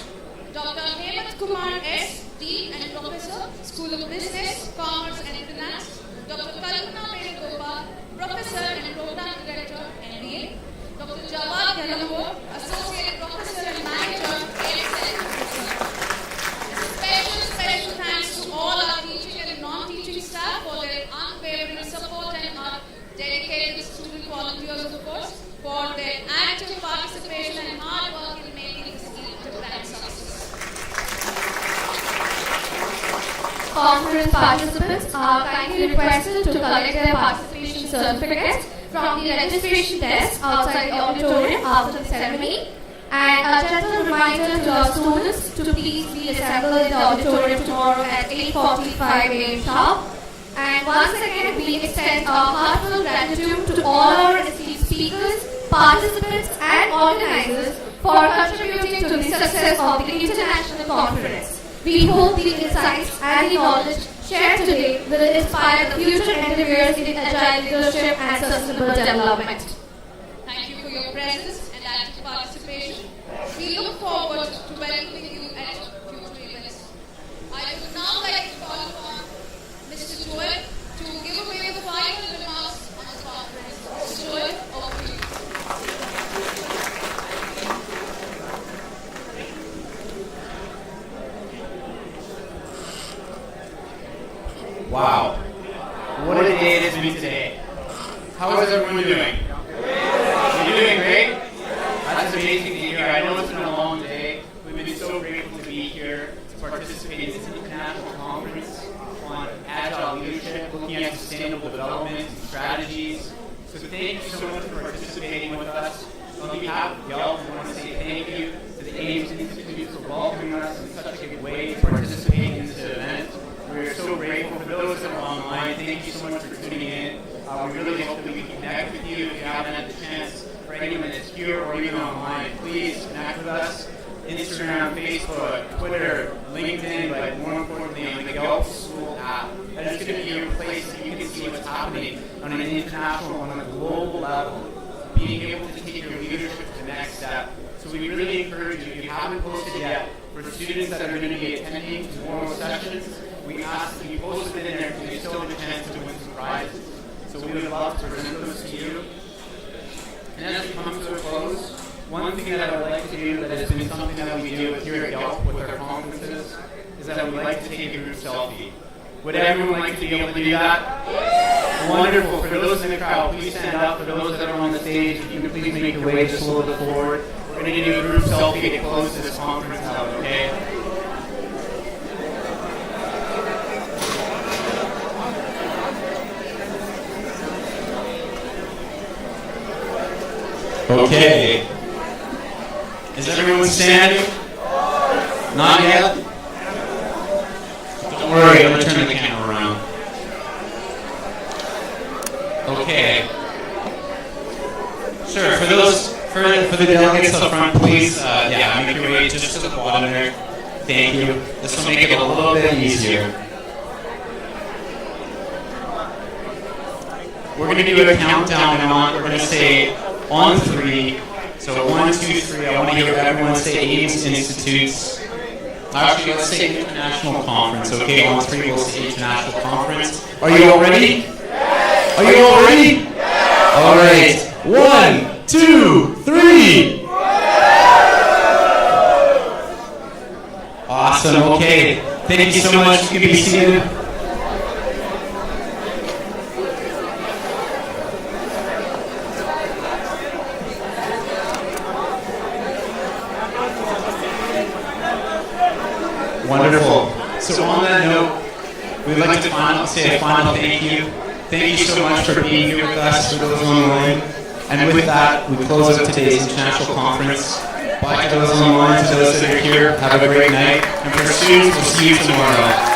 Dr. Hemant Kumar S., Dean and Professor, School of Business, Commerce and Finance, Dr. Kalpana Venugopal, Professor and Program Director, MBA, Dr. Jawad Galambo, Associate Professor and Manager, AIMS Center for Research. Special thanks to all our teaching and non-teaching staff for their unwavering support and our dedicated student volunteers, of course, for their active participation and hard work in making this event a grand success. Conference participants are kindly requested to collect their participation certificates from the registration desk outside the auditorium after the ceremony. And a gentle reminder to our students to please be assembled in the auditorium tomorrow at 8:45 a.m. sharp. And once again, we extend our heartfelt gratitude to all our esteemed speakers, participants, and organizers for contributing to the success of the international conference. We hope the insights and the knowledge shared today will inspire the future endeavors in agile leadership and sustainable development. Thank you for your presence and active participation. We look forward to welcoming you at future events. I would now like to call upon Mr. Joel to give away the final remarks on the conference. Mr. Joel, over to you. Wow, what a day it has been today. How is everyone doing? You're doing great? That's amazing to hear. I know it's been a long day. We've been so grateful to be here to participate in this international conference on agile leadership, looking at sustainable development and strategies. So thank you so much for participating with us. On behalf of GELP, I want to say thank you to the AIMS Institute for welcoming us in such a good way to participate in this event. We're so grateful for those that are online. Thank you so much for tuning in. We really hope that we can connect with you. If you haven't had the chance, for anyone that's here or even online, please connect with us. Instagram, Facebook, Twitter, LinkedIn, but more importantly on the GELP School app. That is going to be your place that you can see what's happening on an international, on a global level, being able to take your leadership to the next step. So we really encourage you, if you haven't posted yet, for students that are going to be attending tomorrow's sessions, we ask that you post it in there because you still have a chance to win some prizes. So we would love to present those to you. And as we come to a close, one thing that I would like to do that has been something that we do here at GELP with our conferences is that we like to take a group selfie. Would everyone like to be able to do that? Wonderful. For those in the crowd, please stand up. For those that are on the stage, if you can please make your way just a little bit forward. We're going to do a group selfie to close this conference out, okay? Okay. Is everyone standing? Not yet? Don't worry, I'm going to turn the camera around. Okay. Sure, for those, for the delegates up front, please, make your way just to the bottom there. Thank you. This will make it a little bit easier. We're going to do a countdown now. We're going to say on 3. So 1, 2, 3. I want to hear everyone say AIMS Institutes. Actually, let's say International Conference. Okay, on 3 we'll say International Conference. Are you all ready? Are you all ready? All right. 1, 2, 3. Awesome. Okay. Thank you so much. You can be seated. Wonderful. So on that note, we'd like to say a final thank you. Thank you so much for being here with us, for those online. And with that, we close out today's international conference. Bye to those online, to those that are here. Have a great night. And for students, we'll see you tomorrow.